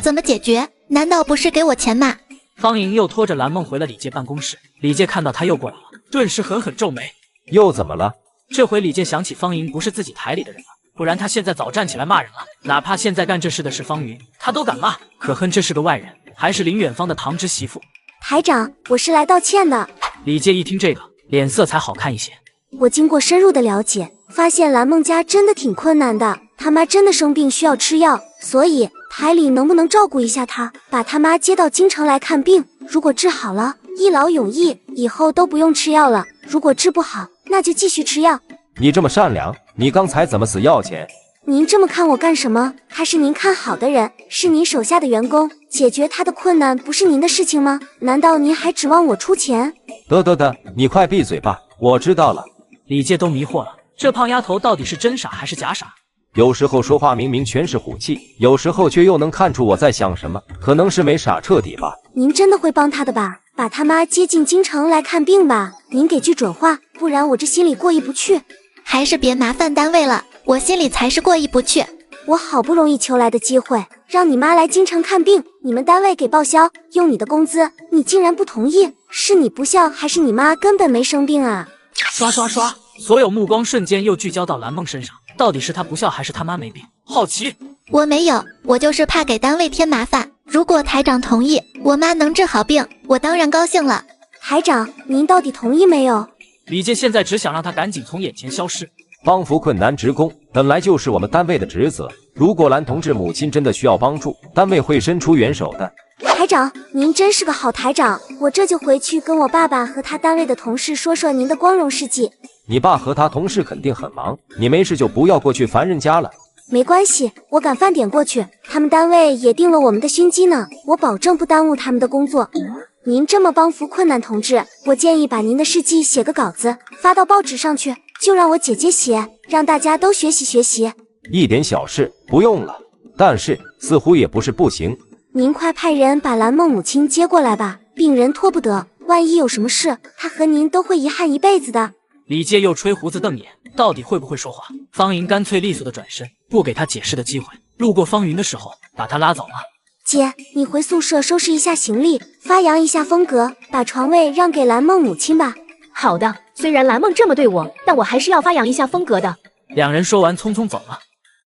怎么解决？难道不是给我钱吗？方莹又拖着蓝梦回了李介办公室，李介看到他又过来了，顿时狠狠皱眉。又怎么了？这回李介想起方莹不是自己台里的人了，不然他现在早站起来骂人了。哪怕现在干这事的是方云，他都敢骂。可恨这是个外人，还是林远芳的堂侄媳妇。台长，我是来道歉的。李介一听这个，脸色才好看一些。我经过深入的了解，发现蓝梦家真的挺困难的，他妈真的生病需要吃药，所以台里能不能照顾一下他，把他妈接到京城来看病？如果治好了，一劳永逸，以后都不用吃药了；如果治不好，那就继续吃药。你这么善良，你刚才怎么死要钱？您这么看我干什么？他是您看好的人，是您手下的员工，解决他的困难不是您的事情吗？难道您还指望我出钱？得，你快闭嘴吧，我知道了。李介都迷惑了，这胖丫头到底是真傻还是假傻？有时候说话明明全是虎气，有时候却又能看出我在想什么，可能是没傻彻底吧。您真的会帮他的吧？把他妈接进京城来看病吧，您给句准话，不然我这心里过意不去。还是别麻烦单位了，我心里才是过意不去。我好不容易求来的机会，让你妈来京城看病，你们单位给报销，用你的工资，你竟然不同意，是你不孝还是你妈根本没生病啊？刷刷刷，所有目光瞬间又聚焦到蓝梦身上，到底是他不孝还是他妈没病？好奇。我没有，我就是怕给单位添麻烦。如果台长同意，我妈能治好病，我当然高兴了。台长，您到底同意没有？李介现在只想让他赶紧从眼前消失。帮扶困难职工本来就是我们单位的职责，如果蓝同志母亲真的需要帮助，单位会伸出援手的。台长，您真是个好台长，我这就回去跟我爸爸和他单位的同事说说您的光荣事迹。你爸和他同事肯定很忙，你没事就不要过去烦人家了。没关系，我赶饭点过去，他们单位也订了我们的熏鸡呢，我保证不耽误他们的工作。您这么帮扶困难同志，我建议把您的事迹写个稿子发到报纸上去，就让我姐姐写，让大家都学习学习。一点小事不用了，但是似乎也不是不行。您快派人把蓝梦母亲接过来吧，病人拖不得，万一有什么事，她和您都会遗憾一辈子的。李介又吹胡子瞪眼，到底会不会说话？方莹干脆利索的转身，不给他解释的机会。路过方云的时候，把他拉走了。姐，你回宿舍收拾一下行李，发扬一下风格，把床位让给蓝梦母亲吧。好的，虽然蓝梦这么对我，但我还是要发扬一下风格的。两人说完匆匆走了。